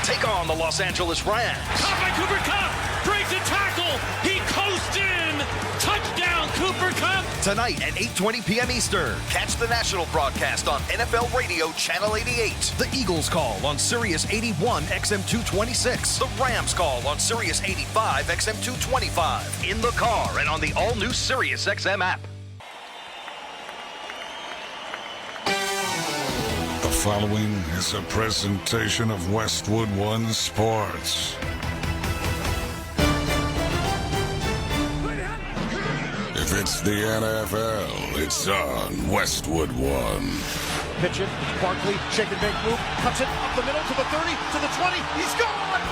take on the Los Angeles Rams. Caught by Cooper Kupp, breaks a tackle, he coasts in, touchdown Cooper Kupp. Tonight at 8:20 p.m. Eastern, catch the national broadcast on NFL Radio Channel 88. The Eagles call on Sirius 81 XM 226. The Rams call on Sirius 85 XM 225. In the car and on the all-new Sirius XM app. The following is a presentation of Westwood One Sports. If it's the NFL, it's on Westwood One. Pitch it, Barkley, shake and make move, cuts it up the middle to the 30, to the 20, he's gone!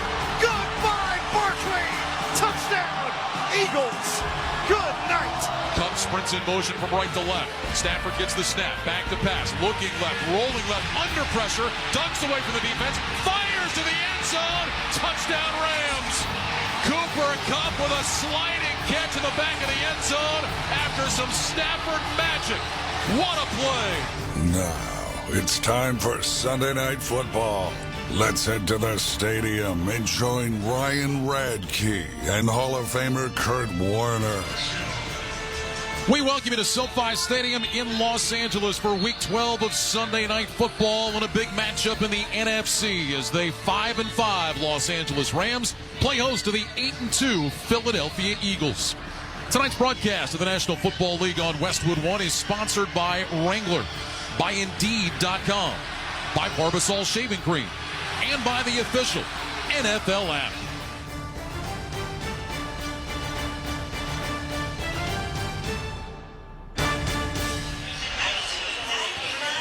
Goodbye, Barkley! Touchdown, Eagles! Good night! Kupp sprints in motion from right to left. Stafford gets the snap, back to pass, looking left, rolling left, under pressure, dunks away from the defense, fires to the end zone, touchdown Rams! Cooper Kupp with a sliding catch in the back of the end zone after some Stafford magic. What a play! Now, it's time for Sunday Night Football. Let's head to the stadium and join Ryan Radke and Hall of Famer Kurt Warner. We welcome you to SoFi Stadium in Los Angeles for Week 12 of Sunday Night Football and a big matchup in the NFC as they 5-5 Los Angeles Rams play host to the 8-2 Philadelphia Eagles. Tonight's broadcast of the National Football League on Westwood One is sponsored by Wrangler, by Indeed.com, by Barbasol Shaving Cream, and by the official NFL app.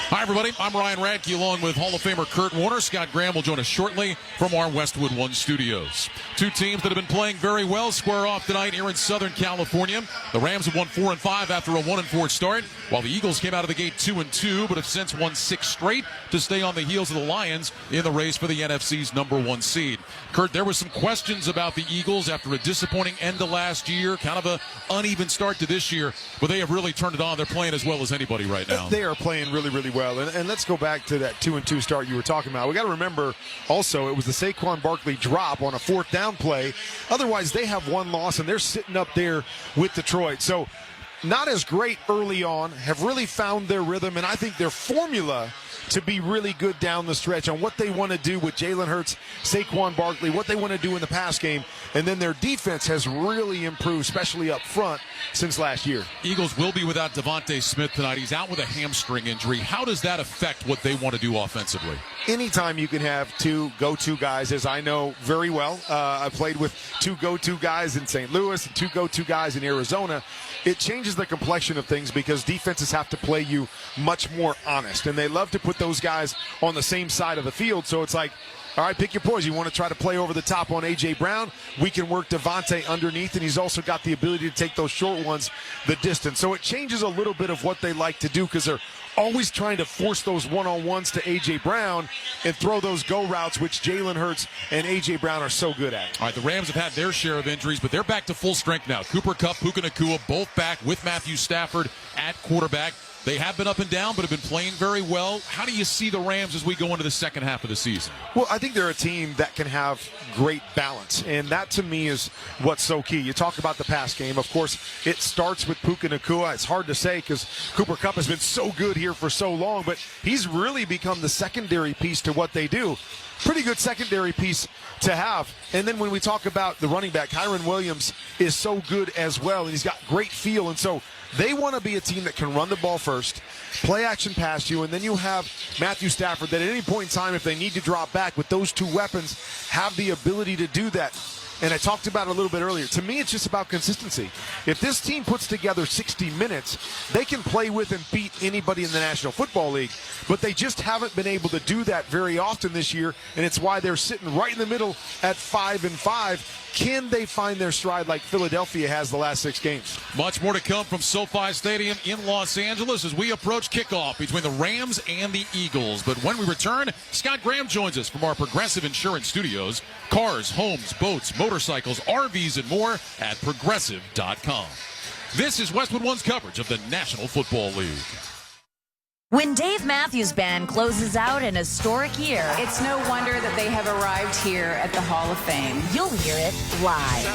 Hi, everybody. I'm Ryan Radke along with Hall of Famer Kurt Warner. Scott Graham will join us shortly from our Westwood One studios. Two teams that have been playing very well square off tonight here in Southern California. The Rams have won 4-5 after a 1-4 start, while the Eagles came out of the gate 2-2, but have since won 6 straight to stay on the heels of the Lions in the race for the NFC's #1 seed. Kurt, there were some questions about the Eagles after a disappointing end to last year, kind of an uneven start to this year, but they have really turned it on. They're playing as well as anybody right now. They are playing really, really well. And let's go back to that 2-2 start you were talking about. We got to remember also it was the Saquon Barkley drop on a 4th down play. Otherwise, they have one loss and they're sitting up there with Detroit. So not as great early on, have really found their rhythm, and I think their formula to be really good down the stretch on what they want to do with Jalen Hurts, Saquon Barkley, what they want to do in the pass game, and then their defense has really improved, especially up front, since last year. Eagles will be without Devontae Smith tonight. He's out with a hamstring injury. How does that affect what they want to do offensively? Anytime you can have two go-to guys, as I know very well, I played with 2 go-to guys in St. Louis and 2 go-to guys in Arizona, it changes the complexion of things because defenses have to play you much more honest, and they love to put those guys on the same side of the field. So it's like, all right, pick your poison. You want to try to play over the top on A.J. Brown? We can work Devontae underneath, and he's also got the ability to take those short ones the distance. So it changes a little bit of what they like to do because they're always trying to force those one-on-ones to A.J. Brown and throw those go routes, which Jalen Hurts and A.J. Brown are so good at. All right, the Rams have had their share of injuries, but they're back to full strength now. Cooper Kupp, Puka Nacua, both back with Matthew Stafford at quarterback. They have been up and down, but have been playing very well. How do you see the Rams as we go into the second half of the season? Well, I think they're a team that can have great balance, and that to me is what's so key. You talk about the pass game. Of course, it starts with Puka Nacua. It's hard to say because Cooper Kupp has been so good here for so long, but he's really become the secondary piece to what they do. Pretty good secondary piece to have. And then when we talk about the running back, Kyron Williams is so good as well, and he's got great feel. And so they want to be a team that can run the ball first, play action past you, and then you have Matthew Stafford that at any point in time, if they need to drop back with those 2 weapons, have the ability to do that. And I talked about it a little bit earlier. To me, it's just about consistency. If this team puts together 60 minutes, they can play with and beat anybody in the National Football League. But they just haven't been able to do that very often this year, and it's why they're sitting right in the middle at 5-5. Can they find their stride like Philadelphia has the last 6 games? Much more to come from SoFi Stadium in Los Angeles as we approach kickoff between the Rams and the Eagles. But when we return, Scott Graham joins us from our Progressive Insurance Studios. Cars, homes, boats, motorcycles, RVs, and more at Progressive.com. This is Westwood One's coverage of the National Football League. When Dave Matthews Band closes out an historic year, it's no wonder that they have arrived here at the Hall of Fame. You'll hear it live.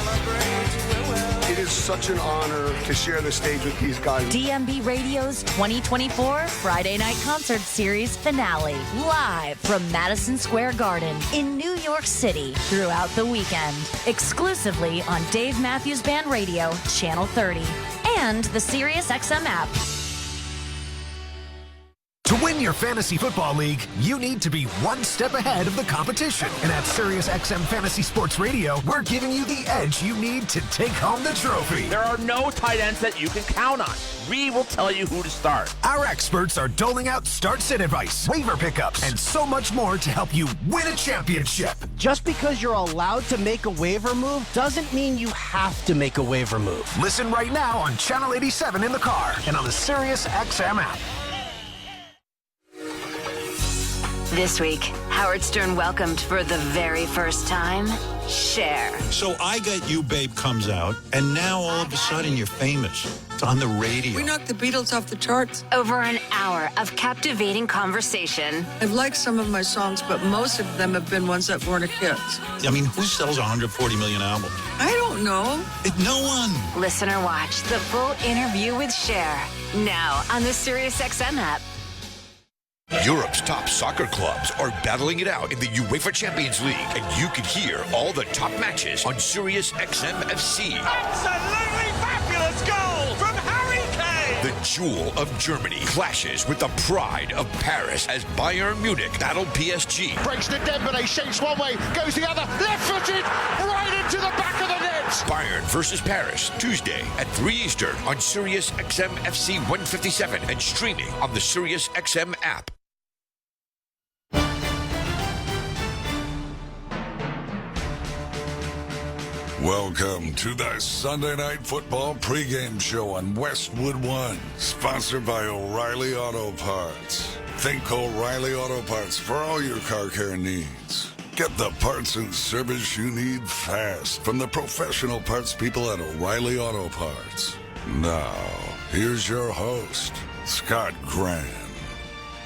It is such an honor to share the stage with these guys. DMB Radio's 2024 Friday Night Concert Series finale, live from Madison Square Garden in New York City throughout the weekend. Exclusively on Dave Matthews Band Radio, Channel 30, and the SiriusXM app. To win your fantasy football league, you need to be one step ahead of the competition. And at SiriusXM Fantasy Sports Radio, we're giving you the edge you need to take home the trophy. There are no tight ends that you can count on. We will tell you who to start. Our experts are doling out start-sit advice, waiver pickups, and so much more to help you win a championship. Just because you're allowed to make a waiver move doesn't mean you have to make a waiver move. Listen right now on Channel 87 in the car and on the SiriusXM app. This week, Howard Stern welcomed for the very first time, Cher. So I Got You, Babe comes out, and now all of a sudden you're famous. It's on the radio. We knocked the Beatles off the charts. Over an hour of captivating conversation. I've liked some of my songs, but most of them have been ones that weren't hits. I mean, who sells 140 million albums? I don't know. No one. Listener watch the full interview with Cher. Now on the SiriusXM app. Europe's top soccer clubs are battling it out in the UEFA Champions League, and you can hear all the top matches on Sirius XM FC. Absolutely fabulous goal from Harry Kane! The jewel of Germany clashes with the pride of Paris as Bayern Munich battle PSG. Breaks the Dembele, shakes one way, goes the other, left-footed, right into the back of the net! Bayern versus Paris, Tuesday at 3 Eastern on Sirius XM FC 157 and streaming on the Sirius XM app. Welcome to the Sunday Night Football pregame show on Westwood One, sponsored by O'Reilly Auto Parts. Think O'Reilly Auto Parts for all your car care needs. Get the parts and service you need fast from the professional parts people at O'Reilly Auto Parts. Now, here's your host, Scott Graham.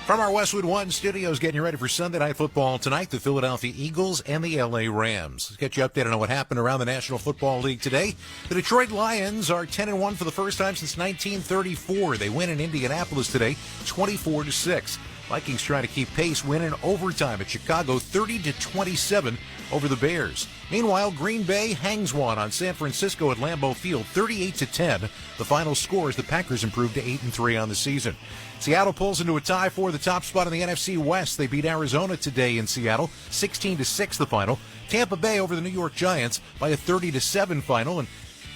From our Westwood One studios, getting you ready for Sunday Night Football tonight, the Philadelphia Eagles and the LA Rams. Let's get you updated on what happened around the National Football League today. The Detroit Lions are 10-1 for the first time since 1934. They win in Indianapolis today, 24-6. Vikings trying to keep pace, win in overtime at Chicago, 30-27 over the Bears. Meanwhile, Green Bay hangs one on San Francisco at Lambeau Field, 38-10. The final score as the Packers improved to 8-3 on the season. Seattle pulls into a tie for the top spot in the NFC West. They beat Arizona today in Seattle, 16-6 the final. Tampa Bay over the New York Giants by a 30-7 final, and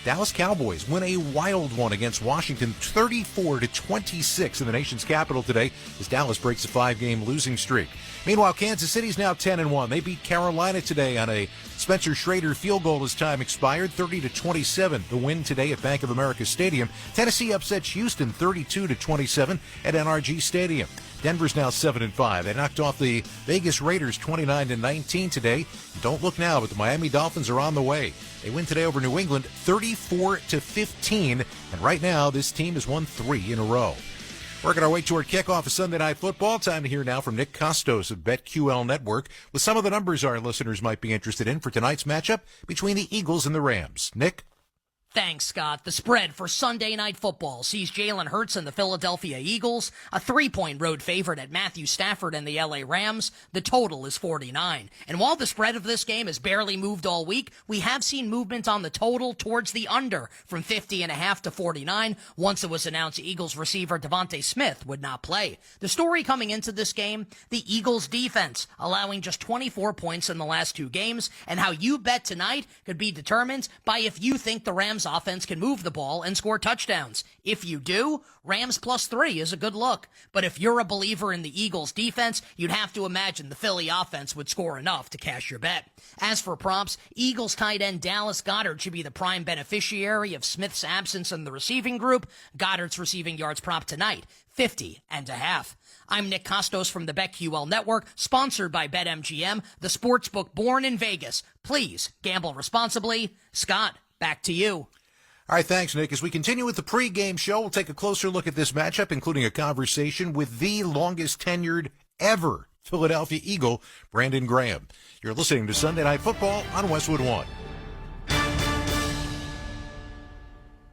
Dallas Cowboys win a wild one against Washington, 34-26 in the nation's capital today as Dallas breaks a 5-game losing streak. Meanwhile, Kansas City's now 10-1. They beat Carolina today on a Spencer Schrader field goal as time expired, 30-27. The win today at Bank of America Stadium. Tennessee upsets Houston 32-27 at NRG Stadium. Denver's now 7-5. They knocked off the Vegas Raiders 29-19 today. Don't look now, but the Miami Dolphins are on the way. They win today over New England 34-15, and right now this team has won 3 in a row. Working our way toward kickoff of Sunday Night Football. Time to hear now from Nick Costos of BetQL Network with some of the numbers our listeners might be interested in for tonight's matchup between the Eagles and the Rams. Nick? Thanks, Scott. The spread for Sunday Night Football sees Jalen Hurts and the Philadelphia Eagles, a 3-point road favorite at Matthew Stafford and the LA Rams. The total is 49. And while the spread of this game has barely moved all week, we have seen movement on the total towards the under from 50.5 to 49 once it was announced Eagles receiver Devontae Smith would not play. The story coming into this game, the Eagles defense allowing just 24 points in the last 2 games, and how you bet tonight could be determined by if you think the Rams offense can move the ball and score touchdowns. If you do, Rams +3 is a good look. But if you're a believer in the Eagles defense, you'd have to imagine the Philly offense would score enough to cash your bet. As for props, Eagles tight end Dallas Goedert should be the prime beneficiary of Smith's absence in the receiving group. Goedert's receiving yards prop tonight, 50.5. I'm Nick Costos from the BetQL Network, sponsored by BetMGM, the sportsbook born in Vegas. Please gamble responsibly. Scott, back to you. All right, thanks, Nick. As we continue with the pregame show, we'll take a closer look at this matchup, including a conversation with the longest tenured ever Philadelphia Eagle, Brandon Graham. You're listening to Sunday Night Football on Westwood One.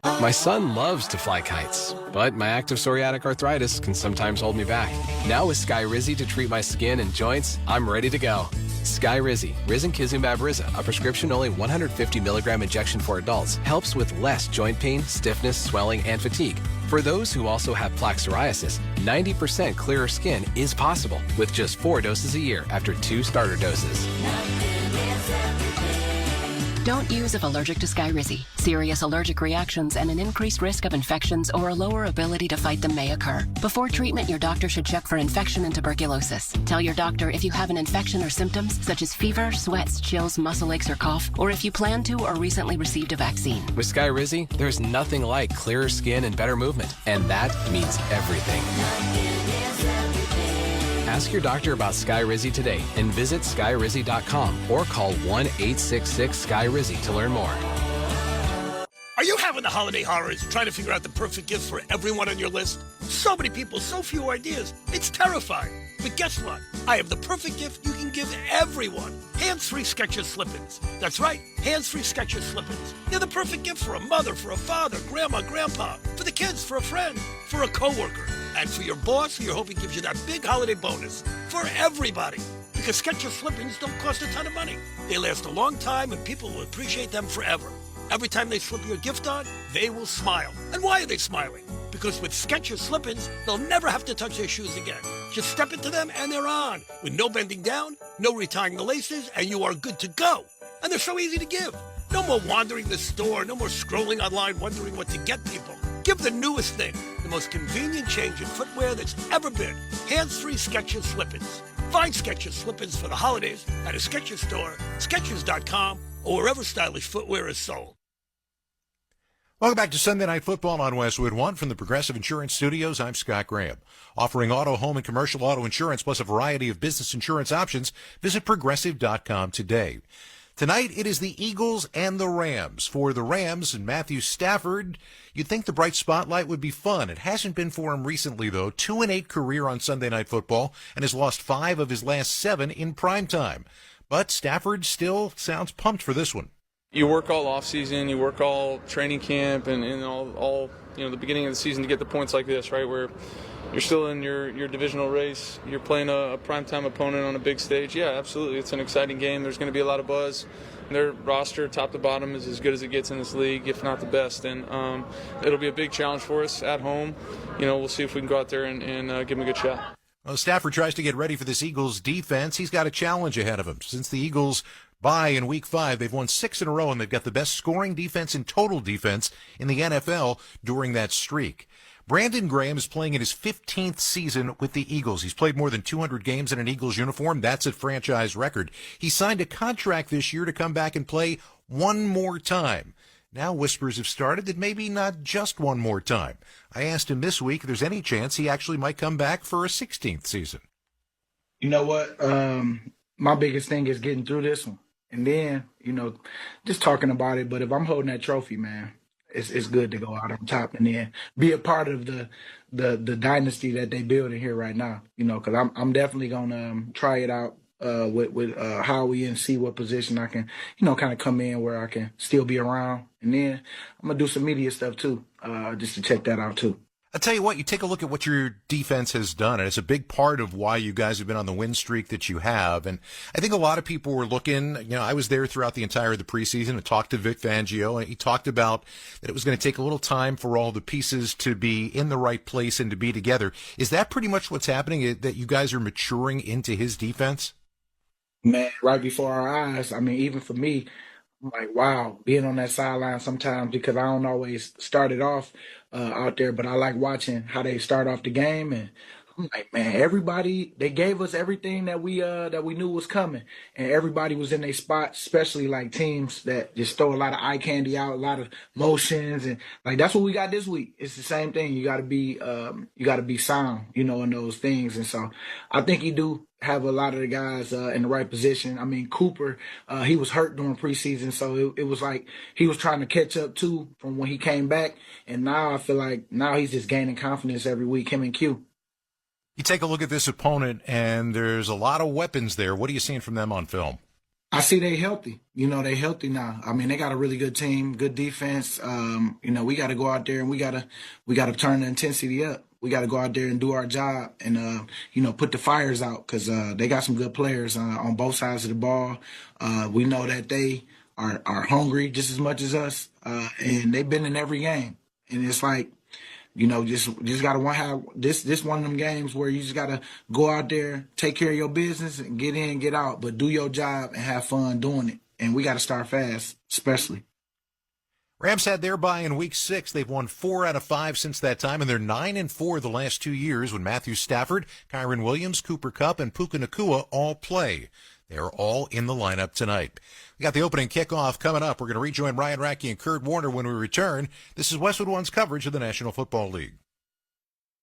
My son loves to fly kites, but my active psoriatic arthritis can sometimes hold me back. Now with Skyrizi to treat my skin and joints, I'm ready to go. Skyrizi, Risankizumab Riza, a prescription-only 150 milligram injection for adults, helps with less joint pain, stiffness, swelling, and fatigue. For those who also have plaque psoriasis, 90% clearer skin is possible with just 4 doses a year after 2 starter doses. Don't use if allergic to Skyrizi. Serious allergic reactions and an increased risk of infections or a lower ability to fight them may occur. Before treatment, your doctor should check for infection and tuberculosis. Tell your doctor if you have an infection or symptoms such as fever, sweats, chills, muscle aches, or cough, or if you plan to or recently received a vaccine. With Skyrizi, there's nothing like clearer skin and better movement, and that means everything. Ask your doctor about Skyrizi today and visit skyrizi.com or call 1-866-SKYRIZI to learn more. Are you having the holiday horrors trying to figure out the perfect gift for everyone on your list? So many people, so few ideas. It's terrifying. But guess what? I have the perfect gift you can give everyone. Hands-free Skechers slip-ins. That's right, hands-free Skechers slip-ins. They're the perfect gift for a mother, for a father, grandma, grandpa, for the kids, for a friend, for a coworker, and for your boss who you're hoping gives you that big holiday bonus. For everybody. Because Skechers slip-ins don't cost a ton of money. They last a long time and people will appreciate them forever. Every time they slip you a gift on, they will smile. And why are they smiling? Because with Skechers slip-ins, they'll never have to touch their shoes again. Just step into them and they're on. With no bending down, no retying the laces, and you are good to go. And they're so easy to give. No more wandering the store, no more scrolling online wondering what to get people. Give the newest thing, the most convenient change in footwear that's ever been. Hands-free Skechers slip-ins. Find Skechers slip-ins for the holidays at a Skechers store, Skechers.com, or wherever stylish footwear is sold. Welcome back to Sunday Night Football on Westwood One from the Progressive Insurance Studios. I'm Scott Graham. Offering auto, home, and commercial auto insurance plus a variety of business insurance options. Visit Progressive.com today. Tonight, it is the Eagles and the Rams. For the Rams and Matthew Stafford, you'd think the bright spotlight would be fun. It hasn't been for him recently, though. 2-8 career on Sunday Night Football and has lost 5 of his last 7 in primetime. But Stafford still sounds pumped for this one. You work all off season, you work all training camp, and all the beginning of the season to get the points like this, right? Where you're still in your divisional race, you're playing a primetime opponent on a big stage. Yeah, absolutely, it's an exciting game. There's going to be a lot of buzz. Their roster, top to bottom, is as good as it gets in this league, if not the best. And it'll be a big challenge for us at home. We'll see if we can go out there and give them a good shot. Well, Stafford tries to get ready for this Eagles defense. He's got a challenge ahead of him. Since the Eagles bye in Week 5, they've won 6 in a row, and they've got the best scoring defense and total defense in the NFL during that streak. Brandon Graham is playing in his 15th season with the Eagles. He's played more than 200 games in an Eagles uniform. That's a franchise record. He signed a contract this year to come back and play one more time. Now whispers have started that maybe not just one more time. I asked him this week if there's any chance he actually might come back for a 16th season. You know what? My biggest thing is getting through this one. And then, just talking about it. But if I'm holding that trophy, man, it's good to go out on top and then be a part of the dynasty that they building here right now. Because I'm definitely gonna try it out with Howie and see what position I can, kind of come in where I can still be around. And then I'm gonna do some media stuff too, just to check that out too. I'll tell you what, you take a look at what your defense has done, and it's a big part of why you guys have been on the win streak that you have. And I think a lot of people were looking, I was there throughout the entire of the preseason and talked to Vic Fangio, and he talked about that it was going to take a little time for all the pieces to be in the right place and to be together. Is that pretty much what's happening, that you guys are maturing into his defense? Man, right before our eyes. I mean, even for me, I'm like, wow, being on that sideline sometimes because I don't always start it off out there, but I like watching how they start off the game and I'm like, man, everybody, they gave us everything that we knew was coming, and everybody was in their spot, especially like teams that just throw a lot of eye candy out, a lot of motions, and like that's what we got this week. It's the same thing. You got to be sound, in those things, and so I think you do have a lot of the guys in the right position. I mean, Cooper, he was hurt during preseason, so it was like he was trying to catch up too from when he came back, and now I feel like now he's just gaining confidence every week. Him and Q. You take a look at this opponent, and there's a lot of weapons there. What are you seeing from them on film? I see they healthy. They healthy now. I mean, they got a really good team, good defense. We got to go out there and we got to turn the intensity up. We got to go out there and do our job and, put the fires out because they got some good players on both sides of the ball. We know that they are hungry just as much as us, and they've been in every game. And it's like, just gotta have this one of them games where you just gotta go out there, take care of your business, and get in, get out, but do your job and have fun doing it. And we gotta start fast, especially. Rams had their bye in Week 6. They've won 4 out of 5 since that time, and they're 9-4 the last 2 years when Matthew Stafford, Kyron Williams, Cooper Kupp, and Puka Nacua all play. They're all in the lineup tonight. We got the opening kickoff coming up. We're going to rejoin Ryan Rackey and Kurt Warner when we return. This is Westwood One's coverage of the National Football League.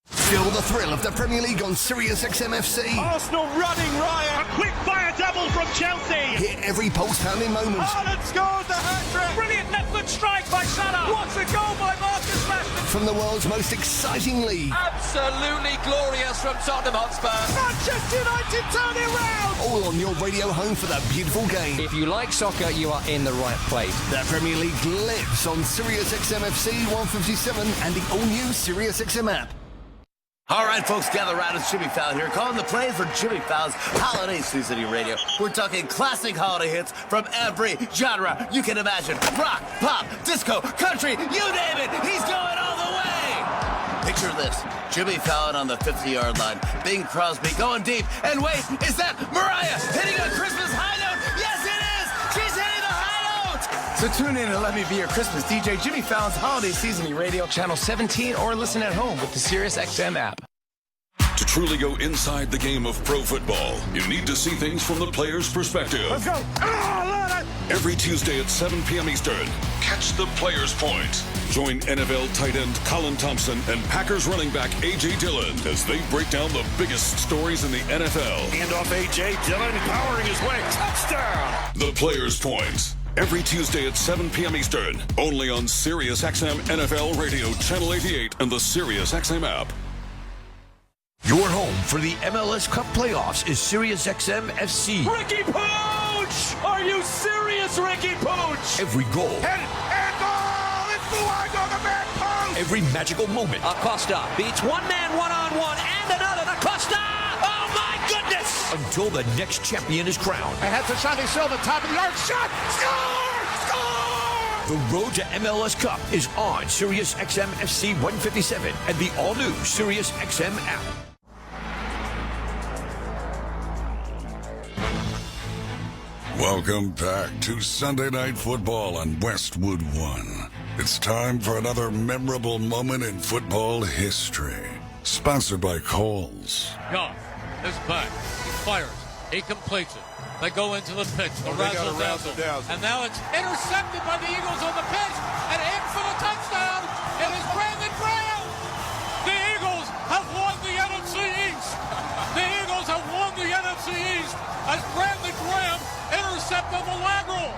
Feel the thrill of the Premier League on Sirius XM FC. Arsenal running riot. A quick fire double from Chelsea. Hear every pulse-pounding moment. Haaland scored the hat-trick. Brilliant left-foot strike by Salah. What a goal by Marcus Rashford. From the world's most exciting league. Absolutely glorious from Tottenham Hotspur. Manchester United turn it round. All on your radio home for that beautiful game. If you like soccer, you are in the right place. The Premier League lives on Sirius XM FC 157 and the all-new Sirius XM app. All right, folks, gather around. It's Jimmy Fallon here, calling the plays for Jimmy Fallon's Holiday Season Radio. We're talking classic holiday hits from every genre you can imagine. Rock, pop, disco, country, you name it. He's going all the way. Picture this. Jimmy Fallon on the 50-yard line. Bing Crosby going deep. And wait, is that Mariah hitting a Christmas high note? Yes, it is. She's hitting the high note. So tune in and let me be your Christmas DJ, Jimmy Fallon's Holiday Season Radio, Channel 17, or listen at home with the Sirius XM app. To truly go inside the game of pro football, you need to see things from the player's perspective. Let's go. Every Tuesday at 7 p.m. Eastern, catch the Player's Point. Join NFL tight end Colin Thompson and Packers running back A.J. Dillon as they break down the biggest stories in the NFL. Hand off A.J. Dillon, powering his way. Touchdown. The Player's Point. Every Tuesday at 7 p.m. Eastern, only on Sirius XM NFL Radio, Channel 88, and the Sirius XM app. Your home for the MLS Cup playoffs is Sirius XM FC. Ricky Pooch! Are you serious, Ricky Pooch? Every goal. And goal! It's Luago, the man post! Every magical moment. Acosta beats one man one-on-one and another. Acosta! Oh, my goodness! Until the next champion is crowned. Ahead to Santi Silva, top of the yard, shot! Score! The road to MLS Cup is on Sirius XM FC 157 and the all-new Sirius XM app. Welcome back to Sunday Night Football on Westwood One. It's time for another memorable moment in football history. Sponsored by Kohl's. Young is back. He fires. He completes it. They go into the pitch. The razzle-dazzle. And now it's intercepted by the Eagles on the pitch. And in for the touchdown. It is Brandon Graham. The Eagles have won the NFC East. The Eagles have won the NFC East as Brandon Graham intercepted the lateral.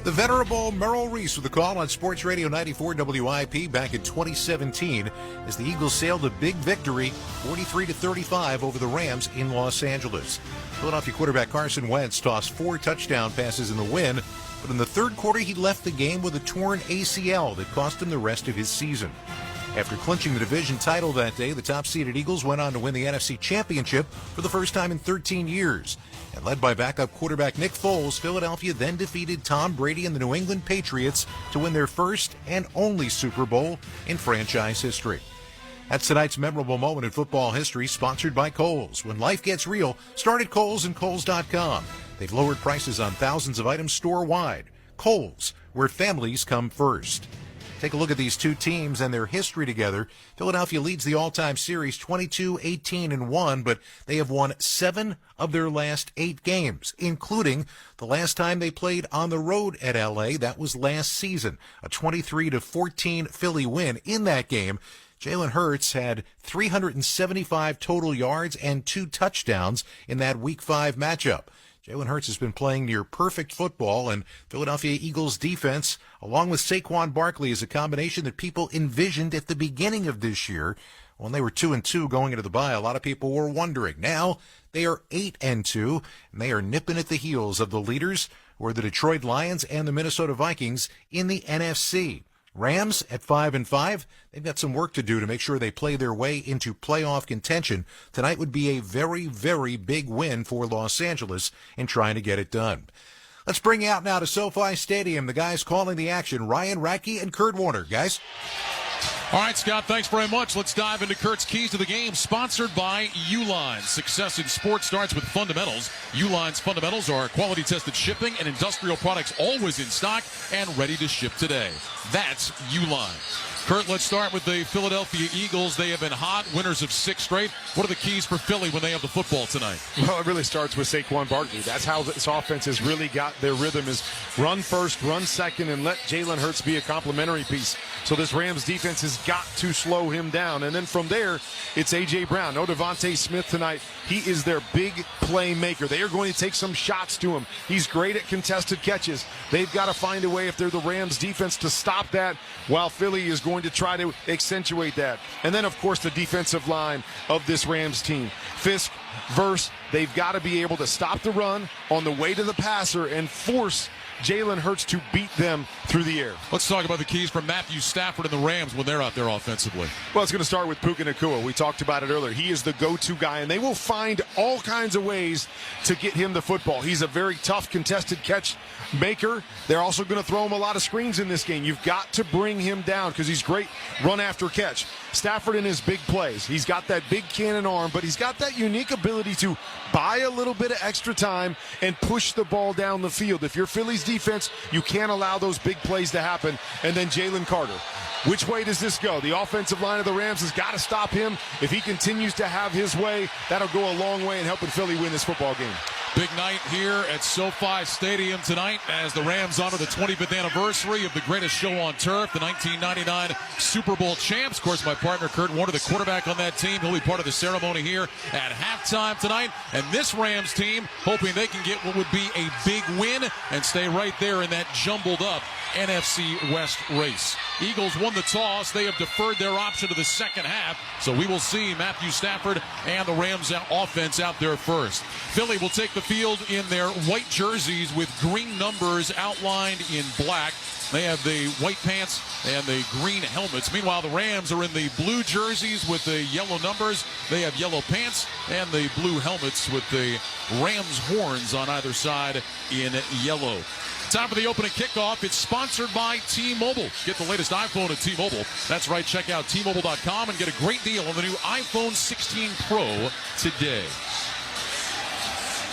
The venerable Merrill Reese with the call on Sports Radio 94 WIP back in 2017 as the Eagles sailed a big victory, 43-35 over the Rams in Los Angeles. Philadelphia quarterback Carson Wentz tossed 4 touchdown passes in the win, but in the third quarter he left the game with a torn ACL that cost him the rest of his season. After clinching the division title that day, the top-seeded Eagles went on to win the NFC Championship for the first time in 13 years. And led by backup quarterback Nick Foles, Philadelphia then defeated Tom Brady and the New England Patriots to win their first and only Super Bowl in franchise history. That's tonight's memorable moment in football history, sponsored by Kohl's. When life gets real, start at Kohl's and Kohl's.com. They've lowered prices on thousands of items store-wide. Kohl's, where families come first. Take a look at these two teams and their history together. Philadelphia leads the all-time series 22-18-1, but they have won 7 of their last 8 games, including the last time they played on the road at L.A. That was last season, a 23-14 Philly win. In that game, Jalen Hurts had 375 total yards and 2 touchdowns in that Week 5 matchup. Jalen Hurts has been playing near perfect football, and Philadelphia Eagles defense, along with Saquon Barkley, is a combination that people envisioned at the beginning of this year. When they were 2-2 going into the bye, a lot of people were wondering. Now they are 8-2, and they are nipping at the heels of the leaders, who are the Detroit Lions and the Minnesota Vikings in the NFC. Rams at 5-5. They've got some work to do to make sure they play their way into playoff contention. Tonight would be a very, very big win for Los Angeles in trying to get it done. Let's bring you out now to SoFi Stadium. The guys calling the action, Ryan Radke and Kurt Warner. Guys? All right, Scott, thanks very much. Let's dive into Kurt's keys to the game, sponsored by Uline. Success in sports starts with fundamentals. Uline's fundamentals are quality-tested shipping and industrial products always in stock and ready to ship today. That's Uline. Kurt, let's start with the Philadelphia Eagles. They have been hot, winners of 6 straight. What are the keys for Philly when they have the football tonight? Well, it really starts with Saquon Barkley. That's how this offense has really got their rhythm, is run first, run second, and let Jalen Hurts be a complementary piece. So this Rams defense has got to slow him down. And then from there, it's A.J. Brown. No Devontae Smith tonight. He is their big playmaker. They are going to take some shots to him. He's great at contested catches. They've got to find a way, if they're the Rams defense, to stop that, while Philly is going to try to accentuate that. And then, of course, the defensive line of this Rams team. Fisk, Verse, they've got to be able to stop the run on the way to the passer and force Jalen Hurts to beat them through the air. Let's talk about the keys from Matthew Stafford and the Rams when they're out there offensively. Well, it's going to start with Puka Nacua. We talked about it earlier. He is the go-to guy, and they will find all kinds of ways to get him the football. He's a very tough contested catch maker. They're also going to throw him a lot of screens in this game. You've got to bring him down because he's great run after catch. Stafford in his big plays. He's got that big cannon arm, but he's got that unique ability to buy a little bit of extra time and push the ball down the field. If you're Philly's defense, you can't allow those big plays to happen. And then Jalen Carter. Which way does this go? The offensive line of the Rams has got to stop him. If he continues to have his way, that'll go a long way in helping Philly win this football game. Big night here at SoFi Stadium tonight as the Rams honor the 25th anniversary of the greatest show on turf, the 1999 Super Bowl champs. Of course, my partner Kurt Warner, the quarterback on that team, he'll be part of the ceremony here at halftime tonight. And this Rams team hoping they can get what would be a big win and stay right there in that jumbled up NFC West race. Eagles won the toss. They have deferred their option to the second half. So we will see Matthew Stafford and the Rams offense out there first. Philly will take the field in their white jerseys with green numbers outlined in black. They have the white pants and the green helmets. Meanwhile, the Rams are in the blue jerseys with the yellow numbers. They have yellow pants and the blue helmets with the Rams horns on either side in yellow. Time for the opening kickoff. It's sponsored by T-Mobile. Get the latest iPhone at T-Mobile. That's right. Check out T-Mobile.com and get a great deal on the new iPhone 16 Pro today.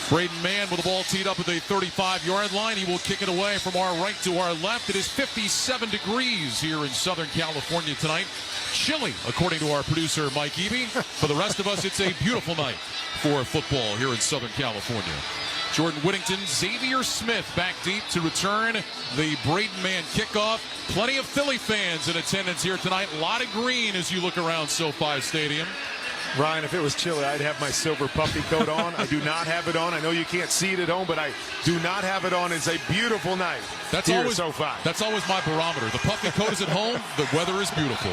Braden Mann with the ball teed up at the 35-yard line. He will kick it away from our right to our left. It is 57 degrees here in Southern California tonight. Chilly, according to our producer, Mike Eby. For the rest of us, it's a beautiful night for football here in Southern California. Jordan Whittington, Xavier Smith back deep to return the Braden Mann kickoff. Plenty of Philly fans in attendance here tonight. A lot of green as you look around SoFi Stadium. Ryan, if it was chilly, I'd have my silver puffy coat on. I do not have it on. I know you can't see it at home, but I do not have it on. It's a beautiful night. That's always my barometer. The puffy coat is at home. The weather is beautiful.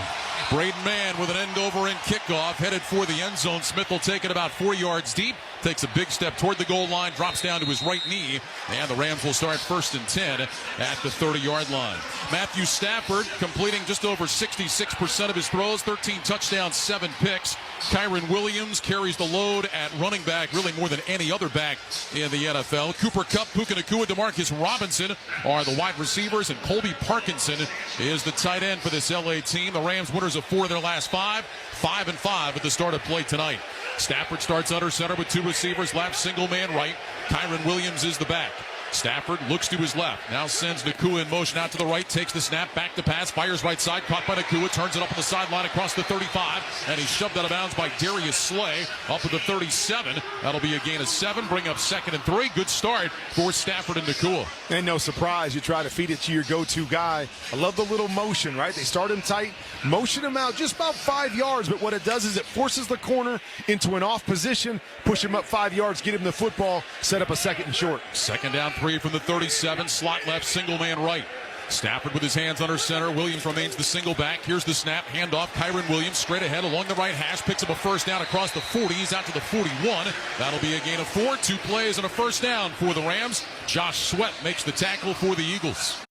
Braden Mann with an end-over-end kickoff headed for the end zone. Smith will take it about 4 yards deep. Takes a big step toward the goal line, drops down to his right knee, and the Rams will start 1st and 10 at the 30-yard line. Matthew Stafford completing just over 66% of his throws, 13 touchdowns, 7 picks. Kyron Williams carries the load at running back, really more than any other back in the NFL. Cooper Kupp, Puka Nacua, Demarcus Robinson are the wide receivers, and Colby Parkinson is the tight end for this LA team. The Rams winners of 4 of their last 5, 5-5 at the start of play tonight. Stafford starts under center with 2 receivers left, single man right. Kyron Williams is the back. Stafford looks to his left. Now sends Nakua in motion out to the right. Takes the snap. Back to pass. Fires right side. Caught by Nakua. Turns it up on the sideline across the 35. And he's shoved out of bounds by Darius Slay. Up at the 37. That'll be a gain of 7. Bring up 2nd and 3. Good start for Stafford and Nakua. And no surprise, you try to feed it to your go-to guy. I love the little motion, right? They start him tight, motion him out just about 5 yards. But what it does is it forces the corner into an off position, push him up 5 yards, get him the football, set up a 2nd and short. 2nd down 3 from the 37. Slot left, single man right. Stafford with his hands under center. Williams remains the single back. Here's the snap. Handoff. Kyron Williams straight ahead along the right hash. Picks up a 1st down across the 40. He's out to the 41. That'll be a gain of 4. 2 plays and a 1st down for the Rams. Josh Sweat makes the tackle for the Eagles.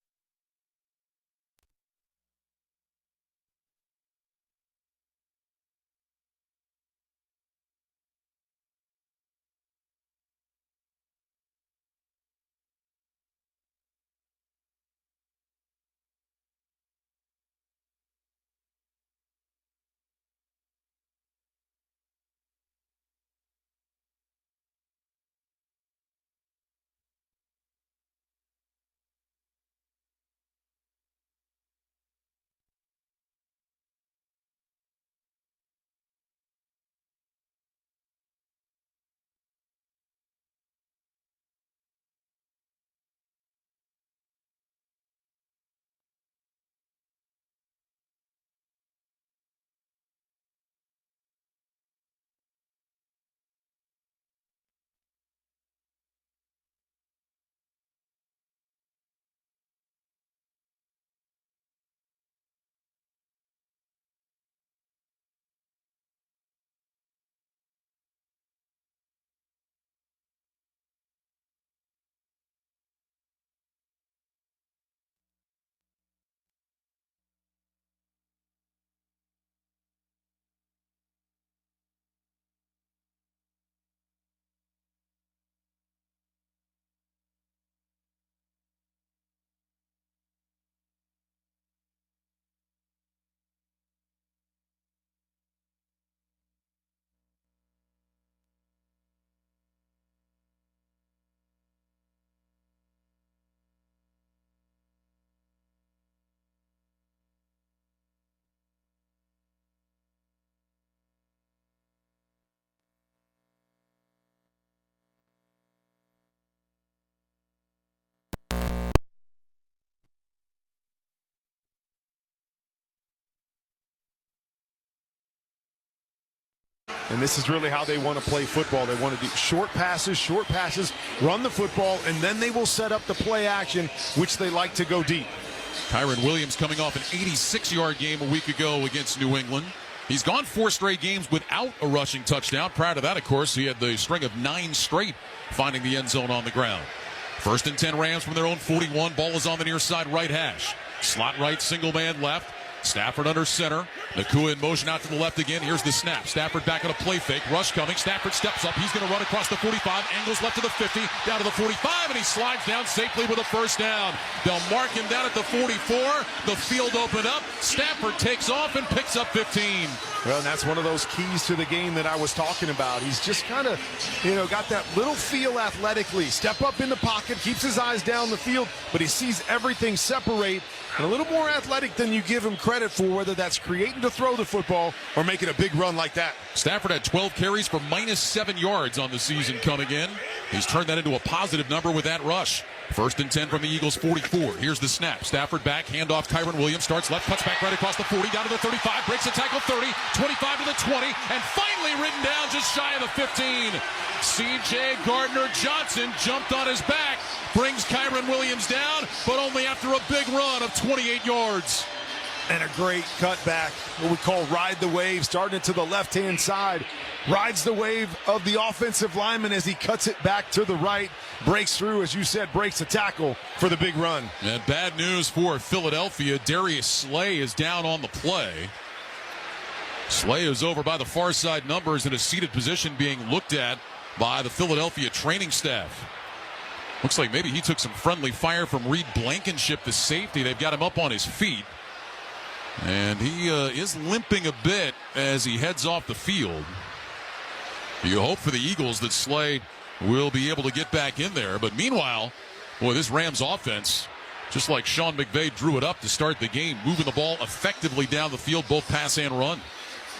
And this is really how they want to play football. They want to do short passes, run the football, and then they will set up the play action, which they like to go deep. Kyron Williams coming off an 86-yard game a week ago against New England. He's gone 4 straight games without a rushing touchdown. Prior to that, of course, he had the string of 9 straight finding the end zone on the ground. 1st and 10 Rams from their own 41. Ball is on the near side right hash. Slot right, single man left. Stafford under center. Nakua in motion out to the left again. Here's the snap. Stafford back on a play fake. Rush coming. Stafford steps up. He's going to run across the 45. Angles left to the 50. Down to the 45. And he slides down safely with a 1st down. They'll mark him down at the 44. The field opened up. Stafford takes off and picks up 15. Well, and that's one of those keys to the game that I was talking about. He's just kind of, got that little feel athletically. Step up in the pocket, keeps his eyes down the field, but he sees everything separate. And a little more athletic than you give him credit for, whether that's creating to throw the football or making a big run like that. Stafford had 12 carries for -7 yards on the season coming in. He's turned that into a positive number with that rush. 1st and 10 from the Eagles 44. Here's the snap. Stafford back, handoff. Kyron Williams starts left, cuts back right across the 40, down to the 35, breaks the tackle 30, 25 to the 20, and finally written down just shy of the 15. C.J. Gardner-Johnson jumped on his back, brings Kyron Williams down, but only after a big run of 28 yards. And a great cutback, what we call ride the wave, starting to the left-hand side. Rides the wave of the offensive lineman as he cuts it back to the right. Breaks through, as you said, breaks the tackle for the big run. And bad news for Philadelphia. Darius Slay is down on the play. Slay is over by the far side numbers in a seated position being looked at by the Philadelphia training staff. Looks like maybe he took some friendly fire from Reed Blankenship, the safety. They've got him up on his feet. And he is limping a bit as he heads off the field. You hope for the Eagles that Slay will be able to get back in there. But meanwhile, Boy, this Rams offense, just like Sean McVay drew it up to start the game, moving the ball effectively down the field, both pass and run.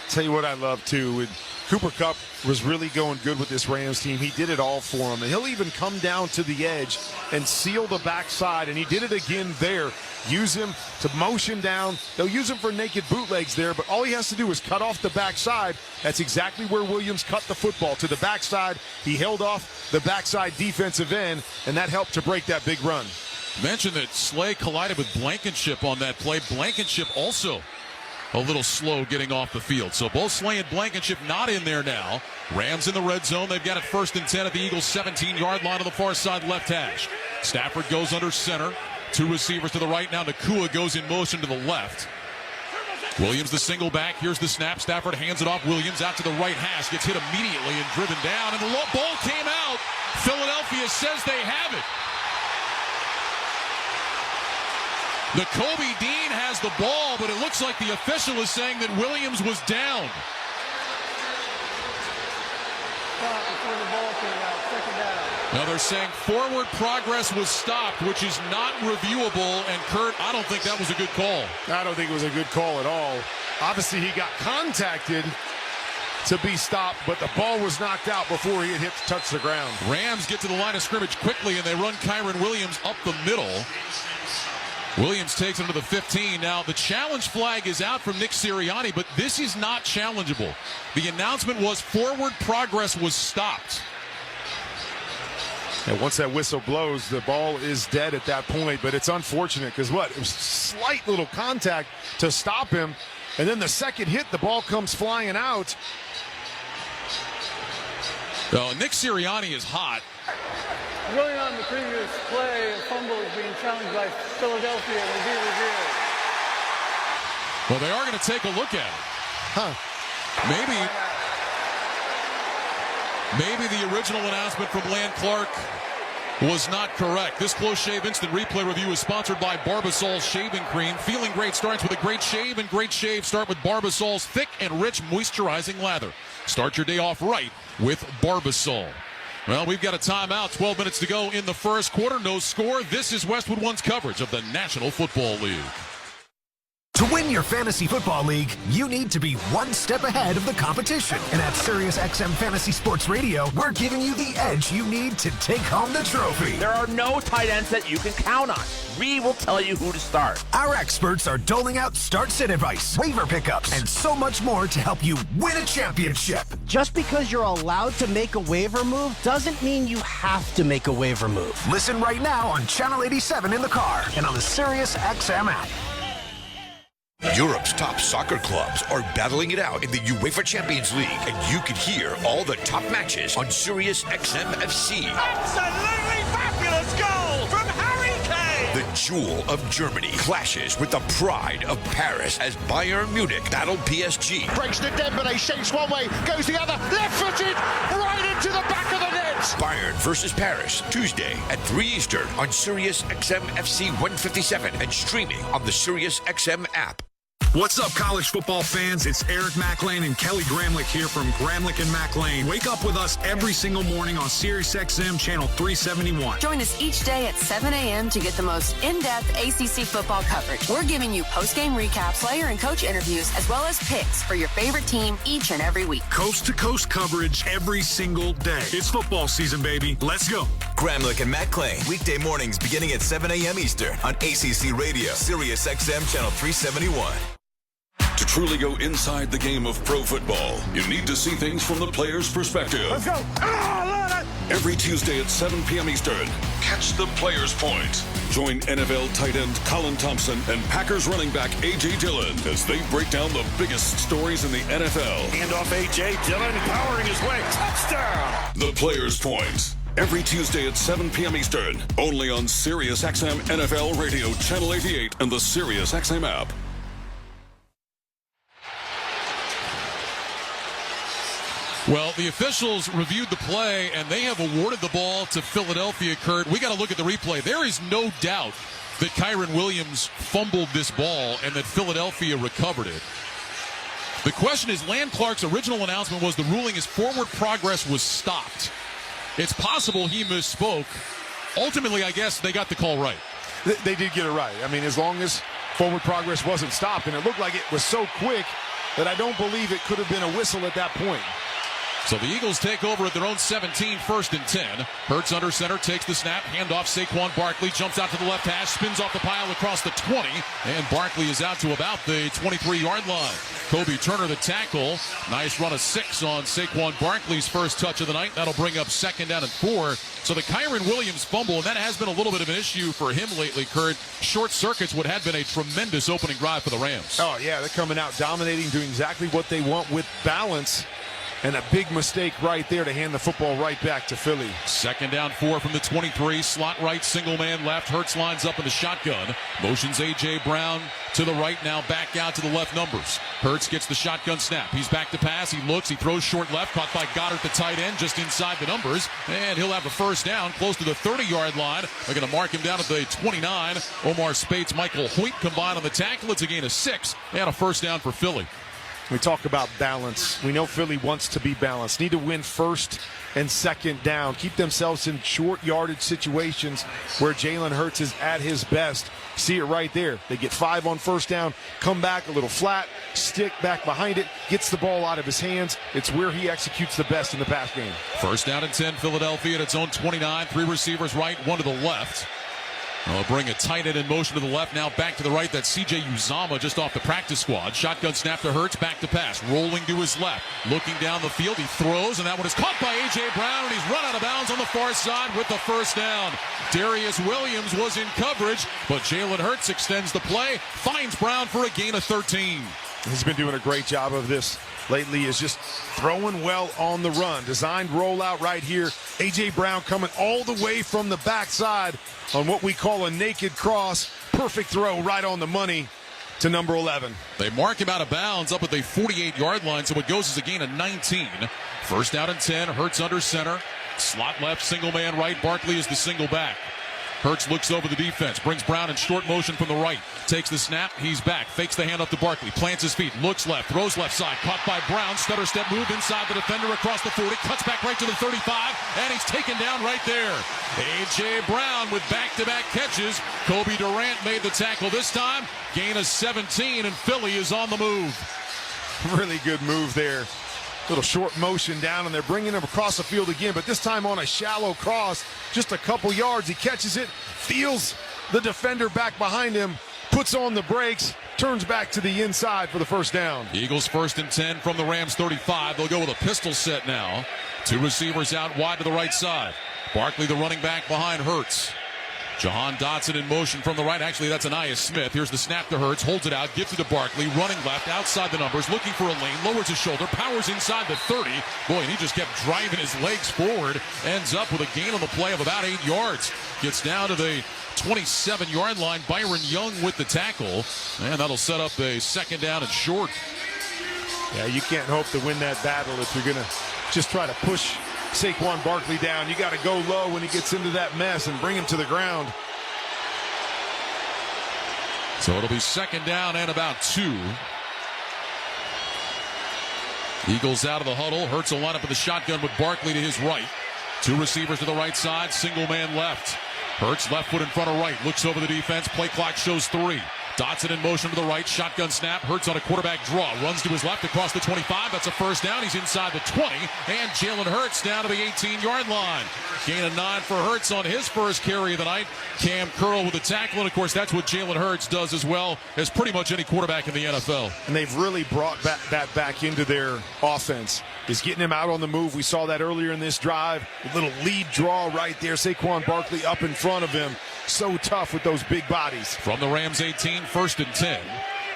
Tell you what I love, too. Cooper Kupp was really going good with this Rams team. He did it all for him. And he'll even come down to the edge and seal the backside. And he did it again there. Use him to motion down. They'll use him for naked bootlegs there, but all he has to do is cut off the backside. That's exactly where Williams cut the football, to the backside. He held off the backside defensive end, and that helped to break that big run. Mentioned that Slay collided with Blankenship on that play. Blankenship also a little slow getting off the field. So both Slay and Blankenship not in there now. Rams in the red zone. They've got it 1st and 10 at the Eagles' 17-yard line on the far side left hash. Stafford goes under center. 2 receivers to the right. Now Nakua goes in motion to the left. Williams the single back. Here's the snap. Stafford hands it off. Williams out to the right hash. Gets hit immediately and driven down. And the ball came out. Philadelphia says they have it. Nakobe Dean has the ball, but it looks like the official is saying that Williams was down. Now they're saying forward progress was stopped, which is not reviewable. And Kurt, I don't think that was a good call. I don't think it was a good call at all. Obviously, he got contacted to be stopped, but the ball was knocked out before he had hit to touch the ground. Rams get to the line of scrimmage quickly, and they run Kyron Williams up the middle. Williams takes it to the 15. Now, the challenge flag is out from Nick Sirianni, but this is not challengeable. The announcement was forward progress was stopped. And once that whistle blows, the ball is dead at that point. But it's unfortunate because what? It was slight little contact to stop him. And then the second hit, the ball comes flying out. Nick Sirianni is hot. Going on the previous play, a fumble is being challenged by Philadelphia and will be reviewed. Well, they are going to take a look at it. Maybe the original announcement from Land Clark was not correct. This Close Shave Instant Replay Review is sponsored by Barbasol Shaving Cream. Feeling great starts with a great shave, and great shave start with Barbasol's thick and rich moisturizing lather. Start your day off right with Barbasol. Well, we've got a timeout. 12 minutes to go in the first quarter. No score. This is Westwood One's coverage of the National Football League. To win your fantasy football league, you need to be one step ahead of the competition. And at SiriusXM Fantasy Sports Radio, we're giving you the edge you need to take home the trophy. There are no tight ends that you can count on. We will tell you who to start. Our experts are doling out start-sit advice, waiver pickups, and so much more to help you win a championship. Just because you're allowed to make a waiver move doesn't mean you have to make a waiver move. Listen right now on Channel 87 in the car and on the SiriusXM app. Europe's top soccer clubs are battling it out in the UEFA Champions League, and you can hear all the top matches on Sirius XM FC. Absolutely fabulous goal from Harry Kane! The jewel of Germany clashes with the pride of Paris as Bayern Munich battle PSG. Breaks to Dembele, shapes one way, goes the other, left-footed, right into the back of the net! Bayern versus Paris, Tuesday at 3 Eastern on Sirius XM FC 157 and streaming on the Sirius XM app. What's up, college football fans? It's Eric McLean and Kelly Gramlich here from Gramlich and McLean. Wake up with us every single morning on Sirius XM Channel 371. Join us each day at 7 a.m. to get the most in-depth ACC football coverage. We're giving you post-game recaps, player and coach interviews, as well as picks for your favorite team each and every week. Coast-to-coast coverage every single day. It's football season, baby. Let's go. Gramlich and McLean, weekday mornings beginning at 7 a.m. Eastern on ACC Radio, Sirius XM Channel 371. To truly go inside the game of pro football, you need to see things from the player's perspective. Let's go! Every Tuesday at 7 p.m. Eastern, catch the player's point. Join NFL tight end Colin Thompson and Packers running back A.J. Dillon as they break down the biggest stories in the NFL. Hand off A.J. Dillon, powering his way. Touchdown! The player's point. Every Tuesday at 7 p.m. Eastern, only on Sirius XM NFL Radio, Channel 88, and the Sirius XM app. Well, the officials reviewed the play, and they have awarded the ball to Philadelphia, Kurt. We got to look at the replay. There is no doubt that Kyron Williams fumbled this ball and that Philadelphia recovered it. The question is, Land Clark's original announcement was the ruling is forward progress was stopped. It's possible he misspoke, ultimately, I guess they got the call right. They did get it right. I mean, as long as forward progress wasn't stopped, and it looked like it was so quick that I don't believe it could have been a whistle at that point. So the Eagles take over at their own 17, 1st and 10. Hurts under center, takes the snap, handoff. Saquon Barkley jumps out to the left hash, spins off the pile across the 20, and Barkley is out to about the 23-yard line. Kobe Turner, the tackle. Nice run of 6 on Saquon Barkley's first touch of the night. That'll bring up 2nd down and 4. So the Kyron Williams fumble, and that has been a little bit of an issue for him lately, Kurt. Short circuits what had been a tremendous opening drive for the Rams. Oh, yeah, they're coming out dominating, doing exactly what they want with balance. And a big mistake right there to hand the football right back to Philly. 2nd down 4 from the 23. Slot right, single man left. Hurts lines up in the shotgun. Motions A.J. Brown to the right, now back out to the left numbers. Hurts gets the shotgun snap. He's back to pass. He looks. He throws short left. Caught by Goddard, the tight end, just inside the numbers. And he'll have a first down close to the 30-yard line. They're going to mark him down at the 29. Omar Spates, Michael Hoyt combined on the tackle. It's a gain of 6 and a first down for Philly. We talk about balance. We know Philly wants to be balanced. Need to win 1st and 2nd down. Keep themselves in short yardage situations where Jalen Hurts is at his best. See it right there. They get 5 on 1st down, come back a little flat, stick back behind it, gets the ball out of his hands. It's where he executes the best in the pass game. 1st down and 10, Philadelphia at its own 29. 3 receivers right, 1 to the left. They'll bring a tight end in motion to the left. Now back to the right. That's C.J. Uzomah just off the practice squad. Shotgun snap to Hurts. Back to pass. Rolling to his left. Looking down the field. He throws, and that one is caught by A.J. Brown, and he's run out of bounds on the far side with the first down. Darius Williams was in coverage, but Jalen Hurts extends the play. Finds Brown for a gain of 13. He's been doing a great job of this lately, is just throwing well on the run. Designed rollout right here. A.J. Brown coming all the way from the backside on what we call a naked cross. Perfect throw right on the money to number 11. They mark him out of bounds up at the 48-yard line, so it goes as a gain of 19. 1st down and 10. Hurts under center. Slot left, single man right. Barkley is the single back. Hurts looks over the defense, brings Brown in short motion from the right, takes the snap, he's back, fakes the handoff to Barkley, plants his feet, looks left, throws left side, caught by Brown, stutter step move inside the defender across the 40, cuts back right to the 35, and he's taken down right there. A.J. Brown with back-to-back catches. Kobe Durant made the tackle this time, gain of 17, and Philly is on the move. Really good move there. Little short motion down, and they're bringing him across the field again, but this time on a shallow cross, just a couple yards. He catches it, feels the defender back behind him, puts on the brakes, turns back to the inside for the first down. Eagles 1st and 10 from the Rams 35. They'll go with a pistol set now. 2 receivers out wide to the right side. Barkley, the running back, behind Hurts. Jahan Dotson in motion from the right. Actually, that's Anais Smith. Here's the snap to Hurts. Holds it out. Gives it to Barkley. Running left. Outside the numbers. Looking for a lane. Lowers his shoulder. Powers inside the 30. Boy, and he just kept driving his legs forward. Ends up with a gain on the play of about 8 yards. Gets down to the 27-yard line. Byron Young with the tackle. And that'll set up a 2nd down and short. Yeah, you can't hope to win that battle if you're going to just try to push Saquon Barkley down. You got to go low when he gets into that mess and bring him to the ground. So it'll be 2nd down and about 2. Eagles out of the huddle. Hurts will line up in the shotgun with Barkley to his right. 2 receivers to the right side. Single man left. Hurts left foot in front of right. Looks over the defense. Play clock shows 3. Dotson in motion to the right. Shotgun snap. Hurts on a quarterback draw. Runs to his left across the 25. That's a first down. He's inside the 20. And Jalen Hurts down to the 18-yard line. Gain of 9 for Hurts on his first carry of the night. Cam Curl with the tackle. And, of course, that's what Jalen Hurts does as well as pretty much any quarterback in the NFL. And they've really brought that back into their offense. Is getting him out on the move. We saw that earlier in this drive. A little lead draw right there. Saquon Barkley up in front of him. So tough with those big bodies. From the Rams 18, 1st and 10.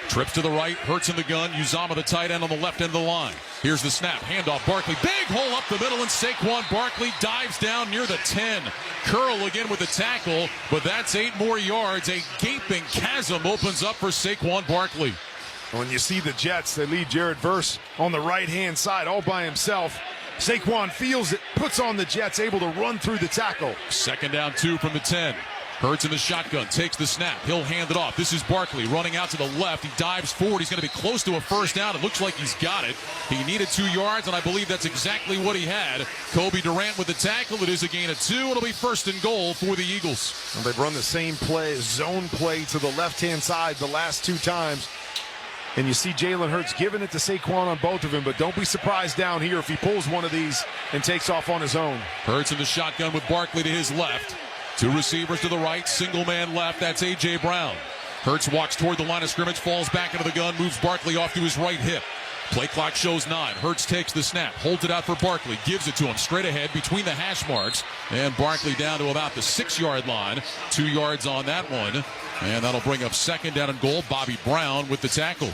Trips to the right, Hurts in the gun. Uzomah, the tight end, on the left end of the line. Here's the snap. Handoff, Barkley. Big hole up the middle, and Saquon Barkley dives down near the 10. Curl again with the tackle, but that's 8 more yards. A gaping chasm opens up for Saquon Barkley. When you see the Jets, they lead Jared Verse on the right-hand side all by himself. Saquon feels it, puts on the Jets, able to run through the tackle. 2nd down 2 from the 10. Hurts in the shotgun, takes the snap. He'll hand it off. This is Barkley running out to the left. He dives forward. He's going to be close to a first down. It looks like he's got it. He needed 2 yards, and I believe that's exactly what he had. Kobe Durant with the tackle. It is a gain of 2. It'll be first and goal for the Eagles. And they've run the same play, zone play to the left-hand side the last 2 times. And you see Jalen Hurts giving it to Saquon on both of them, but don't be surprised down here if he pulls one of these and takes off on his own. Hurts in the shotgun with Barkley to his left. 2 receivers to the right, single man left. That's A.J. Brown. Hurts walks toward the line of scrimmage, falls back into the gun, moves Barkley off to his right hip. Play clock shows 9. Hurts takes the snap, holds it out for Barkley, gives it to him straight ahead between the hash marks. And Barkley down to about the 6-yard line. 2 yards on that one. And that'll bring up second down and goal. Bobby Brown with the tackle.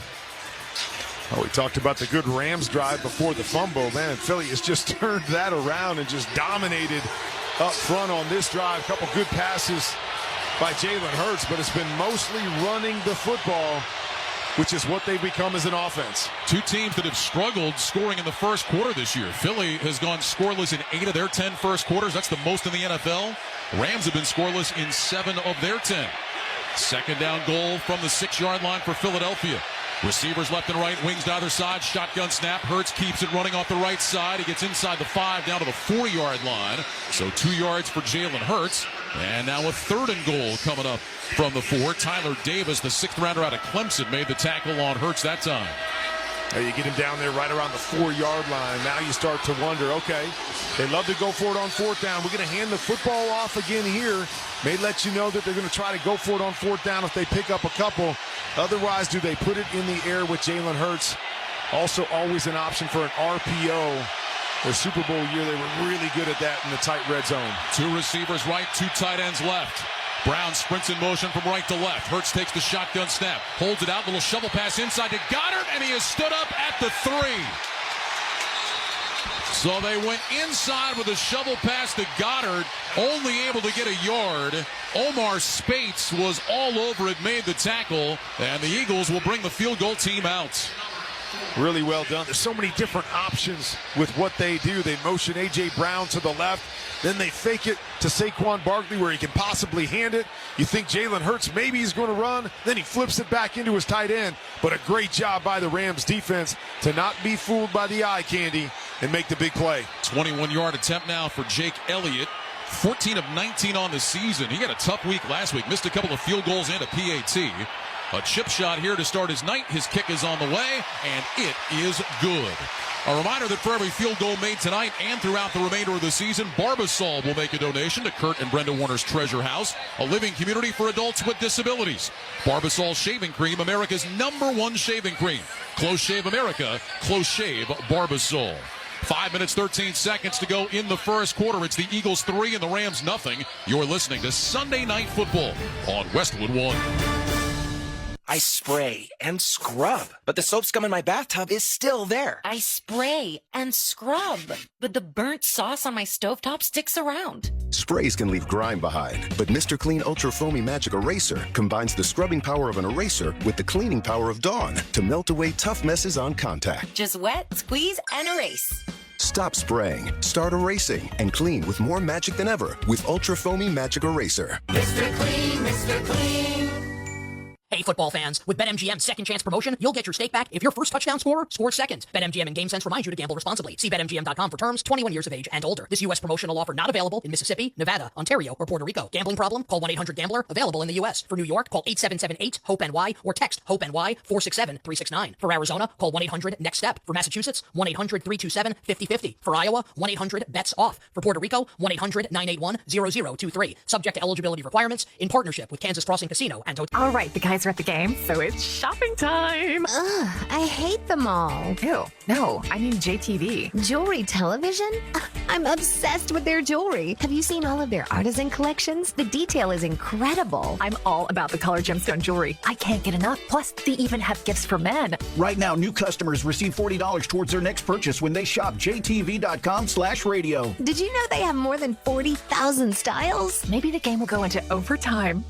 Oh, we talked about the good Rams drive before the fumble. Man, Philly has just turned that around and just dominated up front on this drive. A couple good passes by Jalen Hurts, but it's been mostly running the football, which is what they've become as an offense. 2 teams that have struggled scoring in the first quarter this year. Philly has gone scoreless in 8 of their 10 first quarters. That's the most in the NFL. Rams have been scoreless in 7 of their 10. Second down goal from the 6-yard line for Philadelphia. Receivers left and right, wings to either side, shotgun snap. Hurts keeps it running off the right side. He gets inside the 5 down to the 4-yard line. So 2 yards for Jalen Hurts. And now a third and goal coming up from the 4. Tyler Davis, the 6th rounder out of Clemson, made the tackle on Hurts that time. You get him down there right around the 4-yard line. Now you start to wonder, okay, they love to go for it on 4th down. We're going to hand the football off again here. May let you know that they're going to try to go for it on 4th down if they pick up a couple. Otherwise, do they put it in the air with Jalen Hurts? Also always an option for an RPO. Their Super Bowl year, they were really good at that in the tight red zone. 2 receivers right, 2 tight ends left. Brown sprints in motion from right to left. Hurts takes the shotgun snap, holds it out, little shovel pass inside to Goddard, and he is stood up at the 3. So they went inside with a shovel pass to Goddard, only able to get a yard. Omar Spates was all over it, made the tackle, and the Eagles will bring the field goal team out. Really well done. There's so many different options with what they do. They motion A.J. Brown to the left. Then they fake it to Saquon Barkley where he can possibly hand it. You think Jalen Hurts maybe he's going to run. Then he flips it back into his tight end. But a great job by the Rams defense to not be fooled by the eye candy and make the big play. 21-yard attempt now for Jake Elliott. 14 of 19 on the season. He had a tough week last week. Missed a couple of field goals and a PAT. A chip shot here to start his night. His kick is on the way, and it is good. A reminder that for every field goal made tonight and throughout the remainder of the season, Barbasol will make a donation to Kurt and Brenda Warner's Treasure House, a living community for adults with disabilities. Barbasol Shaving Cream, America's #1 shaving cream. Close Shave America, Close Shave Barbasol. 5 minutes, 13 seconds to go in the first quarter. It's the Eagles 3 and the Rams nothing. You're listening to Sunday Night Football on Westwood 1. I spray and scrub, but the soap scum in my bathtub is still there. I spray and scrub, but the burnt sauce on my stovetop sticks around. Sprays can leave grime behind, but Mr. Clean Ultra Foamy Magic Eraser combines the scrubbing power of an eraser with the cleaning power of Dawn to melt away tough messes on contact. Just wet, squeeze, and erase. Stop spraying, start erasing, and clean with more magic than ever with Ultra Foamy Magic Eraser. Mr. Clean, Mr. Clean. Hey, football fans, with BetMGM's second chance promotion, you'll get your stake back if your first touchdown scorer scores second. BetMGM and GameSense remind you to gamble responsibly. See BetMGM.com for terms, 21 years of age and older. This U.S. promotional offer not available in Mississippi, Nevada, Ontario, or Puerto Rico. Gambling problem? Call 1-800-GAMBLER. Available in the U.S. For New York, call 8778-HOPE-NY or text HOPE-NY 467-369. For Arizona, call 1-800-NEXT-STEP. For Massachusetts, 1-800-327-5050. For Iowa, 1-800-BETS-OFF. For Puerto Rico, 1-800-981-0023. Subject to eligibility requirements in partnership with Kansas Crossing Casino and Hotel. All right, the guys are at the game, so it's shopping time. Ugh, I hate them all. Ew, no, I mean JTV. Jewelry television? I'm obsessed with their jewelry. Have you seen all of their artisan collections? The detail is incredible. I'm all about the color gemstone jewelry. I can't get enough. Plus, they even have gifts for men. Right now, new customers receive $40 towards their next purchase when they shop jtv.com/radio. Did you know they have more than 40,000 styles? Maybe the game will go into overtime.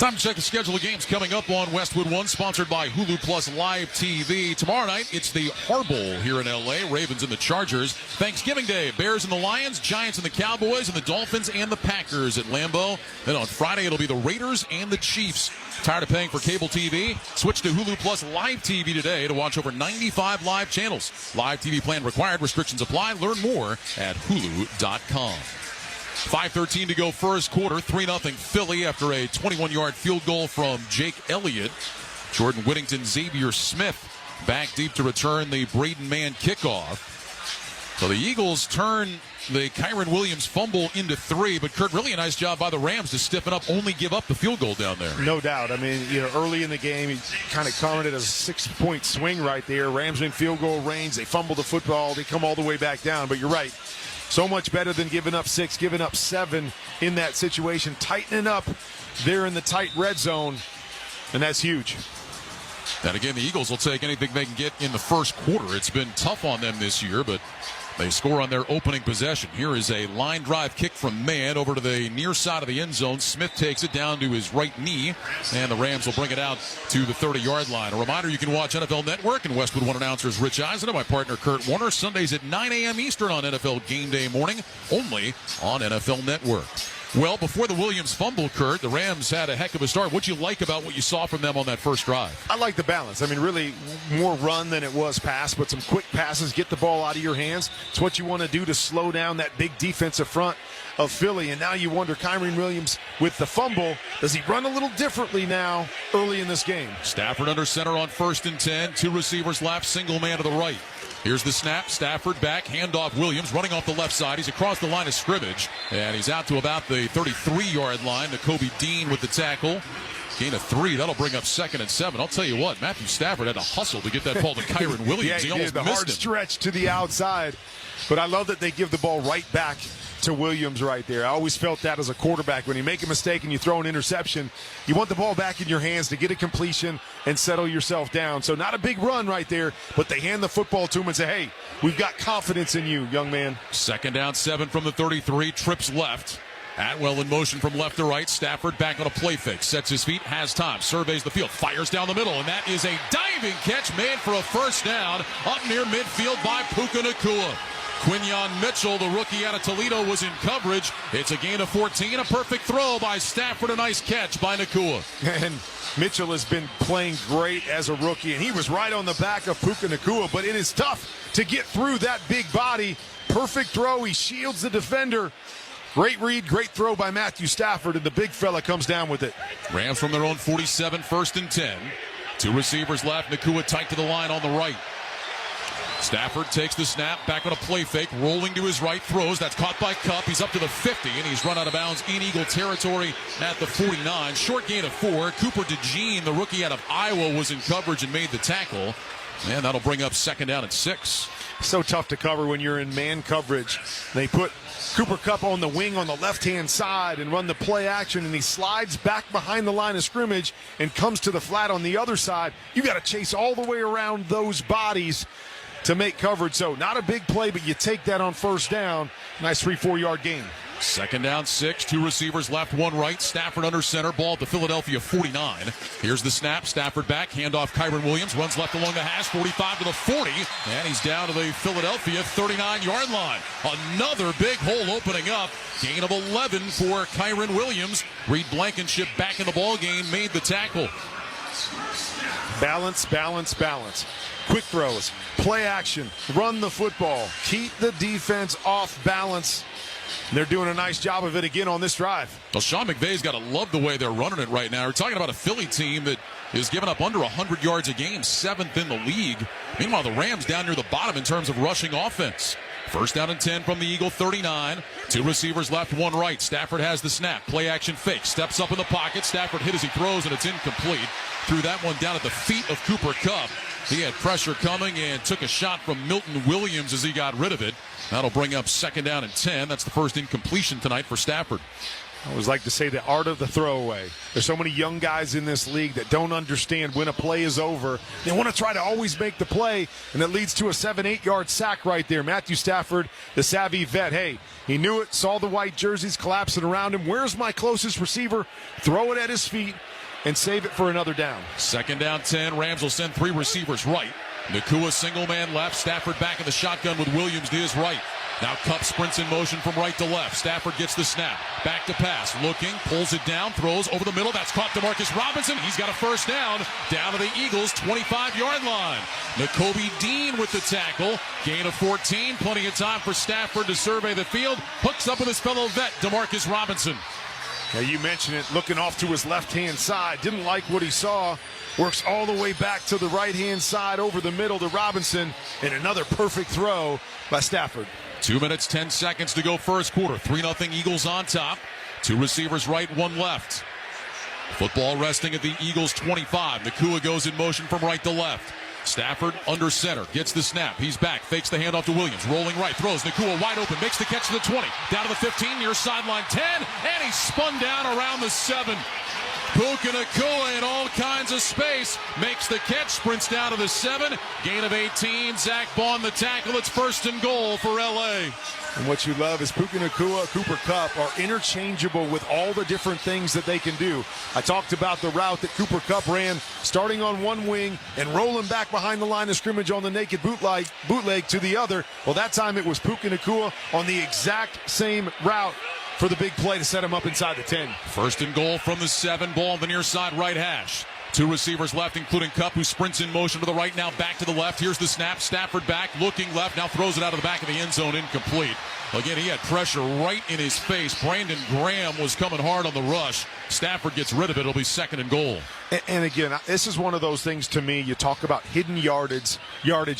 Time to check the schedule of games coming up on Westwood One, sponsored by Hulu Plus Live TV. Tomorrow night, it's the Harbowl here in L.A. Ravens and the Chargers. Thanksgiving Day, Bears and the Lions, Giants and the Cowboys, and the Dolphins and the Packers at Lambeau. Then on Friday, it'll be the Raiders and the Chiefs. Tired of paying for cable TV? Switch to Hulu Plus Live TV today to watch over 95 live channels. Live TV plan required. Restrictions apply. Learn more at Hulu.com. 5:13 to go first quarter. 3-0 Philly after a 21-yard field goal from Jake Elliott. Jordan Whittington, Xavier Smith back deep to return the Braden Mann kickoff. So the Eagles turn the Kyron Williams fumble into 3, but Kurt, really a nice job by the Rams to stiffen up, only give up the field goal down there. No doubt. I mean, early in the game, he kind of commented as a 6-point swing right there. Rams in field goal range. They fumble the football. They come all the way back down. But you're right. So much better than giving up 6, giving up 7 in that situation. Tightening up there in the tight red zone, and that's huge. And again, the Eagles will take anything they can get in the first quarter. It's been tough on them this year, but they score on their opening possession. Here is a line drive kick from Mann over to the near side of the end zone. Smith takes it down to his right knee, and the Rams will bring it out to the 30-yard line. A reminder, you can watch NFL Network and Westwood One announcers Rich Eisen and my partner Kurt Warner, Sundays at 9 a.m. Eastern on NFL Game Day morning, only on NFL Network. Well, before the Williams fumble, Kurt, the Rams had a heck of a start. What'd you like about what you saw from them on that first drive? I like the balance. I mean, really more run than it was pass, but some quick passes, get the ball out of your hands. It's what you want to do to slow down that big defensive front of Philly. And now you wonder, Kyron Williams with the fumble, does he run a little differently now early in this game? Stafford under center on 1st and 10. 2 receivers left, single man to the right. Here's the snap. Stafford back, handoff Williams, running off the left side. He's across the line of scrimmage, and he's out to about the 33-yard line. To Kobe Dean with the tackle. Gain of 3. That'll bring up 2nd and 7. I'll tell you what, Matthew Stafford had to hustle to get that ball to Kyron Williams. Yeah, he almost did. The missed hard him. Stretch to the outside. But I love that they give the ball right back to Williams right there. I always felt that as a quarterback. When you make a mistake and you throw an interception, you want the ball back in your hands to get a completion and settle yourself down. So not a big run right there, but they hand the football to him and say, hey, we've got confidence in you, young man. 2nd down 7 from the 33, trips left. Atwell in motion from left to right. Stafford back on a play fake. Sets his feet, has time, surveys the field, fires down the middle, and that is a diving catch made for a first down up near midfield by Puka Nacua. Quinyon Mitchell, the rookie out of Toledo, was in coverage. It's a gain of 14, a perfect throw by Stafford, a nice catch by Nacua. And Mitchell has been playing great as a rookie, and he was right on the back of Puka Nacua, but it is tough to get through that big body. Perfect throw, he shields the defender. Great read, great throw by Matthew Stafford, and the big fella comes down with it. Rams from their own 47, 1st and 10. 2 receivers left, Nacua tight to the line on the right. Stafford takes the snap, back on a play fake, rolling to his right, throws. That's caught by Kupp. He's up to the 50, and he's run out of bounds in Eagle territory at the 49. Short gain of 4. Cooper DeJean, the rookie out of Iowa, was in coverage and made the tackle. And that'll bring up 2nd down and 6. So tough to cover when you're in man coverage. They put Cooper Kupp on the wing on the left-hand side and run the play action, and he slides back behind the line of scrimmage and comes to the flat on the other side. You got to chase all the way around those bodies to make coverage. So not a big play, but you take that on 1st down. Nice 3-4 yard gain. 2nd down 6. 2 receivers left, 1 right. Stafford under center, ball at the Philadelphia 49. Here's the snap. Stafford back, handoff Kyron Williams, runs left along the hash, 45 to the 40, and he's down to the Philadelphia 39-yard line. Another big hole opening up. Gain of 11 for Kyron Williams. Reed Blankenship back in the ball game, made the tackle. Balance, balance, balance. Quick throws, play action, run the football, keep the defense off balance. They're doing a nice job of it again on this drive. Well, Sean McVay's got to love the way they're running it right now. We're talking about a Philly team that is giving up under 100 yards a game, 7th in the league. Meanwhile, the Rams down near the bottom in terms of rushing offense. 1st down and 10 from the Eagle 39. 2 receivers left, 1 right. Stafford has the snap. Play action fake. Steps up in the pocket. Stafford hit as he throws, and it's incomplete. Threw that one down at the feet of Cooper Kupp. He had pressure coming and took a shot from Milton Williams as he got rid of it. That'll bring up 2nd down and 10. That's the first incompletion tonight for Stafford. I always like to say the art of the throwaway. There's so many young guys in this league that don't understand when a play is over. They want to try to always make the play, and that leads to a 7-8 yard sack right there. Matthew Stafford, the savvy vet. Hey, he knew it, saw the white jerseys collapsing around him. Where's my closest receiver? Throw it at his feet and save it for another down. 2nd down 10. Rams will send 3 receivers right. Nakua single man left. Stafford back in the shotgun with Williams to his right. Now Kupp sprints in motion from right to left. Stafford gets the snap. Back to pass. Looking. Pulls it down. Throws over the middle. That's caught DeMarcus Robinson. He's got a first down. Down to the Eagles' 25-yard line. Nakobe Dean with the tackle. Gain of 14. Plenty of time for Stafford to survey the field. Hooks up with his fellow vet, DeMarcus Robinson. Now you mentioned it. Looking off to his left-hand side. Didn't like what he saw. Works all the way back to the right-hand side over the middle to Robinson. And another perfect throw by Stafford. 2 minutes, 10 seconds to go first quarter. 3-0 Eagles on top. 2 receivers right, 1 left. Football resting at the Eagles' 25. Nakua goes in motion from right to left. Stafford under center. Gets the snap. He's back. Fakes the handoff to Williams. Rolling right. Throws. Nakua wide open. Makes the catch to the 20. Down to the 15. Near sideline 10. And he's spun down around the 7. Puka Nakua in all kinds of space. Makes the catch. Sprints down to the 7. Gain of 18. Zach Bond the tackle. It's 1st and goal for L.A. And what you love is Puka Nakua, Cooper Kupp are interchangeable with all the different things that they can do. I talked about the route that Cooper Kupp ran, starting on one wing and rolling back behind the line of scrimmage on the naked bootleg to the other. Well, that time it was Puka Nakua on the exact same route for the big play to set him up inside the 10. 1st and goal from the 7. Ball on the near side right hash. 2 receivers left, including Kupp, who sprints in motion to the right, now back to the left. Here's the snap. Stafford back, looking left, now throws it out of the back of the end zone, incomplete. Again, he had pressure right in his face. Brandon Graham was coming hard on the rush. Stafford gets rid of it. It'll be 2nd and goal. And again, this is one of those things to me. You talk about hidden yardage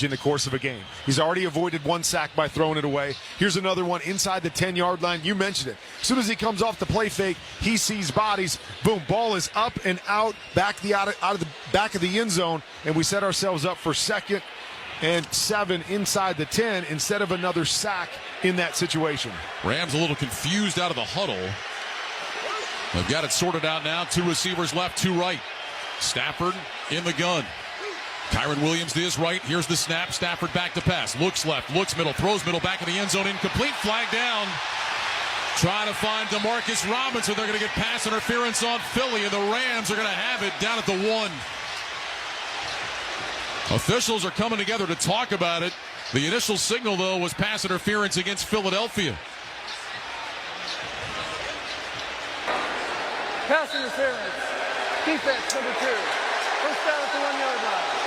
in the course of a game. He's already avoided 1 sack by throwing it away. Here's another one inside the 10-yard line. You mentioned it. As soon as he comes off the play fake, he sees bodies. Boom, ball is up and out of the back of the end zone, and we set ourselves up for 2nd and 7 inside the 10 instead of another sack in that situation. Rams a little confused out of the huddle. They've got it sorted out now. 2 receivers left, 2 right. Stafford in the gun. Kyron Williams to his right. Here's the snap. Stafford back to pass. Looks left, looks middle, throws middle, back of the end zone, incomplete. Flag down. Trying to find DeMarcus Robinson. They're going to get pass interference on Philly, and the Rams are going to have it down at the 1. Officials are coming together to talk about it. The initial signal, though, was pass interference against Philadelphia. Pass interference. Defense number 2. First down at the 1-yard line.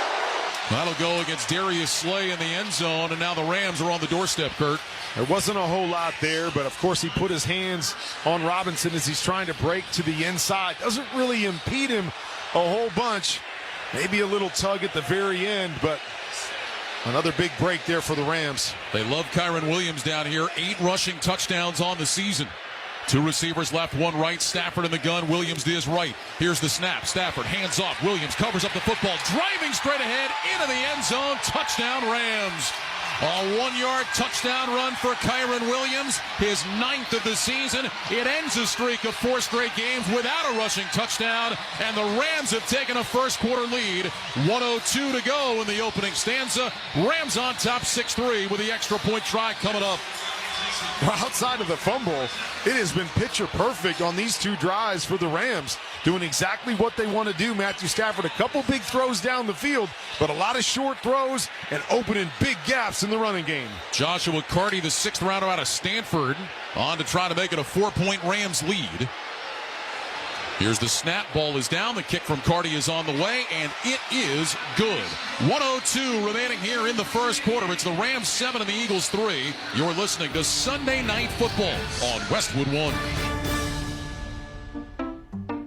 That'll go against Darius Slay in the end zone, and now the Rams are on the doorstep, Kurt. There wasn't a whole lot there, but of course he put his hands on Robinson as he's trying to break to the inside. Doesn't really impede him a whole bunch. Maybe a little tug at the very end, but another big break there for the Rams. They love Kyron Williams down here. 8 rushing touchdowns on the season. 2 receivers left, 1 right. Stafford in the gun. Williams to his right. Here's the snap. Stafford hands off. Williams covers up the football. Driving straight ahead into the end zone. Touchdown Rams. A 1-yard touchdown run for Kyron Williams. His 9th of the season. It ends a streak of 4 straight games without a rushing touchdown. And the Rams have taken a first quarter lead. 1:02 to go in the opening stanza. Rams on top 6-3 with the extra point try coming up. Well, outside of the fumble, it has been picture perfect on these 2 drives for the Rams. Doing exactly what they want to do. Matthew Stafford, a couple big throws down the field, but a lot of short throws and opening big gaps in the running game. Joshua Carty, the 6th rounder out of Stanford, on to try to make it a 4-point Rams lead. Here's the snap. Ball is down. The kick from Carty is on the way, and it is good. 1:02 remaining here in the first quarter. It's the Rams 7 and the Eagles 3. You're listening to Sunday Night Football on Westwood 1.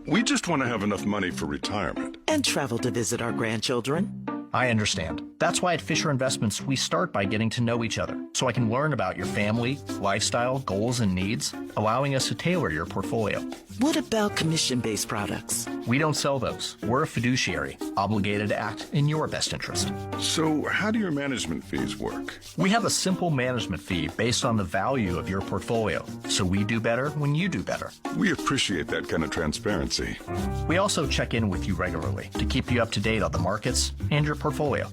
We just want to have enough money for retirement. And travel to visit our grandchildren. I understand. That's why at Fisher Investments, we start by getting to know each other, so I can learn about your family, lifestyle, goals, and needs, allowing us to tailor your portfolio. What about commission-based products? We don't sell those. We're a fiduciary, obligated to act in your best interest. So how do your management fees work? We have a simple management fee based on the value of your portfolio, so we do better when you do better. We appreciate that kind of transparency. We also check in with you regularly to keep you up to date on the markets and your portfolio.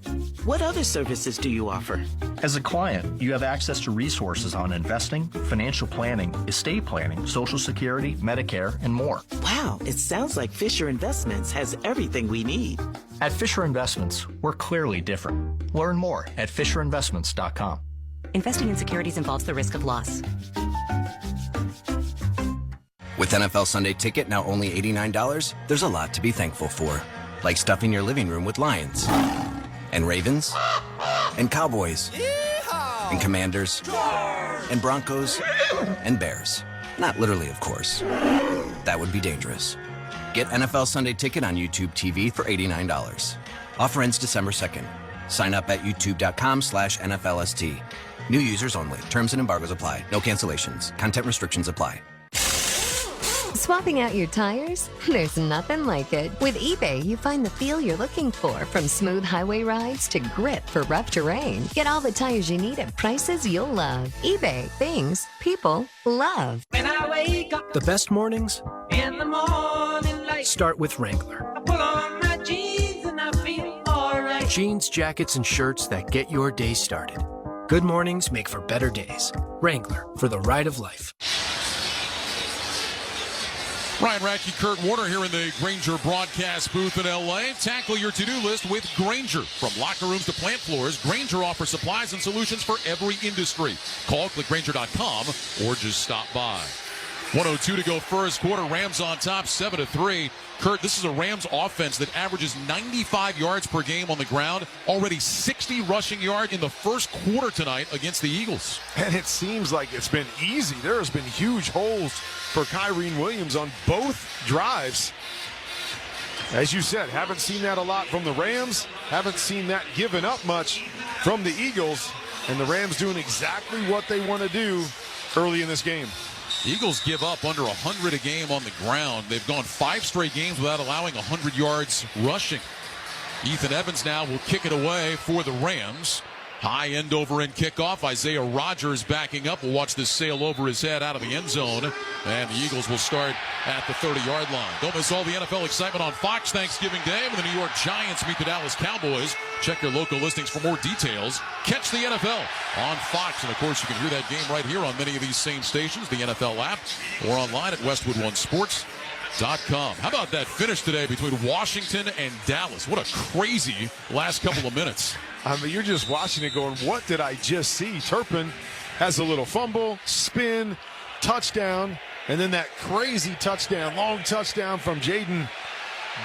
What other services do you offer? As a client, you have access to resources on investing, financial planning, estate planning, Social Security, Medicare, and more. Wow, it sounds like Fisher Investments has everything we need. At Fisher Investments, we're clearly different. Learn more at FisherInvestments.com. Investing in securities involves the risk of loss. With NFL Sunday Ticket now only $89, there's a lot to be thankful for. Like stuffing your living room with Lions, and Ravens, and Cowboys, and Commanders, and Broncos, and Bears. Not literally, of course. That would be dangerous. Get NFL Sunday Ticket on YouTube TV for $89. Offer ends December 2nd. Sign up at youtube.com/NFLST. New users only. Terms and embargoes apply. No cancellations. Content restrictions apply. Swapping out your tires? There's nothing like it. With eBay, you find the feel you're looking for, from smooth highway rides to grip for rough terrain. Get all the tires you need at prices you'll love. eBay, things people love. When I wake up The best mornings in the morning light, start with Wrangler. I pull on my jeans and I feel alright. Jeans, jackets, and shirts that get your day started. Good mornings make for better days. Wrangler, for the ride of life. Ryan Radke, Kurt Warner here in the Grainger broadcast booth in L.A. Tackle your to-do list with Grainger. From locker rooms to plant floors, Grainger offers supplies and solutions for every industry. Call, click Grainger.com, or just stop by. 1:02 to go first quarter. Rams on top, 7-3. Kurt, this is a Rams offense that averages 95 yards per game on the ground. Already 60 rushing yards in the first quarter tonight against the Eagles. And it seems like it's been easy. There has been huge holes for Kyrene Williams on both drives. As you said, haven't seen that a lot from the Rams. Haven't seen that given up much from the Eagles. And the Rams doing exactly what they want to do early in this game. Eagles give up under 100 a game on the ground. They've gone 5 straight games without allowing 100 yards rushing. Ethan Evans now will kick it away for the Rams. High end over end kickoff. Isaiah Rodgers backing up. We'll watch this sail over his head out of the end zone. And the Eagles will start at the 30-yard line. Don't miss all the NFL excitement on Fox Thanksgiving Day when the New York Giants meet the Dallas Cowboys. Check your local listings for more details. Catch the NFL on Fox. And, of course, you can hear that game right here on many of these same stations, the NFL app, or online at Westwood1Sports.com. How about that finish today between Washington and Dallas? What a crazy last couple of minutes. I mean, you're just watching it going, what did I just see? Turpin has a little fumble, spin, touchdown, and then that crazy touchdown, long touchdown from Jaden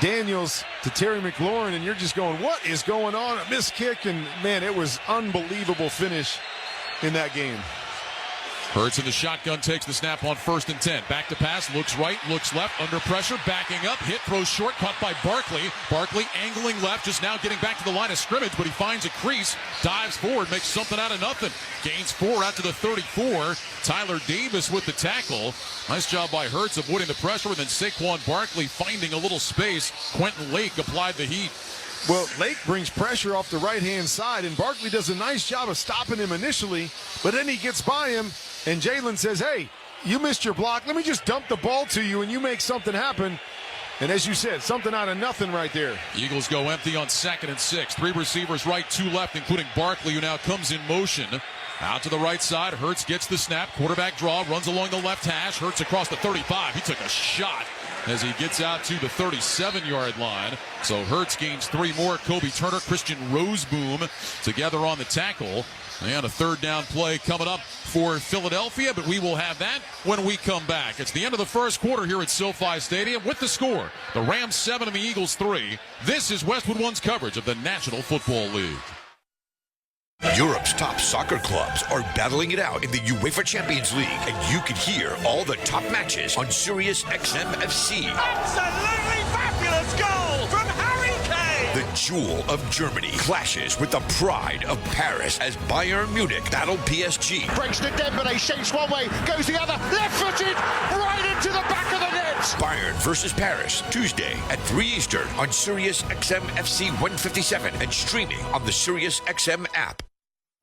Daniels to Terry McLaurin, and you're just going, what is going on? A missed kick, and, man, it was unbelievable finish in that game. Hurts in the shotgun, takes the snap on 1st and 10. Back to pass, looks right, looks left, under pressure, backing up, hit, throws short, caught by Barkley. Barkley angling left, just now getting back to the line of scrimmage, but he finds a crease, dives forward, makes something out of nothing. Gains 4 out to the 34. Tyler Davis with the tackle. Nice job by Hurts avoiding the pressure, and then Saquon Barkley finding a little space. Quentin Lake applied the heat. Well, Lake brings pressure off the right-hand side, and Barkley does a nice job of stopping him initially, but then he gets by him, and Jalen says, hey, you missed your block. Let me just dump the ball to you, and you make something happen. And as you said, something out of nothing right there. Eagles go empty on 2nd and 6. 3 receivers right, 2 left, including Barkley, who now comes in motion. Out to the right side, Hurts gets the snap. Quarterback draw, runs along the left hash. Hurts across the 35. He took a shot as he gets out to the 37-yard line. So Hurts gains 3 more. Kobe Turner, Christian Roseboom together on the tackle. And a 3rd down play coming up for Philadelphia, but we will have that when we come back. It's the end of the first quarter here at SoFi Stadium with the score. The Rams 7 and the Eagles 3. This is Westwood One's coverage of the National Football League. Europe's top soccer clubs are battling it out in the UEFA Champions League, and you can hear all the top matches on Sirius XM FC. Absolutely fabulous goal from Harry Kane! The jewel of Germany clashes with the pride of Paris as Bayern Munich battle PSG. Breaks to Dembele, shapes one way, goes the other, left-footed, right into the back of the net. Bayern versus Paris, Tuesday at 3 Eastern on Sirius XM FC 157 and streaming on the Sirius XM app.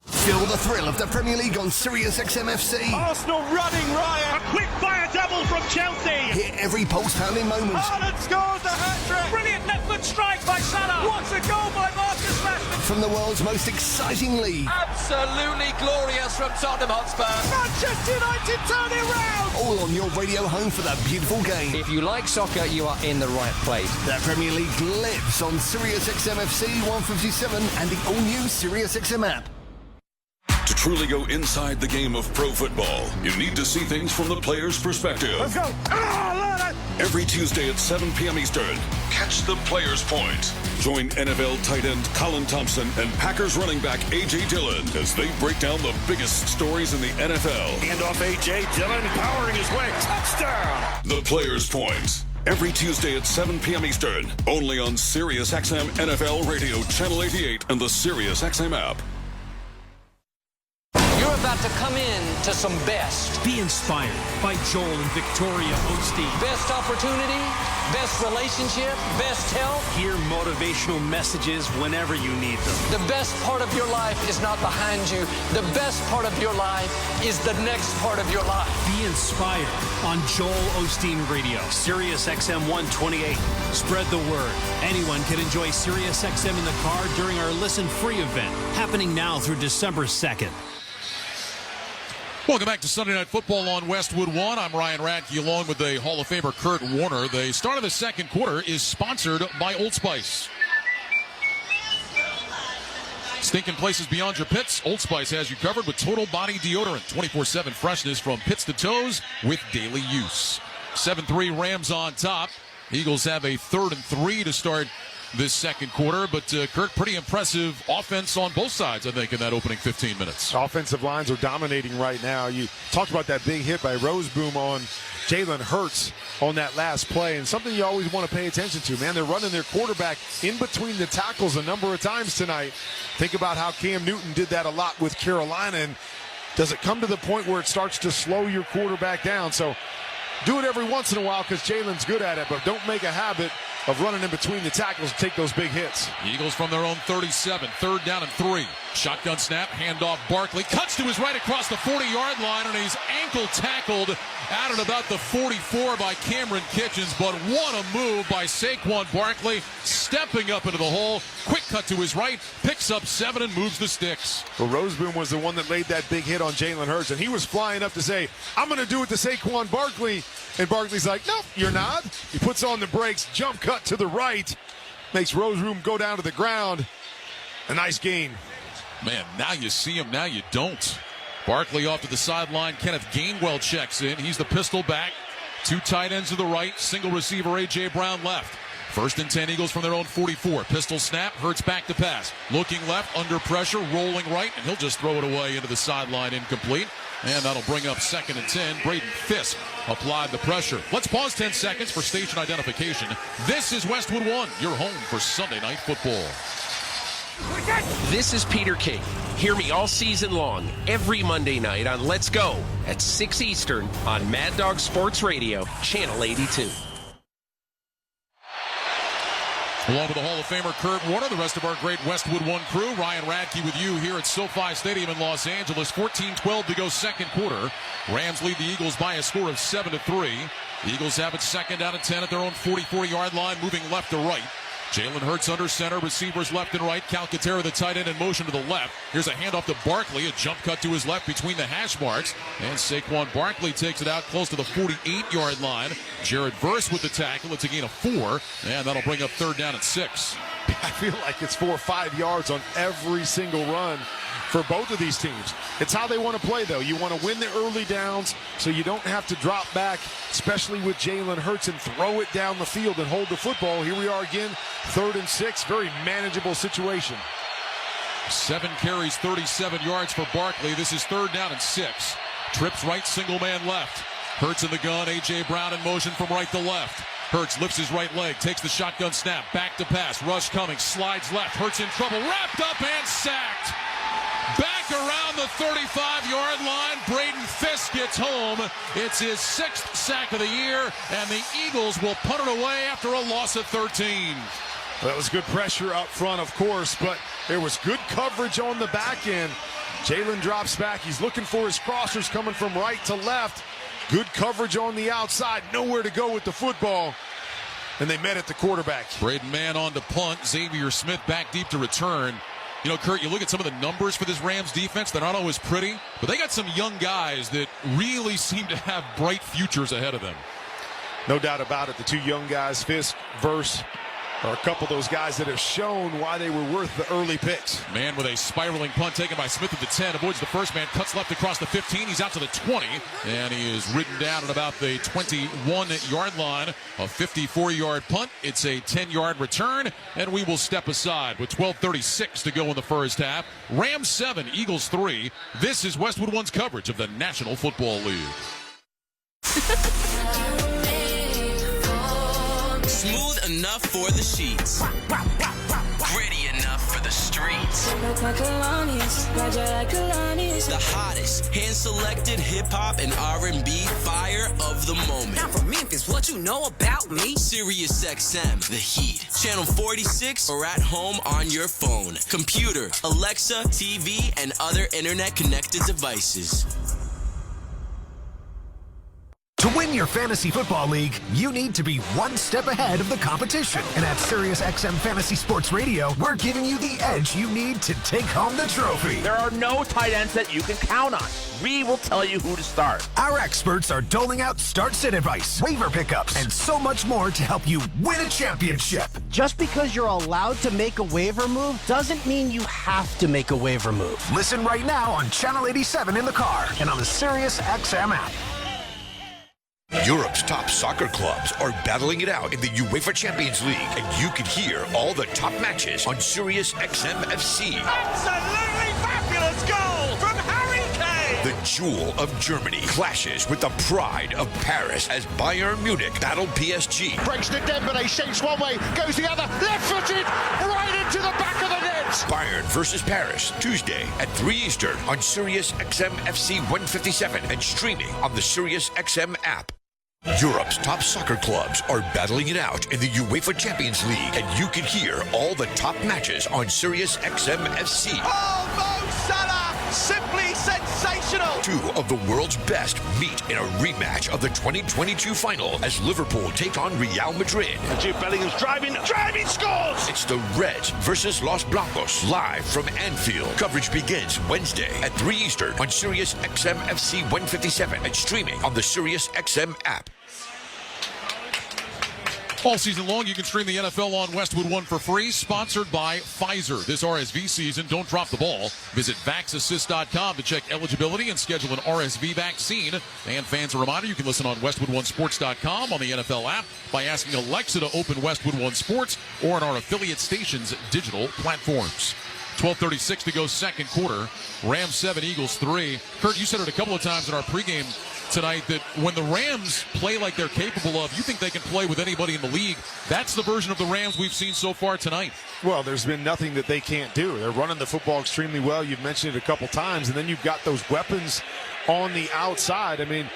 Feel the thrill of the Premier League on Sirius XM FC. Arsenal running riot. A quick fire double from Chelsea. Hear every pulse-pounding moment. Haaland scores the hat-trick. Brilliant left-foot strike by Salah. What a goal by Marcus Rashford. From the world's most exciting league. Absolutely glorious from Tottenham Hotspur. Manchester United turn it round. All on your radio home for that beautiful game. If you like soccer, you are in the right place. The Premier League lives on Sirius XM FC 157 and the all-new Sirius XM app. To truly go inside the game of pro football, you need to see things from the player's perspective. Let's go. Every Tuesday at 7 p.m. Eastern, catch the Player's Point. Join NFL tight end Colin Thompson and Packers running back A.J. Dillon as they break down the biggest stories in the NFL. Hand off A.J. Dillon, powering his way. Touchdown. The Player's Point. Every Tuesday at 7 p.m. Eastern, only on Sirius XM NFL Radio, Channel 88, and the Sirius XM app. You're about to come in to some best. Be inspired by Joel and Victoria Osteen. Best opportunity, best relationship, best health. Hear motivational messages whenever you need them. The best part of your life is not behind you. The best part of your life is the next part of your life. Be inspired on Joel Osteen Radio. Sirius XM 128. Spread the word. Anyone can enjoy Sirius XM in the car during our Listen Free event, happening now through December 2nd. Welcome back to Sunday Night Football on Westwood 1. I'm Ryan Radke along with the Hall of Famer Kurt Warner. The start of the second quarter is sponsored by Old Spice. Stinking places beyond your pits, Old Spice has you covered with total body deodorant. 24/7 freshness from pits to toes with daily use. 7-3 Rams on top. Eagles have a 3rd and 3 to start this second quarter, but Kurt, pretty impressive offense on both sides, I think, in that opening 15 minutes. Offensive lines are dominating right now. You talked about that big hit by Roseboom on Jalen Hurts on that last play, and something you always want to pay attention to, man. They're running their quarterback in between the tackles a number of times tonight. Think about how Cam Newton did that a lot with Carolina, and does it come to the point where it starts to slow your quarterback down? So do it every once in a while because Jalen's good at it, but don't make a habit of running in between the tackles to take those big hits. Eagles from their own 37, 3rd down and 3. Shotgun snap, handoff Barkley, cuts to his right across the 40-yard line, and he's ankle tackled out at about the 44 by Cameron Kitchens. But what a move by Saquon Barkley, stepping up into the hole. Quick cut to his right, picks up 7 and moves the sticks. Well, Roseboom was the one that laid that big hit on Jalen Hurts, and he was flying up to say, I'm going to do it to Saquon Barkley. And Barkley's like, nope, you're not. He puts on the brakes, jump cut to the right, makes Roseboom go down to the ground. A nice gain. Man, now you see him, now you don't. Barkley off to the sideline. Kenneth Gainwell checks in. He's the pistol back. 2 tight ends to the right. Single receiver A.J. Brown left. 1st and 10 Eagles from their own 44. Pistol snap. Hurts back to pass. Looking left, under pressure, rolling right, and he'll just throw it away into the sideline incomplete. And that'll bring up 2nd and 10. Braden Fisk applied the pressure. Let's pause 10 seconds for station identification. This is Westwood 1, your home for Sunday Night Football. This is Peter King. Hear me all season long, every Monday night on Let's Go at 6 Eastern on Mad Dog Sports Radio, Channel 82. Along with the Hall of Famer Kurt Warner, the rest of our great Westwood 1 crew, Ryan Radke with you here at SoFi Stadium in Los Angeles. 14-12 to go second quarter. Rams lead the Eagles by a score of 7-3. The Eagles have it 2nd down and 10 at their own 44-yard line, moving left to right. Jalen Hurts under center, receivers left and right. Calcaterra, the tight end, in motion to the left. Here's a handoff to Barkley, a jump cut to his left between the hash marks. And Saquon Barkley takes it out close to the 48-yard line. Jared Verse with the tackle. It's a gain of 4, and that'll bring up 3rd down and 6. I feel like it's 4 or 5 yards on every single run for both of these teams. It's how they want to play, though. You want to win the early downs so you don't have to drop back, especially with Jalen Hurts, and throw it down the field and hold the football. Here we are again, 3rd and 6, very manageable situation. 7 carries, 37 yards for Barkley. This is 3rd down and 6. Trips right, single man left. Hurts in the gun, A.J. Brown in motion from right to left. Hurts lifts his right leg, takes the shotgun snap, back to pass, rush coming, slides left, Hurts in trouble, wrapped up and sacked. Back around the 35-yard line, Braden Fisk gets home. It's his 6th sack of the year, and the Eagles will punt it away after a loss of 13. That was good pressure up front, of course, but there was good coverage on the back end. Jalen drops back. He's looking for his crossers coming from right to left. Good coverage on the outside. Nowhere to go with the football. And they met at the quarterback. Braden Mann on to punt. Xavier Smith back deep to return. You know, Kurt, you look at some of the numbers for this Rams defense. They're not always pretty, but they got some young guys that really seem to have bright futures ahead of them. No doubt about it. The two young guys, Fisk, Verse, are a couple of those guys that have shown why they were worth the early picks. Man with a spiraling punt taken by Smith at the 10. Avoids the first man. Cuts left across the 15. He's out to the 20. And he is ridden down at about the 21-yard line. A 54-yard punt. It's a 10-yard return. And we will step aside with 12:36 to go in the first half. Rams 7, Eagles 3. This is Westwood One's coverage of the National Football League. Smooth enough for the sheets. Gritty enough for the streets. The hottest hand-selected hip-hop and R&B fire of the moment. Now from Memphis, what you know about me? Sirius XM, The Heat. Channel 46 or at home on your phone, computer, Alexa, TV, and other internet-connected devices. To win your fantasy football league, you need to be one step ahead of the competition. And at SiriusXM Fantasy Sports Radio, we're giving you the edge you need to take home the trophy. There are no tight ends that you can count on. We will tell you who to start. Our experts are doling out start-sit advice, waiver pickups, and so much more to help you win a championship. Just because you're allowed to make a waiver move doesn't mean you have to make a waiver move. Listen right now on Channel 87 in the car and on the SiriusXM app. Europe's top soccer clubs are battling it out in the UEFA Champions League, and you can hear all the top matches on Sirius XM FC. Absolutely fabulous goal from Harry Kane! The jewel of Germany clashes with the pride of Paris as Bayern Munich battle PSG. Breaks to Dembele, shapes one way, goes the other, left-footed, right into the back of the net! Bayern versus Paris, Tuesday at 3 Eastern on Sirius XM FC 157 and streaming on the Sirius XM app. Europe's top soccer clubs are battling it out in the UEFA Champions League, and you can hear all the top matches on Sirius XM FC. Oh, Mo Salah! Simply sensational! Two of the world's best meet in a rematch of the 2022 final as Liverpool take on Real Madrid. And Jude Bellingham's driving, scores! It's the Reds versus Los Blancos, live from Anfield. Coverage begins Wednesday at 3 Eastern on Sirius XM FC 157 and streaming on the Sirius XM app. All season long, you can stream the NFL on Westwood One for free, sponsored by Pfizer. This RSV season, don't drop the ball. Visit VaxAssist.com to check eligibility and schedule an RSV vaccine. And fans, a reminder, you can listen on WestwoodOneSports.com on the NFL app by asking Alexa to open Westwood One Sports or on our affiliate stations' digital platforms. 12:36 to go second quarter. Rams 7, Eagles 3. Kurt, you said it a couple of times in our pregame tonight that when the Rams play like they're capable of, you think they can play with anybody in the league. That's the version of the Rams we've seen so far tonight. Well, there's been nothing that they can't do. They're running the football extremely well. You've mentioned it a couple times, and then you've got those weapons on the outside. I mean,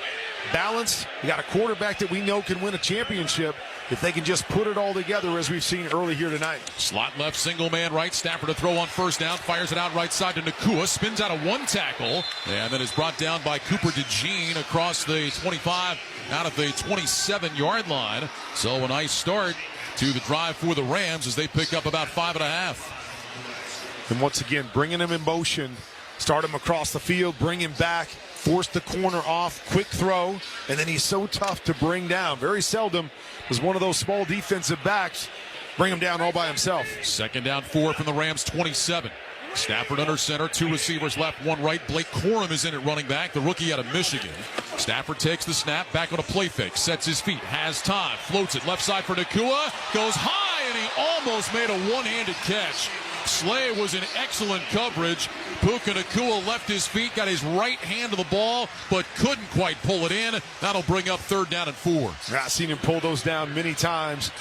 balanced. You got a quarterback that we know can win a championship if they can just put it all together, as we've seen early here tonight. Slot left, single man right. Stafford to throw on first down. Fires it out right side to Nakua. Spins out of one tackle. And then is brought down by Cooper DeJean across the 25 out of the 27-yard line. So a nice start to the drive for the Rams as they pick up about 5.5. And once again, bringing him in motion. Start him across the field, bring him back, force the corner off, quick throw, and then he's so tough to bring down. Very seldom does one of those small defensive backs bring him down all by himself. Second down 4 from the Rams 27. Stafford under center, 2 receivers left, 1 right. Blake Corum is in at running back, the rookie out of Michigan. Stafford takes the snap, back on a play fake, sets his feet, has time, floats it left side for Nakua, goes high, and he almost made a one-handed catch. Slay was in excellent coverage. Puka Nacua left his feet, got his right hand to the ball, but couldn't quite pull it in. That'll bring up 3rd down and 4. I've seen him pull those down many times.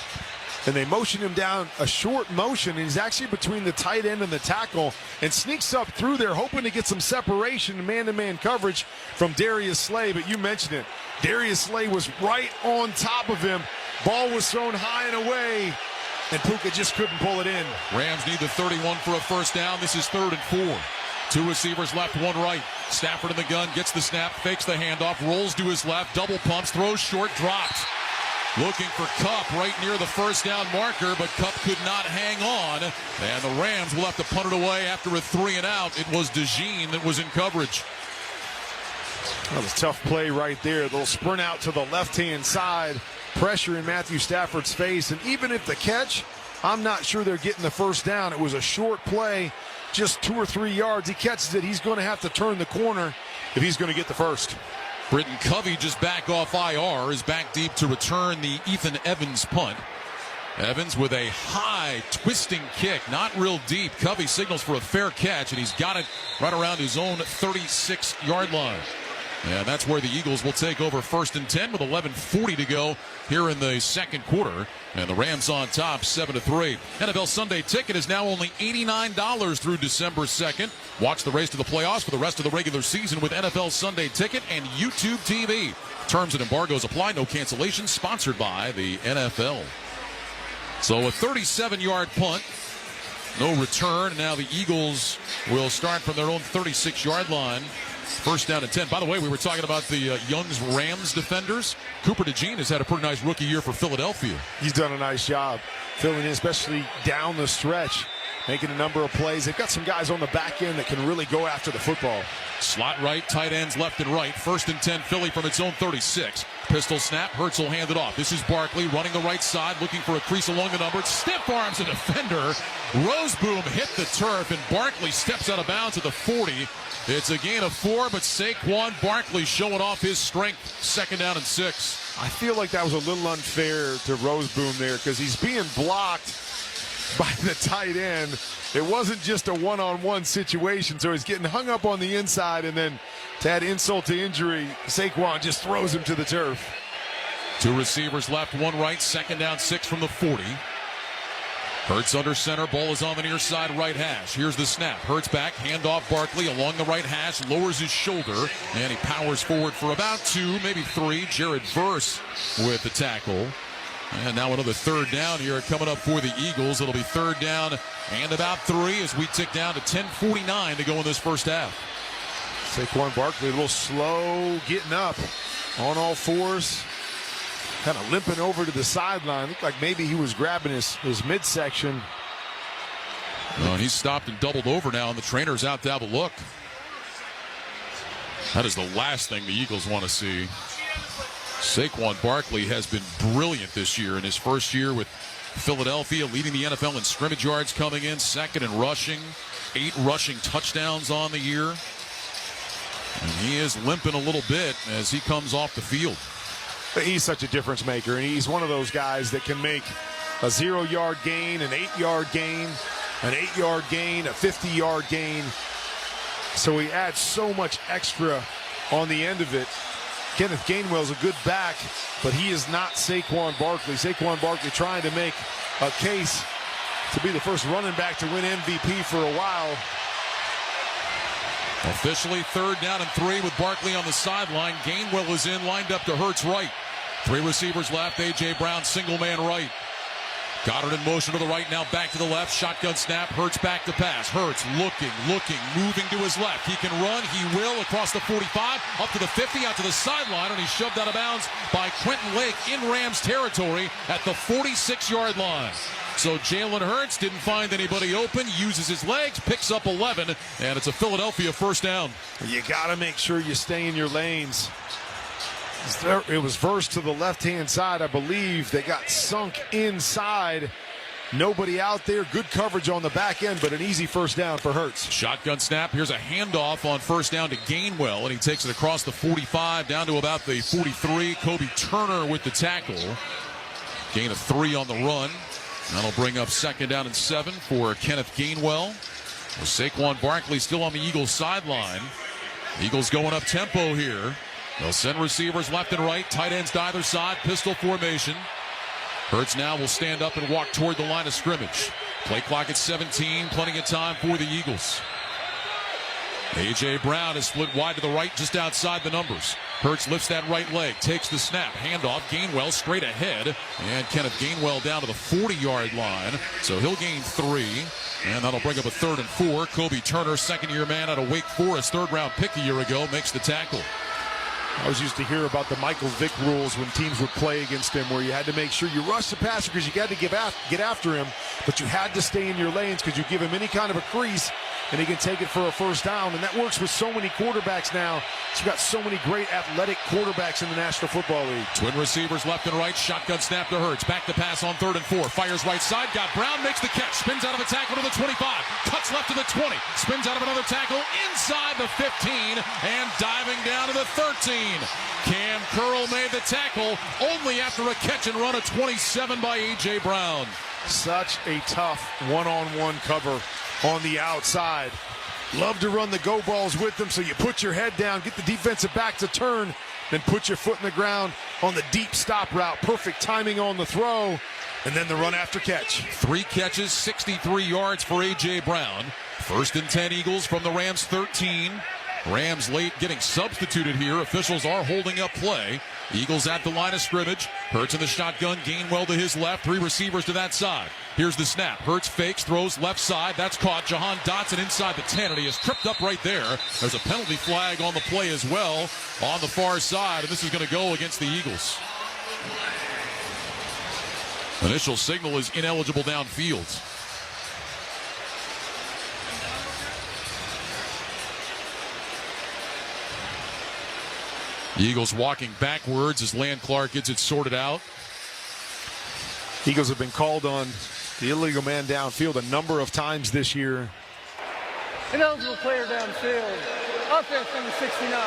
And they motion him down a short motion, and he's actually between the tight end and the tackle and sneaks up through there, hoping to get some separation, man-to-man coverage from Darius Slay. But you mentioned it. Darius Slay was right on top of him. Ball was thrown high and away, and Puka just couldn't pull it in. Rams need the 31 for a first down. This is 3rd and 4. 2 receivers left, 1 right. Stafford in the gun, gets the snap, fakes the handoff, rolls to his left, double pumps, throws short, drops. Looking for Kupp right near the first down marker, but Kupp could not hang on. And the Rams will have to punt it away after a 3 and out. It was DeJean that was in coverage. That was a tough play right there. They'll sprint out to the left-hand side, pressure in Matthew Stafford's face. And even if the catch, I'm not sure they're getting the first down. It was a short play, just 2 or 3 yards. He catches it. He's going to have to turn the corner if he's going to get the first. Britton Covey just back off IR, is back deep to return the Ethan Evans punt. Evans with a high twisting kick, not real deep. Covey signals for a fair catch, and he's got it right around his own 36-yard line. And that's where the Eagles will take over 1st and 10 with 11:40 to go here in the second quarter. And the Rams on top, 7-3. NFL Sunday Ticket is now only $89 through December 2nd. Watch the race to the playoffs for the rest of the regular season with NFL Sunday Ticket and YouTube TV. Terms and embargoes apply. No cancellations. Sponsored by the NFL. So a 37-yard punt. No return. Now the Eagles will start from their own 36-yard line. 1st down and 10. By the way, we were talking about the Young's Rams defenders. Cooper DeJean has had a pretty nice rookie year for Philadelphia. He's done a nice job filling in, especially down the stretch, making a number of plays. They've got some guys on the back end that can really go after the football. Slot right, tight ends left and right. 1st and 10, Philly from its own 36. Pistol snap, Hurts will hand it off. This is Barkley running the right side, looking for a crease along the number. Stiff arms a defender. Roseboom hit the turf, and Barkley steps out of bounds at the 40. It's a gain of 4, but Saquon Barkley showing off his strength. 2nd down and 6. I feel like that was a little unfair to Roseboom there because he's being blocked by the tight end. It wasn't just a one-on-one situation, so he's getting hung up on the inside, and then to add insult to injury, Saquon just throws him to the turf. 2 receivers left, 1 right. 2nd down, 6 from the 40. Hurts under center, ball is on the near side right hash. Here's the snap. Hurts back, handoff Barkley along the right hash, lowers his shoulder, and he powers forward for about 2, maybe 3. Jared Verse with the tackle. And now another 3rd down here coming up for the Eagles. It'll be 3rd down and about 3 as we tick down to 10:49 to go in this first half. Saquon Barkley a little slow getting up on all fours. Kind of limping over to the sideline. Looked like maybe he was grabbing his midsection. Well, and he's stopped and doubled over now, and the trainer's out to have a look. That is the last thing the Eagles want to see. Saquon Barkley has been brilliant this year in his first year with Philadelphia, leading the NFL in scrimmage yards coming in, 2nd in rushing, 8 rushing touchdowns on the year. And he is limping a little bit as he comes off the field. He's such a difference maker, and he's one of those guys that can make a 0-yard gain, an 8-yard gain, an 8-yard gain, a 50-yard gain. So he adds so much extra on the end of it. Kenneth Gainwell's a good back, but he is not Saquon Barkley. Saquon Barkley trying to make a case to be the first running back to win MVP for a while. Officially 3rd down and 3 with Barkley on the sideline. Gainwell is in, lined up to Hurts right. 3 receivers left. A.J. Brown, single man right. Goddard in motion to the right, now back to the left. Shotgun snap, Hurts back to pass. Hurts looking, moving to his left. He can run, he will, across the 45, up to the 50, out to the sideline, and he's shoved out of bounds by Quentin Lake in Rams territory at the 46-yard line. So Jalen Hurts didn't find anybody open, uses his legs, picks up 11, and it's a Philadelphia 1st down. You got to make sure you stay in your lanes. It was Verse to the left-hand side, I believe. They got sunk inside. Nobody out there. Good coverage on the back end, but an easy 1st down for Hurts. Shotgun snap. Here's a handoff on 1st down to Gainwell, and he takes it across the 45 down to about the 43. Kobe Turner with the tackle. Gain of 3 on the run. That'll bring up 2nd down and 7 for Kenneth Gainwell. With Saquon Barkley still on the Eagles sideline. Eagles going up tempo here. They'll send receivers left and right, tight ends to either side, pistol formation. Hurts now will stand up and walk toward the line of scrimmage. Play clock at 17, plenty of time for the Eagles. A.J. Brown is split wide to the right, just outside the numbers. Hurts lifts that right leg, takes the snap, handoff, Gainwell straight ahead, and Kenneth Gainwell down to the 40-yard line, so he'll gain 3, and that'll bring up a 3rd and 4. Kobe Turner, second-year man out of Wake Forest, third-round pick a year ago, makes the tackle. I was used to hear about the Michael Vick rules when teams would play against him, where you had to make sure you rush the passer because you got to get after him, but you had to stay in your lanes because you give him any kind of a crease and he can take it for a first down. And that works with so many quarterbacks now. You've got so many great athletic quarterbacks in the National Football League. Twin receivers left and right. Shotgun snap to Hurts. Back to pass on 3rd and 4. Fires right side. Got Brown. Makes the catch. Spins out of a tackle to the 25. Cuts left to the 20. Spins out of another tackle inside the 15. And diving down to the 13. Cam Curl made the tackle only after a catch and run of 27 by A.J. Brown. Such a tough one-on-one cover on the outside. Love to run the go balls with them, so you put your head down, get the defensive back to turn, then put your foot in the ground on the deep stop route. Perfect timing on the throw, and then the run after catch. 3 catches, 63 yards for A.J. Brown. 1st and 10 Eagles from the Rams 13. Rams late getting substituted here. Officials are holding up play. Eagles at the line of scrimmage. Hurts in the shotgun. Gainwell to his left. 3 receivers to that side. Here's the snap. Hurts fakes, throws left side. That's caught. Jahan Dotson inside the 10, and he is tripped up right there. There's a penalty flag on the play as well on the far side, and this is going to go against the Eagles. Initial signal is ineligible downfield. Eagles walking backwards as Land Clark gets it sorted out. Eagles have been called on the illegal man downfield a number of times this year. Ineligible player downfield. Offense number 69.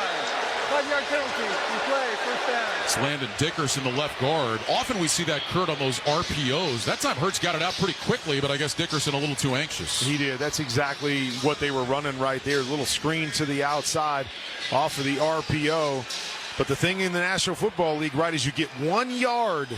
5-yard penalty. You play, first down. It's Landon Dickerson, the left guard. Often we see that, Kurt, on those RPOs. That time Hurts got it out pretty quickly, but I guess Dickerson a little too anxious. He did. That's exactly what they were running right there. A little screen to the outside off of the RPO. But the thing in the National Football League, right, is you get 1 yard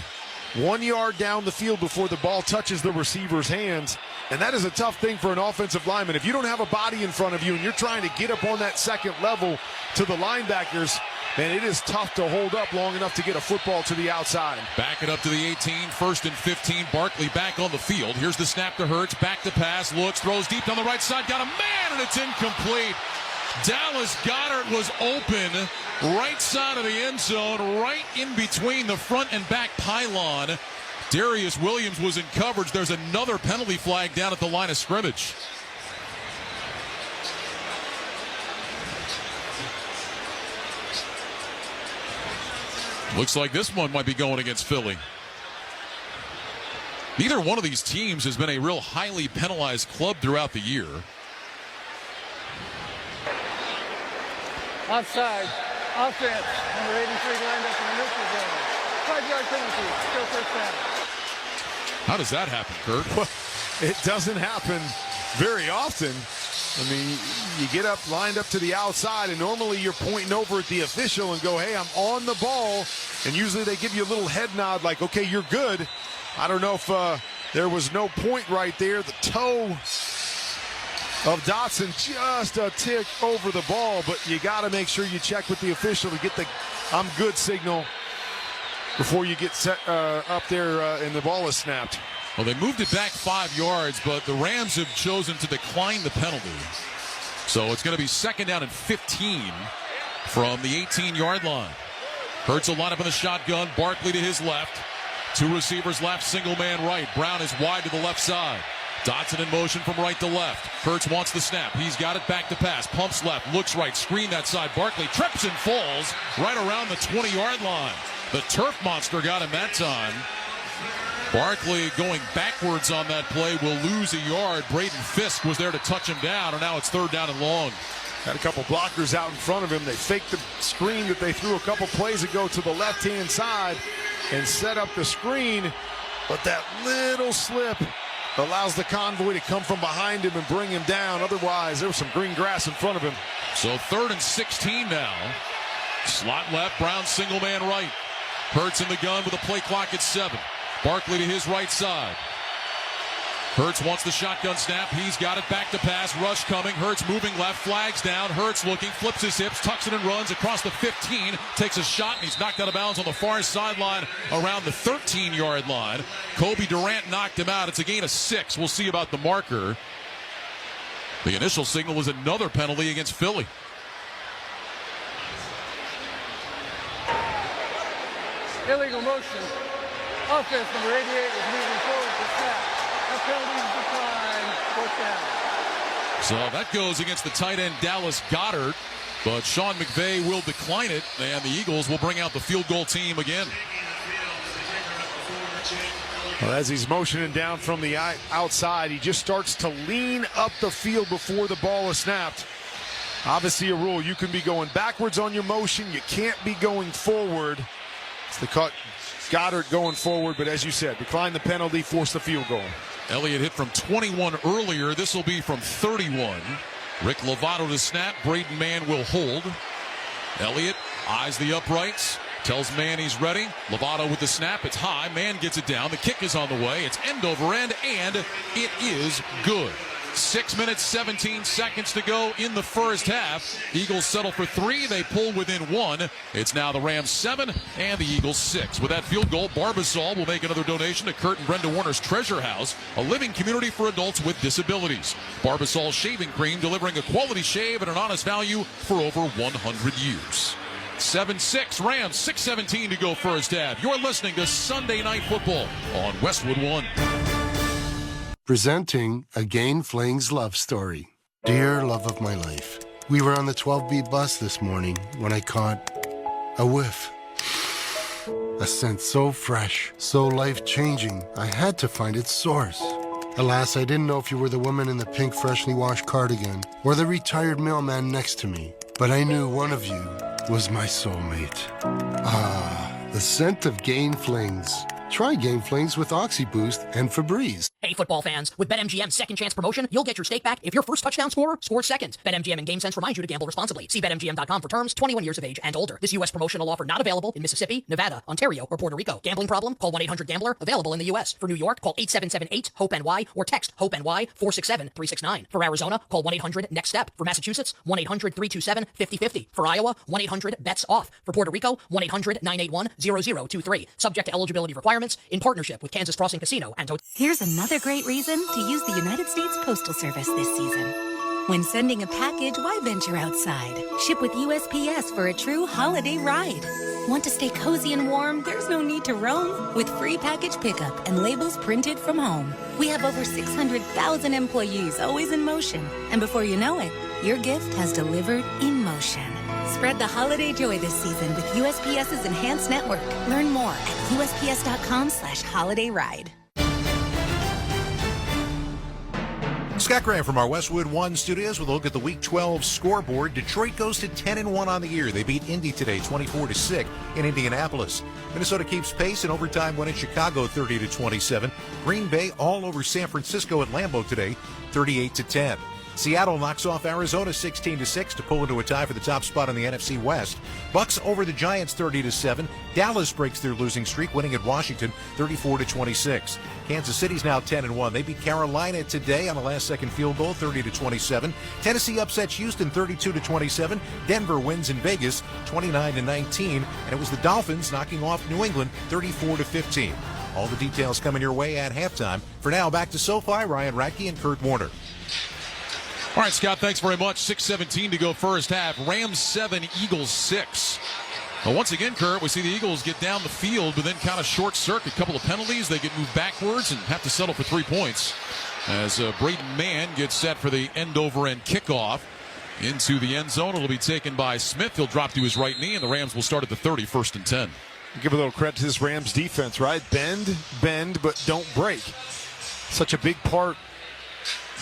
down the field before the ball touches the receiver's hands. And that is a tough thing for an offensive lineman. If you don't have a body in front of you and you're trying to get up on that second level to the linebackers, man, it is tough to hold up long enough to get a football to the outside. Back it up to the 18, 1st and 15. Barkley back on the field. Here's the snap to Hurts. Back to pass. Looks, throws deep down the right side. Got a man, and it's incomplete. Dallas Goedert was open, right side of the end zone, right in between the front and back pylon. Darius Williams was in coverage. There's another penalty flag down at the line of scrimmage. Looks like this one might be going against Philly. Neither one of these teams has been a real highly penalized club throughout the year. Offside. Offense. Number 83 lined up in the neutral zone. 5-yard penalty. Still first down. How does that happen, Kurt? Well, it doesn't happen very often. I mean, you get up, lined up to the outside, and normally you're pointing over at the official and go, hey, I'm on the ball. And usually they give you a little head nod like, okay, you're good. I don't know if there was no point right there. The toe of Dotson just a tick over the ball, but you got to make sure you check with the official to get the I'm good signal before you get set up there and the ball is snapped. Well, they moved it back 5 yards, but the Rams have chosen to decline the penalty. So it's going to be 2nd down and 15 from the 18-yard line. Hurts will line up in the shotgun. Barkley to his left. 2 receivers left, single man right. Brown is wide to the left side. Dotson in motion from right to left. Hurts wants the snap. He's got it back to pass. Pumps left, looks right, screen that side. Barkley trips and falls right around the 20-yard line. The turf monster got him that time. Barkley going backwards on that play will lose a yard. Braden Fisk was there to touch him down, and now it's 3rd down and long. Had a couple blockers out in front of him. They faked the screen that they threw a couple plays ago to the left-hand side and set up the screen. But that little slip allows the convoy to come from behind him and bring him down. Otherwise, there was some green grass in front of him. So 3rd and 16 now. Slot left, Brown single man right. Hurts in the gun with a play clock at 7. Barkley to his right side. Hurts wants the shotgun snap. He's got it back to pass. Rush coming. Hurts moving left. Flags down. Hurts looking. Flips his hips. Tucks it and runs across the 15. Takes a shot, and he's knocked out of bounds on the far sideline around the 13-yard line. Kobe Durant knocked him out. It's a gain of 6. We'll see about the marker. The initial signal was another penalty against Philly. Illegal motion. Offense number 88 is moving forward to snap. That penalty is declined. 4th down. So that goes against the tight end Dallas Goedert, but Sean McVay will decline it, and the Eagles will bring out the field goal team again. Well, as he's motioning down from the outside, he just starts to lean up the field before the ball is snapped. Obviously a rule, you can be going backwards on your motion, you can't be going forward. It's the cut. Goddard going forward, but as you said, decline the penalty, force the field goal. Elliott hit from 21 earlier. This will be from 31. Rick Lovato to snap. Braden Mann will hold. Elliott eyes the uprights. Tells Mann he's ready. Lovato with the snap. It's high. Mann gets it down. The kick is on the way. It's end over end, and it is good. 6 minutes, 17 seconds to go in the first half. Eagles settle for 3. They pull within 1. It's now the Rams 7 and the Eagles 6. With that field goal, Barbasol will make another donation to Kurt and Brenda Warner's Treasure House, a living community for adults with disabilities. Barbasol shaving cream, delivering a quality shave at an honest value for over 100 years. 7-6 Rams, 6:17 to go first half. You're listening to Sunday Night Football on Westwood One. Presenting a Gain Flings love story. Dear love of my life, we were on the 12B bus this morning when I caught a whiff. A scent so fresh, so life-changing, I had to find its source. Alas, I didn't know if you were the woman in the pink freshly washed cardigan or the retired mailman next to me, but I knew one of you was my soulmate. Ah, the scent of Gain Flings. Try Gain Flings with OxyBoost and Febreze. Hey, football fans. With BetMGM's second chance promotion, you'll get your stake back if your first touchdown scorer scores second. BetMGM and GameSense remind you to gamble responsibly. See BetMGM.com for terms. 21 years of age and older. This U.S. promotional offer not available in Mississippi, Nevada, Ontario, or Puerto Rico. Gambling problem? Call 1-800-GAMBLER. Available in the U.S. For New York, call 877-8-HOPE-NY or text HOPE-NY 467-369. For Arizona, call 1-800-NEXT-STEP. For Massachusetts, 1-800-327-5050. For Iowa, 1-800-BETS-OFF. For Puerto Rico, 1-800-981-0023. Subject to eligibility requirements. In partnership with Kansas Crossing Casino and Hotel. Here's another great reason to use the United States Postal Service this season. When sending a package, why venture outside? Ship with USPS for a true holiday ride. Want to stay cozy and warm? There's no need to roam. With free package pickup and labels printed from home. We have over 600,000 employees always in motion. And before you know it, your gift has delivered in motion. Spread the holiday joy this season with USPS's enhanced network. Learn more at USPS.com/holidayride. Scott Graham from our Westwood One studios with a look at the Week 12 scoreboard. Detroit goes to 10-1 on the year. They beat Indy today 24-6 in Indianapolis. Minnesota keeps pace in overtime win in Chicago 30-27. Green Bay all over San Francisco at Lambeau today 38-10. Seattle knocks off Arizona 16-6 to pull into a tie for the top spot in the NFC West. Bucks over the Giants 30-7. Dallas breaks their losing streak, winning at Washington 34-26. Kansas City's now 10-1. They beat Carolina today on a last-second field goal 30-27. Tennessee upsets Houston 32-27. Denver wins in Vegas 29-19, and it was the Dolphins knocking off New England 34-15. All the details coming your way at halftime. For now, back to SoFi, Ryan Radke and Kurt Warner. All right, Scott, thanks very much. 6:17 to go first half. Rams 7, Eagles 6. Well, once again, Kurt, we see the Eagles get down the field, but then kind of short circuit. A couple of penalties. They get moved backwards and have to settle for 3 points. As Braden Mann gets set for the end-over-end kickoff into the end zone. It'll be taken by Smith. He'll drop to his right knee, and the Rams will start at the 30, 1st and 10. Give a little credit to this Rams defense, right? Bend, but don't break. Such a big part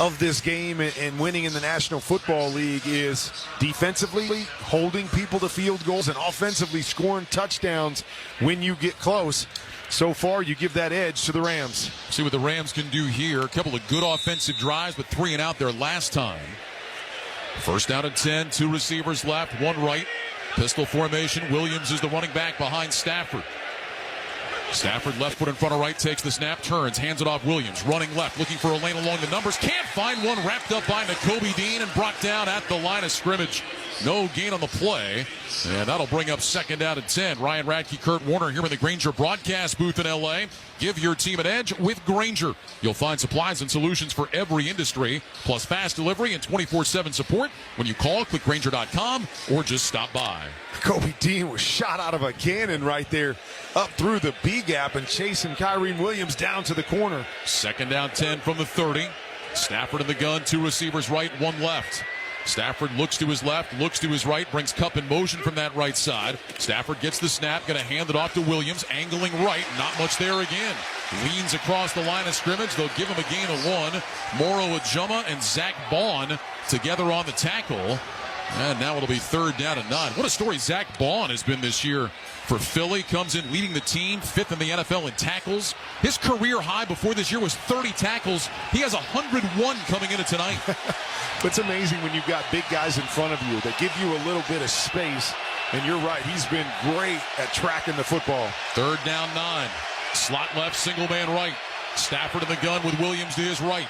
of this game and winning in the National Football League is defensively holding people to field goals and offensively scoring touchdowns when you get close. So far, you give that edge to the Rams. See what the Rams can do here. A couple of good offensive drives, but 3 and out there last time. First down and 10, 2 receivers left, 1 right. Pistol formation. Williams is the running back behind Stafford. Stafford left foot in front of right, takes the snap, turns, hands it off Williams. Running left, looking for a lane along the numbers. Can't find one, wrapped up by Nakobe Dean and brought down at the line of scrimmage. No gain on the play, and that'll bring up second down and 10. Ryan Radke, Kurt Warner here in the Grainger broadcast booth in L.A. Give your team an edge with Grainger. You'll find supplies and solutions for every industry, plus fast delivery and 24/7 support when you call, click Grainger.com, or just stop by. Kobe Dean was shot out of a cannon right there up through the B gap and chasing Kyrene Williams down to the corner. Second down 10 from the 30. Stafford in the gun, 2 receivers right, 1 left. Stafford looks to his left, looks to his right, brings Kupp in motion from that right side. Stafford gets the snap, going to hand it off to Williams, angling right, not much there again. Leans across the line of scrimmage, they'll give him a gain of 1. Moro Ajuma and Zach Baun together on the tackle. And now it'll be third down and 9. What a story Zach Baun has been this year for Philly. Comes in leading the team, 5th in the NFL in tackles. His career high before this year was 30 tackles. He has 101 coming into tonight. It's amazing when you've got big guys in front of you that give you a little bit of space. And you're right, he's been great at tracking the football. Third down 9. Slot left, single man right. Stafford in the gun with Williams to his right.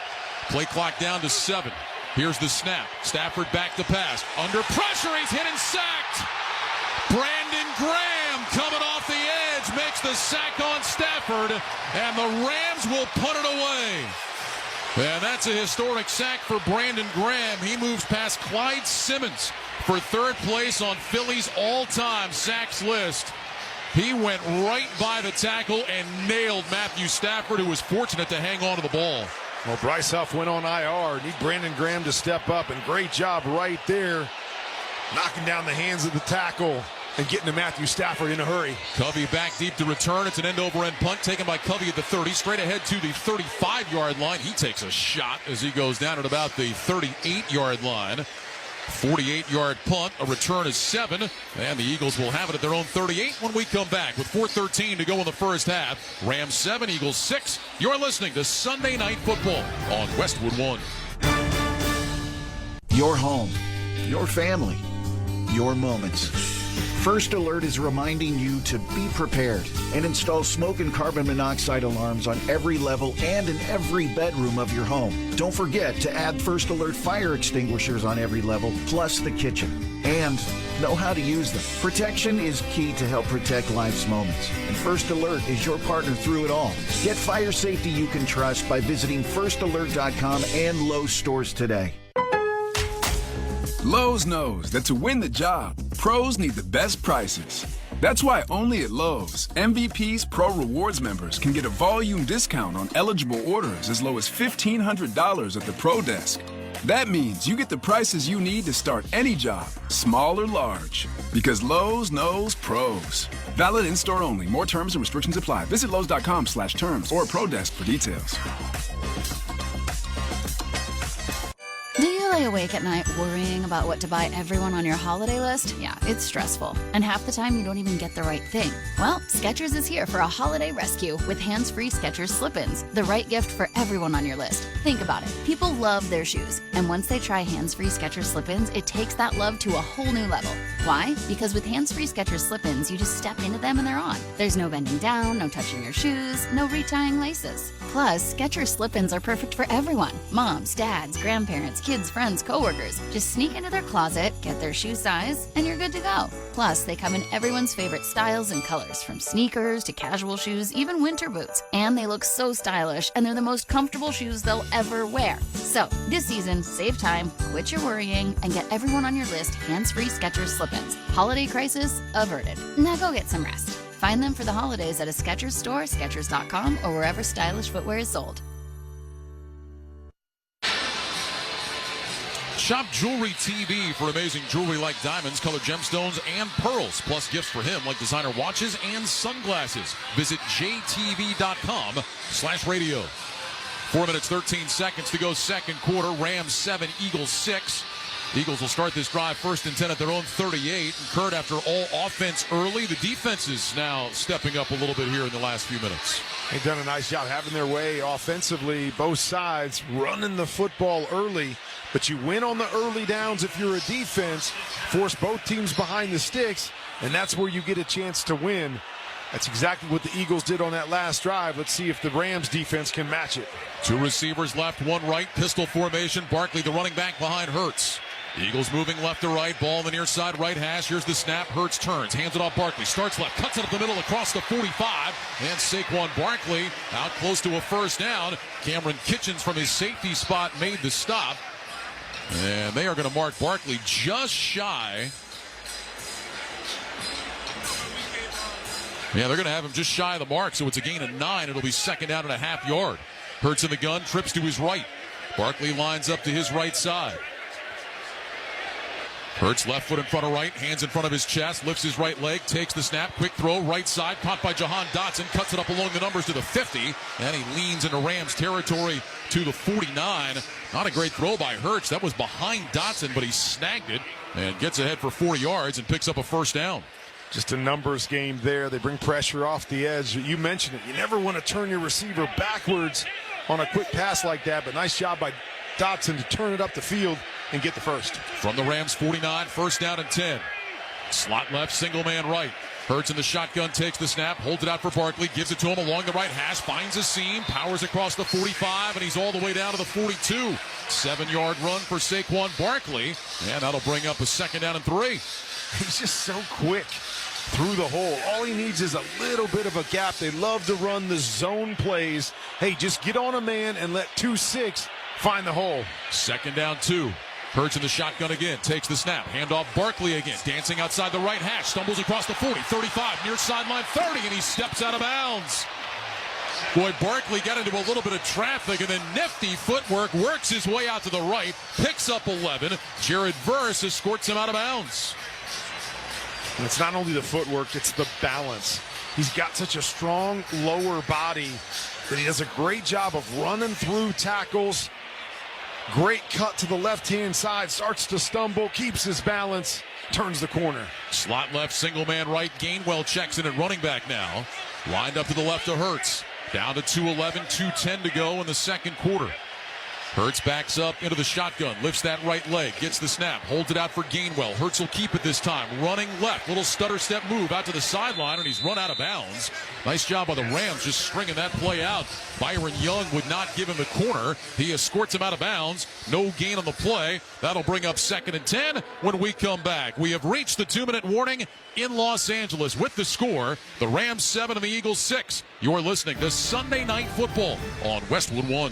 Play clock down to 7. Here's the snap. Stafford back to pass. Under pressure, he's hit and sacked. Brandon Graham coming off the edge, makes the sack on Stafford, and the Rams will punt it away. And that's a historic sack for Brandon Graham. He moves past Clyde Simmons for third place on Philly's all-time sacks list. He went right by the tackle and nailed Matthew Stafford, who was fortunate to hang on to the ball. Well, Bryce Huff went on IR. Need Brandon Graham to step up, and great job right there, knocking down the hands of the tackle and getting to Matthew Stafford in a hurry. Covey back deep to return. It's an end-over-end punt taken by Covey at the 30, straight ahead to the 35-yard line. He takes a shot as he goes down at about the 38-yard line. 48-yard punt. A return is 7, and the Eagles will have it at their own 38 when we come back with 4:13 to go in the first half. Rams 7, Eagles 6. You're listening to Sunday Night Football on Westwood 1. Your home, your family, your moments. First Alert is reminding you to be prepared and install smoke and carbon monoxide alarms on every level and in every bedroom of your home. Don't forget to add First Alert fire extinguishers on every level, plus the kitchen. And know how to use them. Protection is key to help protect life's moments. And First Alert is your partner through it all. Get fire safety you can trust by visiting firstalert.com and Lowe's stores today. Lowe's knows that to win the job, pros need the best prices. That's why only at Lowe's, MVP's Pro Rewards members can get a volume discount on eligible orders as low as $1,500 at the Pro Desk. That means you get the prices you need to start any job, small or large. Because Lowe's knows pros. Valid in-store only. More terms and restrictions apply. Visit Lowe's.com/terms or Pro Desk for details. Do you lay awake at night worrying about what to buy everyone on your holiday list? Yeah, it's stressful. And half the time you don't even get the right thing. Well, Skechers is here for a holiday rescue with hands-free Skechers slip-ins. The right gift for everyone on your list. Think about it. People love their shoes. And once they try hands-free Skechers slip-ins, it takes that love to a whole new level. Why? Because with hands-free Skechers slip-ins, you just step into them and they're on. There's no bending down, no touching your shoes, no retying laces. Plus, Skechers slip-ins are perfect for everyone. Moms, dads, grandparents, kids, friends, coworkers. Just sneak into their closet, get their shoe size, and you're good to go. Plus, they come in everyone's favorite styles and colors, from sneakers to casual shoes, even winter boots. And they look so stylish, and they're the most comfortable shoes they'll ever wear. So, this season, save time, quit your worrying, and get everyone on your list hands-free Skechers slip-ins. Holiday crisis averted. Now go get some rest. Find them for the holidays at a Skechers store, Skechers.com, or wherever stylish footwear is sold. Shop Jewelry TV for amazing jewelry like diamonds, colored gemstones, and pearls, plus gifts for him like designer watches and sunglasses. Visit jtv.com/radio. 4 minutes, 13 seconds to go second quarter. Rams 7, Eagles 6. Eagles will start this drive 1st and 10 at their own 38. And Kurt, after all offense early, the defense is now stepping up a little bit here in the last few minutes. They've done a nice job having their way offensively, both sides running the football early. But you win on the early downs if you're a defense, force both teams behind the sticks, and that's where you get a chance to win. That's exactly what the Eagles did on that last drive. Let's see if the Rams defense can match it. 2 receivers left, 1 right, pistol formation. Barkley, the running back, behind Hurts. Eagles moving left to right, ball on the near side, right hash. Here's the snap. Hurts turns, hands it off Barkley, starts left, cuts it up the middle across the 45, and Saquon Barkley out close to a first down. Cameron Kitchens from his safety spot made the stop, and they are going to mark Barkley just shy. Yeah, they're going to have him just shy of the mark, so it's a gain of 9. It'll be 2nd down and a half yard. Hurts in the gun, trips to his right. Barkley lines up to his right side. Hurts left foot in front of right, hands in front of his chest, lifts his right leg, takes the snap, quick throw, right side, caught by Jahan Dotson, cuts it up along the numbers to the 50, and he leans into Rams territory to the 49. Not a great throw by Hurts. That was behind Dotson, but he snagged it and gets ahead for 4 yards and picks up a first down. Just a numbers game there. They bring pressure off the edge. You mentioned it. You never want to turn your receiver backwards on a quick pass like that, but nice job by Dotson to turn it up the field and get the first. From the Rams 49, 1st down and 10. Slot left, single man right. Hurts in the shotgun, takes the snap, holds it out for Barkley, gives it to him along the right hash, finds a seam, powers across the 45, and he's all the way down to the 42. 7-yard run for Saquon Barkley, and that'll bring up a 2nd down and 3. He's just so quick through the hole. All he needs is a little bit of a gap. They love to run the zone plays. Hey, just get on a man and let 2-6 find the hole. 2nd down 2. Hurts in the shotgun again, takes the snap, handoff Barkley again, dancing outside the right hash, stumbles across the 40, 35, near sideline 30, and he steps out of bounds. Boy, Barkley got into a little bit of traffic, and then nifty footwork, works his way out to the right, picks up 11. Jared Verse escorts him out of bounds. And it's not only the footwork, it's the balance. He's got such a strong lower body that he does a great job of running through tackles. Great cut to the left-hand side, starts to stumble, keeps his balance, turns the corner. Slot left, single man right. Gainwell checks in at running back now. Lined up to the left of Hurts. Down to 2:11, 2:10 to go in the second quarter. Hurts backs up into the shotgun, lifts that right leg, gets the snap, holds it out for Gainwell. Hurts will keep it this time, running left, little stutter step move out to the sideline, and he's run out of bounds. Nice job by the Rams just stringing that play out. Byron Young would not give him the corner. He escorts him out of bounds. No gain on the play. That'll bring up 2nd and 10 when we come back. We have reached the 2-minute warning in Los Angeles with the score, the Rams 7 and the Eagles 6. You're listening to Sunday Night Football on Westwood 1.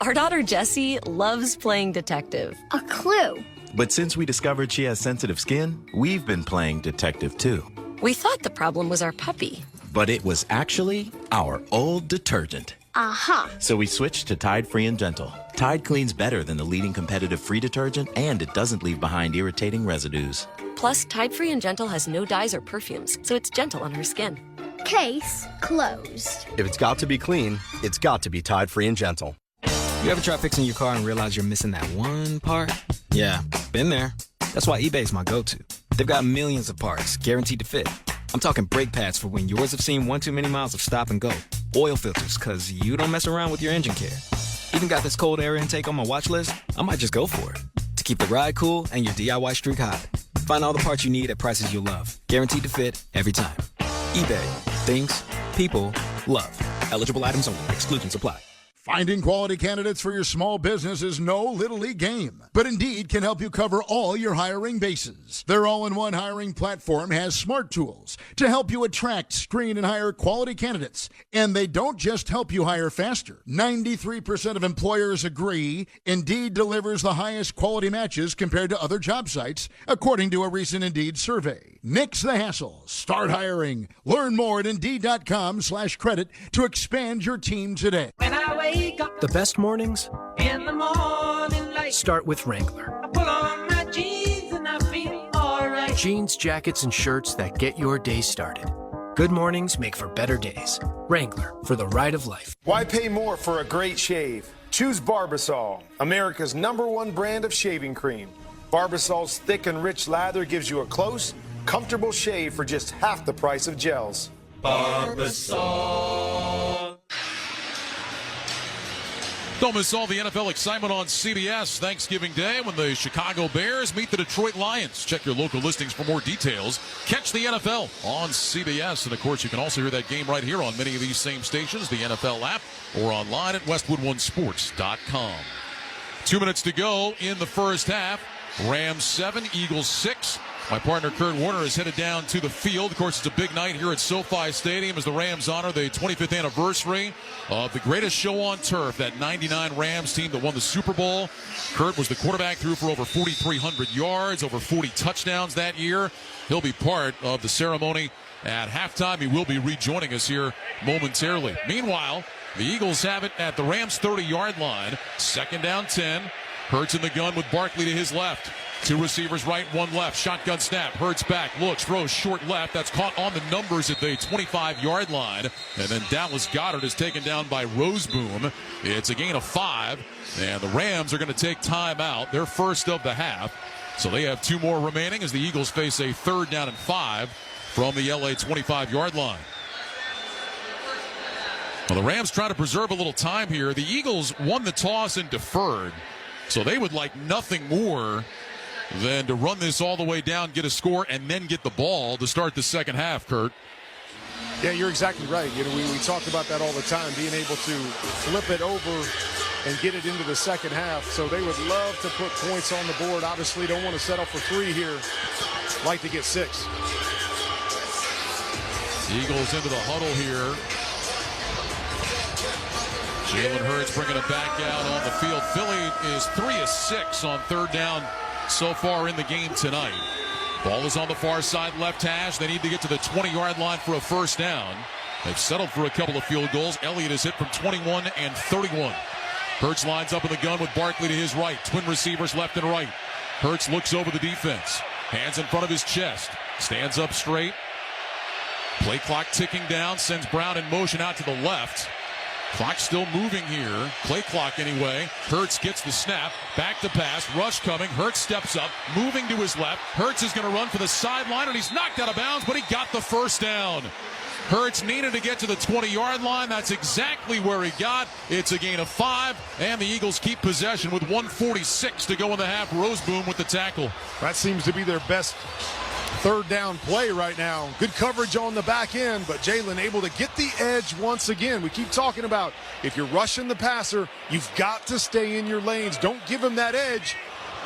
Our daughter Jessie loves playing detective. A clue. But since we discovered she has sensitive skin, we've been playing detective too. We thought the problem was our puppy. But it was actually our old detergent. Aha. So we switched to Tide Free and Gentle. Tide cleans better than the leading competitive free detergent, and it doesn't leave behind irritating residues. Plus, Tide Free and Gentle has no dyes or perfumes, so it's gentle on her skin. Case closed. If it's got to be clean, it's got to be Tide Free and Gentle. You ever try fixing your car and realize you're missing that one part? Yeah, been there. That's why eBay's my go-to. They've got millions of parts, guaranteed to fit. I'm talking brake pads for when yours have seen one too many miles of stop and go. Oil filters, because you don't mess around with your engine care. Even got this cold air intake on my watch list. I might just go for it. To keep the ride cool and your DIY streak hot. Find all the parts you need at prices you'll love. Guaranteed to fit every time. eBay. Things. People. Love. Eligible items only. Exclusions apply. Finding quality candidates for your small business is no little league game, but Indeed can help you cover all your hiring bases. Their all-in-one hiring platform has smart tools to help you attract, screen, and hire quality candidates. And they don't just help you hire faster. 93% of employers agree Indeed delivers the highest quality matches compared to other job sites, according to a recent Indeed survey. Nix the hassle. Start hiring. Learn more at Indeed.com/credit to expand your team today. When I wake up, the best mornings in the morning light, start with Wrangler. I put on my jeans and I feel alright. Jeans, jackets, and shirts that get your day started. Good mornings make for better days. Wrangler, for the ride of life. Why pay more for a great shave? Choose Barbasol, America's #1 brand of shaving cream. Barbasol's thick and rich lather gives you a close, comfortable shave for just half the price of gels. Barbasol. Don't miss all the NFL excitement on CBS Thanksgiving Day when the Chicago Bears meet the Detroit Lions. Check your local listings for more details. Catch the NFL on CBS. And, of course, you can also hear that game right here on many of these same stations, the NFL app, or online at westwood1sports.com. 2 minutes to go in the first half. Rams 7, Eagles 6. My partner Kurt Warner is headed down to the field. Of course, it's a big night here at SoFi Stadium as the Rams honor the 25th anniversary of the greatest show on turf, that 99 Rams team that won the Super Bowl. Kurt was the quarterback, threw for over 4,300 yards, over 40 touchdowns that year. He'll be part of the ceremony at halftime. He will be rejoining us here momentarily. Meanwhile, the Eagles have it at the Rams' 30-yard line. 2nd down 10. Hurts in the gun with Barkley to his left. 2 receivers right, 1 left. Shotgun snap. Hurts back, looks, throws short left. That's caught on the numbers at the 25-yard line. And then Dallas Goedert is taken down by Roseboom. It's a gain of 5. And the Rams are going to take time out, their first of the half. So they have 2 more remaining as the Eagles face a 3rd down and 5 from the LA 25-yard line. Well, the Rams try to preserve a little time here. The Eagles won the toss and deferred. So they would like nothing more than to run this all the way down, get a score, and then get the ball to start the second half, Kurt. Yeah, you're exactly right. You know, we talk about that all the time, being able to flip it over and get it into the second half. So they would love to put points on the board. Obviously, don't want to settle for 3 here. Like to get 6. Eagles into the huddle here. Jalen Hurts bringing it back out on the field. Philly is 3 of 6 on 3rd down so far in the game tonight. Ball is on the far side left hash. They need to get to the 20-yard line for a 1st down. They've settled for a couple of field goals. Elliott is hit from 21 and 31. Hurts lines up in the gun with Barkley to his right. Twin receivers left and right. Hurts looks over the defense. Hands in front of his chest. Stands up straight. Play clock ticking down. Sends Brown in motion out to the left. Clock still moving here. Play clock anyway. Hurts gets the snap. Back to pass. Rush coming. Hurts steps up. Moving to his left. Hurts is going to run for the sideline, and he's knocked out of bounds, but he got the 1st down. Hurts needed to get to the 20-yard line. That's exactly where he got. It's a gain of 5, and the Eagles keep possession with 1:46 to go in the half. Roseboom with the tackle. That seems to be their best 3rd down play right now. Good coverage on the back end, but Jalen able to get the edge once again. We keep talking about if you're rushing the passer, you've got to stay in your lanes. Don't give him that edge.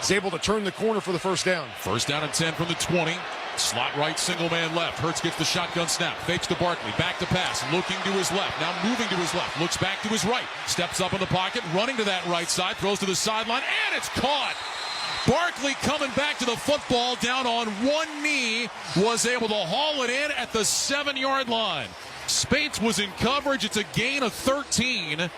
He's able to turn the corner for the 1st down. 1st down and 10 from the 20. Slot right, single man left. Hurts gets the shotgun snap. Fakes to Barkley. Back to pass. Looking to his left. Now moving to his left. Looks back to his right. Steps up in the pocket. Running to that right side. Throws to the sideline. And it's caught. Barkley coming back to the football down on one knee. Was able to haul it in at the 7-yard line. Spates was in coverage. It's a gain of 13.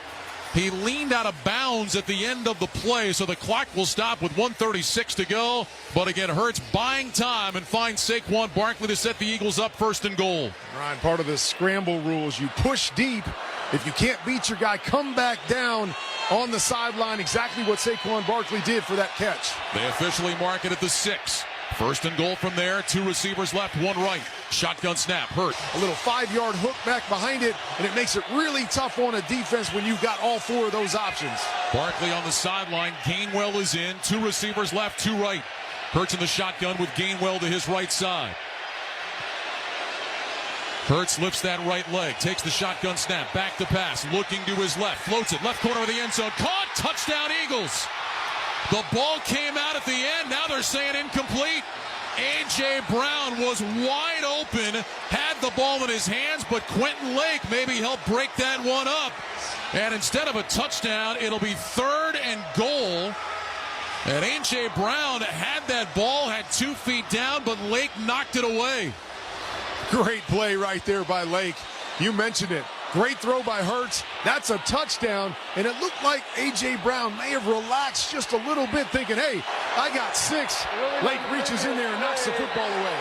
He leaned out of bounds at the end of the play, so the clock will stop with 1:36 to go. But again, Hurts buying time and finds Saquon Barkley to set the Eagles up 1st and goal. Ryan, part of the scramble rules, you push deep. If you can't beat your guy, come back down on the sideline. Exactly what Saquon Barkley did for that catch. They officially mark it at the 6. 1st and goal from there. 2 receivers left, 1 right. Shotgun snap. Hurt. A little 5-yard hook back behind it, and it makes it really tough on a defense when you've got all 4 of those options. Barkley on the sideline. Gainwell is in. 2 receivers left, 2 right. Hurts in the shotgun with Gainwell to his right side. Hurts lifts that right leg, takes the shotgun snap, back to pass, looking to his left, floats it, left corner of the end zone, caught, touchdown Eagles. The ball came out at the end, now they're saying incomplete. A.J. Brown was wide open, had the ball in his hands, but Quentin Lake maybe helped break that one up. And instead of a touchdown, it'll be 3rd and goal. And A.J. Brown had that ball, had 2 feet down, but Lake knocked it away. Great play right there by Lake. You mentioned it. Great throw by Hurts. That's a touchdown. And it looked like A.J. Brown may have relaxed just a little bit, thinking, hey, I got 6. Lake reaches in there and knocks the football away.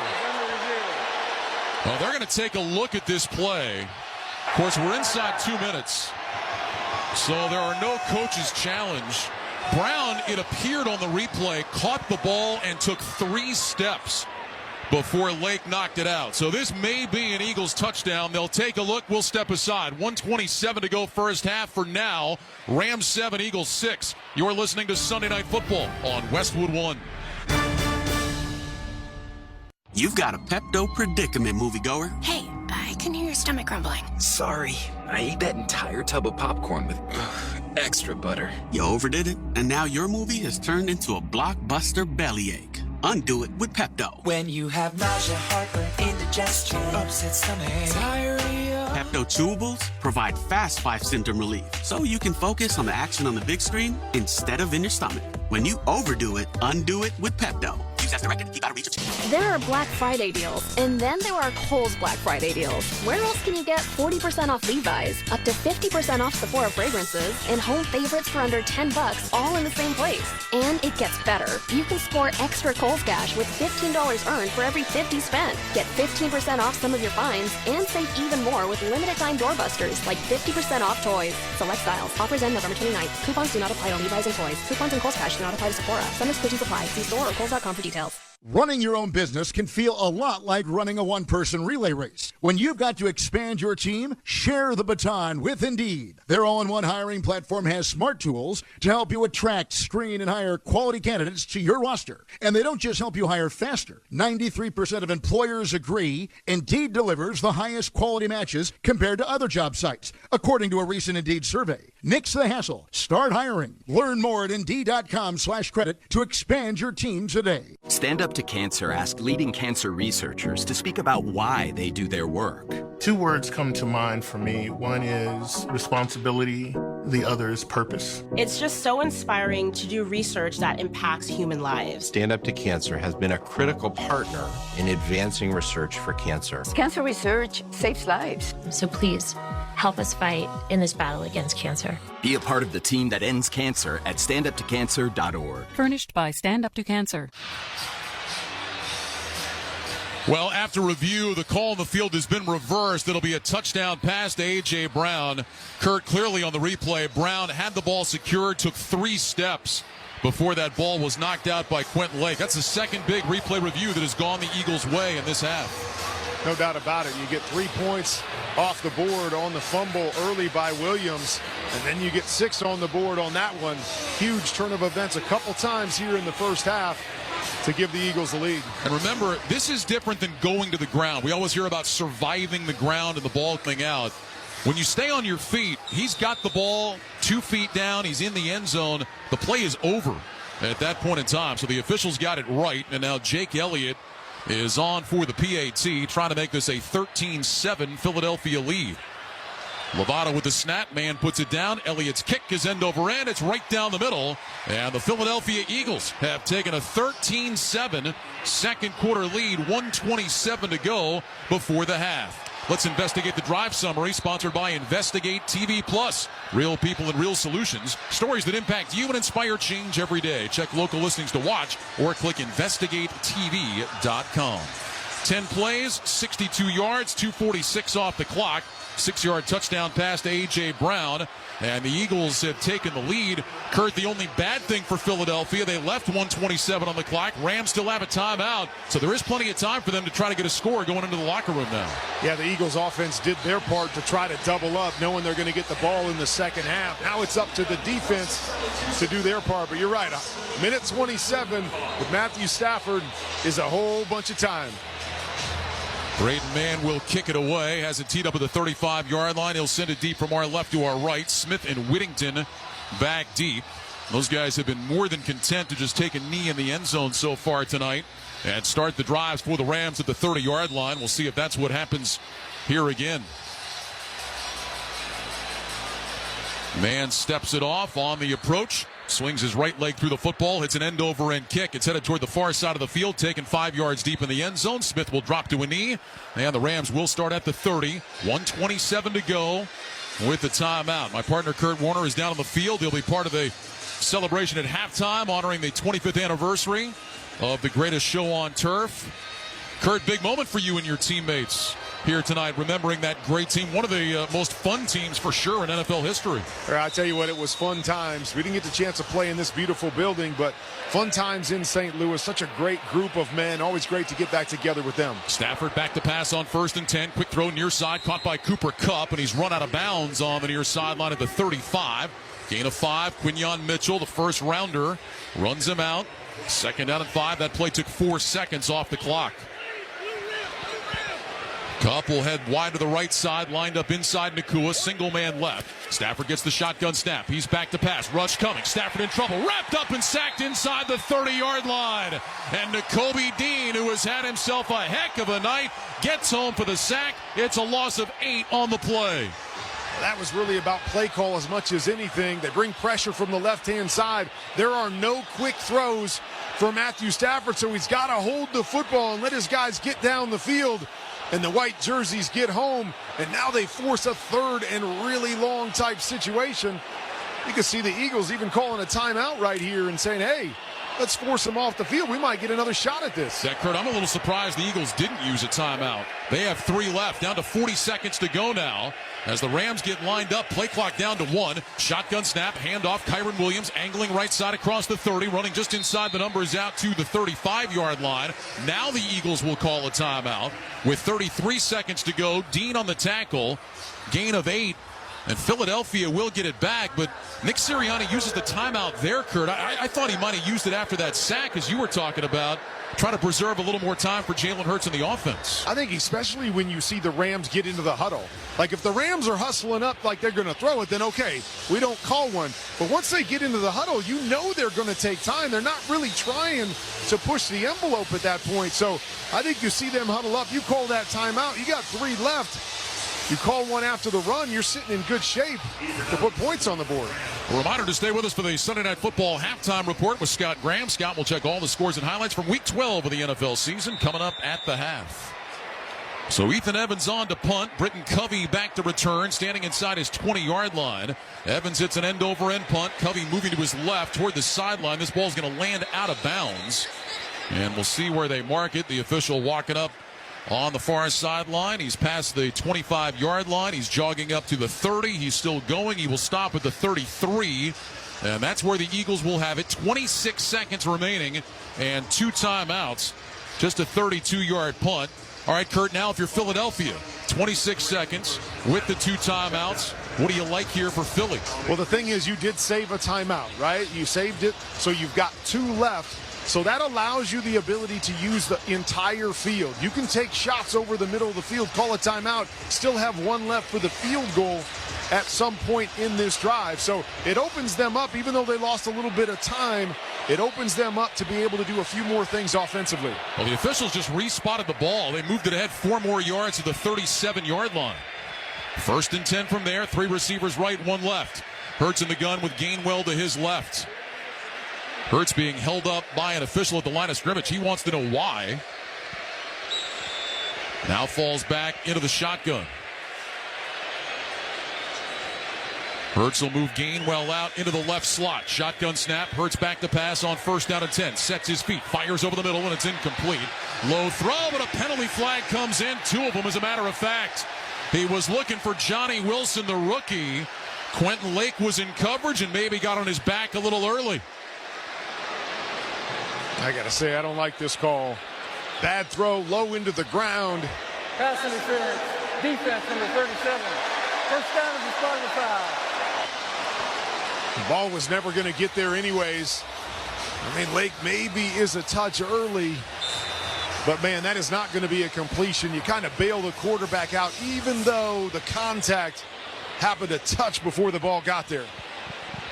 Well, they're going to take a look at this play. Of course, we're inside 2 minutes, so there are no coaches challenged. Brown, it appeared on the replay, caught the ball and took 3 steps before Lake knocked it out. So this may be an Eagles touchdown. They'll take a look. We'll step aside. 1:27 to go first half. For now, Rams 7, Eagles 6. You're listening to Sunday Night Football on Westwood 1. You've got a Pepto predicament, moviegoer. Hey, I can hear your stomach grumbling. Sorry, I ate that entire tub of popcorn with extra butter. You overdid it, and now your movie has turned into a blockbuster bellyache. Undo it with Pepto. When you have nausea, heartburn, indigestion, upset stomach, diarrhea. Pepto chewables provide fast 5-symptom relief, so you can focus on the action on the big screen instead of in your stomach. When you overdo it, undo it with Pepto. Use as directed. Keep out of reach of... There are Black Friday deals, and then there are Kohl's Black Friday deals. Where else can you get 40% off Levi's, up to 50% off Sephora fragrances, and home favorites for under $10, all in the same place? And it gets better. You can score extra Kohl's Cash with $15 earned for every $50 spent. Get 15% off some of your finds, and save even more with limited time doorbusters, like 50% off toys. Select styles. Offers end November 29th. Coupons do not apply to Levi's and toys. Coupons and Kohl's Cash do not apply to Sephora. Some exclusions apply. See store or Kohl's.com for details. Running your own business can feel a lot like running a one-person relay race. When you've got to expand your team, share the baton with Indeed. Their all-in-one hiring platform has smart tools to help you attract, screen, and hire quality candidates to your roster. And they don't just help you hire faster. 93% of employers agree Indeed delivers the highest quality matches compared to other job sites, according to a recent Indeed survey. Nix the hassle. Start hiring. Learn more at Indeed.com/credit to expand your team today. Stand Up to Cancer asked leading cancer researchers to speak about why they do their work. 2 words come to mind for me. One is responsibility, the other is purpose. It's just so inspiring to do research that impacts human lives. Stand Up to Cancer has been a critical partner in advancing research for cancer. Cancer research saves lives. So please, help us fight in this battle against cancer. Be a part of the team that ends cancer at standuptocancer.org. Furnished by Stand Up to Cancer. Well, after review, the call on the field has been reversed. It'll be a touchdown pass to A.J. Brown. Kurt, clearly on the replay, Brown had the ball secured, took 3 steps before that ball was knocked out by Quentin Lake. That's the second big replay review that has gone the Eagles' way in this half. No doubt about it. You get 3 points off the board on the fumble early by Williams, and then you get 6 on the board on that one. Huge turn of events a couple times here in the first half to give the Eagles the lead. And remember, this is different than going to the ground. We always hear about surviving the ground and the ball coming out. When you stay on your feet, he's got the ball 2 feet down. He's in the end zone. The play is over at that point in time. So the officials got it right. And now Jake Elliott is on for the PAT, trying to make this a 13-7 Philadelphia lead. Lovato with the snap. Man puts it down. Elliott's kick is end over end. It's right down the middle. And the Philadelphia Eagles have taken a 13-7 second quarter lead. 1:27 to go before the half. Let's investigate the drive summary, sponsored by Investigate TV Plus. Real people and real solutions. Stories that impact you and inspire change every day. Check local listings to watch or click investigatetv.com. 10 plays, 62 yards, 2:46 off the clock. 6-yard touchdown pass to A.J. Brown. And the Eagles have taken the lead. Kurt, the only bad thing for Philadelphia, they left 1:27 on the clock. Rams still have a timeout, so there is plenty of time for them to try to get a score going into the locker room now. Yeah, the Eagles offense did their part to try to double up, knowing they're going to get the ball in the second half. Now it's up to the defense to do their part. But you're right, minute 27 with Matthew Stafford is a whole bunch of time. Braden Mann will kick it away. Has it teed up at the 35-yard line. He'll send it deep from our left to our right. Smith and Whittington back deep. Those guys have been more than content to just take a knee in the end zone so far tonight and start the drives for the Rams at the 30-yard line. We'll see if that's what happens here again. Mann steps it off on the approach. Swings his right leg through the football, hits an end-over-end kick. It's headed toward the far side of the field, taken 5 yards deep in the end zone. Smith will drop to a knee, and the Rams will start at the 30. 1:27 to go with the timeout. My partner Kurt Warner is down on the field. He'll be part of the celebration at halftime, honoring the 25th anniversary of the greatest show on turf. Kurt, big moment for you and your teammates here tonight, remembering that great team, one of the most fun teams for sure in NFL history. I tell you what, it was fun times. We didn't get the chance to play in this beautiful building, but fun times in St. Louis. Such a great group of men. Always great to get back together with them. Stafford back to pass on 1st and 10. Quick throw near side, caught by Cooper Kupp, and he's run out of bounds on the near sideline at the 35. Gain of 5. Quinyon Mitchell, the first rounder, runs him out. 2nd down and 5. That play took 4 seconds off the clock. Kupp will head wide to the right side, lined up inside Nakua, single man left. Stafford gets the shotgun snap. He's back to pass. Rush coming. Stafford in trouble. Wrapped up and sacked inside the 30-yard line. And Nakobe Dean, who has had himself a heck of a night, gets home for the sack. It's a loss of 8 on the play. That was really about play call as much as anything. They bring pressure from the left-hand side. There are no quick throws for Matthew Stafford, so he's got to hold the football and let his guys get down the field. And the white jerseys get home, and now they force a third and really long type situation. You can see the Eagles even calling a timeout right here and saying, hey, let's force them off the field. We might get another shot at this. Yeah, Kurt, I'm a little surprised the Eagles didn't use a timeout. They have 3 left, down to 40 seconds to go now. As the Rams get lined up, play clock down to 1. Shotgun snap, handoff, Kyron Williams angling right side across the 30, running just inside the numbers out to the 35-yard line. Now the Eagles will call a timeout with 33 seconds to go. Dean on the tackle, gain of 8. And Philadelphia will get it back, but Nick Sirianni uses the timeout there, Kurt. I thought he might have used it after that sack, as you were talking about, trying to preserve a little more time for Jalen Hurts in the offense. I think especially when you see the Rams get into the huddle. Like if the Rams are hustling up like they're going to throw it, then okay, we don't call one. But once they get into the huddle, you know they're going to take time. They're not really trying to push the envelope at that point. So I think you see them huddle up. You call that timeout. You got 3 left. You call one after the run, you're sitting in good shape to put points on the board. A reminder to stay with us for the Sunday Night Football halftime report with Scott Graham. Scott will check all the scores and highlights from Week 12 of the NFL season coming up at the half. So Ethan Evans on to punt. Britton Covey back to return, standing inside his 20-yard line. Evans hits an end-over-end punt. Covey moving to his left toward the sideline. This ball's going to land out of bounds. And we'll see where they mark it. The official walking up on the far sideline. He's past the 25-yard line. He's jogging up to the 30. He's still going. He will stop at the 33. And that's where the Eagles will have it. 26 seconds remaining and 2 timeouts. Just a 32-yard punt. All right, Kurt, now if you're Philadelphia, 26 seconds with the 2 timeouts. What do you like here for Philly? Well, the thing is, you did save a timeout, right? You saved it, so you've got 2 left. So that allows you the ability to use the entire field. You can take shots over the middle of the field, call a timeout, still have 1 left for the field goal at some point in this drive. So it opens them up, even though they lost a little bit of time, it opens them up to be able to do a few more things offensively. Well, the officials just respotted the ball. They moved it ahead 4 more yards to the 37-yard line. 1st and 10 from there, 3 receivers right, 1 left. Hurts in the gun with Gainwell to his left. Hurts being held up by an official at the line of scrimmage. He wants to know why. Now falls back into the shotgun. Hurts will move Gainwell out into the left slot. Shotgun snap. Hurts back to pass on 1st down and 10. Sets his feet. Fires over the middle, and it's incomplete. Low throw, but a penalty flag comes in. 2 of them, as a matter of fact. He was looking for Johnny Wilson, the rookie. Quentin Lake was in coverage and maybe got on his back a little early. I got to say, I don't like this call. Bad throw, low into the ground. Pass interference, defense number 37. First down is the start of the foul. The ball was never going to get there anyways. I mean, Lake maybe is a touch early, but man, that is not going to be a completion. You kind of bail the quarterback out, even though the contact happened a touch before the ball got there.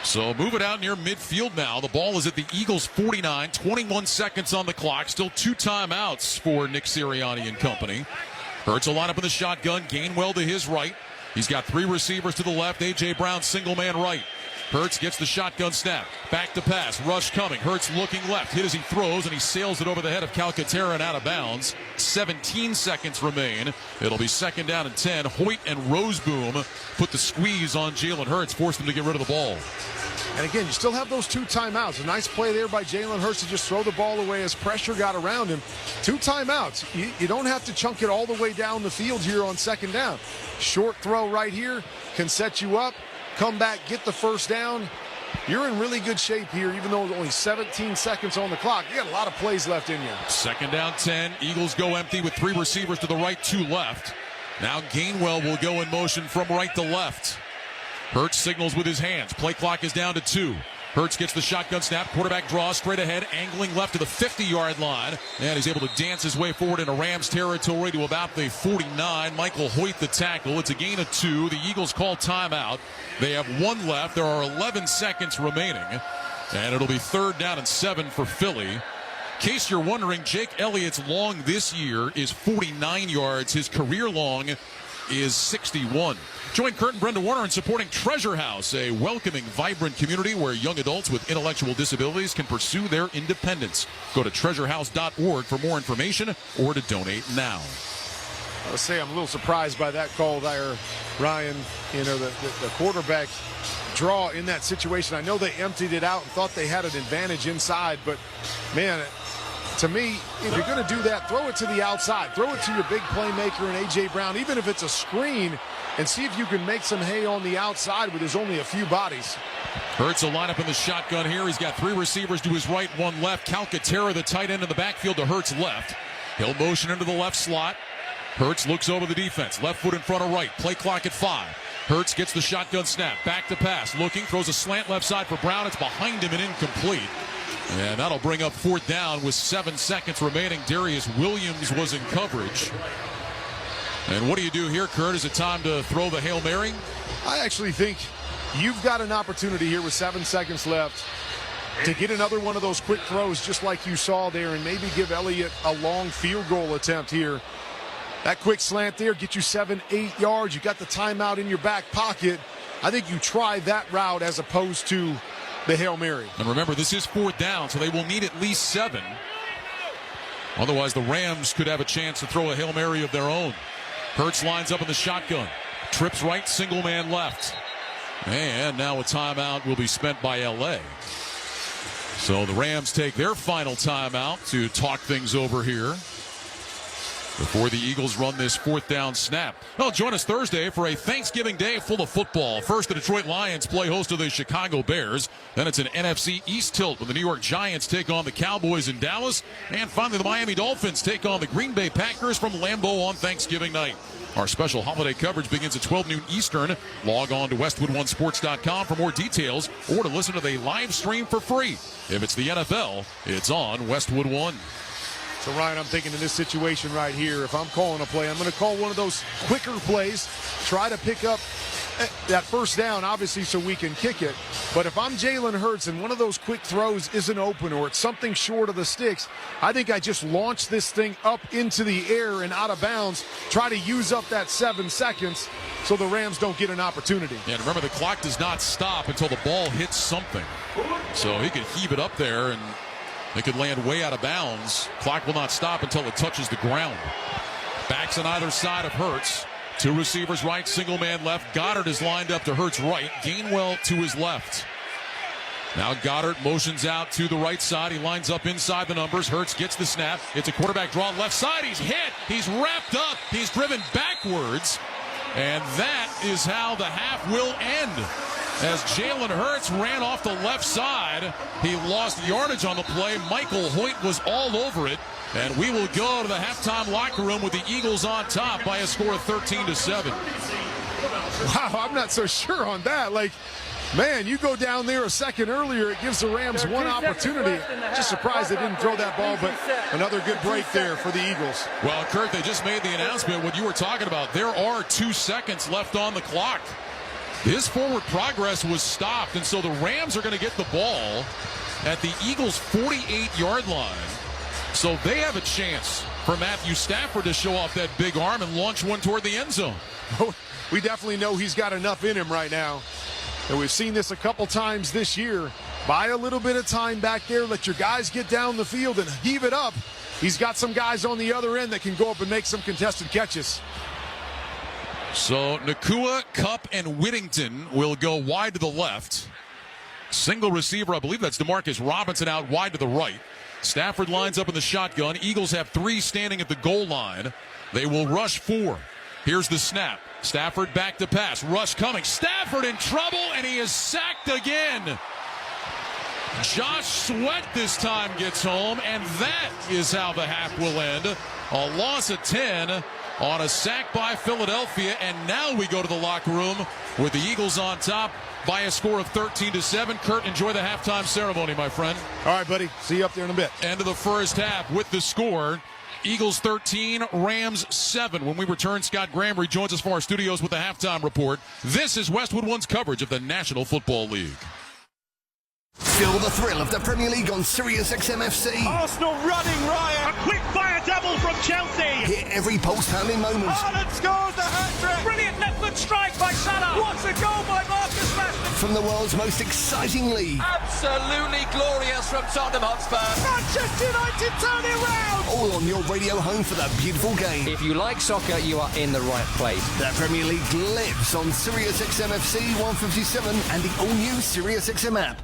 So move it out near midfield now. The ball is at the Eagles' 49. 21 seconds on the clock. Still 2 timeouts for Nick Sirianni and company. Hurts will line up in the shotgun. Gainwell to his right. He's got 3 receivers to the left. A.J. Brown single man right. Hurts gets the shotgun snap. Back to pass. Rush coming. Hurts looking left. Hit as he throws, and he sails it over the head of Calcaterra and out of bounds. 17 seconds remain. It'll be 2nd down and 10. Hoyt and Roseboom put the squeeze on Jalen Hurts, forced him to get rid of the ball. And again, you still have those 2 timeouts. A nice play there by Jalen Hurts to just throw the ball away as pressure got around him. 2 timeouts. You don't have to chunk it all the way down the field here on 2nd down. Short throw right here can set you up. Come back, get the first down. You're in really good shape here, even though there's only 17 seconds on the clock. You got a lot of plays left in you. 2nd down 10. Eagles go empty with 3 receivers to the right, 2 left. Now Gainwell will go in motion from right to left. Hurts signals with his hands. Play clock is down to 2. Hurts gets the shotgun snap. Quarterback draws straight ahead, angling left to the 50-yard line. And he's able to dance his way forward into Rams territory to about the 49. Michael Hoyt the tackle. It's a gain of 2. The Eagles call timeout. They have 1 left. There are 11 seconds remaining. And it'll be 3rd down and 7 for Philly. In case you're wondering, Jake Elliott's long this year is 49 yards. His career long is 61. Join Kurt and Brenda Warner in supporting Treasure House, a welcoming, vibrant community where young adults with intellectual disabilities can pursue their independence. Go to treasurehouse.org for more information or to donate now. I would say I'm a little surprised by that call there, Ryan. You know, the quarterback draw in that situation. I know they emptied it out and thought they had an advantage inside, but, man, to me, if you're going to do that, throw it to the outside. Throw it to your big playmaker and A.J. Brown, even if it's a screen, and see if you can make some hay on the outside where there's only a few bodies. Hurts will line up in the shotgun here. He's got 3 receivers to his right, 1 left. Calcaterra, the tight end in the backfield, to Hurts' left. He'll motion into the left slot. Hurts looks over the defense. Left foot in front of right. Play clock at 5. Hurts gets the shotgun snap. Back to pass. Looking. Throws a slant left side for Brown. It's behind him and incomplete. And that'll bring up 4th down with 7 seconds remaining. Darius Williams was in coverage. And what do you do here, Kurt? Is it time to throw the Hail Mary? I actually think you've got an opportunity here with 7 seconds left to get another one of those quick throws just like you saw there and maybe give Elliott a long field goal attempt here. That quick slant there, get you 7-8 yards. You got the timeout in your back pocket. I think you try that route as opposed to the Hail Mary. And remember, this is 4th down, so they will need at least 7. Otherwise, the Rams could have a chance to throw a Hail Mary of their own. Hurts lines up in the shotgun. Trips right, single man left. And now a timeout will be spent by L.A. So the Rams take their final timeout to talk things over here before the Eagles run this 4th down snap. Well, join us Thursday for a Thanksgiving Day full of football. First, the Detroit Lions play host to the Chicago Bears. Then it's an NFC East tilt when the New York Giants take on the Cowboys in Dallas. And finally, the Miami Dolphins take on the Green Bay Packers from Lambeau on Thanksgiving night. Our special holiday coverage begins at 12 noon Eastern. Log on to westwood1sports.com for more details or to listen to the live stream for free. If it's the NFL, it's on Westwood One. So, Ryan, I'm thinking in this situation right here, if I'm calling a play, I'm going to call one of those quicker plays, try to pick up that first down, obviously, so we can kick it. But if I'm Jalen Hurts and one of those quick throws isn't open or it's something short of the sticks, I think I just launch this thing up into the air and out of bounds, try to use up that 7 seconds so the Rams don't get an opportunity. And remember, the clock does not stop until the ball hits something. So he could heave it up there and it could land way out of bounds. Clock will not stop until it touches the ground. Backs on either side of Hurts. 2 receivers right, single man left. Goddard is lined up to Hurts right. Gainwell to his left. Now Goddard motions out to the right side. He lines up inside the numbers. Hurts gets the snap. It's a quarterback draw left side. He's hit. He's wrapped up. He's driven backwards. And that is how the half will end. As Jalen Hurts ran off the left side, he lost yardage on the play. Michael Hoyt was all over it. And we will go to the halftime locker room with the Eagles on top by a score of 13-7. Wow, I'm not so sure on that. Like, man, you go down there a second earlier, it gives the Rams one opportunity. Just surprised they didn't throw that ball, but another good break there for the Eagles. Well, Kurt, they just made the announcement, what you were talking about. There are 2 seconds left on the clock. His forward progress was stopped, and so the Rams are going to get the ball at the Eagles' 48-yard line. So they have a chance for Matthew Stafford to show off that big arm and launch one toward the end zone. We definitely know he's got enough in him right now. And we've seen this a couple times this year. Buy a little bit of time back there, let your guys get down the field and heave it up. He's got some guys on the other end that can go up and make some contested catches. So Nakua, Kupp, and Whittington will go wide to the left. Single receiver, I believe that's DeMarcus Robinson out wide to the right. Stafford lines up in the shotgun. Eagles have 3 standing at the goal line. They will rush 4. Here's the snap. Stafford back to pass. Rush coming. Stafford in trouble, and he is sacked again. Josh Sweat this time gets home, and that is how the half will end. A loss of 10 on a sack by Philadelphia, and now we go to the locker room with the Eagles on top by a score of 13-7. Kurt, enjoy the halftime ceremony, my friend. All right, buddy. See you up there in a bit. End of the first half with the score. Eagles 13, Rams 7. When we return, Scott Graham rejoins us from our studios with the halftime report. This is Westwood One's coverage of the National Football League. Feel the thrill of the Premier League on Sirius XM-FC. Arsenal running riot. A quick-fire double from Chelsea. Hear every pulse-pounding moment. Haaland scores the hat-trick. Brilliant left-foot strike by Salah. What a goal by Marcus Rashford. From the world's most exciting league. Absolutely glorious from Tottenham Hotspur. Manchester United turn it round. All on your radio home for that beautiful game. If you like soccer, you are in the right place. The Premier League lives on Sirius XM-FC 157 and the all-new Sirius XM app.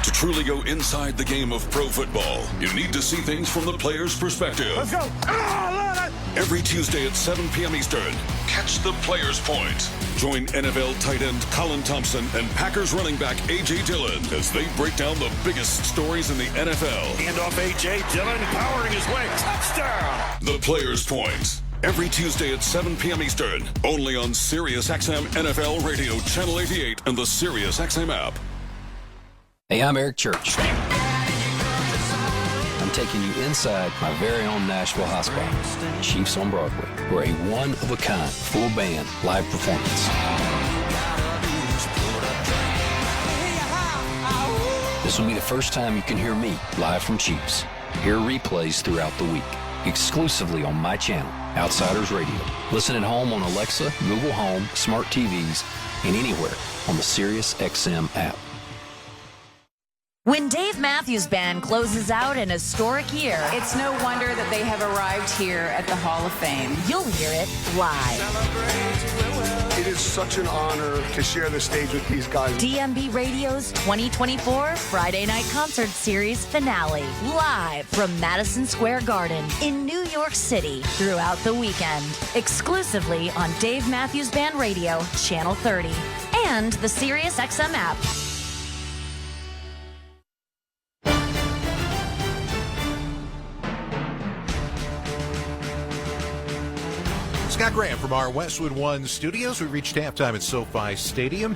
To truly go inside the game of pro football, you need to see things from the player's perspective. Let's go. Every Tuesday at 7 p.m. Eastern, catch the Player's Point. Join NFL tight end Colin Thompson and Packers running back A.J. Dillon as they break down the biggest stories in the NFL. Hand off A.J. Dillon, powering his way. Touchdown. The Player's Point. Every Tuesday at 7 p.m. Eastern, only on Sirius XM NFL Radio Channel 88 and the Sirius XM app. Hey, I'm Eric Church. I'm taking you inside my very own Nashville hospital, Chiefs on Broadway, for a one-of-a-kind, full-band live performance. This will be the first time you can hear me live from Chiefs. Hear replays throughout the week, exclusively on my channel, Outsiders Radio. Listen at home on Alexa, Google Home, smart TVs, and anywhere on the Sirius XM app. When Dave Matthews Band closes out an historic year, it's no wonder that they have arrived here at the Hall of Fame. You'll hear it live. It is such an honor to share the stage with these guys. DMB Radio's 2024 Friday Night Concert Series finale, live from Madison Square Garden in New York City throughout the weekend. Exclusively on Dave Matthews Band Radio, Channel 30, and the Sirius XM app. Scott Graham from our Westwood One studios. We reached halftime at SoFi Stadium.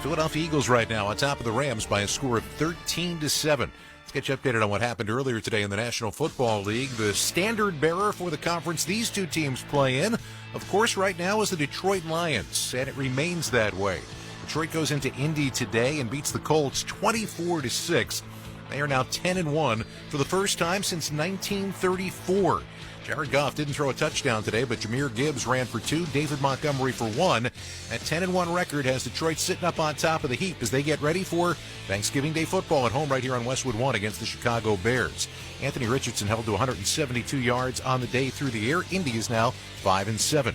Philadelphia Eagles right now on top of the Rams by a score of 13-7. Let's get you updated on what happened earlier today in the National Football League. The standard bearer for the conference these two teams play in, of course, right now is the Detroit Lions, and it remains that way. Detroit goes into Indy today and beats the Colts 24-6. They are now 10-1 for the first time since 1934. Jared Goff didn't throw a touchdown today, but Jahmyr Gibbs ran for 2, David Montgomery for 1. That 10-1 record has Detroit sitting up on top of the heap as they get ready for Thanksgiving Day football at home right here on Westwood One against the Chicago Bears. Anthony Richardson held to 172 yards on the day through the air. Indy is now 5-7.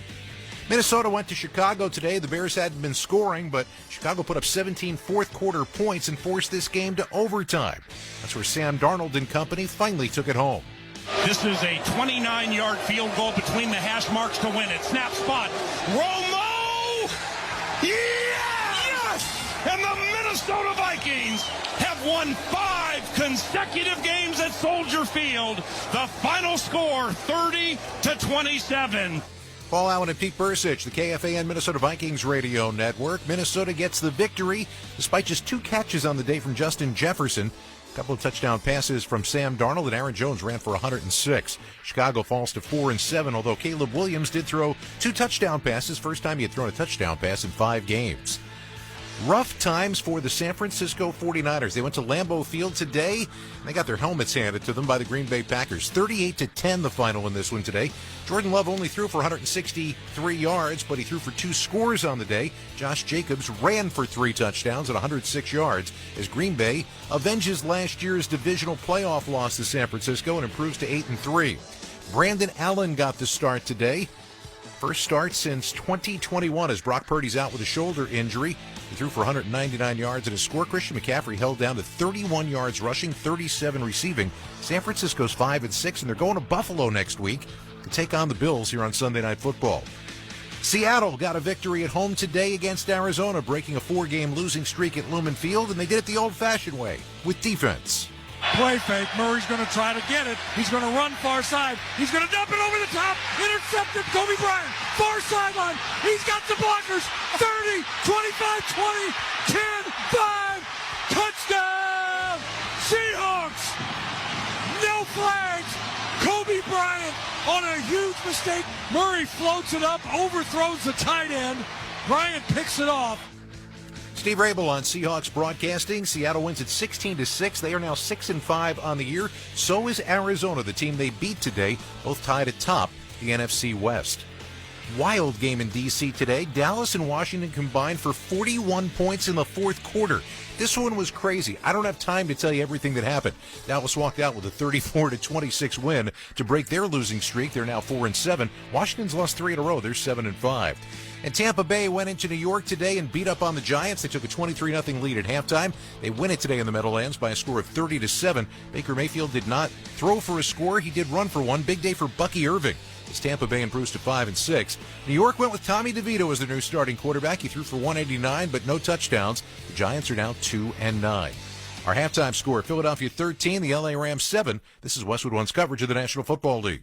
Minnesota went to Chicago today. The Bears hadn't been scoring, but Chicago put up 17 fourth-quarter points and forced this game to overtime. That's where Sam Darnold and company finally took it home. This is a 29-yard field goal between the hash marks to win it. Snap spot. Romo! Yes! And the Minnesota Vikings have won 5 consecutive games at Soldier Field. The final score, 30-27. Paul Allen and Pete Bursich, the KFAN Minnesota Vikings radio network. Minnesota gets the victory despite just 2 catches on the day from Justin Jefferson. A couple of touchdown passes from Sam Darnold, and Aaron Jones ran for 106. Chicago falls to 4-7, although Caleb Williams did throw 2 touchdown passes. First time he had thrown a touchdown pass in 5 games. Rough times for the San Francisco 49ers. They went to Lambeau Field today, and they got their helmets handed to them by the Green Bay Packers. 38-10 the final in this one today. Jordan Love only threw for 163 yards, but he threw for 2 scores on the day. Josh Jacobs ran for 3 touchdowns at 106 yards as Green Bay avenges last year's divisional playoff loss to San Francisco and improves to 8-3. Brandon Allen got the start today First start since 2021 as Brock Purdy's out with a shoulder injury. He threw for 199 yards and a score. Christian McCaffrey held down to 31 yards rushing, 37 receiving. San Francisco's 5-6, and they're going to Buffalo next week to take on the Bills here on Sunday Night Football. Seattle got a victory at home today against Arizona, breaking a 4-game losing streak at Lumen Field, and they did it the old-fashioned way, with defense. Play fake. Murray's going to try to get it. He's going to run far side. He's going to dump it over the top. Intercepted. Kobe Bryant. Far sideline. He's got the blockers. 30, 25, 20, 10, 5. Touchdown. Seahawks. No flags. Kobe Bryant on a huge mistake. Murray floats it up, overthrows the tight end. Bryant picks it off. Steve Rabel on Seahawks Broadcasting. Seattle wins at 16-6. They are now 6-5 on the year. So is Arizona, the team they beat today, both tied atop the NFC West. Wild game in D.C. today. Dallas and Washington combined for 41 points in the fourth quarter. This one was crazy. I don't have time to tell you everything that happened. Dallas walked out with a 34-26 win to break their losing streak. They're now 4-7. Washington's lost 3 in a row. They're 7-5. And Tampa Bay went into New York today and beat up on the Giants. They took a 23-0 lead at halftime. They win it today in the Meadowlands by a score of 30-7. Baker Mayfield did not throw for a score. He did run for one. Big day for Bucky Irving as Tampa Bay improves to 5-6. New York went with Tommy DeVito as their new starting quarterback. He threw for 189, but no touchdowns. The Giants are now 2-9. Our halftime score, Philadelphia 13, the LA Rams 7. This is Westwood One's coverage of the National Football League.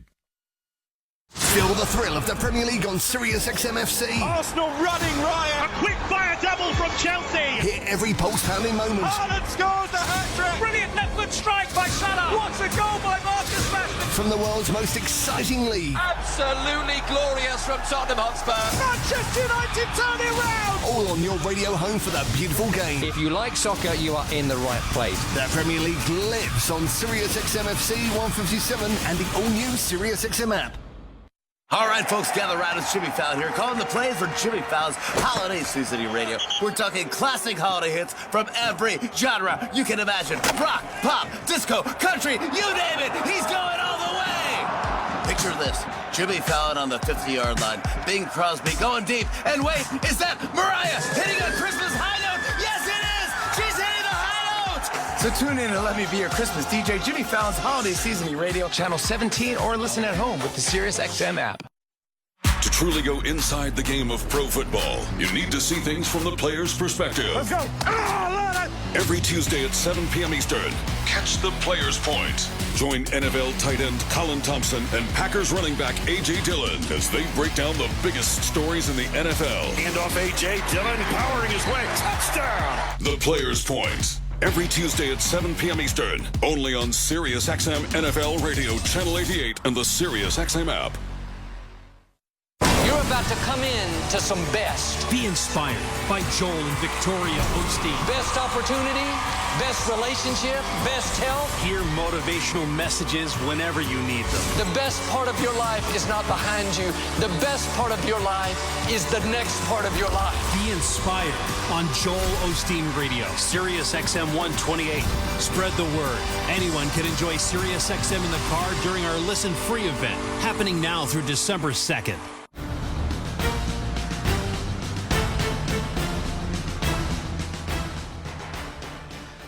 Feel the thrill of the Premier League on Sirius XM-FC. Arsenal running riot. A quick fire double from Chelsea. Hear every post-pounding moment. Haaland scores the hat-trick. Brilliant left foot strike by Salah. What a goal by Marcus Rashford. From the world's most exciting league. Absolutely glorious from Tottenham Hotspur. Manchester United turn it round. All on your radio home for the beautiful game. If you like soccer, you are in the right place. The Premier League lives on Sirius XM-FC 157 and the all-new Sirius XM app. All right, folks, gather around. It's Jimmy Fallon here, calling the plays for Jimmy Fallon's Holiday Seasoning Radio. We're talking classic holiday hits from every genre you can imagine. Rock, pop, disco, country, you name it. He's going all the way. Picture this. Jimmy Fallon on the 50-yard line. Bing Crosby going deep. And wait, is that Mariah hitting a Christmas high note? Yes, it is. She's hitting the high note. So tune in and let me be your Christmas DJ. Jimmy Fallon's Holiday Seasoning Radio, Channel 17, or listen at home with the Sirius XM app. To truly go inside the game of pro football, you need to see things from the player's perspective. Let's go. Every Tuesday at 7 p.m. Eastern, catch the Player's Point. Join NFL tight end Colin Thompson and Packers running back A.J. Dillon as they break down the biggest stories in the NFL. Hand off A.J. Dillon, powering his way. Touchdown. The Player's Point. Every Tuesday at 7 p.m. Eastern, only on Sirius XM NFL Radio, Channel 88, and the Sirius XM app. You're about to come in to some best. Be inspired by Joel and Victoria Osteen. Best opportunity, best relationship, best health. Hear motivational messages whenever you need them. The best part of your life is not behind you. The best part of your life is the next part of your life. Be inspired on Joel Osteen Radio, Sirius XM 128. Spread the word. Anyone can enjoy Sirius XM in the car during our Listen Free event, happening now through December 2nd.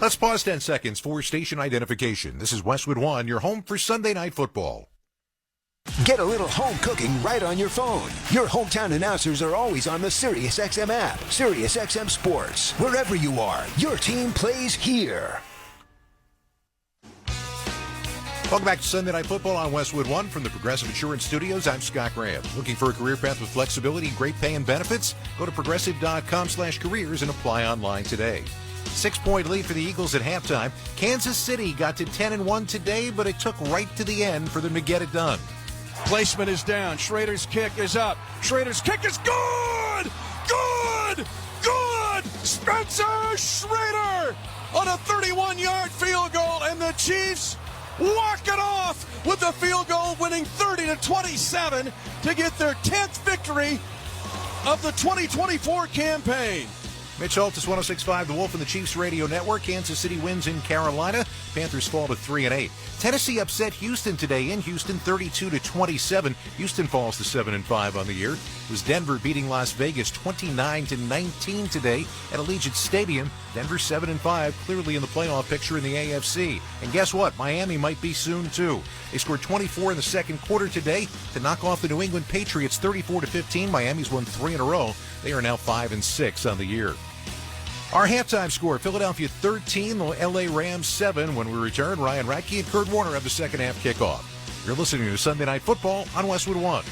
Let's pause 10 seconds for station identification. This is Westwood One, your home for Sunday Night Football. Get a little home cooking right on your phone. Your hometown announcers are always on the SiriusXM app. SiriusXM Sports. Wherever you are, your team plays here. Welcome back to Sunday Night Football on Westwood One from the Progressive Insurance Studios. I'm Scott Graham. Looking for a career path with flexibility, great pay, and benefits? Go to progressive.com/careers and apply online today. 6-point lead for the Eagles at halftime. Kansas City got to 10-1 today, but it took right to the end for them to get it done. Placement is down. Schrader's kick is up. Schrader's kick is good! Good! Good! Spencer Schrader on a 31-yard field goal, and the Chiefs walk it off with the field goal, winning 30-27 to get their 10th victory of the 2024 campaign. Mitch Holtis, 106.5, The Wolf and the Chiefs Radio Network. Kansas City wins in Carolina. Panthers fall to 3-8. Tennessee upset Houston today in Houston, 32-27. Houston falls to 7-5 on the year. It was Denver beating Las Vegas 29-19 today at Allegiant Stadium. Denver 7-5, clearly in the playoff picture in the AFC. And guess what? Miami might be soon too. They scored 24 in the second quarter today to knock off the New England Patriots 34-15. Miami's won 3 in a row. They are now 5-6 on the year. Our halftime score, Philadelphia 13, the LA Rams 7. When we return, Ryan Radke and Kurt Warner have the second half kickoff. You're listening to Sunday Night Football on Westwood One.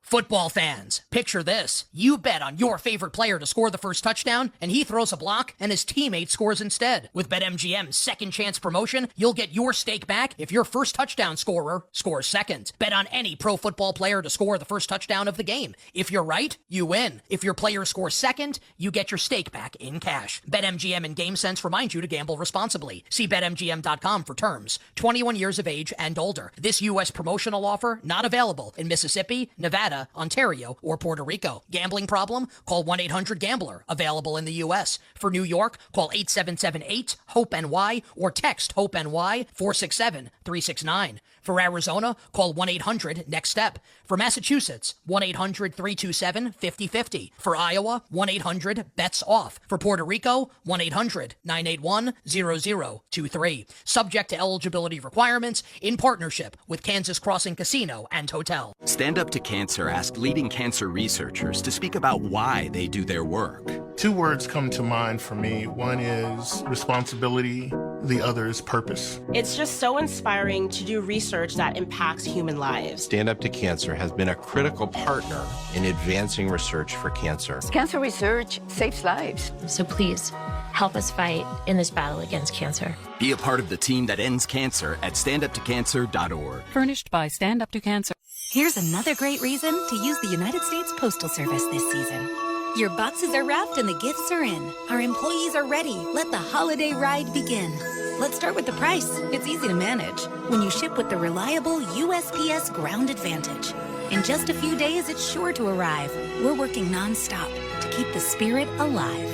Football fans, picture this. You bet on your favorite player to score the first touchdown, and he throws a block, and his teammate scores instead. With BetMGM's second chance promotion, you'll get your stake back if your first touchdown scorer scores second. Bet on any pro football player to score the first touchdown of the game. If you're right, you win. If your player scores second, you get your stake back in cash. BetMGM and GameSense remind you to gamble responsibly. See BetMGM.com for terms. 21 years of age and older. This U.S. promotional offer not available in Mississippi, Nevada, Ontario, or Puerto Rico. Gambling problem? Call 1-800-GAMBLER. Available in the U.S. For New York, call 877-8-HOPE-NY or text HOPE-NY 467-369. For Arizona, call 1-800-NEXT-STEP. For Massachusetts, 1-800-327-5050. For Iowa, 1-800-BETS-OFF. For Puerto Rico, 1-800-981-0023. Subject to eligibility requirements in partnership with Kansas Crossing Casino and Hotel. Stand Up to Cancer asked leading cancer researchers to speak about why they do their work. 2 words come to mind for me. One is responsibility, the other is purpose. It's just so inspiring to do research that impacts human lives. Stand Up to Cancer has been a critical partner in advancing research for cancer. Cancer research saves lives. So please, help us fight in this battle against cancer. Be a part of the team that ends cancer at standuptocancer.org. Furnished by Stand Up to Cancer. Here's another great reason to use the United States Postal Service this season. Your boxes are wrapped and the gifts are in. Our employees are ready. Let the holiday ride begin. Let's start with the price. It's easy to manage when you ship with the reliable USPS Ground Advantage. In just a few days, it's sure to arrive. We're working nonstop to keep the spirit alive.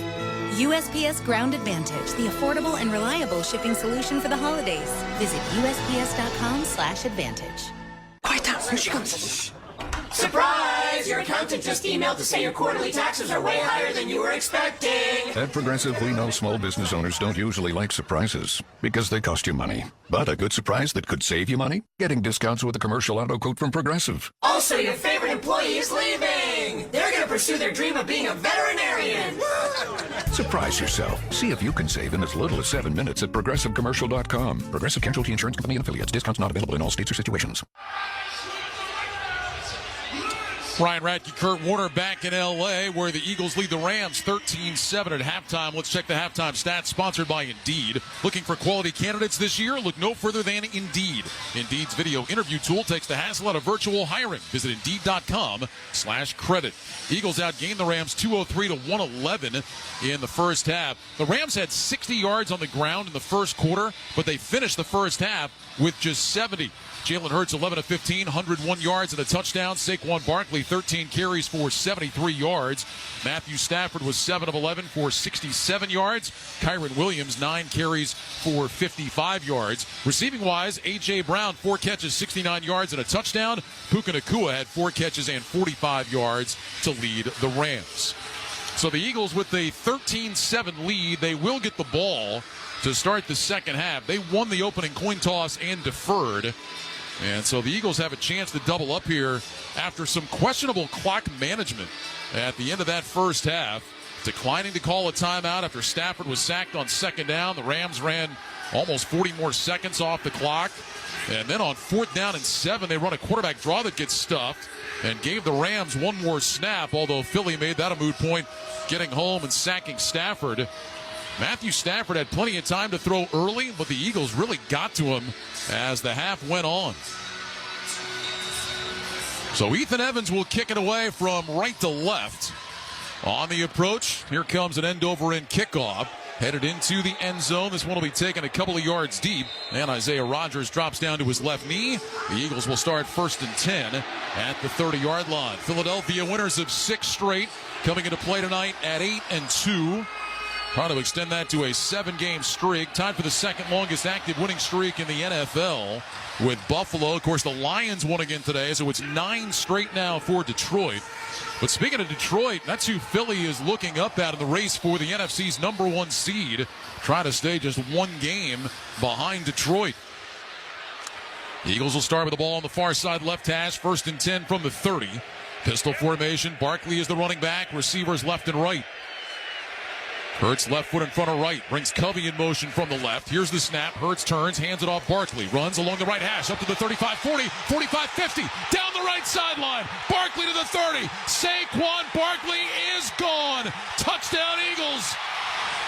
USPS Ground Advantage, the affordable and reliable shipping solution for the holidays. Visit USPS.com/advantage. Quiet down, here she comes. Surprise! Your accountant just emailed to say your quarterly taxes are way higher than you were expecting. At Progressive, we know small business owners don't usually like surprises because they cost you money. But a good surprise that could save you money? Getting discounts with a commercial auto quote from Progressive. Also, your favorite employee is leaving. They're going to pursue their dream of being a veterinarian. Surprise yourself. See if you can save in as little as 7 minutes at ProgressiveCommercial.com. Progressive Casualty Insurance Company and Affiliates. Discounts not available in all states or situations. Ryan Radke, Kurt Warner back in L.A., where the Eagles lead the Rams 13-7 at halftime. Let's check the halftime stats, sponsored by Indeed. Looking for quality candidates this year? Look no further than Indeed. Indeed's video interview tool takes the hassle out of virtual hiring. Visit Indeed.com/credit. Eagles outgained the Rams 203-111 in the first half. The Rams had 60 yards on the ground in the first quarter, but they finished the first half with just 70. Jalen Hurts 11 of 15, 101 yards and a touchdown. Saquon Barkley 13 carries for 73 yards. Matthew Stafford was 7 of 11 for 67 yards. Kyron Williams 9 carries for 55 yards. Receiving wise, A.J. Brown 4 catches, 69 yards and a touchdown. Puka Nacua had 4 catches and 45 yards to lead the Rams. So the Eagles with a 13-7 lead, they will get the ball to start the second half. They won the opening coin toss and deferred. And so the Eagles have a chance to double up here after some questionable clock management at the end of that first half. Declining to call a timeout after Stafford was sacked on second down. The Rams ran almost 40 more seconds off the clock. And then on 4th down and 7, they run a quarterback draw that gets stuffed and gave the Rams one more snap, although Philly made that a moot point, getting home and sacking Stafford. Matthew Stafford had plenty of time to throw early, but the Eagles really got to him as the half went on. So Ethan Evans will kick it away from right to left. On the approach, here comes an end-over-end kickoff. headed into the end zone. This one will be taken a couple of yards deep, and Isaiah Rodgers drops down to his left knee. The Eagles will start 1st and 10 at the 30-yard line. Philadelphia winners of 6 straight, coming into play tonight at 8-2. Trying to extend that to a 7-game streak, tied for the second longest active winning streak in the NFL with Buffalo. Of course, the Lions won again today, so it's 9 straight now for Detroit. But speaking of Detroit, that's who Philly is looking up at in the race for the NFC's #1 seed, trying to stay just 1 game behind Detroit. The Eagles will start with the ball on the far side left hash, 1st and 10 from the 30. Pistol formation, Barkley is the running back, receivers left and right. Hurts left foot in front of right, brings Covey in motion from the left. Here's the snap, Hurts turns, hands it off Barkley, runs along the right hash, up to the 35-40, 45-50, down the right sideline. Barkley to the 30, Saquon Barkley is gone. Touchdown Eagles.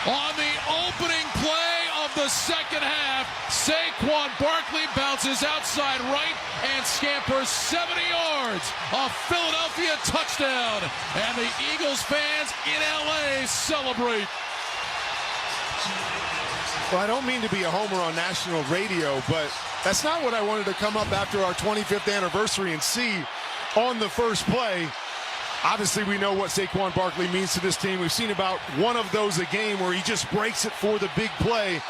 On the opening play of the second half, Saquon Barkley bounces outside right and scampers 70 yards. A Philadelphia touchdown. And the Eagles fans in LA celebrate. Well, I don't mean to be a homer on national radio, but that's not what I wanted to come up after our 25th anniversary and see on the first play. Obviously, we know what Saquon Barkley means to this team. We've seen about one of those a game where he just breaks it for the big play.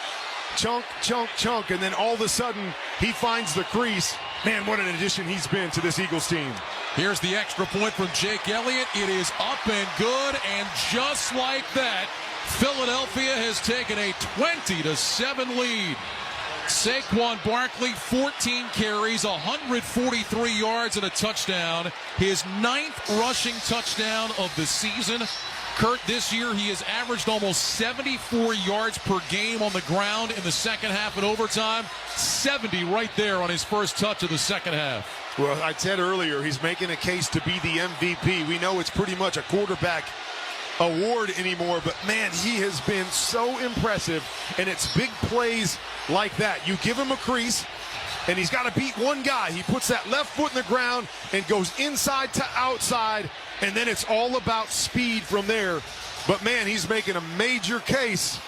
Chunk, chunk, chunk, and then all of a sudden, he finds the crease. Man, what an addition he's been to this Eagles team. Here's the extra point from Jake Elliott. It is up and good, and just like that, Philadelphia has taken a 20-7 lead. Saquon Barkley, 14 carries, 143 yards and a touchdown. His 9th rushing touchdown of the season. Kurt, this year he has averaged almost 74 yards per game on the ground in the second half and overtime. 70 right there on his first touch of the second half. Well, I said earlier, he's making a case to be the MVP. We know it's pretty much a quarterback award anymore, but man, he has been so impressive, and it's big plays like that. You give him a crease, and he's got to beat one guy. He puts that left foot in the ground and goes inside to outside, and then it's all about speed from there. But man, he's making a major case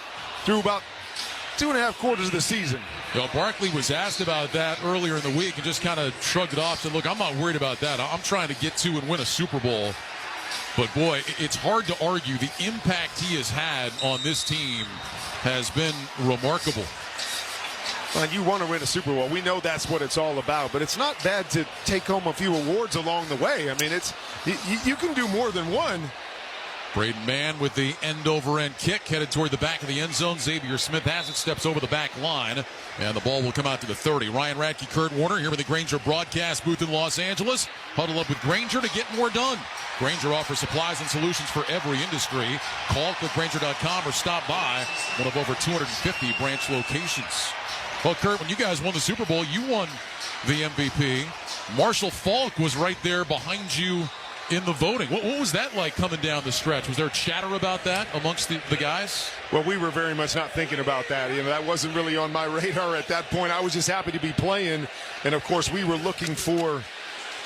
through about 2.5 quarters of the season. You know, Barkley was asked about that earlier in the week and just kind of shrugged it off, said, look, I'm not worried about that. I'm trying to get to and win a Super Bowl. But boy, it's hard to argue the impact he has had on this team has been remarkable. Well, you want to win a Super Bowl. We know that's what it's all about, but it's not bad to take home a few awards along the way. I mean, it's you can do more than one. Braden Mann with the end-over-end kick headed toward the back of the end zone. Xavier Smith has it, steps over the back line, and the ball will come out to the 30. Ryan Radke, Kurt Warner here with the Grainger broadcast booth in Los Angeles. Huddle up with Grainger to get more done. Grainger offers supplies and solutions for every industry. Call clickgrainger.com or stop by one of over 250 branch locations. Well, Kurt, when you guys won the Super Bowl, you won the MVP. Marshall Faulk was right there behind you in the voting. What was that like coming down the stretch? Was there chatter about that amongst the guys? Well, we were very much not thinking about that. You know, that wasn't really on my radar at that point. I was just happy to be playing. And, of course, we were looking for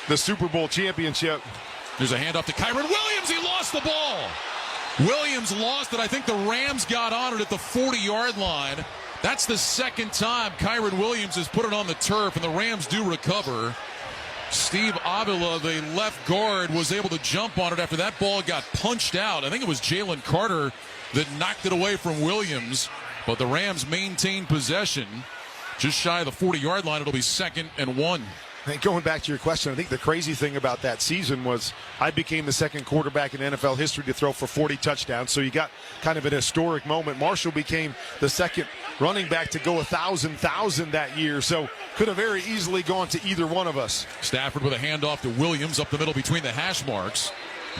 the Super Bowl championship. There's a handoff to Kyren Williams. He lost the ball. Williams lost it. I think the Rams got on it at the 40-yard line. That's the second time Kyren Williams has put it on the turf, and the Rams do recover. Steve Avila, the left guard, was able to jump on it after that ball got punched out. I think it was Jalen Carter that knocked it away from Williams, but the Rams maintain possession. Just shy of the 40-yard line, it'll be 2nd and 1. And going back to your question, I think the crazy thing about that season was I became the second quarterback in NFL history to throw for 40 touchdowns. So you got kind of an historic moment. Marshall became the second running back to go 1,000 that year. So could have very easily gone to either one of us. Stafford with a handoff to Williams up the middle between the hash marks.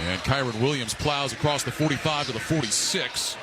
And Kyren Williams plows across the 45 to the 46.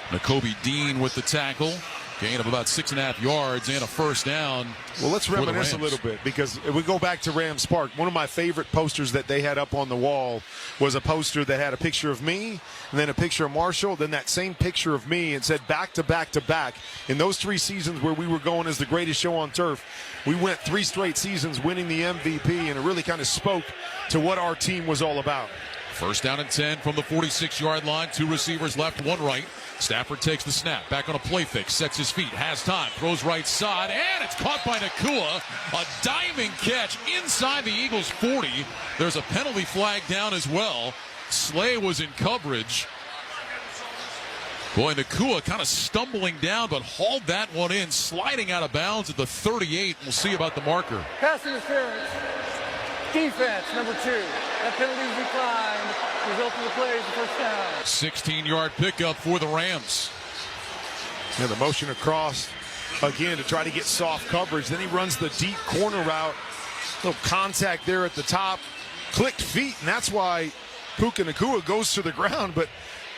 Nakobe Dean with the tackle. Gain of about 6.5 yards and a first down. Well, let's reminisce a little bit, because if we go back to Rams Park, one of my favorite posters that they had up on the wall was a poster that had a picture of me and then a picture of Marshall, then that same picture of me, and said back to back to back. In those 3 seasons where we were going as the greatest show on turf, we went 3 straight seasons winning the MVP, and it really kind of spoke to what our team was all about. First down and 10 from the 46-yard line. 2 receivers left, 1 right. Stafford takes the snap. Back on a play fake. Sets his feet. Has time. Throws right side. And it's caught by Nakua. A diving catch inside the Eagles' 40. There's a penalty flag down as well. Slay was in coverage. Boy, Nakua kind of stumbling down, but hauled that one in. Sliding out of bounds at the 38. We'll see about the marker. Pass interference. Defense, number 2. That penalty is declined. Result of the play is the first down. 16-yard pickup for the Rams. Yeah, the motion across again to try to get soft coverage. Then he runs the deep corner route. Little contact there at the top. Clicked feet, and that's why Puka Nakua goes to the ground. But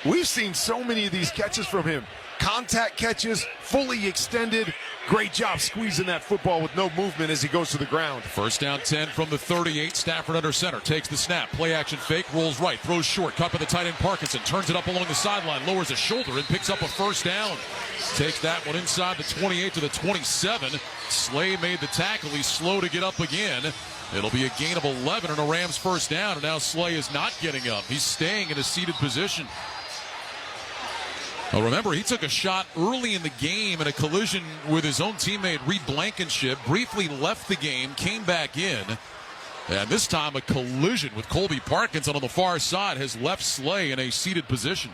we've seen so many of these catches from him. Contact catches, fully extended. Great job squeezing that football with no movement as he goes to the ground. First down 10 from the 38. Stafford under center. Takes the snap. Play action fake. Rolls right. Throws short. Caught by the tight end Parkinson. Turns it up along the sideline. Lowers his shoulder and picks up a first down. Takes that one inside the 28 to the 27. Slay made the tackle. He's slow to get up again. It'll be a gain of 11 and a Rams first down. And now Slay is not getting up. He's staying in a seated position. Well, remember, he took a shot early in the game in a collision with his own teammate Reed Blankenship, briefly left the game, came back in, and this time a collision with Colby Parkinson on the far side has left Slay in a seated position.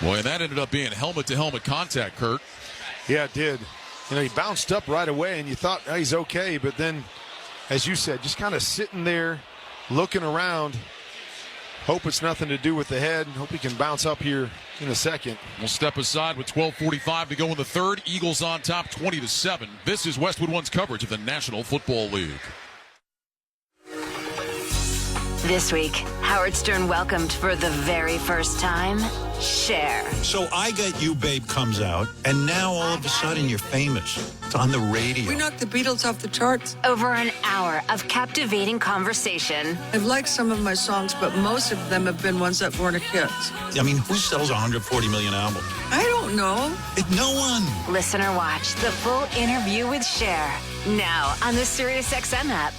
Boy, and that ended up being helmet-to-helmet contact, Kurt. Yeah, it did. You know, he bounced up right away, and you thought, oh, he's okay, but then, as you said, just kind of sitting there, looking around. Hope it's nothing to do with the head. Hope he can bounce up here in a second. We'll step aside with 12:45 to go in the third. Eagles on top 20-7. This is Westwood One's coverage of the National Football League. This week, Howard Stern welcomed for the very first time, Cher. So I Got You, Babe comes out, and now all of a sudden you're famous. It's on the radio. We knocked the Beatles off the charts. Over an hour of captivating conversation. I've liked some of my songs, but most of them have been ones that weren't hits. I mean, who sells 140 million albums? I don't know. No one. Listener watch the full interview with Cher. Now on the SiriusXM app.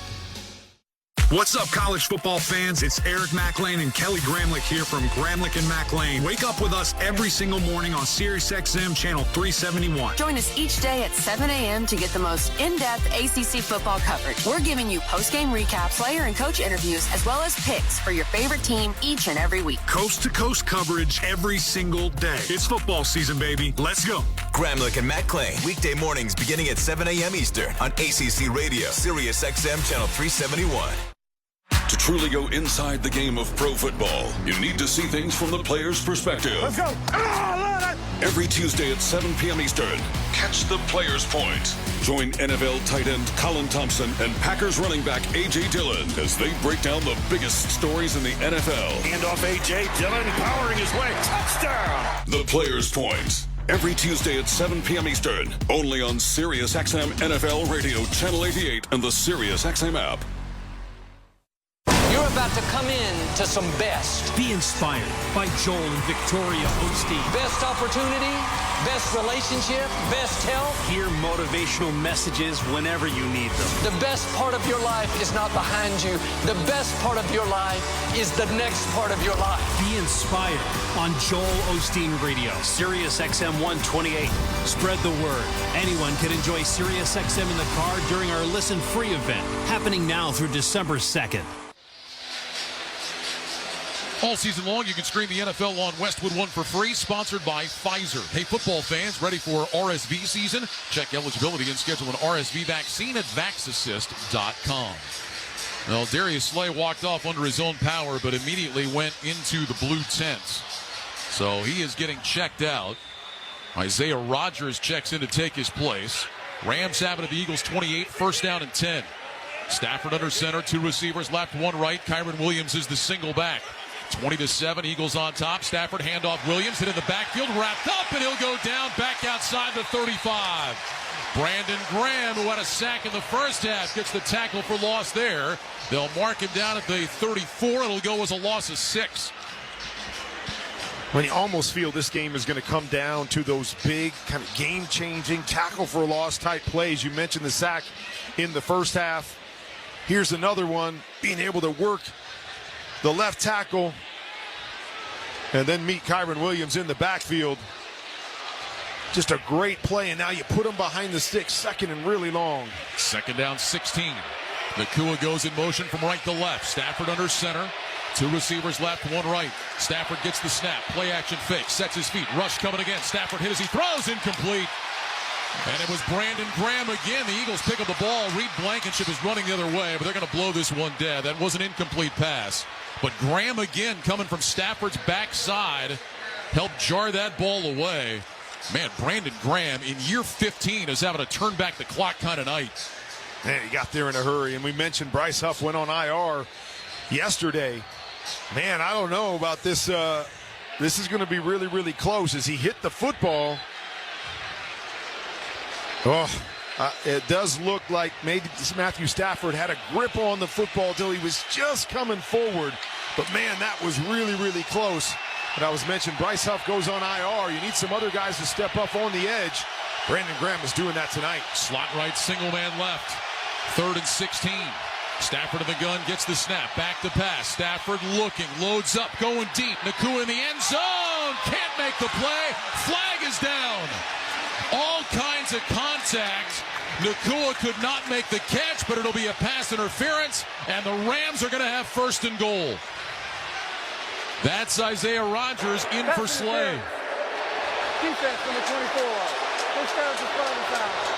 What's up, college football fans? It's Eric McLean and Kelly Gramlich here from Gramlich and McLean. Wake up with us every single morning on SiriusXM Channel 371. Join us each day at 7 a.m. to get the most in-depth ACC football coverage. We're giving you post-game recaps, player and coach interviews, as well as picks for your favorite team each and every week. Coast-to-coast coverage every single day. It's football season, baby. Let's go. Gramlich and McLean, weekday mornings beginning at 7 a.m. Eastern on ACC Radio, SiriusXM Channel 371. To truly go inside the game of pro football, you need to see things from the player's perspective. Let's go. Every Tuesday at 7 p.m. Eastern, catch the player's point. Join NFL tight end Colin Thompson and Packers running back A.J. Dillon as they break down the biggest stories in the NFL. Hand off A.J. Dillon, powering his way. Touchdown. The player's point. Every Tuesday at 7 p.m. Eastern, only on SiriusXM NFL Radio, Channel 88, and the SiriusXM app. You're about to come in to some best. Be inspired by Joel and Victoria Osteen. Best opportunity, best relationship, best health. Hear motivational messages whenever you need them. The best part of your life is not behind you. The best part of your life is the next part of your life. Be inspired on Joel Osteen Radio, SiriusXM 128. Spread the word. Anyone can enjoy SiriusXM in the car during our Listen Free event, happening now through December 2nd. All season long, you can stream the NFL on Westwood One for free, sponsored by Pfizer. Hey, football fans, ready for RSV season? Check eligibility and schedule an RSV vaccine at VaxAssist.com. Well, Darius Slay walked off under his own power, but immediately went into the blue tents. So he is getting checked out. Isaiah Rodgers checks in to take his place. Rams have it at the Eagles 28, first down and 10. Stafford under center, 2 receivers left, 1 right. Kyron Williams is the single back. 20-7, Eagles on top. Stafford handoff Williams, hit in the backfield, wrapped up, and he'll go down back outside the 35. Brandon Graham, who had a sack in the first half, gets the tackle for loss there. They'll mark him down at the 34. It'll go as a loss of 6. When you almost feel this game is going to come down to those big kind of game-changing tackle for loss type plays. You mentioned the sack in the first half. Here's another one, being able to work the left tackle and then meet Kyron Williams in the backfield. Just a great play, and now you put him behind the sticks, second and really long. Second down, 16. Nakua goes in motion from right to left. Stafford under center. 2 receivers left, 1 right. Stafford gets the snap. Play action fake. Sets his feet. Rush coming again. Stafford hit as he throws. Incomplete. And it was Brandon Graham again. The Eagles pick up the ball. Reed Blankenship is running the other way, but they're going to blow this one dead. That was an incomplete pass. But Graham again coming from Stafford's backside helped jar that ball away. Man, Brandon Graham in year 15 is having a turn back the clock kind of night. Man, he got there in a hurry. And we mentioned Bryce Huff went on IR yesterday. Man, I don't know about this. This is going to be really, really close as he hit the football. It does look like maybe Matthew Stafford had a grip on the football until he was just coming forward. But, man, that was really, really close. And I was mentioned, Bryce Huff goes on IR. You need some other guys to step up on the edge. Brandon Graham is doing that tonight. Slot right, single man left. 3rd and 16. Stafford in the gun, gets the snap. Back to pass. Stafford looking, loads up, going deep. Nakua in the end zone. Can't make the play. Flag is down. All kinds of contact. Nakua could not make the catch, but it'll be a pass interference, and the Rams are going to have 1st and goal. That's Isaiah Rodgers in for Slay. Defense number 24. First down to foul.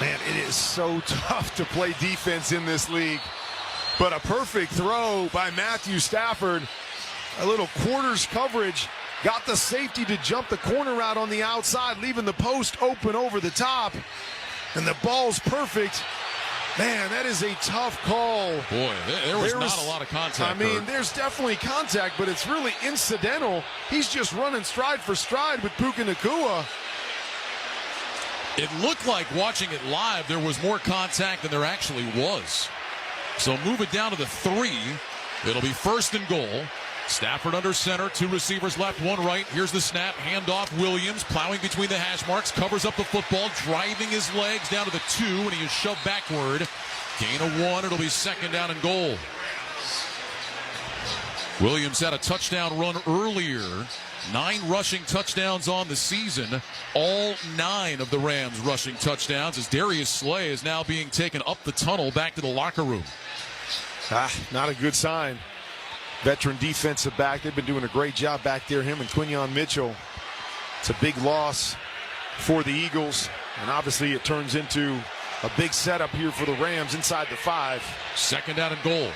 Man, it is so tough to play defense in this league. But a perfect throw by Matthew Stafford. A little quarters coverage. Got the safety to jump the corner out on the outside, leaving the post open over the top. And the ball's perfect. Man, that is a tough call. Boy, there was not a lot of contact. I mean, there's definitely contact, but it's really incidental. He's just running stride for stride with Puka Nakua. It looked like watching it live there was more contact than there actually was. So move it down to the 3. It'll be 1st and goal. Stafford under center, 2 receivers left, 1 right. Here's the snap, handoff. Williams plowing between the hash marks, covers up the football, driving his legs down to the 2, and he is shoved backward. Gain of 1, it'll be 2nd down and goal. Williams had a touchdown run earlier. 9 rushing touchdowns on the season. All 9 of the Rams rushing touchdowns as Darius Slay is now being taken up the tunnel back to the locker room. Not a good sign. Veteran defensive back. They've been doing a great job back there, him and Quinyon Mitchell. It's a big loss for the Eagles, and obviously it turns into a big setup here for the Rams inside the 5. 2nd down and goal.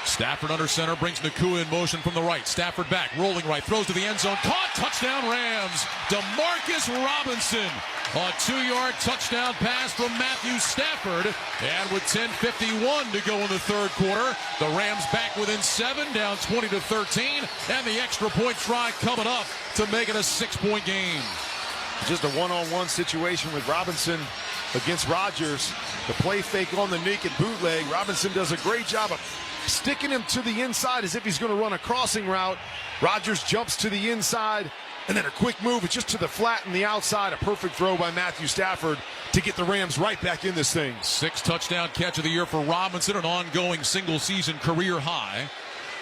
Stafford under center, brings Nakua in motion from the right. Stafford back, rolling right, throws to the end zone. Caught, touchdown Rams. DeMarcus Robinson. A 2-yard touchdown pass from Matthew Stafford. And with 10:51 to go in the 3rd quarter, the Rams back within 7, down 20-13. And the extra point try coming up to make it a 6-point game. Just a one-on-one situation with Robinson against Rodgers. The play fake on the naked bootleg. Robinson does a great job of sticking him to the inside as if he's going to run a crossing route. Rodgers jumps to the inside, and then a quick move. It's just to the flat and the outside. A perfect throw by Matthew Stafford to get the Rams right back in this thing. 6th touchdown catch of the year for Robinson, an ongoing single-season career high.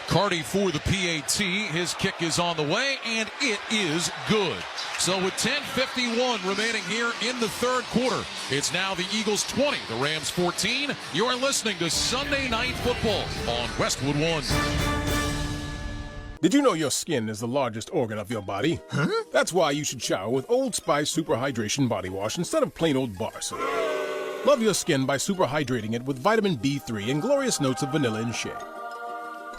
Carty for the PAT. His kick is on the way, and it is good. So with 10:51 remaining here in the 3rd quarter, it's now the Eagles 20, the Rams 14. You're listening to Sunday Night Football on Westwood One. Did you know your skin is the largest organ of your body? Huh? That's why you should shower with Old Spice Super Hydration Body Wash instead of plain old bar soap. Love your skin by super hydrating it with vitamin B3 and glorious notes of vanilla and shea.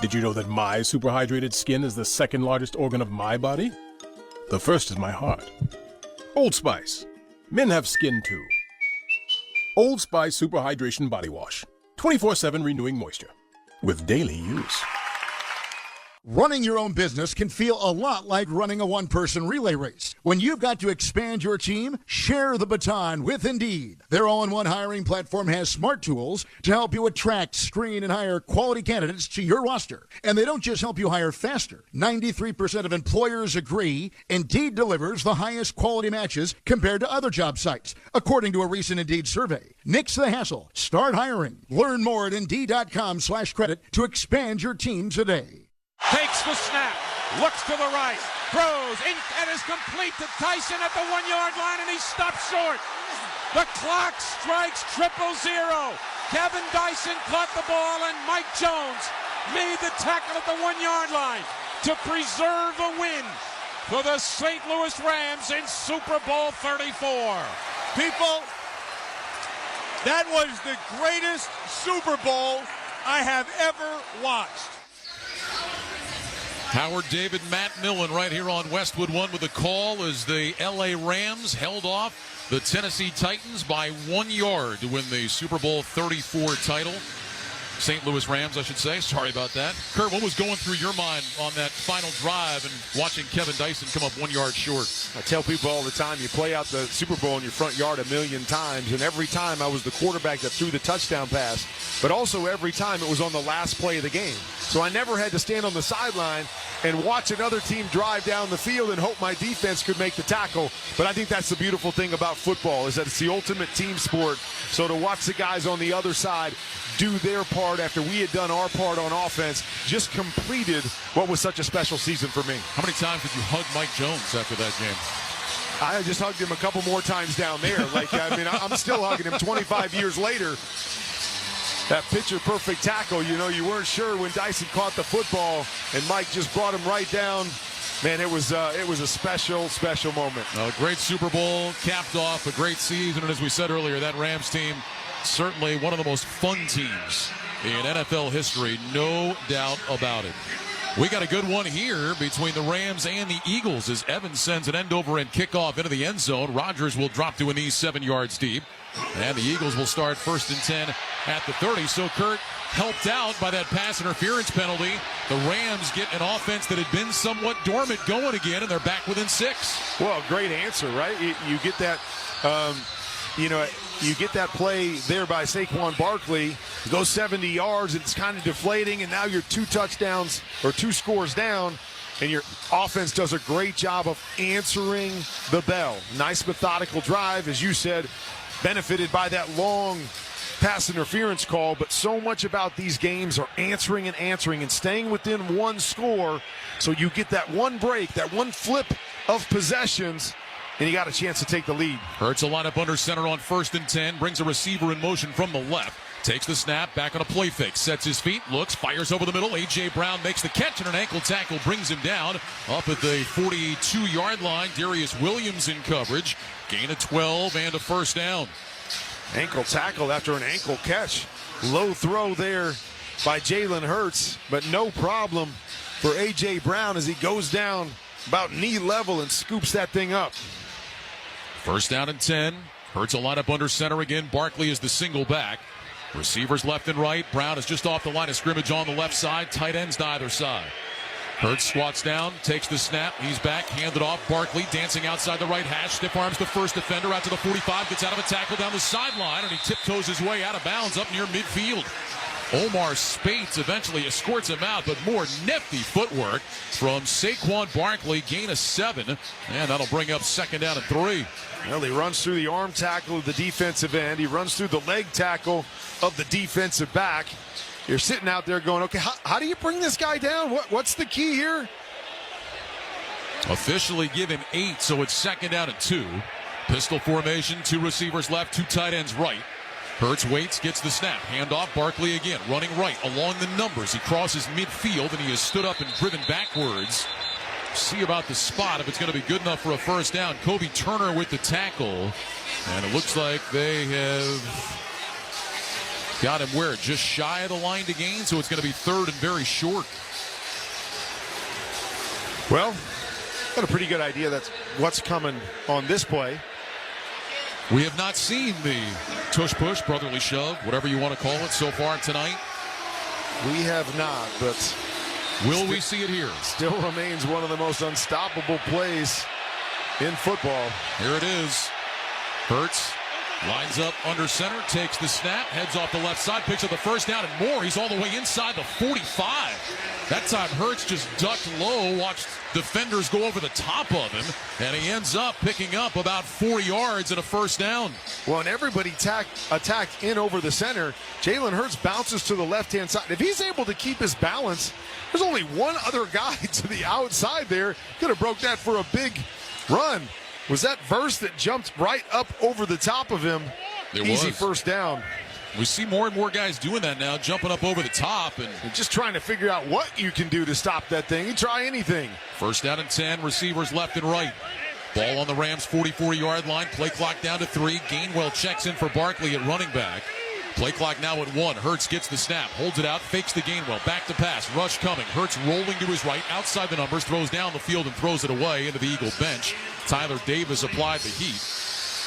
Did you know that my super hydrated skin is the 2nd largest organ of my body? The first is my heart. Old Spice. Men have skin too. Old Spice Super Hydration Body Wash. 24/7 renewing moisture. With daily use. Running your own business can feel a lot like running a one-person relay race. When you've got to expand your team, share the baton with Indeed. Their all-in-one hiring platform has smart tools to help you attract, screen, and hire quality candidates to your roster. And they don't just help you hire faster. 93% of employers agree Indeed delivers the highest quality matches compared to other job sites, according to a recent Indeed survey. Nix the hassle. Start hiring. Learn more at Indeed.com/credit to expand your team today. Takes the snap, looks to the right, throws, and is complete to Tyson at the 1-yard line, and he stopped short. The clock strikes 000. Kevin Dyson caught the ball, and Mike Jones made the tackle at the 1-yard line to preserve the win for the St. Louis Rams in Super Bowl 34. People, that was the greatest Super Bowl I have ever watched. Howard David, Matt Millen right here on Westwood One with a call as the L.A. Rams held off the Tennessee Titans by 1 yard to win the Super Bowl 34 title. St. Louis Rams, I should say. Sorry about that. Kurt, what was going through your mind on that final drive and watching Kevin Dyson come up 1 yard short? I tell people all the time, you play out the Super Bowl in your front yard 1,000,000 times, and every time I was the quarterback that threw the touchdown pass, but also every time it was on the last play of the game. So I never had to stand on the sideline and watch another team drive down the field and hope my defense could make the tackle. But I think that's the beautiful thing about football, is that it's the ultimate team sport. So to watch the guys on the other side do their part after we had done our part on offense just completed what was such a special season for me. How many times did you hug Mike Jones after that game? I just hugged him a couple more times down there. I'm still hugging him 25 years later. That picture-perfect tackle, you weren't sure when Dyson caught the football, and Mike just brought him right down. Man, it was a special, special moment. A great Super Bowl, capped off a great season, and as we said earlier, that Rams team, certainly one of the most fun teams in NFL history, no doubt about it. We got a good one here between the Rams and the Eagles as Evans sends an end-over-end kickoff into the end zone. Rodgers will drop to a knee 7 yards deep. And the Eagles will start 1st and 10 at the 30. So Kurt, helped out by that pass interference penalty, the Rams get an offense that had been somewhat dormant going again, and they're back within 6. Well, great answer, right? You get that, you get that play there by Saquon Barkley. You go 70 yards, it's kind of deflating, and now you're 2 touchdowns or 2 scores down, and your offense does a great job of answering the bell. Nice methodical drive, as you said, benefited by that long pass interference call, but so much about these games are answering and staying within 1 score, so you get that one break, that one flip of possessions, and you got a chance to take the lead. Hurts a lineup under center on 1st and 10, brings a receiver in motion from the left, takes the snap, back on a play fake, sets his feet, looks, fires over the middle. A.J. Brown makes the catch, and an ankle tackle brings him down up at the 42-yard line. Darius Williams in coverage, gain of 12 and a 1st down. Ankle tackle after an ankle catch. Low throw there by Jalen Hurts, but no problem for A.J. Brown as he goes down about knee level and scoops that thing up. 1st down and 10. Hurts a lineup under center again. Barkley is the single back. Receivers left and right. Brown is just off the line of scrimmage on the left side. Tight ends to either side. Hurts squats down, takes the snap. He's back, handed off. Barkley dancing outside the right hash. Stiff arms the first defender out to the 45. Gets out of a tackle down the sideline, and he tiptoes his way out of bounds up near midfield. Omar Spates eventually escorts him out, but more nifty footwork from Saquon Barkley. Gain of 7, and that'll bring up 2nd down and 3. Well, he runs through the arm tackle of the defensive end. He runs through the leg tackle of the defensive back. You're sitting out there going, okay, how do you bring this guy down? What's the key here? Officially given 8, so it's 2nd down and 2. Pistol formation, 2 receivers left, 2 tight ends right. Hurts waits, gets the snap. Handoff, Barkley again, running right along the numbers. He crosses midfield, and he is stood up and driven backwards. See about the spot, if it's going to be good enough for a 1st down. Kobe Turner with the tackle, and it looks like they have got him where? Just shy of the line to gain, so it's going to be 3rd and very short. Well, got a pretty good idea that's what's coming on this play. We have not seen the tush-push, brotherly shove, whatever you want to call it, so far tonight. We have not, but Will we see it here? Still remains one of the most unstoppable plays in football. Here it is. Hurts lines up under center, takes the snap, heads off the left side, picks up the first down and more. He's all the way inside the 45. That time Hurts just ducked low, watched defenders go over the top of him, and he ends up picking up about 4 yards and a first down. Well, and everybody attacked in over the center. Jalen Hurts bounces to the left-hand side. If he's able to keep his balance, there's only one other guy to the outside there. Could have broke that for a big run. Was that Verse that jumped right up over the top of him? Easy first down. We see more and more guys doing that now, jumping up over the top. And just trying to figure out what you can do to stop that thing. You try anything. First down and 10, receivers left and right. Ball on the Rams' 44-yard line. Play clock down to 3. Gainwell checks in for Barkley at running back. Play clock now at 1. Hurts gets the snap, holds it out, fakes the Gainwell. Back to pass, rush coming. Hurts rolling to his right, outside the numbers, throws down the field and throws it away into the Eagle bench. Tyler Davis applied the heat.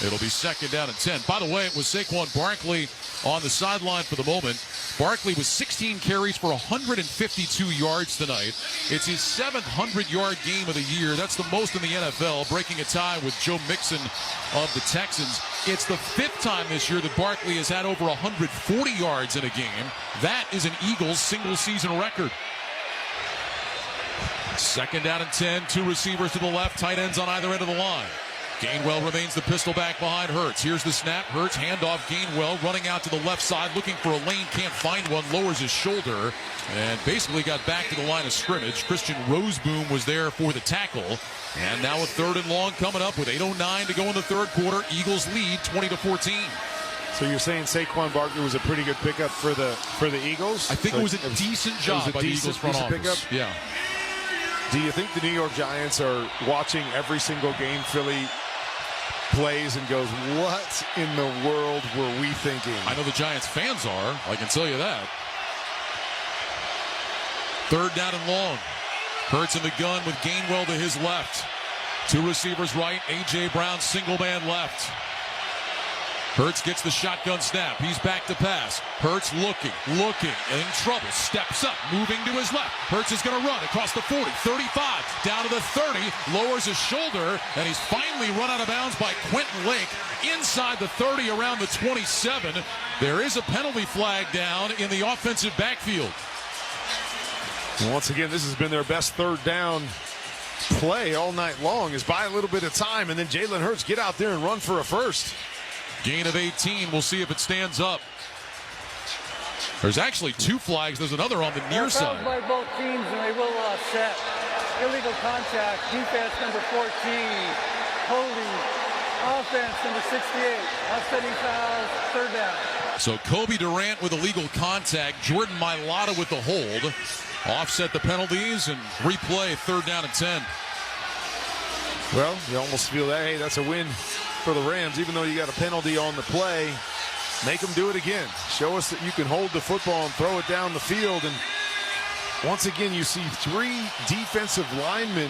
It'll be second down and 10. By the way, it was Saquon Barkley on the sideline for the moment. Barkley was 16 carries for 152 yards tonight. It's his 700-yard game of the year. That's the most in the NFL, breaking a tie with Joe Mixon of the Texans. It's the 5th time this year that Barkley has had over 140 yards in a game. That is an Eagles single-season record. Second down and 10, 2 receivers to the left, tight ends on either end of the line. Gainwell remains the pistol back behind Hurts. Here's the snap. Hurts, handoff. Gainwell running out to the left side, looking for a lane. Can't find one. Lowers his shoulder and basically got back to the line of scrimmage. Christian Roseboom was there for the tackle. And now a 3rd and long coming up with 8:09 to go in the third quarter. Eagles lead 20-14. So you're saying Saquon Barkley was a pretty good pickup for the Eagles? I think it was a decent job by the Eagles front office. Pickup? Yeah. Do you think the New York Giants are watching every single game Philly plays and goes, what in the world were we thinking? I know the Giants fans are. I can tell you that. 3rd down and long. Hurts in the gun with Gainwell to his left. 2 receivers right. A.J. Brown single man left. Hurts gets the shotgun snap. He's back to pass. Hurts looking, in trouble. Steps up, moving to his left. Hurts is going to run across the 40, 35, down to the 30, lowers his shoulder, and he's finally run out of bounds by Quentin Lake inside the 30 around the 27. There is a penalty flag down in the offensive backfield. Once again, this has been their best 3rd down play all night long, is buy a little bit of time, and then Jalen Hurts get out there and run for a first. Gain of 18. We'll see if it stands up. There's actually 2 flags. There's another on the near side. By both teams, and they will set illegal contact. Defense number 14. Holding. Offense number 68. Offsetting fouls. 3rd down. So Kobe Durant with illegal contact. Jordan Mailata with the hold. Offset the penalties and replay 3rd down and 10. Well, you almost feel that, hey, that's a win for the Rams, even though you got a penalty on the play. Make them do it again. Show us that you can hold the football and throw it down the field. And once again, you see 3 defensive linemen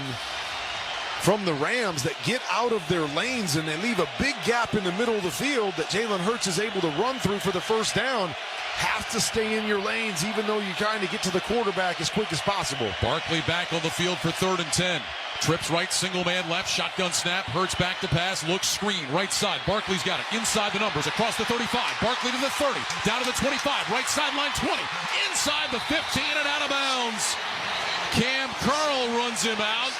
from the Rams that get out of their lanes, and they leave a big gap in the middle of the field that Jalen Hurts is able to run through for the first down. Have to stay in your lanes, even though you're trying to get to the quarterback as quick as possible. Barkley back on the field for 3rd and 10. Trips right, single man left, shotgun snap. Hurts back to pass, looks screen, right side. Barkley's got it inside the numbers, across the 35. Barkley to the 30, down to the 25, right sideline 20, inside the 15 and out of bounds. Cam Curl runs him out.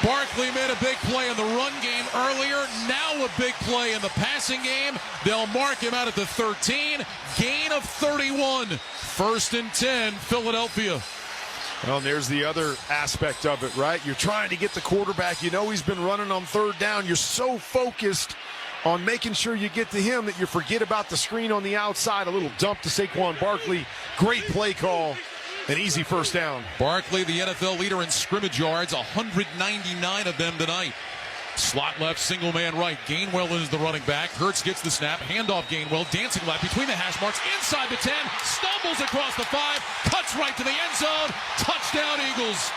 Barkley made a big play in the run game earlier. Now a big play in the passing game. They'll mark him out at the 13. Gain of 31. 1st and 10, Philadelphia. Well, and there's the other aspect of it, right? You're trying to get the quarterback. You know he's been running on 3rd down. You're so focused on making sure you get to him that you forget about the screen on the outside. A little dump to Saquon Barkley. Great play call. An easy first down. Barkley, the NFL leader in scrimmage yards, 199 of them tonight. Slot left, single man right. Gainwell is the running back. Hurts gets the snap. Handoff Gainwell. Dancing left between the hash marks. Inside the 10. Stumbles across the 5. Cuts right to the end zone. Touchdown Eagles.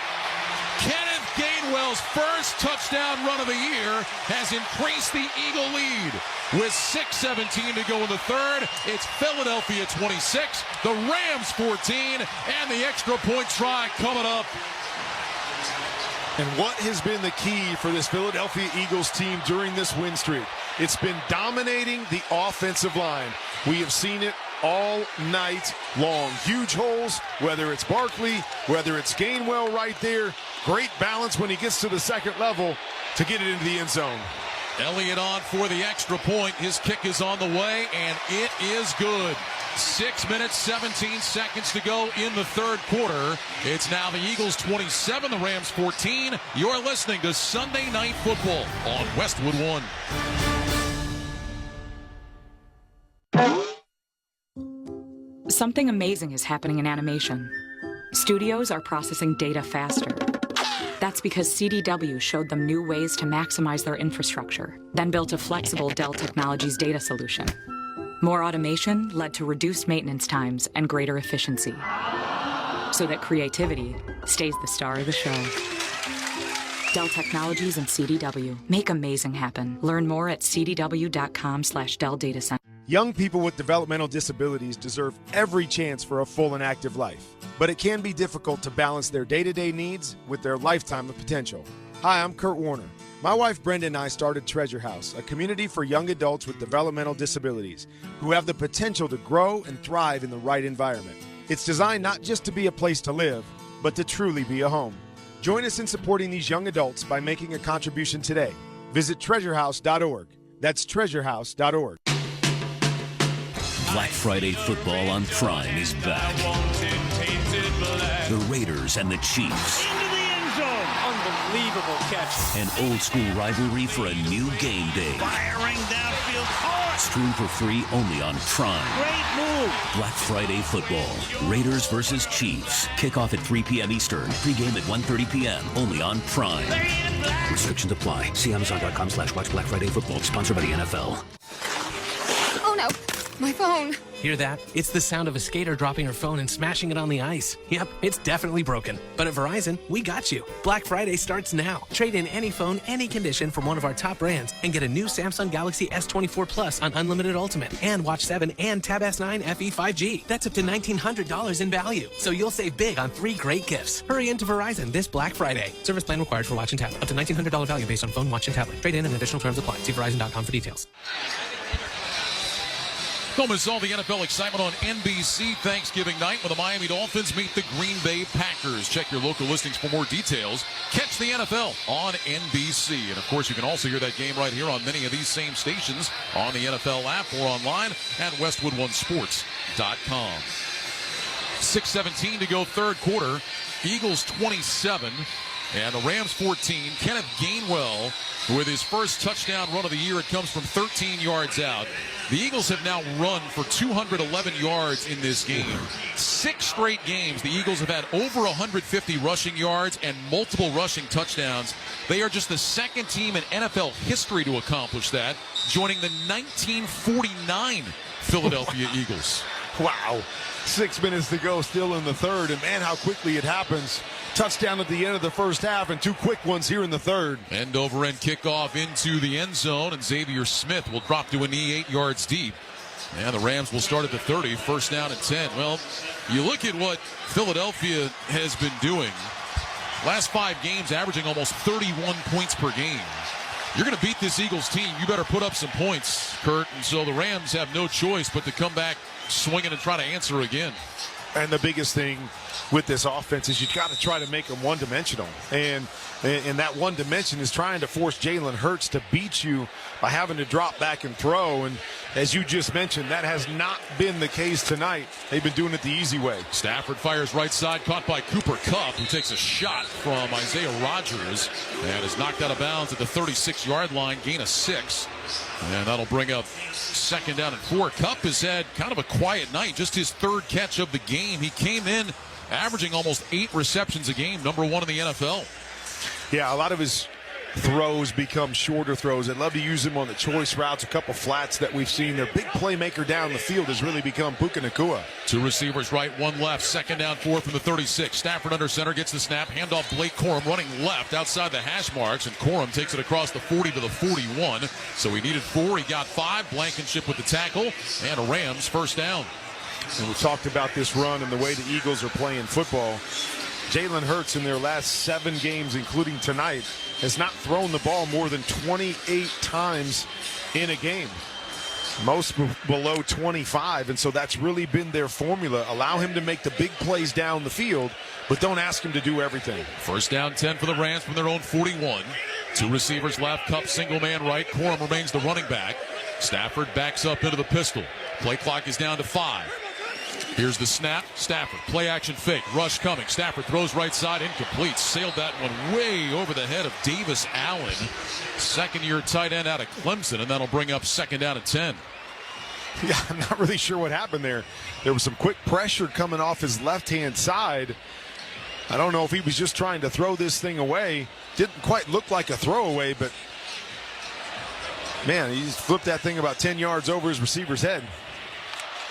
Kenneth Gainwell's first touchdown run of the year has increased the Eagle lead. With 6:17 to go in the third, it's Philadelphia 26, the Rams 14, and the extra point try coming up. And what has been the key for this Philadelphia Eagles team during this win streak? It's been dominating the offensive line. We have seen it all night long. Huge holes, whether it's Barkley, whether it's Gainwell right there. Great balance when he gets to the second level to get it into the end zone. Elliott on for the extra point. His kick is on the way, and it is good. 6 minutes, 17 seconds to go in the third quarter. It's now the Eagles 27, the Rams 14. You're listening to Sunday Night Football on Westwood 1. Something amazing is happening in animation. Studios are processing data faster. That's because CDW showed them new ways to maximize their infrastructure, then built a flexible Dell Technologies data solution. More automation led to reduced maintenance times and greater efficiency, so that creativity stays the star of the show. Dell Technologies and CDW. Make amazing happen. Learn more at cdw.com/Dell Data Center. Young people with developmental disabilities deserve every chance for a full and active life. But it can be difficult to balance their day-to-day needs with their lifetime of potential. Hi, I'm Kurt Warner. My wife Brenda and I started Treasure House, a community for young adults with developmental disabilities who have the potential to grow and thrive in the right environment. It's designed not just to be a place to live, but to truly be a home. Join us in supporting these young adults by making a contribution today. Visit treasurehouse.org. That's treasurehouse.org. Black Friday football on Prime is back. The Raiders and the Chiefs. Into the end zone. Unbelievable catch. An old school rivalry for a new game day. Firing downfield hard. Stream for free only on Prime. Great move. Black Friday football. Raiders versus Chiefs. Kickoff at 3 p.m. Eastern. Pre-game at 1:30 p.m. Only on Prime. Restrictions apply. See Amazon.com/watch Black Friday football. Sponsored by the NFL. Oh no. My phone. Hear that? It's the sound of a skater dropping her phone and smashing it on the ice. Yep, it's definitely broken. But at Verizon, we got you. Black Friday starts now. Trade in any phone, any condition from one of our top brands and get a new Samsung Galaxy S24 Plus on Unlimited Ultimate and Watch 7 and Tab S9 FE 5G. That's up to $1,900 in value. So you'll save big on 3 great gifts. Hurry into Verizon this Black Friday. Service plan required for Watch and Tablet. Up to $1,900 value based on phone, watch, and tablet. Trade in and additional terms apply. See Verizon.com for details. Don't miss all the NFL excitement on NBC Thanksgiving night when the Miami Dolphins meet the Green Bay Packers. Check your local listings for more details. Catch the NFL on NBC. And, of course, you can also hear that game right here on many of these same stations on the NFL app or online at westwood1sports.com. 6:17 to go third quarter. Eagles 27 and the Rams 14. Kenneth Gainwell with his first touchdown run of the year. It comes from 13 yards out. The Eagles have now run for 211 yards in this game. 6 straight games, the Eagles have had over 150 rushing yards and multiple rushing touchdowns. They are just the second team in NFL history to accomplish that, joining the 1949 Philadelphia Eagles. Wow. 6 minutes to go, still in the third, and man, how quickly it happens. Touchdown at the end of the first half and 2 quick ones here in the third. End-over-end kickoff into the end zone, and Xavier Smith will drop to a knee 8 yards deep. And the Rams will start at the 30, first down and 10. Well, you look at what Philadelphia has been doing. Last 5 games averaging almost 31 points per game. You're going to beat this Eagles team, you better put up some points, Kurt. And so the Rams have no choice but to come back swinging and try to answer again. And the biggest thing with this offense is you've got to try to make them one-dimensional. And that one dimension is trying to force Jalen Hurts to beat you by having to drop back and throw. And as you just mentioned, that has not been the case tonight. They've been doing it the easy way. Stafford fires right side, caught by Cooper Kupp, who takes a shot from Isaiah Rodgers and is knocked out of bounds at the 36-yard line, gain of 6. And that'll bring up second down and 4. Kupp has had kind of a quiet night, just his 3rd catch of the game. He came in averaging almost 8 receptions a game, number 1 in the NFL. Yeah, a lot of his throws become shorter throws. I'd love to use him on the choice routes, a couple flats that we've seen. Their big playmaker down the field has really become Puka Nacua. 2 receivers right, 1 left. 2nd down, 4 from the 36. Stafford under center, gets the snap. Handoff Blake Corum running left outside the hash marks, and Corum takes it across the 40 to the 41. So he needed 4. He got 5. Blankenship with the tackle, and a Rams first down. And we talked about this run and the way the Eagles are playing football. Jalen Hurts in their last 7 games, including tonight, has not thrown the ball more than 28 times in a game. Most below 25, and so that's really been their formula. Allow him to make the big plays down the field, but don't ask him to do everything. First down 10 for the Rams from their own 41. 2 receivers left, Kupp single man right. Corum remains the running back. Stafford backs up into the pistol. Play clock is down to 5. Here's the snap. Stafford, play action fake. Rush coming. Stafford throws right side, incomplete. Sailed that one way over the head of Davis Allen. 2nd-year tight end out of Clemson, and that'll bring up 2nd down at 10. Yeah, I'm not really sure what happened there. There was some quick pressure coming off his left-hand side. I don't know if he was just trying to throw this thing away. Didn't quite look like a throwaway, but man, he just flipped that thing about 10 yards over his receiver's head.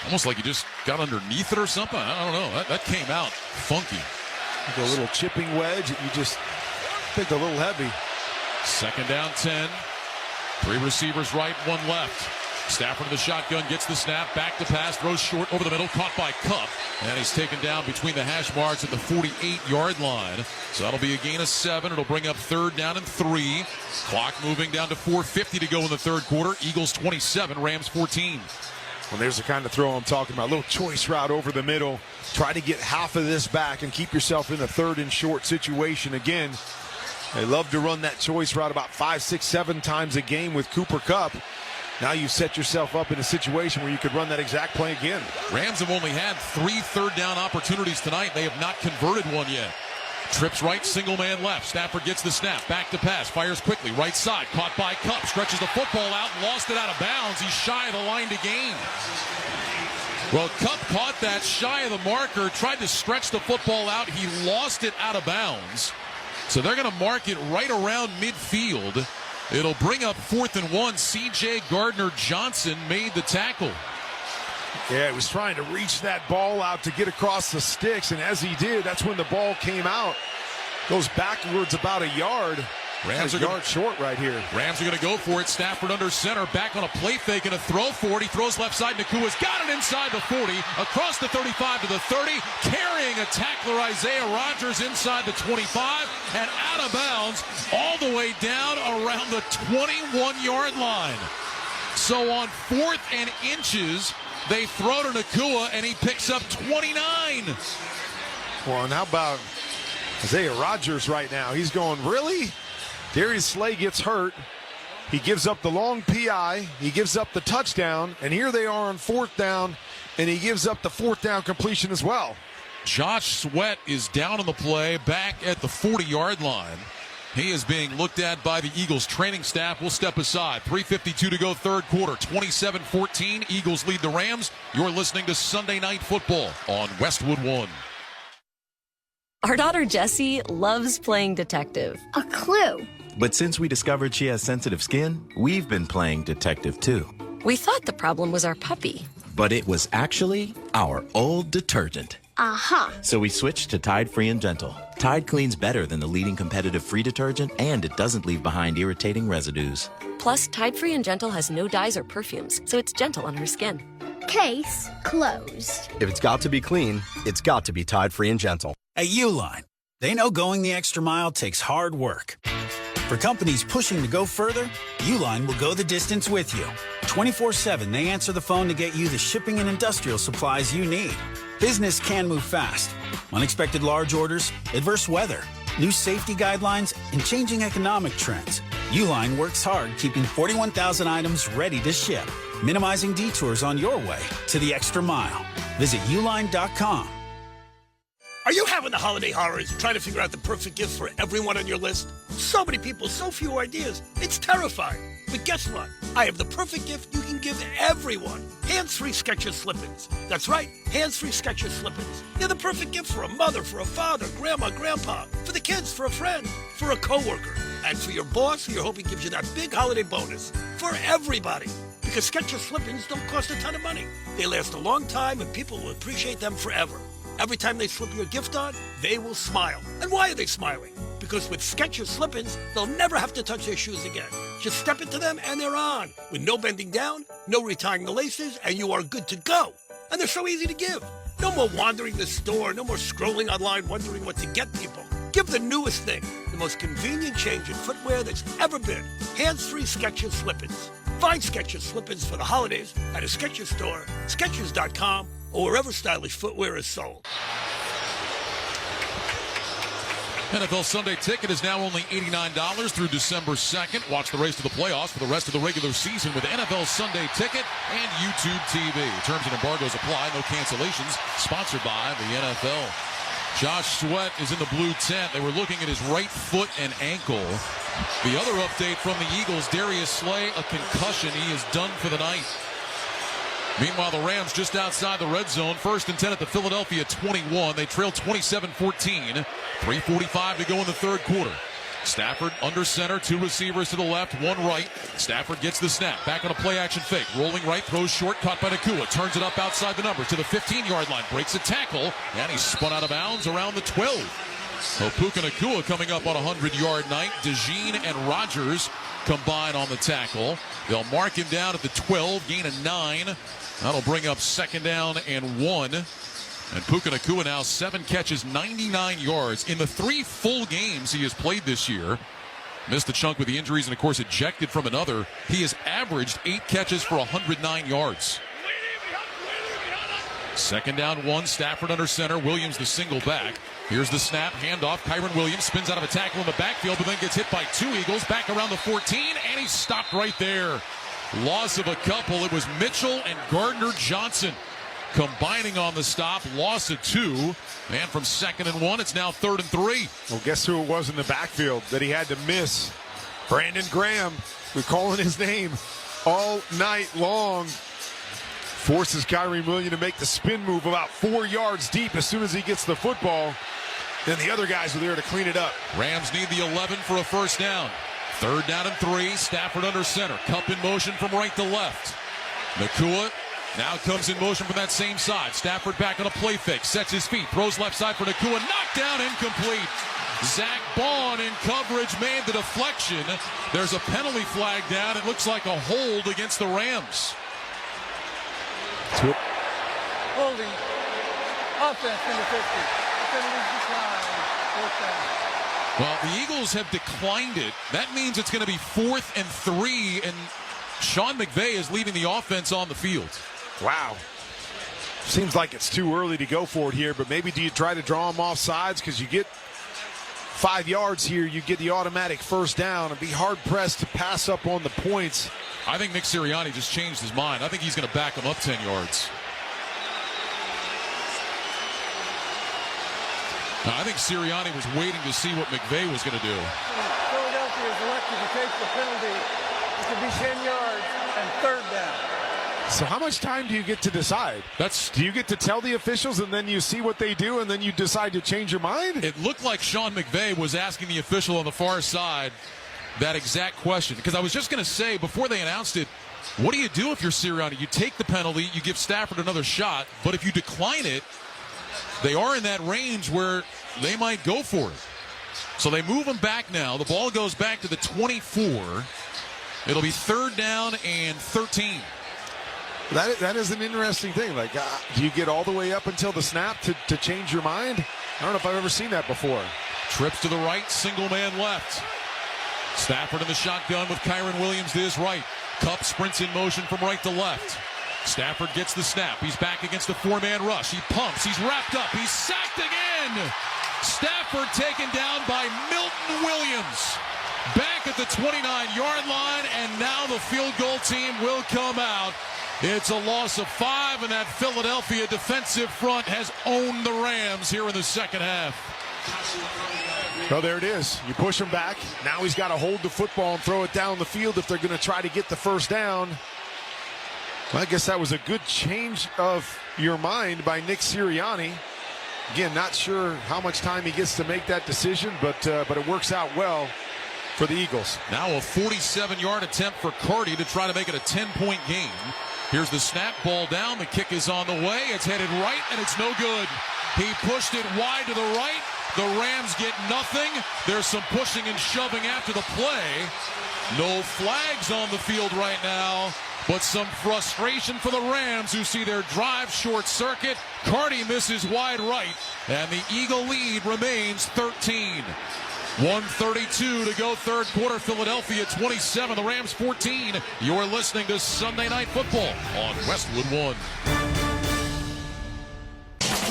Almost like he just got underneath it or something. I don't know. That came out funky. Like a little chipping wedge that you just picked a little heavy. 2nd down 10. 3 receivers right, 1 left. Stafford in the shotgun, gets the snap, back to pass, throws short over the middle, caught by Kupp. And he's taken down between the hash marks at the 48-yard line. So that'll be a gain of 7. It'll bring up 3rd down and 3. Clock moving down to 4:50 to go in the 3rd quarter. Eagles 27, Rams 14. Well, there's the kind of throw I'm talking about. A little choice route over the middle. Try to get half of this back and keep yourself in a 3rd and short situation. Again, they love to run that choice route about 5, 6, 7 times a game with Cooper Kupp. Now you've set yourself up in a situation where you could run that exact play again. Rams have only had 3 3rd down opportunities tonight. They have not converted one yet. Trips right, single man left. Stafford gets the snap, back to pass, fires quickly, right side, caught by Kupp, stretches the football out, lost it out of bounds. He's shy of the line to gain. Well, Kupp caught that shy of the marker, tried to stretch the football out. He lost it out of bounds. So they're going to mark it right around midfield. It'll bring up 4th and 1. C.J. Gardner-Johnson made the tackle. Yeah, he was trying to reach that ball out to get across the sticks, and as he did, that's when the ball came out. Goes backwards about a yard. Rams are yard short right here. Rams are going to go for it. Stafford under center, back on a play fake and a throw for it. He throws left side. Nakua's got it inside the 40, across the 35 to the 30, carrying a tackler, Isaiah Rodgers, inside the 25, and out of bounds all the way down around the 21-yard line. So on 4th and inches, they throw to Nacua, and he picks up 29. Well, and how about Isaiah Rodgers right now? He's going, really? Darius Slay gets hurt. He gives up the long PI. He gives up the touchdown. And here they are on 4th down, and he gives up the 4th down completion as well. Josh Sweat is down on the play, back at the 40-yard line. He is being looked at by the Eagles training staff. We'll step aside. 3:52 to go, 3rd quarter. 27-14. Eagles lead the Rams. You're listening to Sunday Night Football on Westwood 1. Our daughter Jessie loves playing detective. A clue. But since we discovered she has sensitive skin, we've been playing detective too. We thought the problem was our puppy. But it was actually our old detergent. Aha. So we switched to Tide Free and Gentle. Tide cleans better than the leading competitive free detergent, and it doesn't leave behind irritating residues. Plus, Tide Free and Gentle has no dyes or perfumes, so it's gentle on her skin. Case closed. If it's got to be clean, it's got to be Tide Free and Gentle. At Uline, they know going the extra mile takes hard work. For companies pushing to go further, Uline will go the distance with you. 24/7, they answer the phone to get you the shipping and industrial supplies you need. Business can move fast. Unexpected large orders, adverse weather, new safety guidelines, and changing economic trends. Uline works hard keeping 41,000 items ready to ship, minimizing detours on your way to the extra mile. Visit uline.com. Are you having the holiday horrors trying to figure out the perfect gift for everyone on your list? So many people, so few ideas. It's terrifying. But guess what? I have the perfect gift you can give everyone. Hands-free Skechers slip-ins. That's right, hands-free Skechers slip-ins. They're the perfect gift for a mother, for a father, grandma, grandpa, for the kids, for a friend, for a coworker. And for your boss, you're hoping gives you that big holiday bonus for everybby. Because Skechers slip-ins don't cost a ton of money. They last a long time, and people will appreciate them forever. Every time they slip your gift on, they will smile. And why are they smiling? Because with Skechers slip-ins, they'll never have to touch their shoes again. Just step into them and they're on. With no bending down, no retying the laces, and you are good to go. And they're so easy to give. No more wandering the store, no more scrolling online wondering what to get people. Give the newest thing, the most convenient change in footwear that's ever been. Hands-free Skechers slip-ins. Find Skechers slip-ins for the holidays at a Skechers store, Skechers.com, or wherever stylish footwear is sold. NFL Sunday Ticket is now only $89 through December 2nd. Watch the race to the playoffs for the rest of the regular season with NFL Sunday Ticket and YouTube TV. Terms and embargoes apply. No cancellations. Sponsored by the NFL. Josh Sweat is in the blue tent. They were looking at his right foot and ankle. The other update from the Eagles, Darius Slay, a concussion. He is done for the night. Meanwhile, the Rams just outside the red zone. 1st and 10 at the Philadelphia 21. They trail 27-14. 3:45 to go in the third quarter. Stafford under center, 2 receivers to the left, 1 right. Stafford gets the snap, back on a play action fake. Rolling right, throws short, caught by Nakua. Turns it up outside the numbers to the 15-yard line. Breaks a tackle, and he's spun out of bounds around the 12. So Puka Nakua coming up on a 100-yard night. DeJean and Rogers combine on the tackle. They'll mark him down at the 12, gain of 9. That'll bring up 2nd down and 1. And Puka Nakua now 7 catches, 99 yards. In the 3 full games he has played this year, missed a chunk with the injuries and, of course, ejected from another, he has averaged 8 catches for 109 yards. 2nd down 1, Stafford under center, Williams the single back. Here's the snap, handoff, Kyron Williams spins out of a tackle in the backfield, but then gets hit by 2 Eagles, back around the 14, and he's stopped right there. Loss of a couple. It was Mitchell and Gardner Johnson combining on the stop. Loss of 2. And from 2nd and 1, it's now 3rd and 3. Well, guess who it was in the backfield that he had to miss? Brandon Graham. We're calling his name all night long. Forces Kyrie Williams to make the spin move about 4 yards deep as soon as he gets the football. Then the other guys were there to clean it up. Rams need the 11 for a 1st down. 3rd down and 3. Stafford under center. Cup in motion from right to left. Nakua now comes in motion from that same side. Stafford back on a play fake. Sets his feet. Throws left side for Nakua. Knocked down, incomplete. Zach Bond in coverage made the deflection. There's a penalty flag down. It looks like a hold against the Rams. Holding. Offense number 50. Penalties declined. 4th down. Well, the Eagles have declined it. That means it's going to be 4th and 3, and Sean McVay is leading the offense on the field. Wow. Seems like it's too early to go for it here, but maybe do you try to draw them off sides? Because you get 5 yards here, you get the automatic 1st down, and be hard-pressed to pass up on the points. I think Nick Sirianni just changed his mind. I think he's going to back him up 10 yards. Now, I think Sirianni was waiting to see what McVay was going to do. Philadelphia is elected to take the penalty. It could be 10 yards and 3rd down. So how much time do you get to decide? Do you get to tell the officials and then you see what they do and then you decide to change your mind? It looked like Sean McVay was asking the official on the far side that exact question. Because I was just going to say, before they announced it, what do you do if you're Sirianni? You take the penalty, you give Stafford another shot, but if you decline it, they are in that range where they might go for it. So they move them back now. The ball goes back to the 24. It'll be 3rd down and 13. That is an interesting thing. Like, do you get all the way up until the snap to change your mind? I don't know if I've ever seen that before. Trips to the right, single man left. Stafford in the shotgun with Kyron Williams to his right. Kupp sprints in motion from right to left. Stafford gets the snap. He's back against the 4-man rush. He pumps. He's wrapped up. He's sacked again. Stafford taken down by Milton Williams. Back at the 29-yard line, and now the field goal team will come out. It's a loss of 5, and that Philadelphia defensive front has owned the Rams here in the 2nd half. Well, there it is. You push him back. Now he's got to hold the football and throw it down the field if they're going to try to get the 1st down. Well, I guess that was a good change of your mind by Nick Sirianni. Again, not sure how much time he gets to make that decision, but it works out well. for the Eagles. Now a 47-yard attempt for Carty to try to make it a 10-point game. Here's the snap, ball down. The kick is on the way. It's headed right, and it's no good. He pushed it wide to the right. The Rams get nothing. There's some pushing and shoving after the play. No flags on the field right now, but some frustration for the Rams, who see their drive short circuit. Carty misses wide right, and the Eagle lead remains 13. 1:32 to go, third quarter. Philadelphia 27, the Rams 14. You're listening to Sunday Night Football on Westwood One.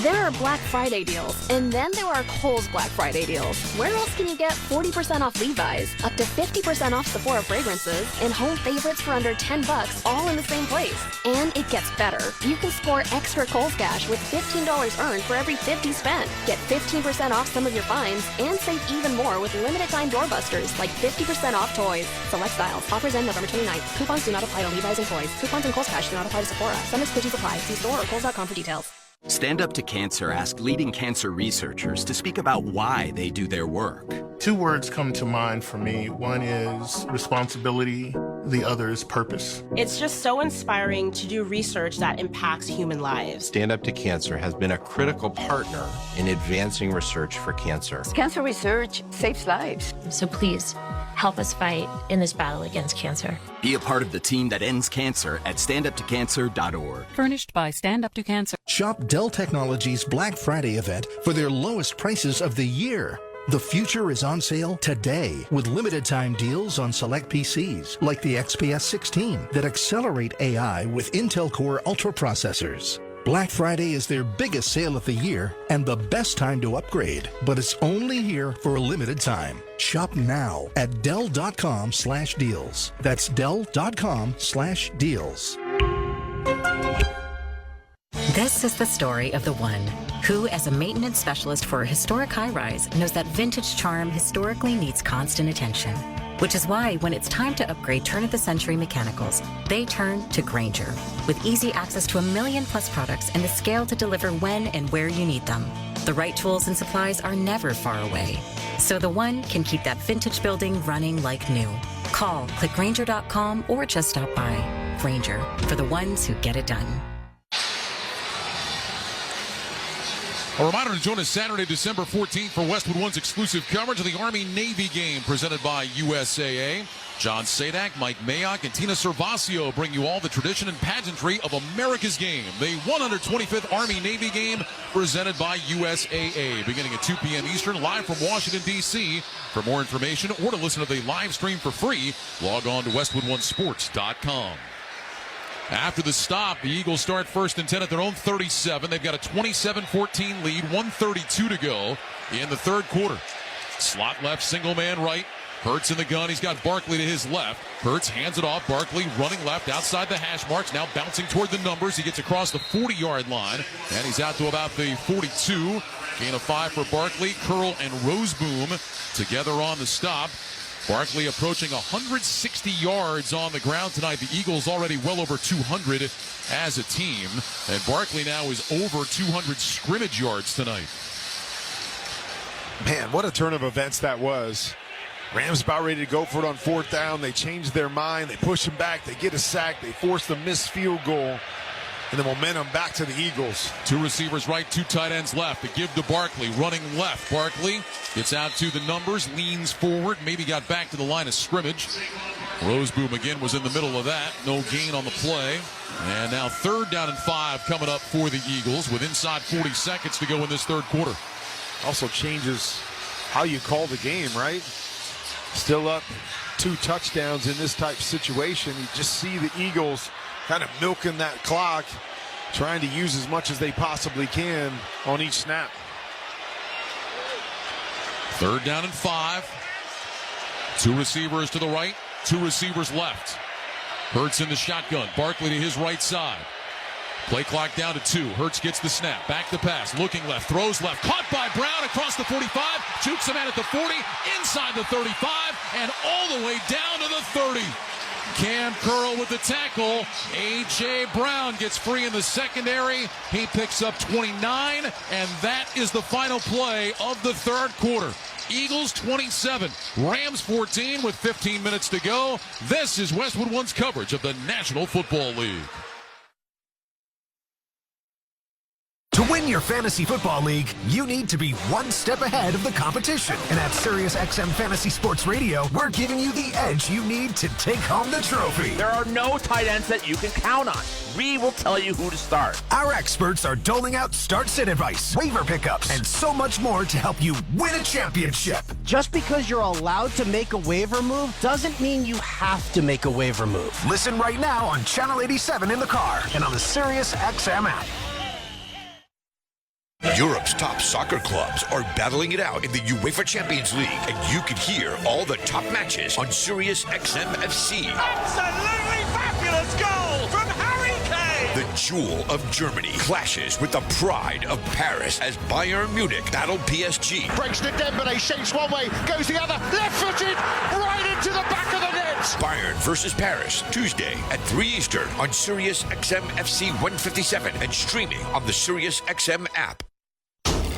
There are Black Friday deals, and then there are Kohl's Black Friday deals. Where else can you get 40% off Levi's, up to 50% off Sephora fragrances, and home favorites for under $10, all in the same place? And it gets better. You can score extra Kohl's cash with $15 earned for every $50 spent. Get 15% off some of your finds, and save even more with limited time doorbusters, like 50% off toys. Select styles. Offers end November 29th. Coupons do not apply to Levi's and toys. Coupons and Kohl's cash do not apply to Sephora. Some exclusions apply. See store or Kohl's.com for details. Stand Up to Cancer asked leading cancer researchers to speak about why they do their work. Two words come to mind for me. One is responsibility, the other is purpose. It's just so inspiring to do research that impacts human lives. Stand Up to Cancer has been a critical partner in advancing research for cancer. Cancer research saves lives. So please, help us fight in this battle against cancer. Be a part of the team that ends cancer at standuptocancer.org. Furnished by Stand Up to Cancer. Shop Dell Technologies Black Friday event for their lowest prices of the year. The future is on sale today with limited time deals on select PCs like the XPS 16 that accelerate AI with Intel Core Ultra processors. Black Friday is their biggest sale of the year and the best time to upgrade, but it's only here for a limited time. Shop now at Dell.com/deals. That's Dell.com/deals. This is the story of the one who, as a maintenance specialist for a historic high-rise, knows that vintage charm historically needs constant attention. Which is why when it's time to upgrade turn-of-the-century mechanicals, they turn to Grainger. With easy access to 1 million-plus products and the scale to deliver when and where you need them. The right tools and supplies are never far away. So the one can keep that vintage building running like new. Call, click Grainger.com, or just stop by. Grainger, for the ones who get it done. A reminder to join us Saturday, December 14th for Westwood One's exclusive coverage of the Army-Navy game presented by USAA. John Sadak, Mike Mayock, and Tina Servasio bring you all the tradition and pageantry of America's game. The 125th Army-Navy game presented by USAA. Beginning at 2 p.m. Eastern, live from Washington, D.C. For more information or to listen to the live stream for free, log on to WestwoodOneSports.com. After the stop, the Eagles start 1st and 10 at their own 37. They've got a 27-14 lead, 1:32 to go in the third quarter. Slot left, single man right. Hurts in the gun. He's got Barkley to his left. Hurts hands it off. Barkley running left outside the hash marks. Now bouncing toward the numbers. He gets across the 40-yard line, and he's out to about the 42. Gain of 5 for Barkley. Curl and Roseboom together on the stop. Barkley approaching 160 yards on the ground tonight. The Eagles already well over 200 as a team. And Barkley now is over 200 scrimmage yards tonight. Man, what a turn of events that was. Rams about ready to go for it on 4th down. They change their mind. They push him back. They get a sack. They force the missed field goal. And the momentum back to the Eagles. 2 receivers right, 2 tight ends left. The give to Barkley, running left. Barkley gets out to the numbers, leans forward, maybe got back to the line of scrimmage. Roseboom again was in the middle of that. No gain on the play. And now 3rd down and 5 coming up for the Eagles with inside 40 seconds to go in this third quarter. Also changes how you call the game, right? Still up 2 touchdowns in this type of situation. You just see the Eagles kind of milking that clock, trying to use as much as they possibly can on each snap. 3rd down and 5. 2 receivers to the right, 2 receivers left. Hurts in the shotgun. Barkley to his right side. Play clock down to 2. Hurts gets the snap. Back to pass. Looking left. Throws left. Caught by Brown across the 45. Jukes him out at the 40. Inside the 35. And all the way down to the 30. Cam Curl with the tackle. A.J. Brown gets free in the secondary. He picks up 29. And that is the final play of the third quarter. Eagles 27, Rams 14 with 15 minutes to go. This is Westwood One's coverage of the National Football League. To win your fantasy football league, you need to be one step ahead of the competition. And at SiriusXM Fantasy Sports Radio, we're giving you the edge you need to take home the trophy. There are no tight ends that you can count on. We will tell you who to start. Our experts are doling out start-sit advice, waiver pickups, and so much more to help you win a championship. Just because you're allowed to make a waiver move doesn't mean you have to make a waiver move. Listen right now on Channel 87 in the car and on the SiriusXM app. Europe's top soccer clubs are battling it out in the UEFA Champions League, and you can hear all the top matches on Sirius XM FC. Absolutely fabulous goal from Harry Kane! The jewel of Germany clashes with the pride of Paris as Bayern Munich battle PSG. Breaks the Dembele, shapes one way, goes the other, left-footed, right into the back of the net! Bayern versus Paris, Tuesday at 3 Eastern on Sirius XM FC 157 and streaming on the Sirius XM app.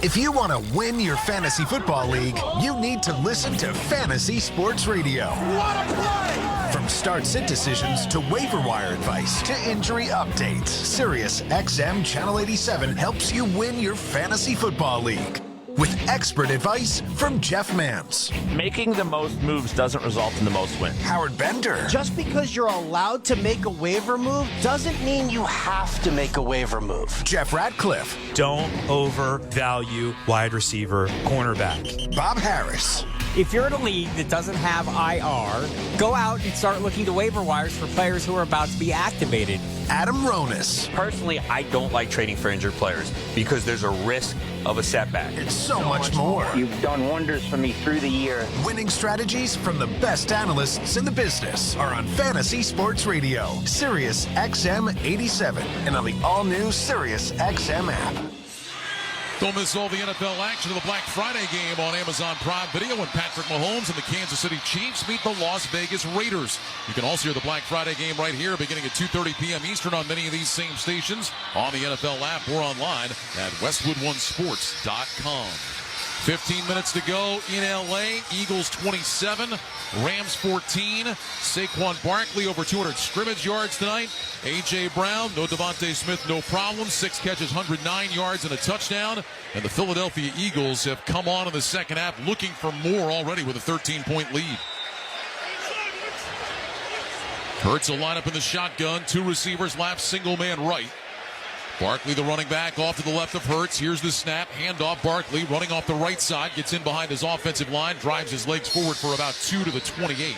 If you want to win your fantasy football league, you need to listen to Fantasy Sports Radio. What a play! From start-sit decisions to waiver wire advice to injury updates, Sirius XM Channel 87 helps you win your fantasy football league. With expert advice from Jeff Mans. Making the most moves doesn't result in the most wins. Howard Bender. Just because you're allowed to make a waiver move doesn't mean you have to make a waiver move. Jeff Ratcliffe. Don't overvalue wide receiver, cornerback. Bob Harris. If you're in a league that doesn't have IR, go out and start looking to waiver wires for players who are about to be activated. Adam Ronis. Personally, I don't like trading for injured players because there's a risk of a setback. It's so much more. You've done wonders for me through the year. Winning strategies from the best analysts in the business are on Fantasy Sports Radio, Sirius XM 87, and on the all-new Sirius XM app. Don't miss all the NFL action of the Black Friday game on Amazon Prime Video when Patrick Mahomes and the Kansas City Chiefs meet the Las Vegas Raiders. You can also hear the Black Friday game right here beginning at 2:30 p.m. Eastern on many of these same stations, on the NFL app or online at westwoodonesports.com. 15 minutes to go in L.A. Eagles 27, Rams 14. Saquon Barkley over 200 scrimmage yards tonight. A.J. Brown, no Devontae Smith, no problem. 6 catches, 109 yards and a touchdown. And the Philadelphia Eagles have come on in the second half looking for more already with a 13-point lead. Hurts will line up in the shotgun. 2 receivers left, single man right. Barkley, the running back, off to the left of Hurts. Here's the snap. Handoff. Barkley running off the right side. Gets in behind his offensive line. Drives his legs forward for about 2 to the 28.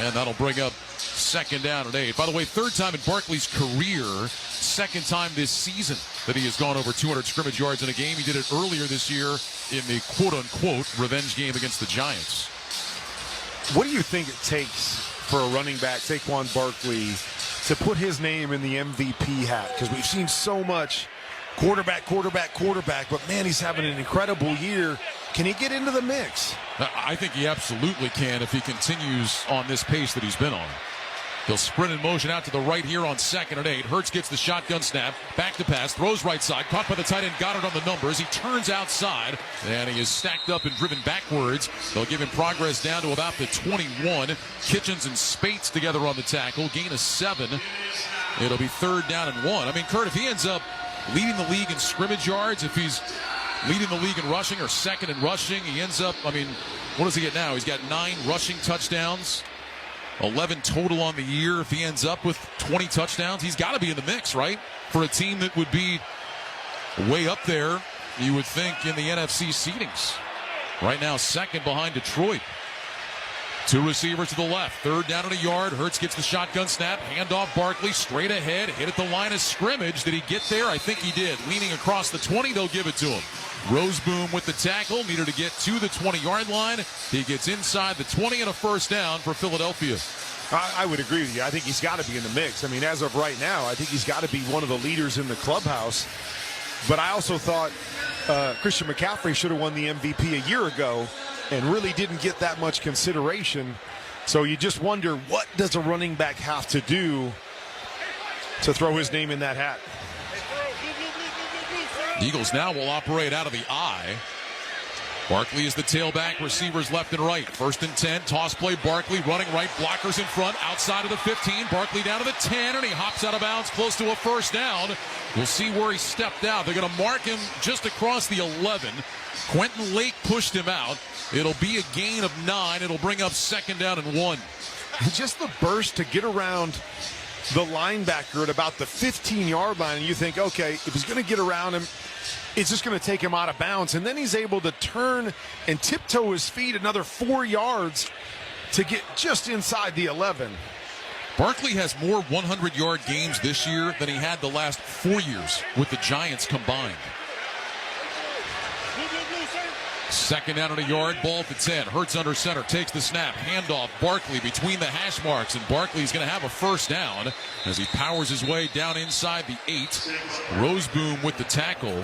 And that'll bring up second down and 8. By the way, 3rd time in Barkley's career. 2nd time this season that he has gone over 200 scrimmage yards in a game. He did it earlier this year in the quote-unquote revenge game against the Giants. What do you think it takes for a running back, Saquon Barkley, to put his name in the MVP hat? Because we've seen so much quarterback, but man, he's having an incredible year. Can he get into the mix? I think he absolutely can if he continues on this pace that he's been on. He'll sprint in motion out to the right here on 2nd and 8. Hurts gets the shotgun snap, back to pass, throws right side, caught by the tight end, got it on the numbers. He turns outside, and he is stacked up and driven backwards. They'll give him progress down to about the 21. Kitchens and Spates together on the tackle, gain of 7. It'll be 3rd down and 1. I mean, Kurt, if he ends up leading the league in scrimmage yards, if he's leading the league in rushing or 2nd in rushing, he ends up, I mean, what does he get now? He's got 9 rushing touchdowns. 11 total on the year. If he ends up with 20 touchdowns, he's got to be in the mix, right? For a team that would be way up there, you would think, in the NFC seedings. Right now, 2nd behind Detroit. 2 receivers to the left. 3rd down and a yard. Hurts gets the shotgun snap. Handoff Barkley straight ahead. Hit at the line of scrimmage. Did he get there? I think he did. Leaning across the 20, they'll give it to him. Roseboom with the tackle. Needed to get to the 20-yard line. He gets inside the 20 and a 1st down for Philadelphia. I would agree with you. I think he's got to be in the mix. I mean, as of right now, I think he's got to be one of the leaders in the clubhouse. But I also thought Christian McCaffrey should have won the MVP a year ago and really didn't get that much consideration. So you just wonder, what does a running back have to do to throw his name in that hat? The Eagles now will operate out of the I. Barkley is the tailback, receivers left and right. 1st and 10, toss play, Barkley running right, blockers in front, outside of the 15. Barkley down to the 10, and he hops out of bounds close to a first down. We'll see where he stepped out. They're going to mark him just across the 11. Quentin Lake pushed him out. It'll be a gain of 9. It'll bring up 2nd down and 1. Just the burst to get around the linebacker at about the 15-yard line, and you think, okay, if he's going to get around him, it's just going to take him out of bounds. And then he's able to turn and tiptoe his feet another 4 yards to get just inside the 11. Barkley has more 100-yard games this year than he had the last 4 years with the Giants combined. 2nd down and a yard, ball at the 10. Hurts under center, takes the snap, handoff, Barkley between the hash marks, and Barkley's going to have a first down as he powers his way down inside the 8. Roseboom with the tackle.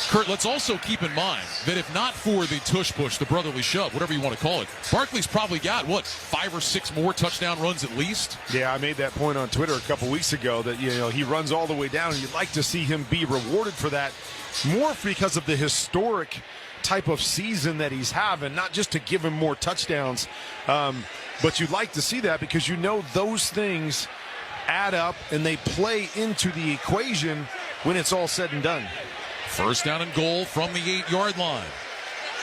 Kurt, let's also keep in mind that if not for the tush push, the brotherly shove, whatever you want to call it, Barkley's probably got, 5 or 6 more touchdown runs at least? Yeah, I made that point on Twitter a couple weeks ago that, he runs all the way down, and you'd like to see him be rewarded for that, more because of the historic type of season that he's having, not just to give him more touchdowns, but you'd like to see that because those things add up and they play into the equation when it's all said and done. 1st down and goal from the 8-yard line.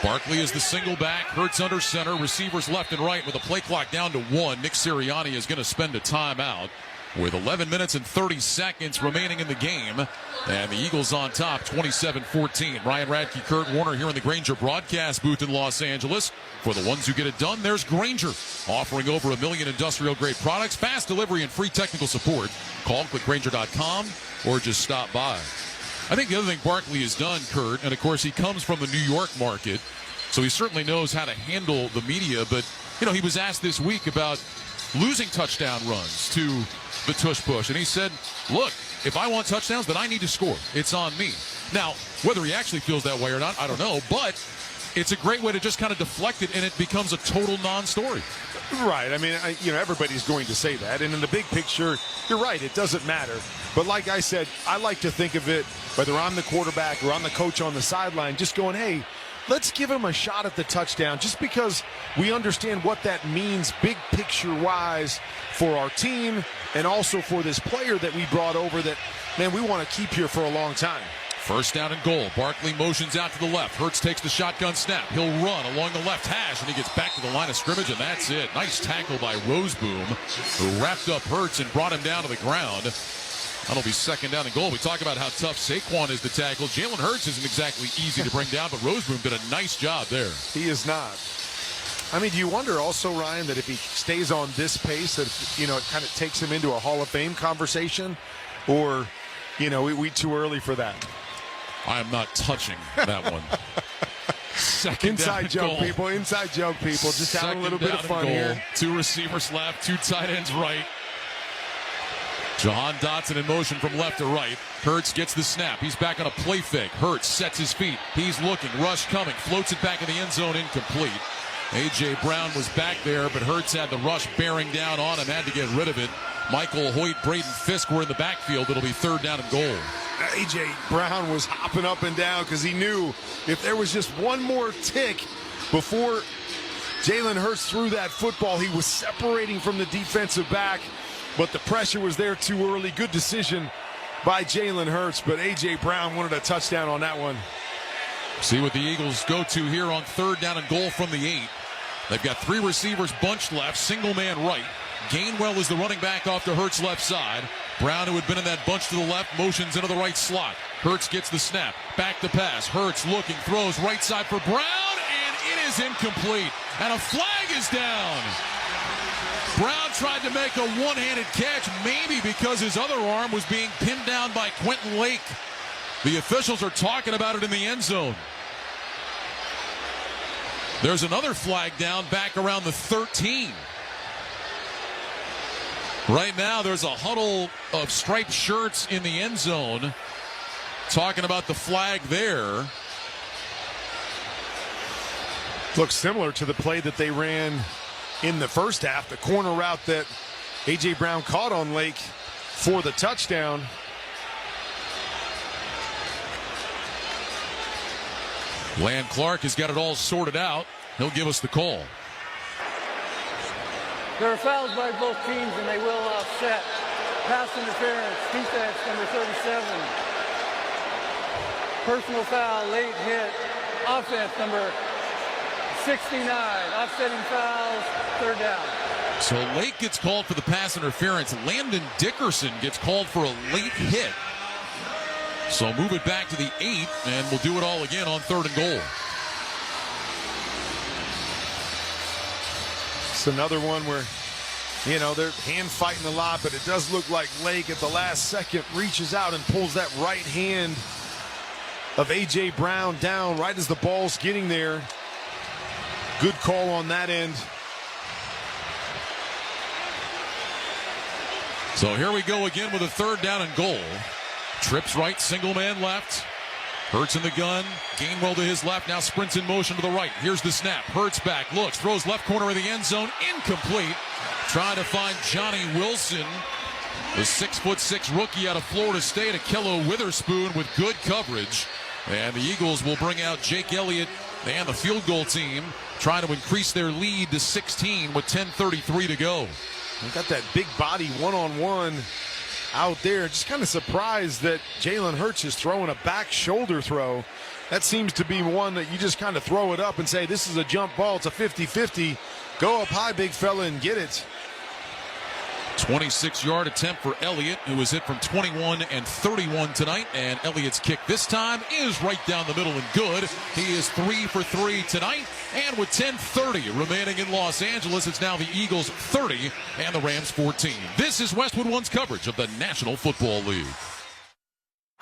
Barkley is the single back, Hurts under center, receivers left and right with a play clock down to 1. Nick Sirianni is going to spend a timeout with 11 minutes and 30 seconds remaining in the game. And the Eagles on top, 27-14. Ryan Radke, Kurt Warner here in the Grainger broadcast booth in Los Angeles. For the ones who get it done, there's Grainger, offering over 1 million industrial-grade products, fast delivery, and free technical support. Call, click Grainger.com, or just stop by. I think the other thing Barkley has done, Kurt, and of course he comes from the New York market, so he certainly knows how to handle the media, but, he was asked this week about losing touchdown runs to the tush push, and he said, look, if I want touchdowns, then I need to score. It's on me. Now, whether he actually feels that way or not, I don't know, but it's a great way to just kind of deflect it, and it becomes a total non-story. Right. I mean, everybody's going to say that. And in the big picture, you're right. It doesn't matter. But like I said, I like to think of it, whether I'm the quarterback or I'm the coach on the sideline, just going, hey, let's give him a shot at the touchdown just because we understand what that means big picture-wise for our team and also for this player that we brought over that, man, we want to keep here for a long time. 1st down and goal. Barkley motions out to the left. Hurts takes the shotgun snap. He'll run along the left hash, and he gets back to the line of scrimmage, and that's it. Nice tackle by Roseboom, who wrapped up Hurts and brought him down to the ground. That'll be 2nd down and goal. We talk about how tough Saquon is to tackle. Jalen Hurts isn't exactly easy to bring down, but Roseboom did a nice job there. He is not. I mean, do you wonder also, Ryan, that if he stays on this pace, that, it kind of takes him into a Hall of Fame conversation? Or, we too early for that? I am not touching that one. Inside joke, people. Inside joke, people. Just having a little bit of fun here. 2 receivers left, 2 tight ends right. Jahan Dotson in motion from left to right. Hurts gets the snap. He's back on a play fake. Hurts sets his feet. He's looking. Rush coming. Floats it back in the end zone. Incomplete. A.J. Brown was back there, but Hurts had the rush bearing down on him. Had to get rid of it. Michael Hoyt, Braden Fisk were in the backfield. It'll be 3rd down and goal. A.J. Brown was hopping up and down because he knew if there was just one more tick before Jalen Hurts threw that football, he was separating from the defensive back, but the pressure was there too early. Good decision by Jalen Hurts, but A.J. Brown wanted a touchdown on that one. See what the Eagles go to here on 3rd down and goal from the 8. They've got 3 receivers bunched left, single man right. Gainwell is the running back off to Hurts' left side. Brown, who had been in that bunch to the left, motions into the right slot. Hurts gets the snap. Back to pass. Hurts looking, throws right side for Brown, and it is incomplete. And a flag is down. Brown tried to make a one-handed catch, maybe because his other arm was being pinned down by Quentin Lake. The officials are talking about it in the end zone. There's another flag down back around the 13. Right now, there's a huddle of striped shirts in the end zone talking about the flag there. Looks similar to the play that they ran in the first half, the corner route that A.J. Brown caught on Lake for the touchdown. Land Clark has got it all sorted out. He'll give us the call. There are fouls by both teams, and they will offset. Pass interference, defense number 37. Personal foul, late hit, offense number 69. Offsetting fouls, third down. So Lake gets called for the pass interference. Landon Dickerson gets called for a late hit. So move it back to the 8, and we'll do it all again on 3rd and goal. It's another one where, you know, they're hand fighting a lot, but it does look like Lake at the last second reaches out and pulls that right hand of A.J. Brown down right as the ball's getting there. Good call on that end. So here we go again with a 3rd down and goal. Trips right, single man left. Hurts in the gun. Gainwell to his left. Now sprints in motion to the right. Here's the snap. Hurts back. Looks. Throws left corner of the end zone. Incomplete. Trying to find Johnny Wilson. The 6'6" rookie out of Florida State. Akello Witherspoon with good coverage. And the Eagles will bring out Jake Elliott and the field goal team. Trying to increase their lead to 16 with 10:33 to go. We've got that big body one-on-one out there. Just kind of surprised that Jalen Hurts is throwing a back shoulder throw. That seems to be one that you just kind of throw it up and say, this is a jump ball. It's a 50-50. Go up high, big fella, and get it. 26-yard attempt for Elliott, who was hit from 21 and 31 tonight. And Elliott's kick this time is right down the middle and good. He is 3 for 3 tonight. And with 10:30 remaining in Los Angeles, it's now the Eagles 30 and the Rams 14. This is Westwood One's coverage of the National Football League.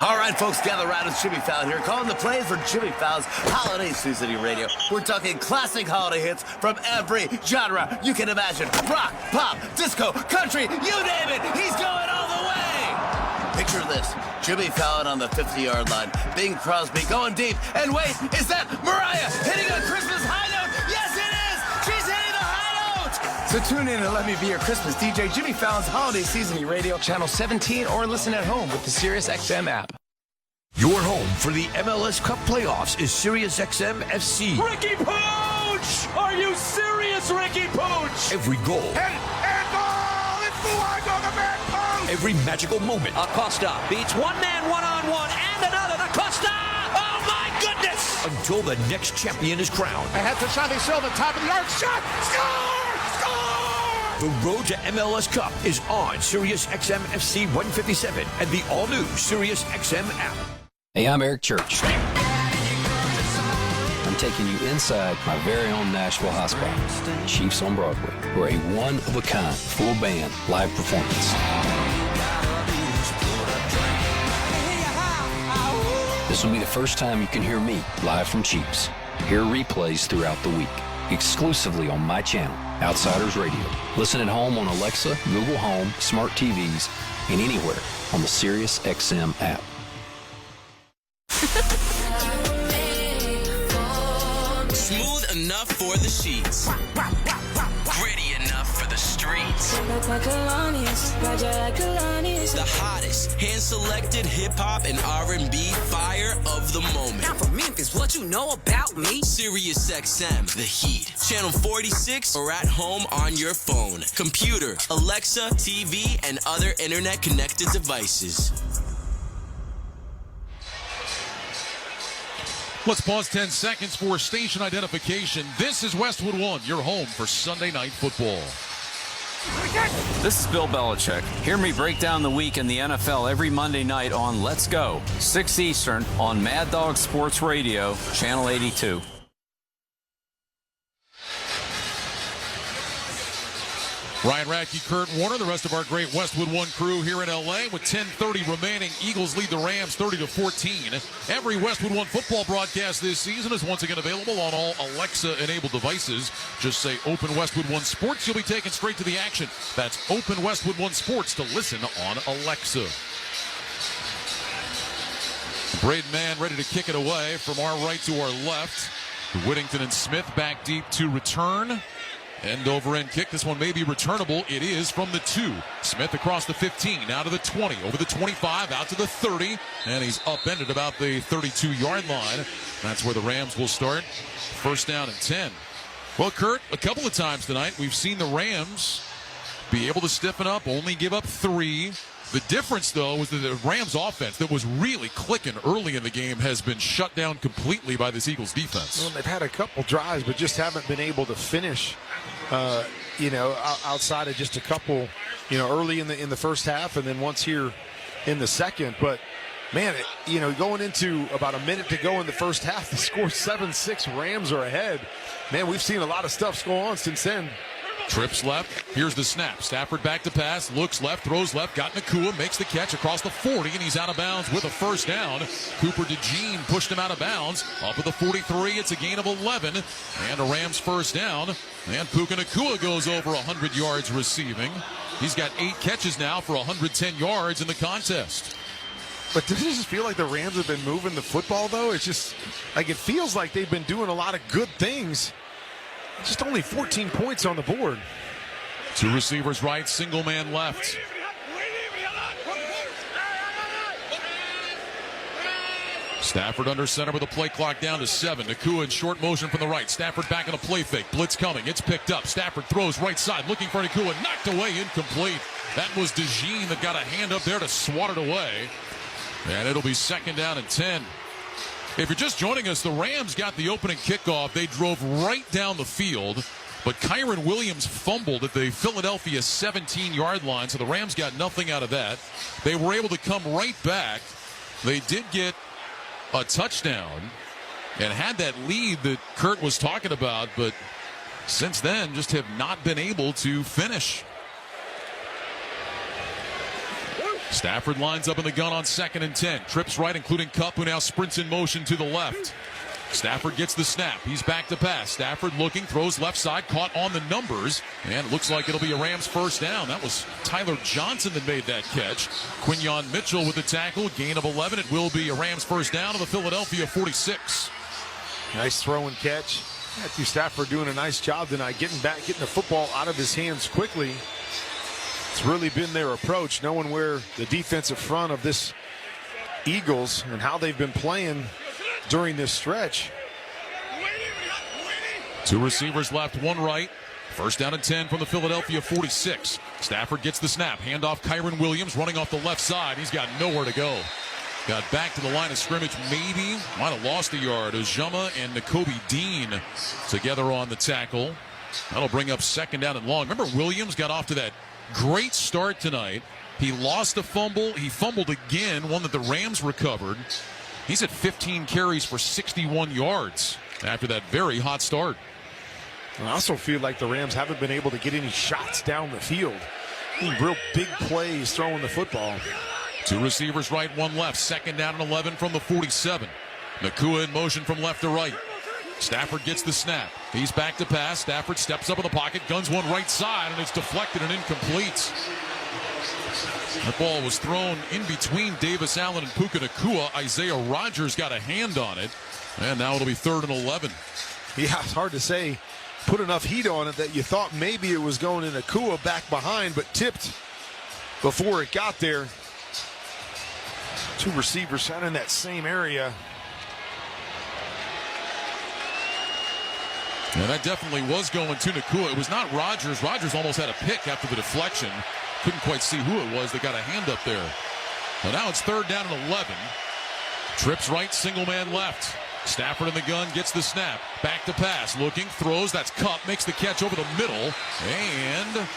All right, folks, gather around. It's Jimmy Fallon here, calling the plays for Jimmy Fallon's Holiday Sioux City Radio. We're talking classic holiday hits from every genre you can imagine. Rock, pop, disco, country, you name it. He's going all the way. Picture this. Jimmy Fallon on the 50-yard line. Bing Crosby going deep. And wait, is that Mariah hitting a Christmas high note? Yes, it is. She's hitting the high note. So tune in and let me be your Christmas DJ. Jimmy Fallon's Holiday Seasoning Radio, Channel 17, or listen at home with the SiriusXM app. Your home for the MLS Cup playoffs is SiriusXM FC. Ricky Pooch! Are you serious, Ricky Pooch? Every goal. And goal! It's Luago, the man post! Every magical moment. Acosta beats one man one-on-one and another. Acosta! Oh, my goodness! Until the next champion is crowned. Ahead to Xavi Silva, top of the arc, shot! Score! The road to MLS Cup is on SiriusXM FC 157 and the all-new SiriusXM app. Hey, I'm Eric Church. I'm taking you inside my very own Nashville high spot, Chiefs on Broadway, for a one-of-a-kind, full-band live performance. This will be the first time you can hear me live from Chiefs. Hear replays throughout the week, exclusively on my channel, Outsiders Radio. Listen at home on Alexa, Google Home, smart TVs, and anywhere on the SiriusXM app. Smooth enough for the sheets. Gritty enough for the streets. The hottest hand-selected hip-hop and R&B fire of the moment. Now for Memphis, what you know about me? SiriusXM, The Heat. Channel 46 or at home on your phone, computer, Alexa, TV, and other internet-connected devices. Let's pause 10 seconds for station identification. This is Westwood One, your home for Sunday Night Football. This is Bill Belichick. Hear me break down the week in the NFL every Monday night on Let's Go, 6 Eastern on Mad Dog Sports Radio, Channel 82. Ryan Radke, Kurt Warner, the rest of our great Westwood One crew here in L.A. with 10:30 remaining. Eagles lead the Rams 30-14. Every Westwood One football broadcast this season is once again available on all Alexa-enabled devices. Just say Open Westwood One Sports. You'll be taken straight to the action. That's Open Westwood One Sports to listen on Alexa. Braden Mann ready to kick it away from our right to our left. Whittington and Smith back deep to return. End-over-end kick. This one may be returnable. It is from the 2. Smith across the 15, now to the 20, over the 25, out to the 30, and he's upended about the 32-yard line. That's where the Rams will start. First down and 10. Well, Kurt, a couple of times tonight, we've seen the Rams be able to stiffen up, only give up 3. The difference, though, was that the Rams offense that was really clicking early in the game has been shut down completely by this Eagles defense. Well, they've had a couple drives, but just haven't been able to finish, outside of just a couple, early in the first half and then once here in the second. But, man, going into about a minute to go in the first half, the score 7-6, Rams are ahead. Man, we've seen a lot of stuff go on since then. Trips left. Here's the snap. Stafford back to pass. Looks left. Throws left. Got Nakua. Makes the catch across the 40, and he's out of bounds with a first down. Cooper DeJean pushed him out of bounds. Up at the 43. It's a gain of 11. And a Rams first down. And Puka Nakua goes over 100 yards receiving. He's got 8 catches now for 110 yards in the contest. But does it just feel like the Rams have been moving the football, though? It's just like it feels like they've been doing a lot of good things. Just only 14 points on the board. 2 receivers right, single man left. Stafford under center with the play clock down to 7. Nakua in short motion from the right. Stafford back on a play fake. Blitz coming. It's picked up. Stafford throws right side, looking for Nakua. Knocked away, incomplete. That was DeJean that got a hand up there to swat it away. And it'll be second down and 10. If you're just joining us, the Rams got the opening kickoff. They drove right down the field, but Kyron Williams fumbled at the Philadelphia 17-yard line, so the Rams got nothing out of that. They were able to come right back. They did get a touchdown and had that lead that Kurt was talking about, but since then just have not been able to finish. Stafford lines up in the gun on 2nd and 10. Trips right, including Kupp, who now sprints in motion to the left. Stafford gets the snap. He's back to pass. Stafford looking, throws left side, caught on the numbers, and it looks like it'll be a Rams first down. That was Tyler Johnson that made that catch. Quinyon Mitchell with the tackle, gain of 11. It will be a Rams first down to the Philadelphia 46. Nice throw and catch. Matthew Stafford doing a nice job tonight, getting the football out of his hands quickly. It's really been their approach, knowing where the defensive front of this Eagles and how they've been playing during this stretch. 2 receivers left, 1 right. First down and 10 from the Philadelphia 46. Stafford gets the snap. Handoff Kyron Williams running off the left side. He's got nowhere to go. Got back to the line of scrimmage, maybe. Might have lost a yard. Ujama and Nakobe Dean together on the tackle. That'll bring up second down and long. Remember, Williams got off to that great start tonight. He lost a fumble. He fumbled again, one that the Rams recovered. He's at 15 carries for 61 yards after that very hot start. I also feel like the Rams haven't been able to get any shots down the field. Real big plays throwing the football. 2 receivers right, 1 left. Second down and 11 from the 47. Nakua in motion from left to right. Stafford gets the snap. He's back to pass. Stafford steps up in the pocket, guns one right side, and it's deflected and incomplete. That ball was thrown in between Davis Allen and Puka Nakua. Isaiah Rodgers got a hand on it, and now it'll be 3rd and 11. Yeah, it's hard to say. Put enough heat on it that you thought maybe it was going in Nakua back behind, but tipped before it got there. 2 receivers out in that same area. Yeah, that definitely was going to Nakua. It was not Rodgers. Rodgers almost had a pick after the deflection. Couldn't quite see who it was that got a hand up there. Well, now it's 3rd down and 11. Trips right, single man left. Stafford in the gun, gets the snap. Back to pass, looking, throws. That's Kupp, makes the catch over the middle. And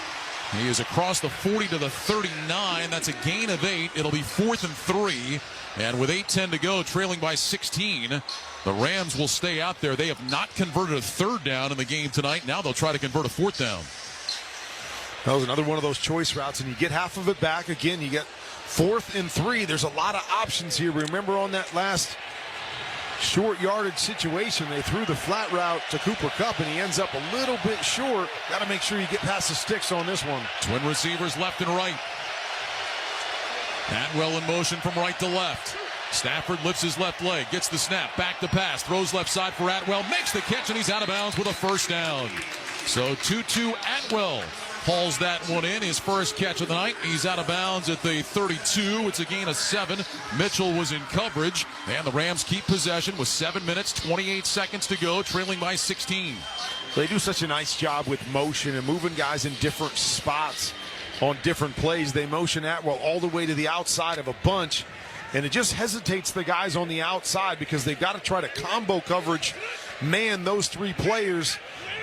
he is across the 40 to the 39. That's a gain of 8. It'll be 4th and 3. And with 8:10 to go, trailing by 16, the Rams will stay out there. They have not converted a 3rd down in the game tonight. Now they'll try to convert a 4th down. That was another one of those choice routes, and you get half of it back. Again, you get 4th and 3. There's a lot of options here. Remember on that last short yardage situation, they threw the flat route to Cooper Kupp, and he ends up a little bit short. Got to make sure you get past the sticks on this one. Twin receivers left and right. Atwell in motion from right to left. Stafford lifts his left leg, gets the snap, back to pass, throws left side for Atwell, makes the catch, and he's out of bounds with a first down. So Tutu Atwell hauls that one in, his first catch of the night. He's out of bounds at the 32. It's a gain of 7. Mitchell was in coverage, and the Rams keep possession with 7 minutes, 28 seconds to go, trailing by 16. They do such a nice job with motion and moving guys in different spots on different plays. They motion Atwell all the way to the outside of a bunch, and it just hesitates the guys on the outside because they've got to try to combo coverage man those 3 players.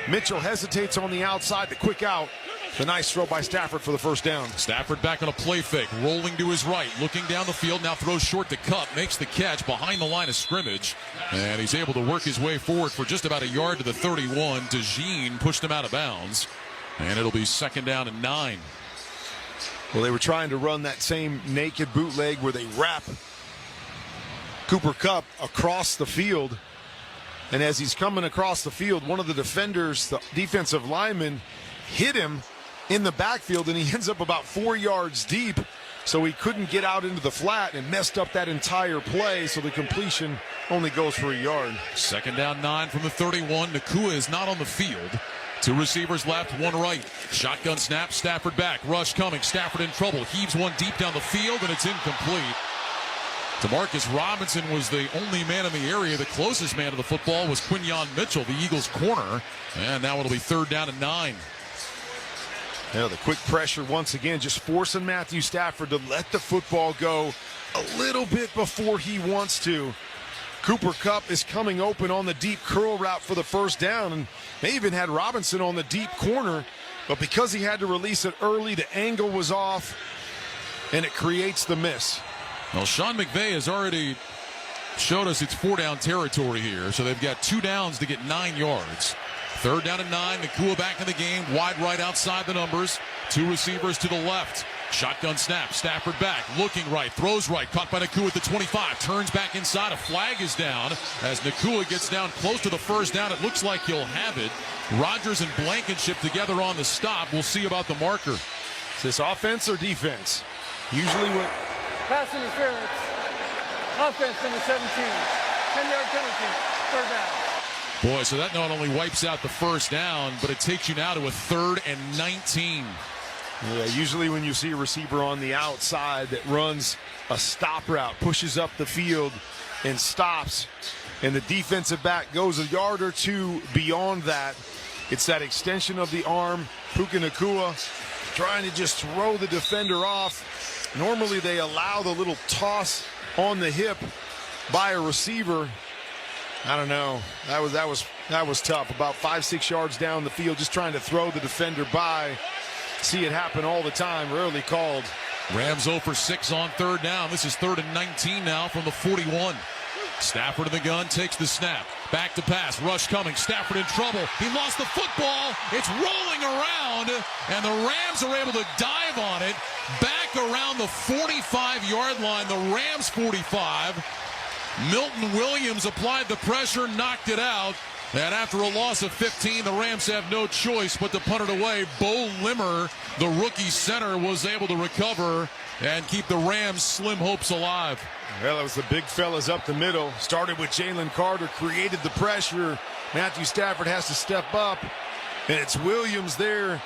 Mitchell hesitates on the outside, the quick out. The nice throw by Stafford for the first down. Stafford back on a play fake, rolling to his right, looking down the field, now throws short to Cup, makes the catch behind the line of scrimmage, and he's able to work his way forward for just about a yard to the 31. DeJean pushed him out of bounds, and it'll be second down and 9. Well, they were trying to run that same naked bootleg where they wrap Cooper Kupp across the field, and as he's coming across the field, one of the defenders, the defensive lineman, hit him in the backfield, and he ends up about 4 yards deep, so he couldn't get out into the flat and messed up that entire play, so the completion only goes for a yard. Second down 9 from the 31. Nakua is not on the field. 2 receivers left, 1 right. Shotgun snap, Stafford back, rush coming, Stafford in trouble, heaves one deep down the field, and it's incomplete. Demarcus Robinson was the only man in the area. The closest man to the football was Quinyon Mitchell, the Eagles' corner, and now it'll be third down and 9. Yeah, the quick pressure once again, just forcing Matthew Stafford to let the football go a little bit before he wants to. Cooper Kupp is coming open on the deep curl route for the first down, and they even had Robinson on the deep corner, but because he had to release it early, the angle was off, and it creates the miss. Well, Sean McVay has already showed us it's 4-down territory here, so they've got 2 downs to get 9 yards. Third down and 9. Nakua back in the game. Wide right outside the numbers. 2 receivers to the left. Shotgun snap. Stafford back. Looking right. Throws right. Caught by Nakua at the 25. Turns back inside. A flag is down. As Nakua gets down close to the first down, it looks like he'll have it. Rodgers and Blankenship together on the stop. We'll see about the marker. Is this offense or defense? Usually when... Pass interference. Offense number 17. 10-yard penalty. Third down. Boy, so that not only wipes out the first down, but it takes you now to a 3rd and 19. Yeah, usually when you see a receiver on the outside that runs a stop route, pushes up the field and stops, and the defensive back goes a yard or 2 beyond that, it's that extension of the arm. Puka Nakua trying to just throw the defender off. Normally they allow the little toss on the hip by a receiver. I don't know. That was tough. About 5-6 yards down the field, just trying to throw the defender by. See it happen all the time. Rarely called. Rams 0 for 6 on third down. This is 3rd and 19 now from the 41. Stafford in the gun, takes the snap. Back to pass. Rush coming. Stafford in trouble. He lost the football. It's rolling around, and the Rams are able to dive on it. Back around the 45-yard line. The Rams 45. Milton Williams applied the pressure, knocked it out. And after a loss of 15, the Rams have no choice but to punt it away. Bo Limmer, the rookie center, was able to recover and keep the Rams' slim hopes alive. Well, it was the big fellas up the middle. Started with Jalen Carter, created the pressure. Matthew Stafford has to step up. And it's Williams there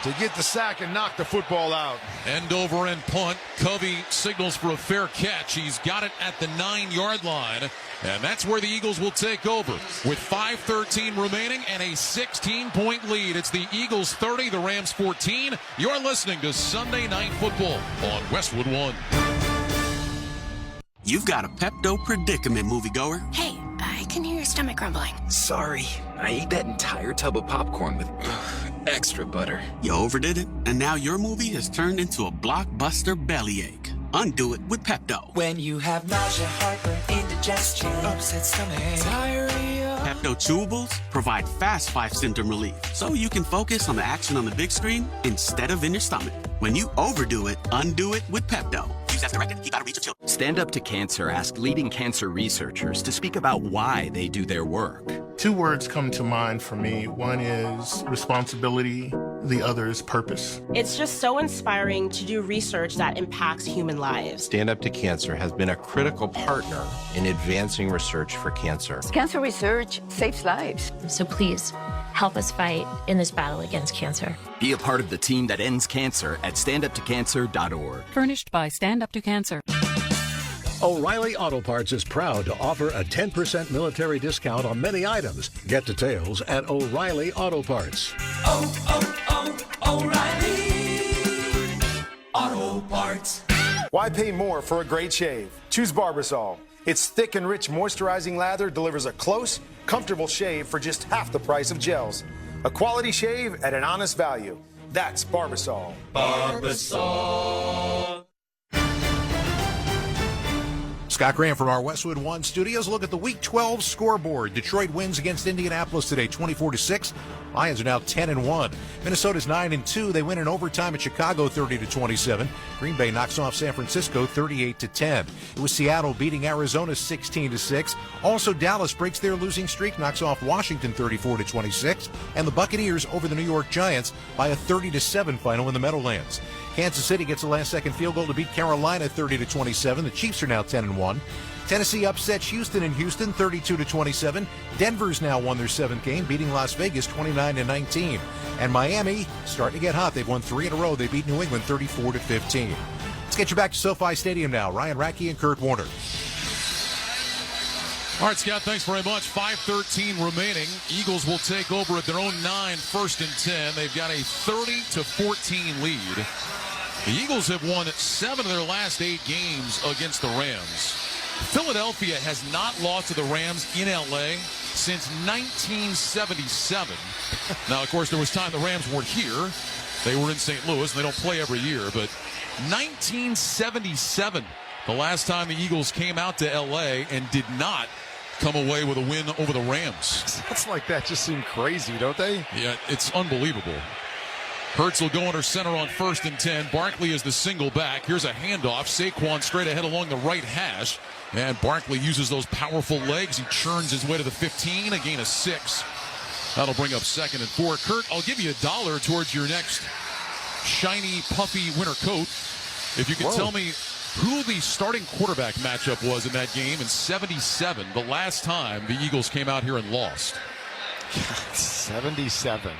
to get the sack and knock the football out. End over end punt. Covey signals for a fair catch. He's got it at the 9-yard line. And that's where the Eagles will take over with 5:13 remaining and a 16-point lead. It's the Eagles 30, the Rams 14. You're listening to Sunday Night Football on Westwood 1. You've got a Pepto predicament, moviegoer. Hey, I can hear your stomach grumbling. Sorry, I ate that entire tub of popcorn with extra butter. You overdid it, and now your movie has turned into a blockbuster bellyache. Undo it with Pepto. When you have nausea, heartburn, indigestion, upset stomach, diarrhea. Pepto Chewables provide fast 5-symptom relief, so you can focus on the action on the big screen instead of in your stomach. When you overdo it, undo it with Pepto. Use as directed. Keep out of reach of children. Stand Up to Cancer asked leading cancer researchers to speak about why they do their work. Two words come to mind for me. One is responsibility, the other is purpose. It's just so inspiring to do research that impacts human lives. Stand Up to Cancer has been a critical partner in advancing research for cancer. Cancer research saves lives. So please, help us fight in this battle against cancer. Be a part of the team that ends cancer at standuptocancer.org. Furnished by Stand Up to Cancer. O'Reilly Auto Parts is proud to offer a 10% military discount on many items. Get details at O'Reilly Auto Parts. O'Reilly Auto Parts. Why pay more for a great shave? Choose Barbasol. Its thick and rich moisturizing lather delivers a close, comfortable shave for just half the price of gels. A quality shave at an honest value. That's Barbasol. Barbasol. Scott Graham from our Westwood 1 studios. Look at the Week 12 scoreboard. Detroit wins against Indianapolis today, 24-6. Lions are now 10-1. Minnesota's 9-2. They win in overtime at Chicago, 30-27. Green Bay knocks off San Francisco, 38-10. It was Seattle beating Arizona, 16-6. Also, Dallas breaks their losing streak, knocks off Washington, 34-26, and the Buccaneers over the New York Giants by a 30-7 final in the Meadowlands. Kansas City gets a last-second field goal to beat Carolina 30-27. The Chiefs are now 10-1. Tennessee upsets Houston in Houston 32-27. Denver's now won their 7th game, beating Las Vegas 29-19. And Miami starting to get hot. They've won 3 in a row. They beat New England 34-15. Let's get you back to SoFi Stadium now. Ryan Radke and Kurt Warner. All right, Scott, thanks very much. 5:13 remaining. Eagles will take over at their own 9, 1st and 10. They've got a 30-14 lead. The Eagles have won 7 of their last 8 games against the Rams. Philadelphia has not lost to the Rams in L.A. since 1977. Now, of course, there was time the Rams weren't here. They were in St. Louis, and they don't play every year. But 1977, the last time the Eagles came out to L.A. and did not come away with a win over the Rams. Stats like that just seem crazy, don't they? Yeah, it's unbelievable. Hurts will go under center on 1st and 10. Barkley is the single back. Here's a handoff. Saquon straight ahead along the right hash. And Barkley uses those powerful legs. He churns his way to the 15, a gain of 6. That'll bring up 2nd and 4. Kurt, I'll give you $1 towards your next shiny, puffy winter coat if you can tell me who the starting quarterback matchup was in that game in 77, the last time the Eagles came out here and lost. 77.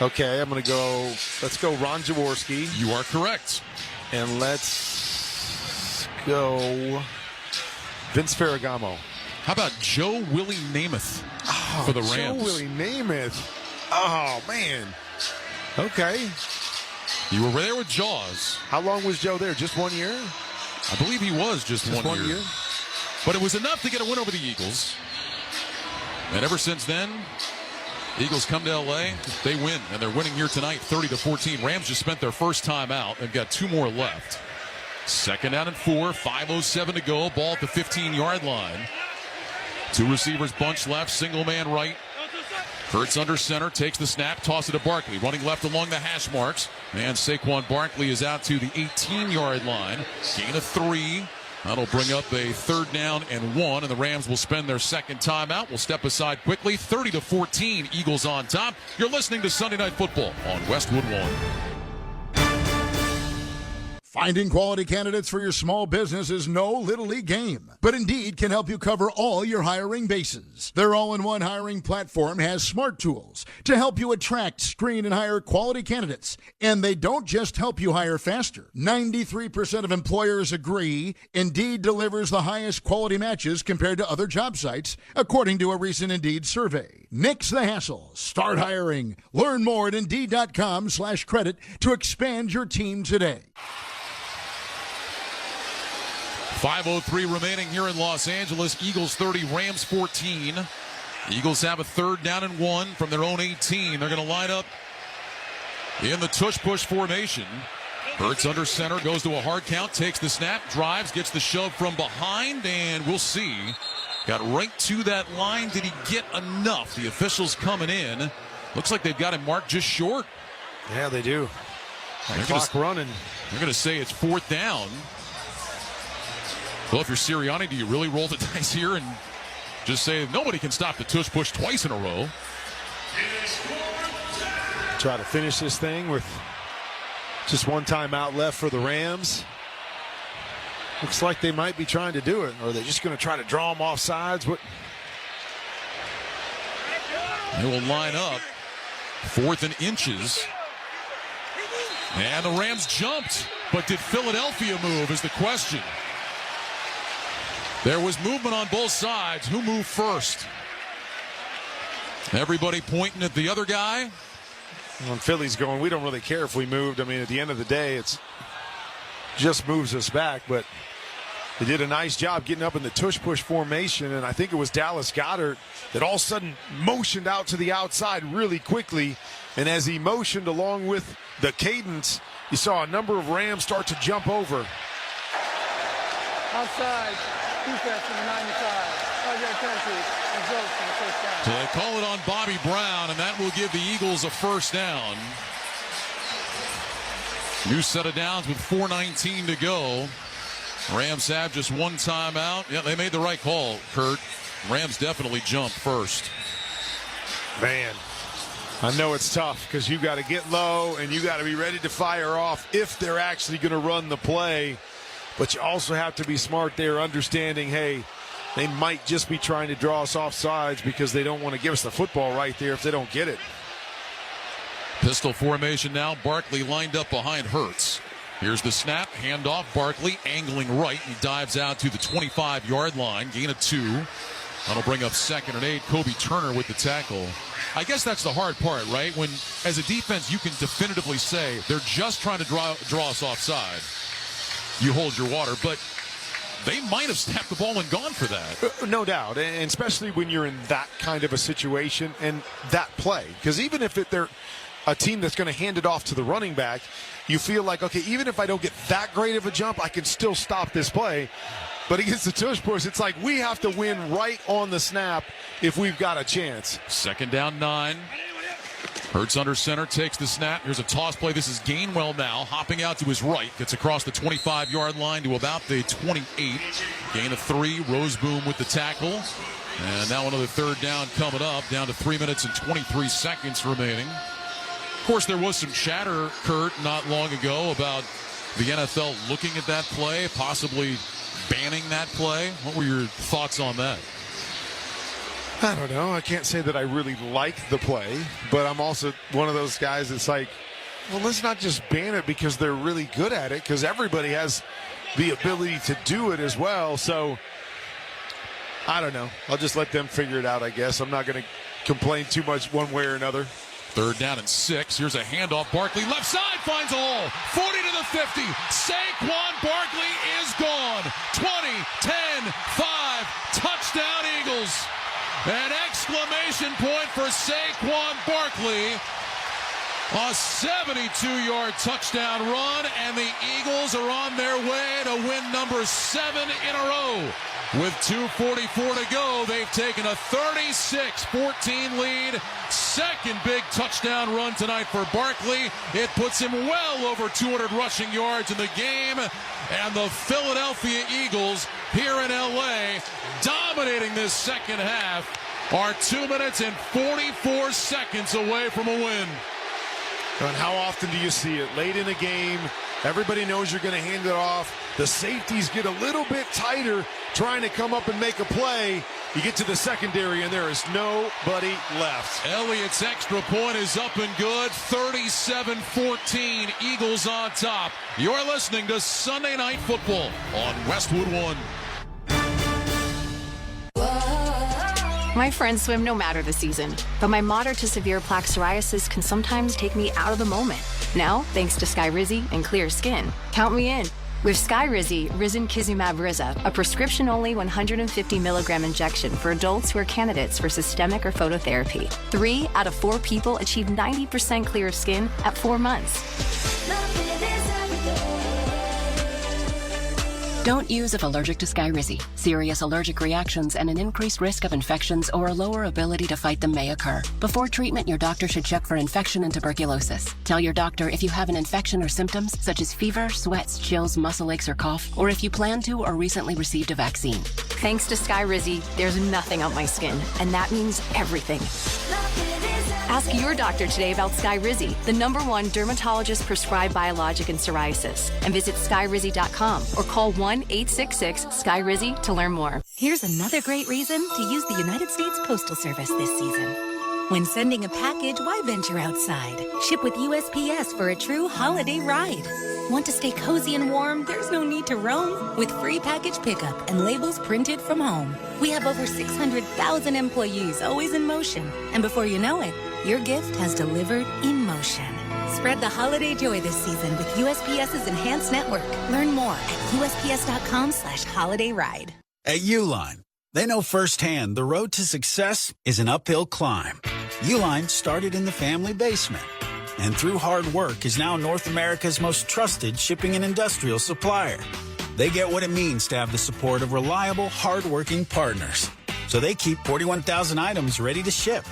Okay, I'm going to go, let's go Ron Jaworski. You are correct. And let's go Vince Ferragamo. How about Joe Willie Namath for the Rams? Joe Willie Namath. Oh, man. Okay. You were there with Jaws. How long was Joe there? Just 1 year? I believe he was just one year. But it was enough to get a win over the Eagles. And ever since then, Eagles come to L.A., they win, and they're winning here tonight 30-14. Rams just spent their first time out. They've got 2 more left. 2nd down and 4, 5:07 to go. Ball at the 15-yard line. 2 receivers bunch left, single man right. Hurts under center, takes the snap, toss it to Barkley. Running left along the hash marks. And Saquon Barkley is out to the 18-yard line. Gain of 3. That'll bring up a 3rd down and 1, and the Rams will spend their 2nd timeout. We'll step aside quickly. 30-14, Eagles on top. You're listening to Sunday Night Football on Westwood 1. Finding quality candidates for your small business is no little league game, but Indeed can help you cover all your hiring bases. Their all-in-one hiring platform has smart tools to help you attract, screen, and hire quality candidates. And they don't just help you hire faster. 93% of employers agree Indeed delivers the highest quality matches compared to other job sites, according to a recent Indeed survey. Nix the hassle. Start hiring. Learn more at Indeed.com/credit to expand your team today. 5:03 remaining here in Los Angeles. Eagles 30, Rams 14. Eagles have a 3rd down and 1 from their own 18. They're going to line up in the tush-push formation. Hurts under center, goes to a hard count, takes the snap, drives, gets the shove from behind, and we'll see. Got right to that line. Did he get enough? The officials coming in. Looks like they've got him marked just short. Yeah, they do. Clock running. They're going to say it's 4th down. Well, if you're Sirianni, do you really roll the dice here and just say nobody can stop the tush push twice in a row. Try to finish this thing with just one timeout left for the Rams. Looks like they might be trying to do it, or are they just going to try to draw them off sides? What? They will line up 4th and inches. And the Rams jumped, but did Philadelphia move is the question. There was movement on both sides. Who moved first? Everybody pointing at the other guy. Well, Philly's going, we don't really care if we moved. I mean, at the end of the day, it's just moves us back, but they did a nice job getting up in the tush-push formation, and I think it was Dallas Goedert that all of a sudden motioned out to the outside really quickly, and as he motioned along with the cadence, you saw a number of Rams start to jump over. Outside, defense from the 95. Project Country results for the first down. So they call it on Bobby Brown, and that will give the Eagles a first down. New set of downs with 4:19 to go. Rams have just one timeout. Yeah, they made the right call, Kurt. Rams definitely jumped first. Man, I know it's tough because you got to get low and you got to be ready to fire off if they're actually going to run the play. But you also have to be smart there, understanding, hey, they might just be trying to draw us off sides because they don't want to give us the football right there if they don't get it. Pistol formation now. Barkley lined up behind Hurts. Here's the snap, handoff, Barkley angling right. He dives out to the 25-yard line, gain of 2. That'll bring up 2nd and 8. Kobe Turner with the tackle. I guess that's the hard part, right? When, as a defense, you can definitively say they're just trying to draw us offside. You hold your water, but they might have snapped the ball and gone for that. No doubt, and especially when you're in that kind of a situation and that play. Because even if they're a team that's going to hand it off to the running back, you feel like, okay, even if I don't get that great of a jump, I can still stop this play. But against the tush push, it's like we have to win right on the snap if we've got a chance. 2nd down 9. Hurts under center, takes the snap. Here's a toss play. This is Gainwell now, hopping out to his right. Gets across the 25-yard line to about the 28. Gain of 3. Roseboom with the tackle. And now another 3rd down coming up, down to 3 minutes and 23 seconds remaining. Of course, there was some chatter, Kurt, not long ago about the NFL looking at that play, possibly banning that play. What were your thoughts on that? I don't know. I can't say that I really like the play, but I'm also one of those guys that's like, well, let's not just ban it because they're really good at it, because everybody has the ability to do it as well. So, I don't know. I'll just let them figure it out, I guess. I'm not going to complain too much one way or another. 3rd down and 6. Here's a handoff. Barkley left side finds a hole. 40 to the 50. Saquon Barkley is gone. 20, 10, 5. Touchdown Eagles. An exclamation point for Saquon Barkley. A 72-yard touchdown run, and the Eagles are on their way to win number 7 in a row. With 2:44 to go, they've taken a 36-14 lead. 2nd big touchdown run tonight for Barkley. It puts him well over 200 rushing yards in the game. And the Philadelphia Eagles here in L.A. dominating this second half are 2 minutes and 44 seconds away from a win. And how often do you see it? Late in a game, everybody knows you're going to hand it off. The safeties get a little bit tighter trying to come up and make a play. You get to the secondary, and there is nobody left. Elliott's extra point is up and good. 37-14, Eagles on top. You're listening to Sunday Night Football on Westwood 1. My friends swim no matter the season, but my moderate to severe plaque psoriasis can sometimes take me out of the moment. Now, thanks to Skyrizi and clear skin, count me in. With Skyrizi, Risankizumab Riza, a prescription-only 150 milligram injection for adults who are candidates for systemic or phototherapy. 3 out of 4 people achieve 90% clear skin at 4 months. Don't use if allergic to Skyrizi. Serious allergic reactions and an increased risk of infections or a lower ability to fight them may occur. Before treatment, your doctor should check for infection and tuberculosis. Tell your doctor if you have an infection or symptoms such as fever, sweats, chills, muscle aches, or cough, or if you plan to or recently received a vaccine. Thanks to Skyrizi, there's nothing on my skin, and that means everything. Ask your doctor today about Skyrizi, the #1 dermatologist-prescribed biologic in psoriasis, and visit skyrizi.com or call 1-866-SKYRIZI to learn more. Here's another great reason to use the United States Postal Service this season. When sending a package, why venture outside? Ship with USPS for a true holiday ride. Want to stay cozy and warm? There's no need to roam. With free package pickup and labels printed from home. We have over 600,000 employees always in motion. And before you know it, your gift has delivered in motion. Spread the holiday joy this season with USPS's Enhanced Network. Learn more at USPS.com/holidayride. At Uline, they know firsthand the road to success is an uphill climb. Uline started in the family basement, and through hard work is now North America's most trusted shipping and industrial supplier. They get what it means to have the support of reliable, hard-working partners. So they keep 41,000 items ready to ship.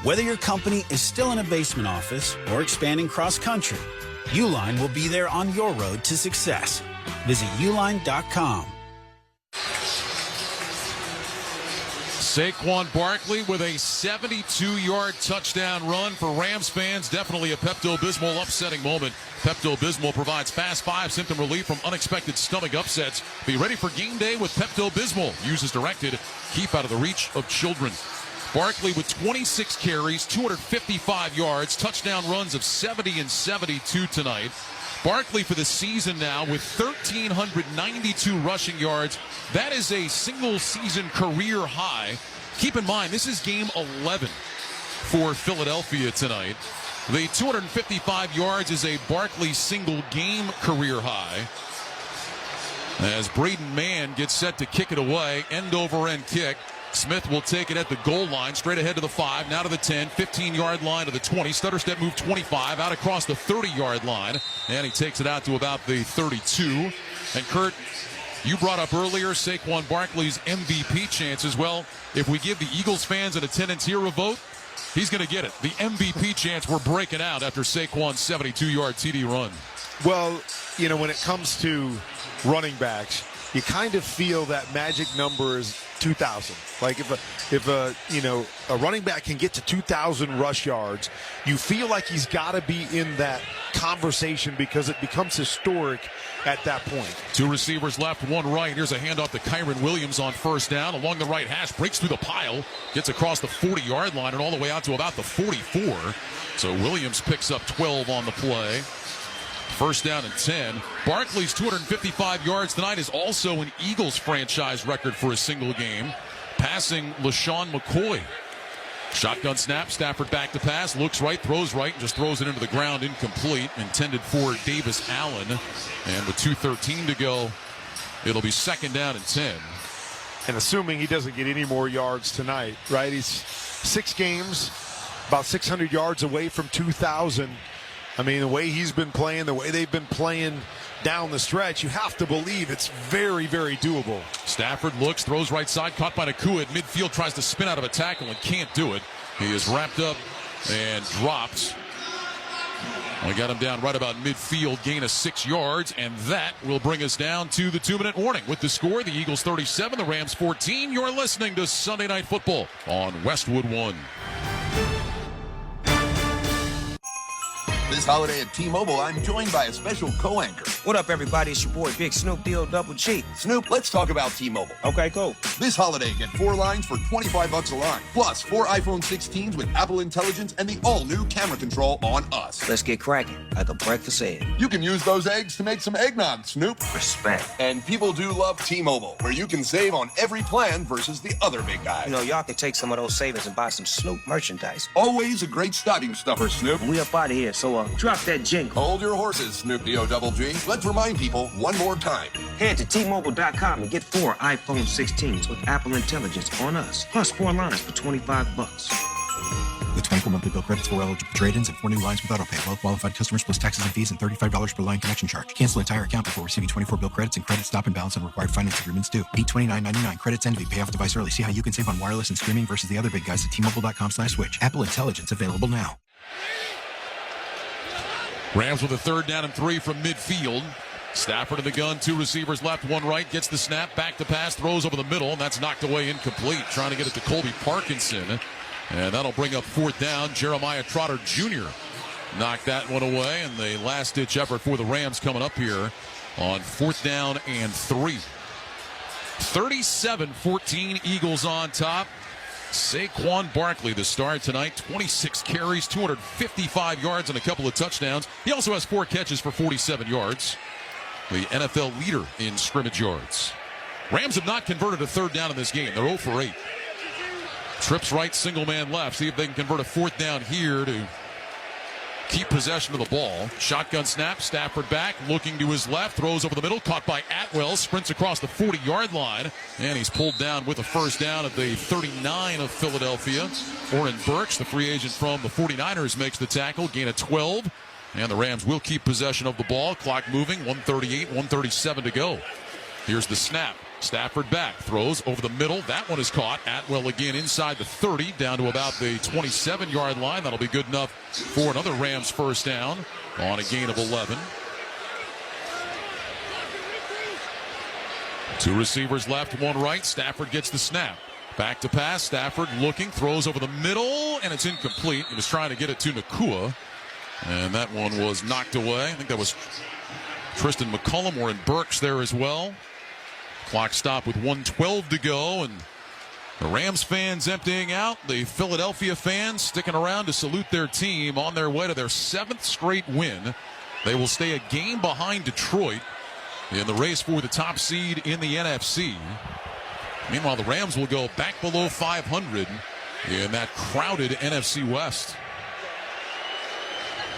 Whether your company is still in a basement office or expanding cross-country, Uline will be there on your road to success. Visit uline.com. Saquon Barkley with a 72-yard touchdown run for Rams fans. Definitely a Pepto-Bismol upsetting moment. Pepto-Bismol provides fast 5-symptom relief from unexpected stomach upsets. Be ready for game day with Pepto-Bismol. Use as directed. Keep out of the reach of children. Barkley with 26 carries, 255 yards, touchdown runs of 70 and 72 tonight. Barkley for the season now with 1,392 rushing yards. That is a single-season career high. Keep in mind, this is game 11 for Philadelphia tonight. The 255 yards is a Barkley single-game career high. As Braden Mann gets set to kick it away, end-over-end kick. Smith will take it at the goal line, straight ahead to the 5, now to the 10, 15-yard line to the 20. Stutter step move 25, out across the 30-yard line. And he takes it out to about the 32. And Kurt, you brought up earlier Saquon Barkley's MVP chances. Well, if we give the Eagles fans in attendance here a vote, he's going to get it. The MVP chance we're breaking out after Saquon's 72-yard TD run. Well, you know, when it comes to running backs, you kind of feel that magic number is 2,000. Like if a running back can get to 2,000 rush yards, you feel like he's got to be in that conversation because it becomes historic at that point. Two receivers left, one right. Here's a handoff to Kyron Williams on first down along the right hash, breaks through the pile, gets across the 40-yard line and all the way out to about the 44. So Williams picks up 12 on the play. First down and 10. Barkley's 255 yards tonight is also an Eagles franchise record for a single game, passing LaShawn McCoy. Shotgun snap, Stafford back to pass, looks right, and just throws it into the ground, incomplete, intended for Davis Allen. And with 2:13 to go, it'll be second down and 10. And assuming he doesn't get any more yards tonight, right? He's 6 games, about 600 yards away from 2,000. I mean, the way he's been playing, the way they've been playing down the stretch, you have to believe it's very, very doable. Stafford looks, throws right side, caught by Nakua at midfield, tries to spin out of a tackle and can't do it. He is wrapped up and dropped. We got him down right about midfield, gain of 6 yards, and that will bring us down to the 2-minute warning. With the score, the Eagles 37, the Rams 14. You're listening to Sunday Night Football on Westwood 1. This holiday at T-Mobile, I'm joined by a special co-anchor. What up, everybody? It's your boy, Big Snoop Double G. Snoop, let's talk about T-Mobile. Okay, cool. This holiday, get 4 lines for $25 a line. Plus, 4 iPhone 16s with Apple Intelligence and the all-new camera control on us. Let's get cracking, like a breakfast egg. You can use those eggs to make some eggnog, Snoop. Respect. And people do love T-Mobile, where you can save on every plan versus the other big guys. You know, y'all can take some of those savings and buy some Snoop merchandise. Always a great stocking stuffer, Snoop. We up out of here, so drop that jingle. Hold your horses, Snoop D-O-double-G. Let's remind people one more time. Head to T-Mobile.com and get 4 iPhone 16s with Apple Intelligence on us. Plus 4 lines for $25. With 24 monthly bill credits, 4 eligible trade-ins, and 4 new lines with autopay. Well-qualified customers plus taxes and fees and $35 per line connection charge. Cancel entire account before receiving 24 bill credits and credit stop and balance on required finance agreements due. $829.99. Credits end if you pay off device early. See how you can save on wireless and streaming versus the other big guys at T-Mobile.com/switch. Apple Intelligence available now. Rams with a 3rd down and 3 from midfield. Stafford in the gun, 2 receivers left, 1 right, gets the snap, back to pass, throws over the middle, and that's knocked away incomplete. Trying to get it to Colby Parkinson, and that'll bring up 4th down. Jeremiah Trotter Jr. knocked that one away, and the last-ditch effort for the Rams coming up here on 4th down and 3. 37-14, Eagles on top. Saquon Barkley, the star tonight, 26 carries, 255 yards, and a couple of touchdowns. He also has 4 catches for 47 yards. The NFL leader in scrimmage yards. Rams have not converted a 3rd down in this game. They're 0 for 8. Trips right, single man left. See if they can convert a 4th down here to keep possession of the ball. Shotgun snap, Stafford back, looking to his left, throws over the middle, caught by Atwell, sprints across the 40-yard line, and he's pulled down with a 1st down at the 39 of Philadelphia. Oren Burks, the free agent from the 49ers, makes the tackle, gain of 12. And the Rams will keep possession of the ball. Clock moving, 1:38, 1:37 to go. Here's the snap. Stafford back, throws over the middle. That one is caught. Atwell again inside the 30, down to about the 27-yard line. That'll be good enough for another Rams 1st down on a gain of 11. 2 receivers left, 1 right. Stafford gets the snap. Back to pass. Stafford looking, throws over the middle, and it's incomplete. He was trying to get it to Nakua. And that one was knocked away. I think that was Tristan McCullum or in Burks there as well. Clock stopped with 1:12 to go, and the Rams fans emptying out. The Philadelphia fans sticking around to salute their team on their way to their 7th straight win. They will stay a game behind Detroit in the race for the top seed in the NFC. Meanwhile, the Rams will go back below 500 in that crowded NFC West.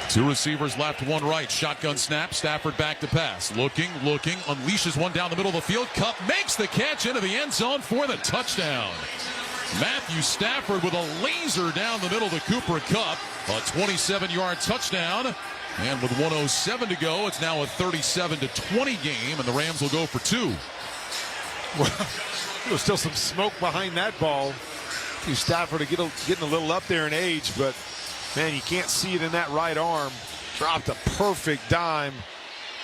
2 receivers left, 1 right. Shotgun snap. Stafford back to pass. Looking, unleashes one down the middle of the field. Kupp makes the catch into the end zone for the touchdown. Matthew Stafford with a laser down the middle to Cooper Kupp. A 27-yard touchdown. And with 1:07 to go, it's now a 37-20 game, and the Rams will go for 2. Well, there's still some smoke behind that ball. Stafford getting a little up there in age, but man, you can't see it in that right arm. Dropped a perfect dime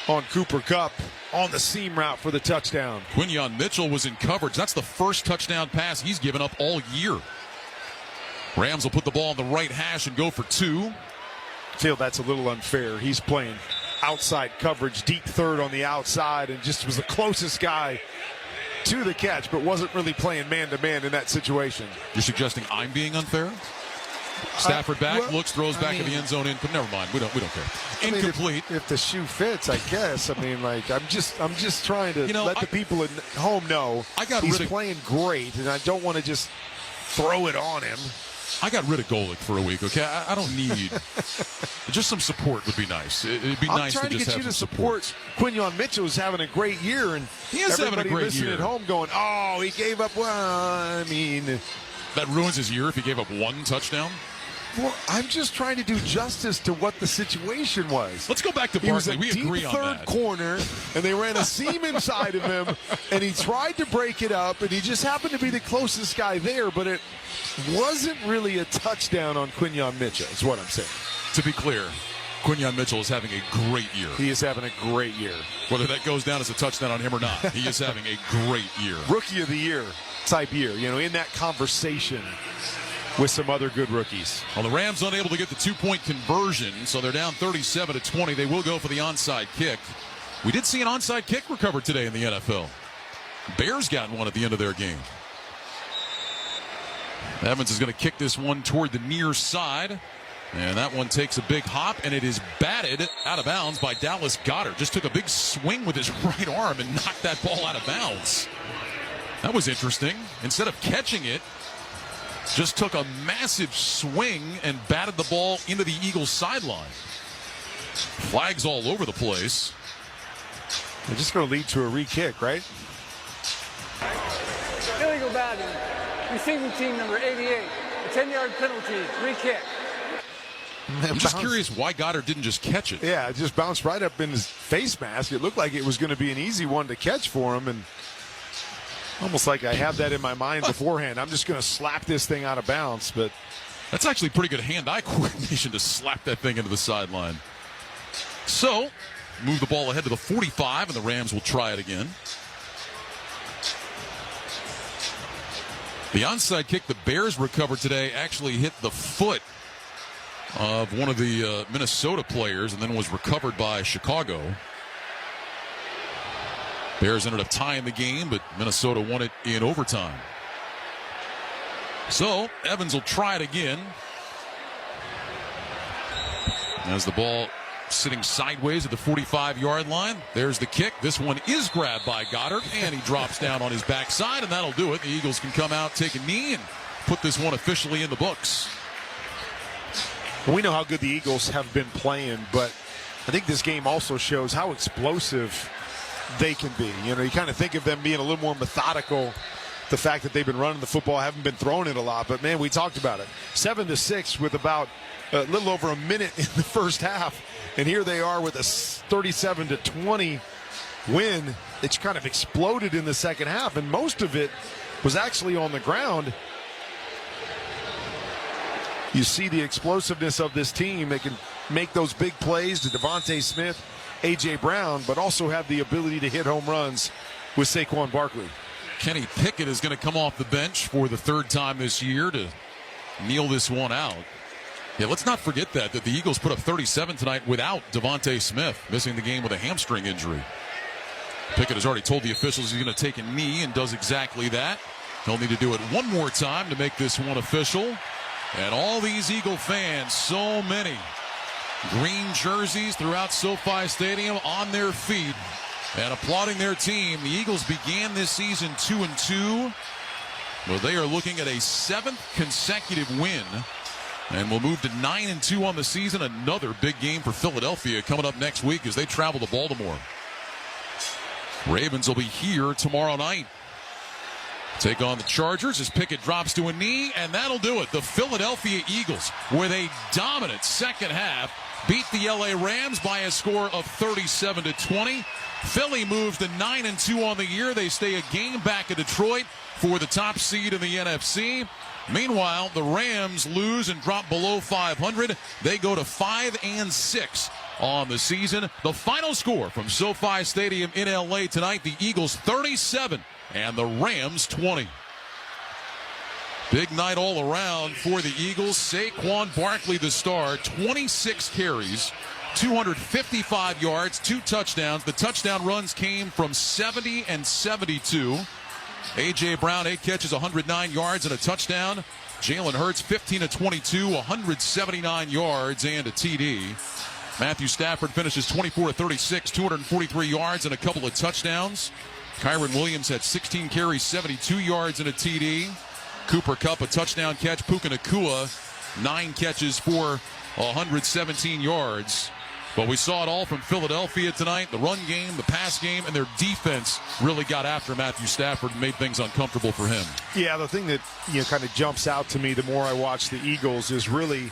on Cooper Kupp on the seam route for the touchdown. Quinyon Mitchell was in coverage. That's the first touchdown pass he's given up all year. Rams will put the ball on the right hash and go for 2. I feel that's a little unfair. He's playing outside coverage, deep 3rd on the outside, and just was the closest guy to the catch, but wasn't really playing man-to-man in that situation. You're suggesting I'm being unfair? Stafford back, looks, throws back in the end zone. But never mind, we don't care. Incomplete. If the shoe fits, I guess. I mean, like I'm just trying to let the people at home know he's playing great, and I don't want to just throw it on him. I got rid of Golick for a week. Okay, I don't need just some support would be nice. It'd be nice to just have some support. Quinyon Mitchell is having a great year, and he is having a great year. At home, going, oh, he gave up. Well, I mean. That ruins his year if he gave up 1 touchdown? Well, I'm just trying to do justice to what the situation was. Let's go back to Barkley. We agree on that. He was a deep 3rd corner, and they ran a seam inside of him, and he tried to break it up, and he just happened to be the closest guy there, but it wasn't really a touchdown on Quinyon Mitchell, is what I'm saying. To be clear, Quinyon Mitchell is having a great year. He is having a great year. Whether that goes down as a touchdown on him or not, he is having a great year. Rookie of the year type year, in that conversation with some other good rookies. Well, the Rams unable to get the 2-point conversion, so they're down 37-20. They will go for the onside kick. We did see an onside kick recovered today in the NFL. Bears got one at the end of their game. Evans is going to kick this one toward the near side. And that one takes a big hop, and it is batted out of bounds by Dallas Goedert. Just took a big swing with his right arm and knocked that ball out of bounds. That was interesting. Instead of catching it, just took a massive swing and batted the ball into the Eagles' sideline. Flags all over the place. They're just going to lead to a re-kick, right? Illegal batting. Receiving team number 88. A 10-yard penalty. Re-kick. I'm just curious why Goddard didn't just catch it. Yeah, it just bounced right up in his face mask. It looked like it was going to be an easy one to catch for him, and almost like I have that in my mind beforehand. I'm just going to slap this thing out of bounds, but that's actually pretty good hand-eye coordination to slap that thing into the sideline. So, move the ball ahead to the 45, and the Rams will try it again. The onside kick the Bears recovered today actually hit the foot of one of the Minnesota players and then was recovered by Chicago. Bears ended up tying the game, but Minnesota won it in overtime. So, Evans will try it again. As the ball sitting sideways at the 45-yard line. There's the kick. This one is grabbed by Goddard, and he drops down on his backside, and that'll do it. The Eagles can come out, take a knee, and put this one officially in the books. We know how good the Eagles have been playing, but I think this game also shows how explosive they can be. You know, you kind of think of them being a little more methodical. The fact that they've been running the football, haven't been throwing it a lot, but man, we talked about it. 7-6 with about a little over a minute in the first half, and here they are with a 37-20 win. It's kind of exploded in the second half, and most of it was actually on the ground. You see the explosiveness of this team. They can make those big plays to Devontae Smith, A.J. Brown, but also have the ability to hit home runs with Saquon Barkley. Kenny Pickett is going to come off the bench for the third time this year to kneel this one out. Yeah, let's not forget that the Eagles put up 37 tonight without Devontae Smith, missing the game with a hamstring injury. Pickett has already told the officials he's going to take a knee and does exactly that. He'll need to do it one more time to make this one official. And all these Eagle fans, so many green jerseys throughout SoFi Stadium on their feet and applauding their team. The Eagles began this season 2-2. Well, they are looking at a 7th consecutive win. And we'll move to 9-2 on the season. Another big game for Philadelphia coming up next week as they travel to Baltimore. Ravens will be here tomorrow night. Take on the Chargers as Pickett drops to a knee, and that'll do it. The Philadelphia Eagles, with a dominant second half, beat the LA Rams by a score of 37-20. Philly moves to 9-2 on the year. They stay a game back of Detroit for the top seed in the NFC. Meanwhile, the Rams lose and drop below 500. They go to 5-6 on the season. The final score from SoFi Stadium in LA tonight, the Eagles 37 and the Rams 20. Big night all around for the Eagles. Saquon Barkley, the star, 26 carries, 255 yards, 2 touchdowns. The touchdown runs came from 70 and 72. A.J. Brown, 8 catches, 109 yards and a touchdown. Jalen Hurts, 15-22, 179 yards and a TD. Matthew Stafford finishes 24-36, 243 yards and a couple of touchdowns. Kyron Williams had 16 carries, 72 yards and a TD. Cooper Kupp, a touchdown catch. Puka Nacua, 9 catches for 117 yards. But we saw it all from Philadelphia tonight. The run game, the pass game, and their defense really got after Matthew Stafford and made things uncomfortable for him. Yeah, the thing that kind of jumps out to me the more I watch the Eagles is really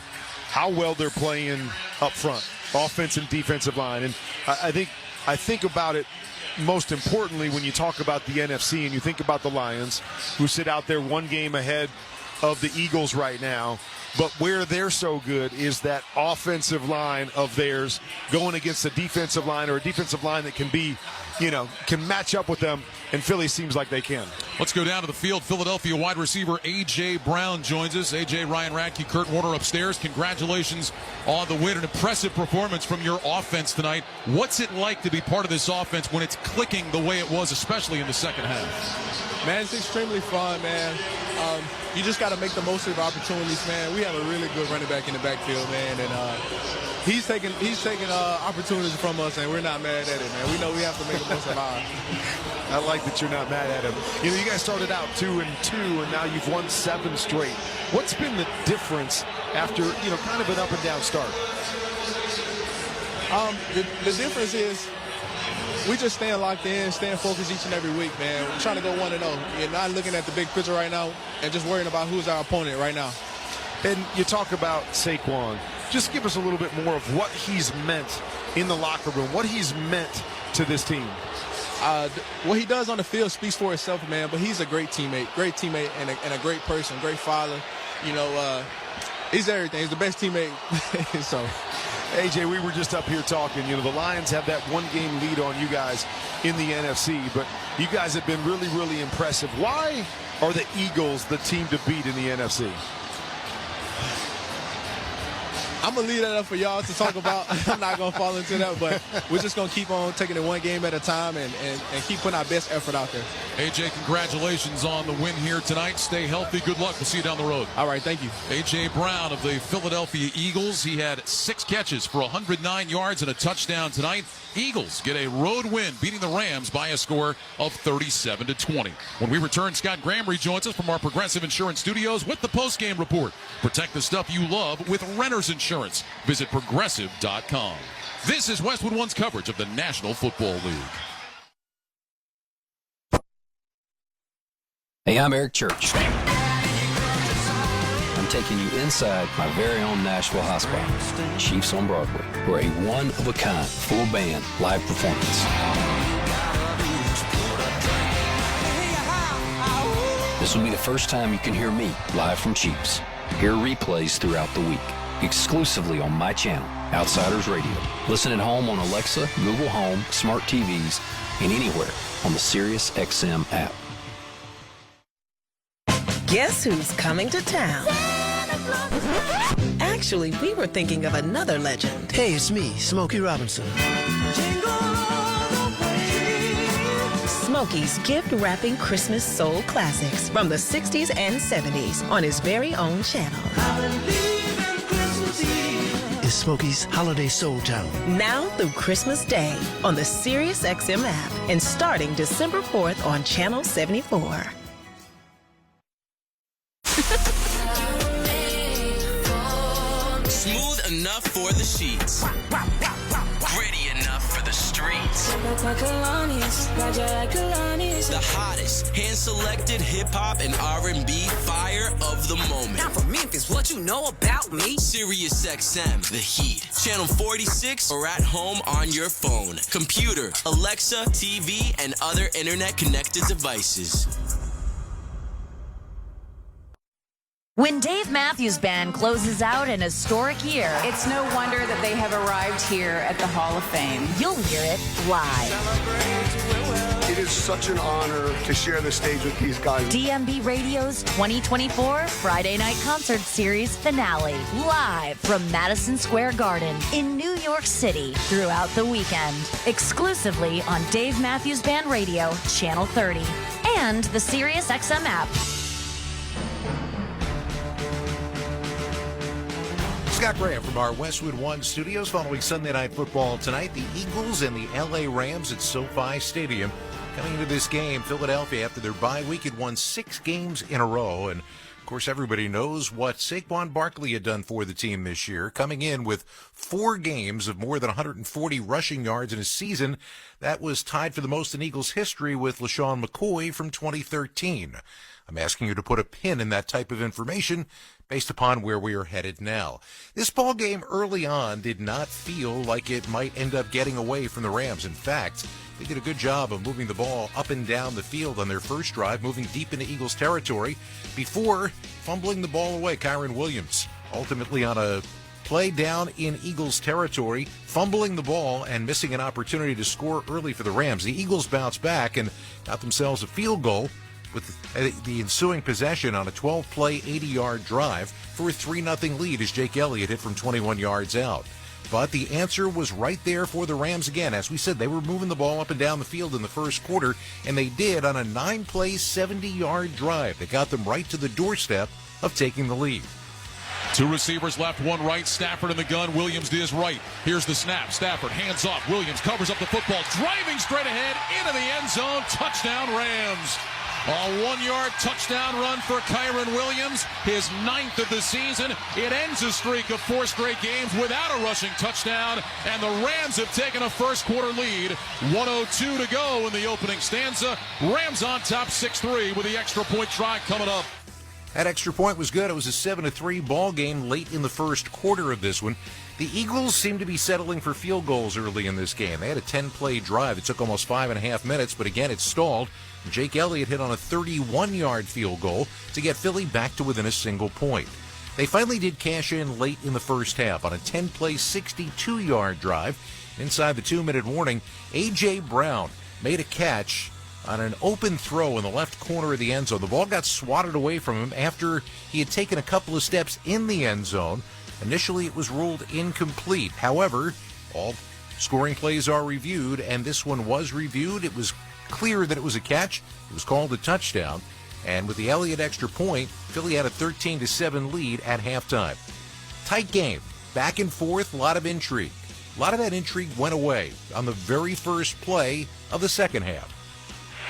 how well they're playing up front, offense and defensive line. And I think about it most importantly when you talk about the NFC and you think about the Lions, who sit out there one game ahead of the Eagles right now. But where they're so good is that offensive line of theirs going against a defensive line or a defensive line that can be, can match up with them, and Philly seems like they can. Let's go down to the field. Philadelphia wide receiver A.J. Brown joins us. A.J., Ryan Radke, Kurt Warner upstairs. Congratulations on the win. An impressive performance from your offense tonight. What's it like to be part of this offense when it's clicking the way it was, especially in the second half? Man, it's extremely fun, man. You just got to make the most of your opportunities, man. We have a really good running back in the backfield, man, and he's taking opportunities from us, and we're not mad at it, man. We know we have to make the most of ours. I like that you're not mad at him. You guys started out 2-2, and now you've won 7 straight. What's been the difference after, kind of an up and down start? The difference is we just staying locked in, staying focused each and every week, man. We're trying to go 1-0. You're not looking at the big picture right now and just worrying about who's our opponent right now. And you talk about Saquon. Just give us a little bit more of what he's meant in the locker room, what he's meant to this team. What he does on the field speaks for itself, man, but he's a great teammate and a great person, great father. You know, he's everything. He's the best teammate. So, AJ, we were just up here talking. You know, the Lions have that one-game lead on you guys in the NFC, but you guys have been really, really impressive. Why are the Eagles the team to beat in the NFC? I'm going to leave that up for y'all to talk about. I'm not going to fall into that, but we're just going to keep on taking it one game at a time and keep putting our best effort out there. AJ, congratulations on the win here tonight. Stay healthy. Good luck. We'll see you down the road. All right, thank you. AJ Brown of the Philadelphia Eagles. He had 6 catches for 109 yards and a touchdown tonight. Eagles get a road win, beating the Rams by a score of 37-20. When we return, Scott Graham rejoins us from our Progressive Insurance Studios with the post-game report. Protect the stuff you love with Renter's Insurance. Visit Progressive.com. This is Westwood One's coverage of the National Football League. Hey, I'm Eric Church. I'm taking you inside my very own Nashville hospital, Chiefs on Broadway, for a one-of-a-kind full band live performance. This will be the first time you can hear me live from Chiefs. Hear replays throughout the week, exclusively on my channel, Outsiders Radio. Listen at home on Alexa, Google Home, smart TVs, and anywhere on the SiriusXM app. Guess who's coming to town? Actually, we were thinking of another legend. Hey, it's me, Smokey Robinson. Smokey's gift-wrapping Christmas soul classics from the 60s and 70s on his very own channel. It's Smokey's Holiday Soul Town. Now through Christmas Day on the SiriusXM app and starting December 4th on Channel 74. Smooth enough for the sheets. Gritty enough for the streets. The hottest, hand-selected hip-hop and R&B fire of the moment. Now for Memphis, what you know about me? SiriusXM, The Heat. Channel 46 or at home on your phone, computer, Alexa, TV, and other internet-connected devices. When Dave Matthews Band closes out an historic year, It's no wonder that they have arrived here at the Hall of Fame. you'll hear it live. It is such an honor to share the stage with these guys. DMB Radio's 2024 Friday Night Concert Series finale, live from Madison Square Garden in New York City throughout the weekend. Exclusively on Dave Matthews Band Radio, Channel 30, and the SiriusXM app. Scott Graham from our Westwood One studios. Following Sunday Night Football tonight, the Eagles and the LA Rams at SoFi Stadium. Coming into this game, Philadelphia, after their bye week, had won 6 games in a row. And, of course, everybody knows what Saquon Barkley had done for the team this year, coming in with 4 games of more than 140 rushing yards in a season. That was tied for the most in Eagles history with LaShawn McCoy from 2013. I'm asking you to put a pin in that type of information based upon where we are headed now. This ball game early on did not feel like it might end up getting away from the Rams. In fact, they did a good job of moving the ball up and down the field on their first drive, moving deep into Eagles territory before fumbling the ball away. Kyron Williams ultimately on a play down in Eagles territory, fumbling the ball and missing an opportunity to score early for the Rams. The Eagles bounced back and got themselves a field goal with the ensuing possession on a 12-play, 80-yard drive for a 3-0 lead as Jake Elliott hit from 21 yards out. But the answer was right there for the Rams again. As we said, they were moving the ball up and down the field in the first quarter, and they did on a 9-play, 70-yard drive that got them right to the doorstep of taking the lead. 2 receivers left, 1 right. Stafford in the gun. Williams to his right. Here's the snap. Stafford hands off. Williams covers up the football, driving straight ahead into the end zone. Touchdown, Rams. A 1-yard touchdown run for Kyron Williams, his 9th of the season. It ends a streak of 4 straight games without a rushing touchdown, and the Rams have taken a first quarter lead. 1:02 to go in the opening stanza. Rams on top 6-3 with the extra point try coming up. That extra point was good. It was a 7-3 ball game late in the first quarter of this one. The Eagles seemed to be settling for field goals early in this game. They had a 10-play drive. It took almost 5.5 minutes, but again, it stalled. Jake Elliott hit on a 31-yard field goal to get Philly back to within a single point. They finally did cash in late in the first half on a 10-play, 62-yard drive. Inside the 2-minute warning, A.J. Brown made a catch on an open throw in the left corner of the end zone. The ball got swatted away from him after he had taken a couple of steps in the end zone. Initially, it was ruled incomplete. However, all scoring plays are reviewed, and this one was reviewed. It was clear that it was a catch. It was called a touchdown. And with the Elliott extra point, Philly had a 13-7 lead at halftime. Tight game, back and forth, a lot of intrigue. A lot of that intrigue went away on the very first play of the second half.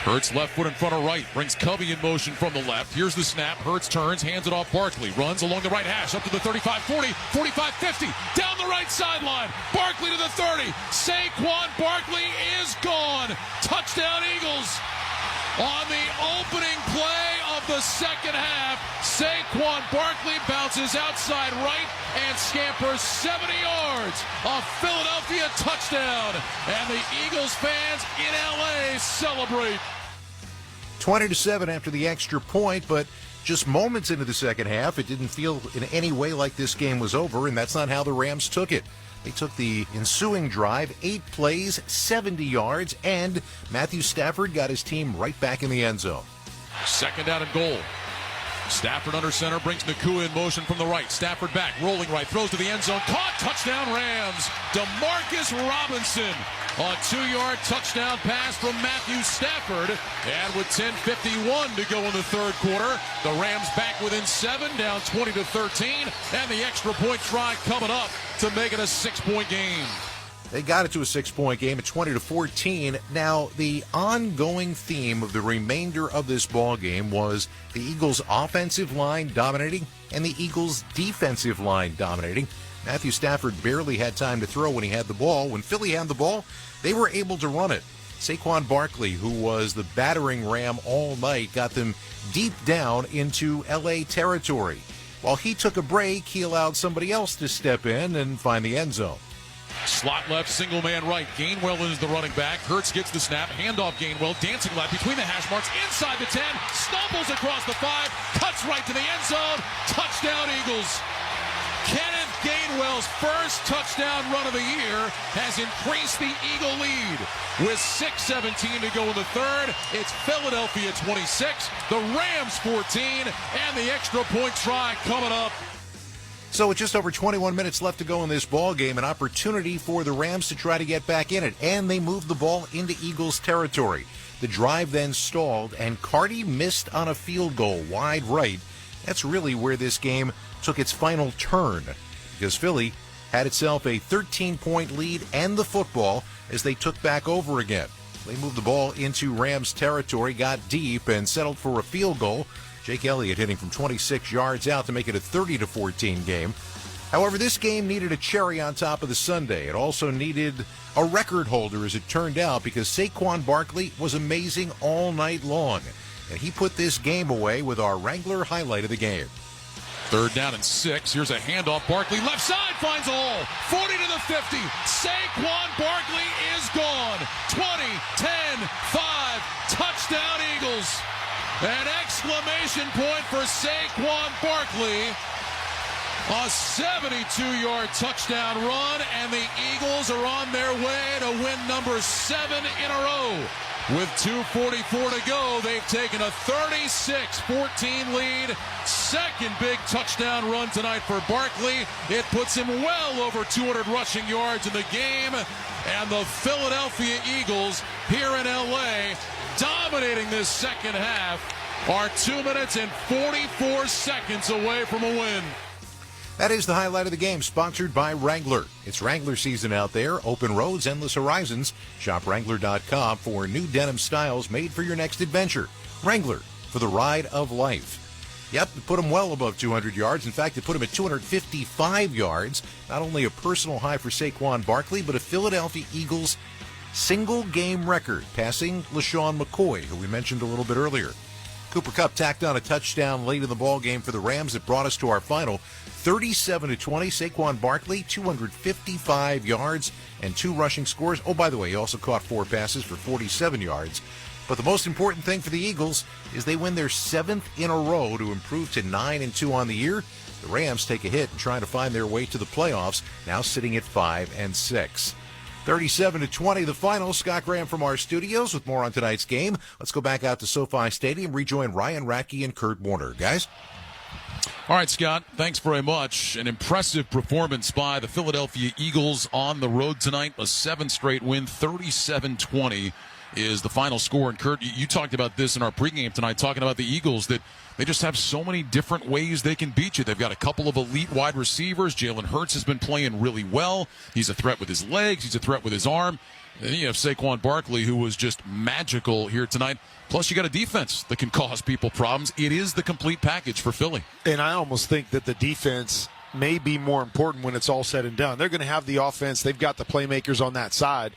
Hurts left foot in front of right, brings Covey in motion from the left. Here's the snap. Hurts turns, hands it off Barkley. Runs along the right hash up to the 35-40, 45-50, down the right sideline. Barkley to the 30. Saquon Barkley is gone. Touchdown Eagles. On the opening play of the second half, Saquon Barkley bounces outside right and scampers 70 yards. A Philadelphia touchdown. And the Eagles fans in L.A. celebrate. 20-7 after the extra point, but just moments into the second half, it didn't feel in any way like this game was over, and that's not how the Rams took it. They took the ensuing drive, 8 plays, 70 yards, and Matthew Stafford got his team right back in the end zone. Second down and goal. Stafford under center, brings Nakua in motion from the right. Stafford back, rolling right, throws to the end zone. Caught, touchdown Rams. DeMarcus Robinson. A 2-yard touchdown pass from Matthew Stafford. And with 10:51 to go in the third quarter, the Rams back within 7, down 20-13. And the extra point try coming up to make it a 6-point game. They got it to a 6-point game at 20-14. Now, the ongoing theme of the remainder of this ball game was the Eagles' offensive line dominating and the Eagles' defensive line dominating. Matthew Stafford barely had time to throw when he had the ball. When Philly had the ball, they were able to run it. Saquon Barkley, who was the battering ram all night, got them deep down into L.A. territory. While he took a break, he allowed somebody else to step in and find the end zone. Slot left, single man right. Gainwell is the running back. Hurts gets the snap. Handoff Gainwell. Dancing left between the hash marks. Inside the 10. Stumbles across the 5. Cuts right to the end zone. Touchdown Eagles. Kenneth Gainwell's first touchdown run of the year has increased the Eagle lead. With 6:17 to go in the third, it's Philadelphia 26, the Rams 14, and the extra point try coming up. So with just over 21 minutes left to go in this ball game, an opportunity for the Rams to try to get back in it, and they moved the ball into Eagles territory. The drive then stalled, and Carty missed on a field goal wide right. That's really where this game took its final turn, because Philly had itself a 13-point lead and the football as they took back over again. They moved the ball into Rams territory, got deep, and settled for a field goal. Jake Elliott hitting from 26 yards out to make it a 30-14 game. However, this game needed a cherry on top of the sundae. It also needed a record holder, as it turned out, because Saquon Barkley was amazing all night long. And he put this game away with our Wrangler highlight of the game. Third down and 6. Here's a handoff. Barkley left side finds a hole. 40 to the 50. Saquon Barkley is gone. 20, 10, 5. Touchdown Eagles. An exclamation point for Saquon Barkley. A 72-yard touchdown run, and the Eagles are on their way to win number 7 in a row. With 2:44 to go, they've taken a 36-14 lead. Second big touchdown run tonight for Barkley. It puts him well over 200 rushing yards in the game. And the Philadelphia Eagles here in L.A. dominating this second half are 2 minutes and 44 seconds away from a win. That is the highlight of the game, sponsored by Wrangler. It's Wrangler season out there. Open roads, endless horizons. Shop Wrangler.com for new denim styles made for your next adventure. Wrangler, for the ride of life. Yep, it put him well above 200 yards. In fact, it put him at 255 yards. Not only a personal high for Saquon Barkley, but a Philadelphia Eagles single-game record, passing LaShawn McCoy, who we mentioned a little bit earlier. Cooper Kupp tacked on a touchdown late in the ball game for the Rams that brought us to our final. 37-20. Saquon Barkley, 255 yards and 2 rushing scores. Oh, by the way, he also caught 4 passes for 47 yards. But the most important thing for the Eagles is they win their 7th in a row to improve to 9-2 on the year. The Rams take a hit and try to find their way to the playoffs, now sitting at 5-6. 37-20, the final. Scott Graham from our studios with more on tonight's game. Let's go back out to SoFi Stadium, rejoin Ryan Radke and Kurt Warner. Guys? All right, Scott, thanks very much. An impressive performance by the Philadelphia Eagles on the road tonight. A 7th straight win, 37-20 is the final score. And Kurt, you talked about this in our pregame tonight, talking about the Eagles, that they just have so many different ways they can beat you. They've got a couple of elite wide receivers. Jalen Hurts has been playing really well. He's a threat with his legs. He's a threat with his arm. And then you have Saquon Barkley, who was just magical here tonight. Plus, you got a defense that can cause people problems. It is the complete package for Philly. And I almost think that the defense may be more important when it's all said and done. They're going to have the offense. They've got the playmakers on that side.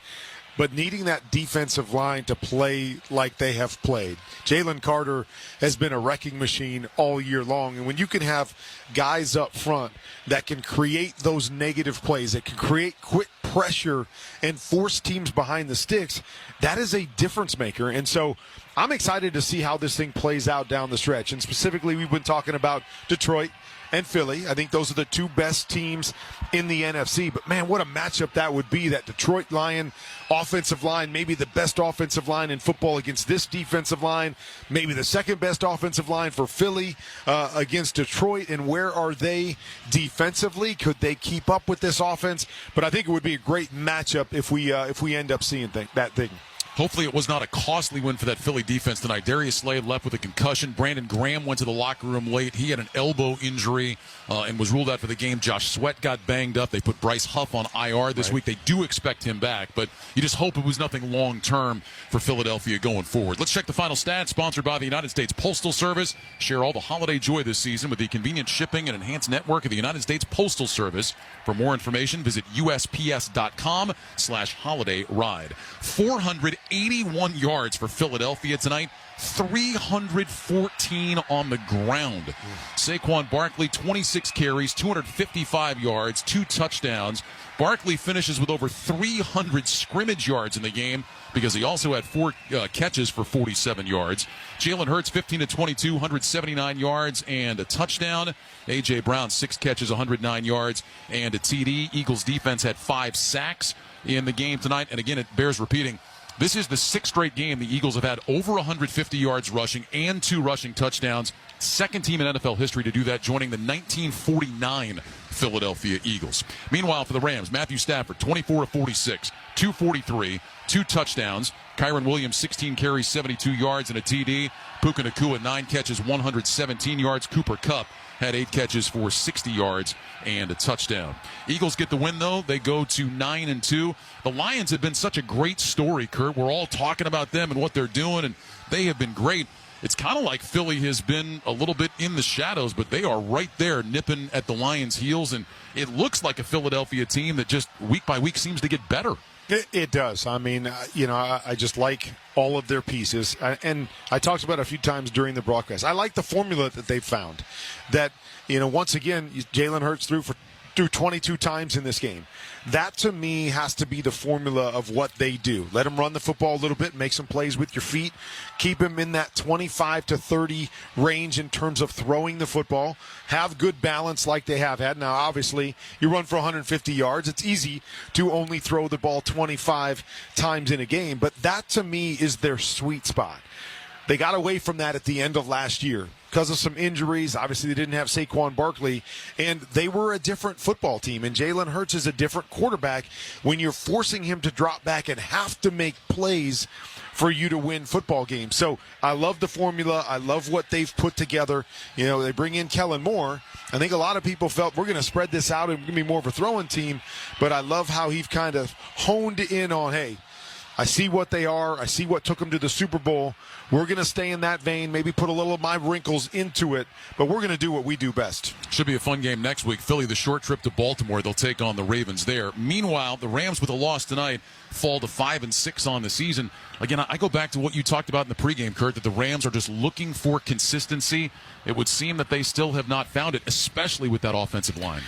But needing that defensive line to play like they have played. Jalen Carter has been a wrecking machine all year long. And when you can have guys up front that can create those negative plays, that can create quick pressure and force teams behind the sticks, that is a difference maker. And so I'm excited to see how this thing plays out down the stretch. And specifically, we've been talking about Detroit and Philly. I think those are the 2 best teams in the NFC. But, man, what a matchup that would be. That Detroit Lion offensive line, maybe the best offensive line in football against this defensive line, maybe the 2nd best offensive line for Philly against Detroit. And where are they defensively? Could they keep up with this offense? But I think it would be a great matchup if we end up seeing that thing. Hopefully it was not a costly win for that Philly defense tonight. Darius Slade left with a concussion. Brandon Graham went to the locker room late. He had an elbow injury and was ruled out for the game. Josh Sweat got banged up. They put Bryce Huff on IR this week. They do expect him back, but you just hope it was nothing long-term for Philadelphia going forward. Let's check the final stats, sponsored by the United States Postal Service. Share all the holiday joy this season with the convenient shipping and enhanced network of the United States Postal Service. For more information, visit USPS.com/holidayride. 481 yards for Philadelphia tonight, 314 on the ground. Saquon Barkley, 26 carries, 255 yards, 2 touchdowns. Barkley finishes with over 300 scrimmage yards in the game because he also had 4 catches for 47 yards. Jalen Hurts, 15-22, 179 yards and a touchdown. A.J. Brown, 6 catches, 109 yards and a TD. Eagles defense had 5 sacks in the game tonight. And again, it bears repeating, this is the 6th straight game the Eagles have had over 150 yards rushing and 2 rushing touchdowns. 2nd team in NFL history to do that, joining the 1949 Philadelphia Eagles. Meanwhile, for the Rams, Matthew Stafford, 24-46, 243, 2 touchdowns. Kyron Williams, 16 carries, 72 yards and a TD. Puka Nacua, 9 catches, 117 yards. Cooper Kupp had 8 catches for 60 yards and a touchdown. Eagles get the win, though. They go to 9-2. The Lions have been such a great story, Kurt. We're all talking about them and what they're doing, and they have been great. It's kind of like Philly has been a little bit in the shadows, but they are right there nipping at the Lions' heels, and it looks like a Philadelphia team that just week by week seems to get better. It does. I mean, I just like all of their pieces. And I talked about it a few times during the broadcast. I like the formula that they've found. That, once again, Jalen Hurts threw 22 times in this game. That, to me, has to be the formula of what they do. Let them run the football a little bit, make some plays with your feet, keep them in that 25 to 30 range in terms of throwing the football, have good balance like they have had. Now, obviously, you run for 150 yards. It's easy to only throw the ball 25 times in a game, but that, to me, is their sweet spot. They got away from that at the end of last year because of some injuries. Obviously, they didn't have Saquon Barkley, and they were a different football team. And Jalen Hurts is a different quarterback when you're forcing him to drop back and have to make plays for you to win football games. So I love the formula. I love what they've put together. They bring in Kellen Moore. I think a lot of people felt we're going to spread this out and we're going to be more of a throwing team. But I love how he's kind of honed in on, hey, I see what they are. I see what took them to the Super Bowl. We're going to stay in that vein, maybe put a little of my wrinkles into it, but we're going to do what we do best. Should be a fun game next week. Philly, the short trip to Baltimore. They'll take on the Ravens there. Meanwhile, the Rams with a loss tonight fall to 5-6 on the season. Again, I go back to what you talked about in the pregame, Kurt, that the Rams are just looking for consistency. It would seem that they still have not found it, especially with that offensive line.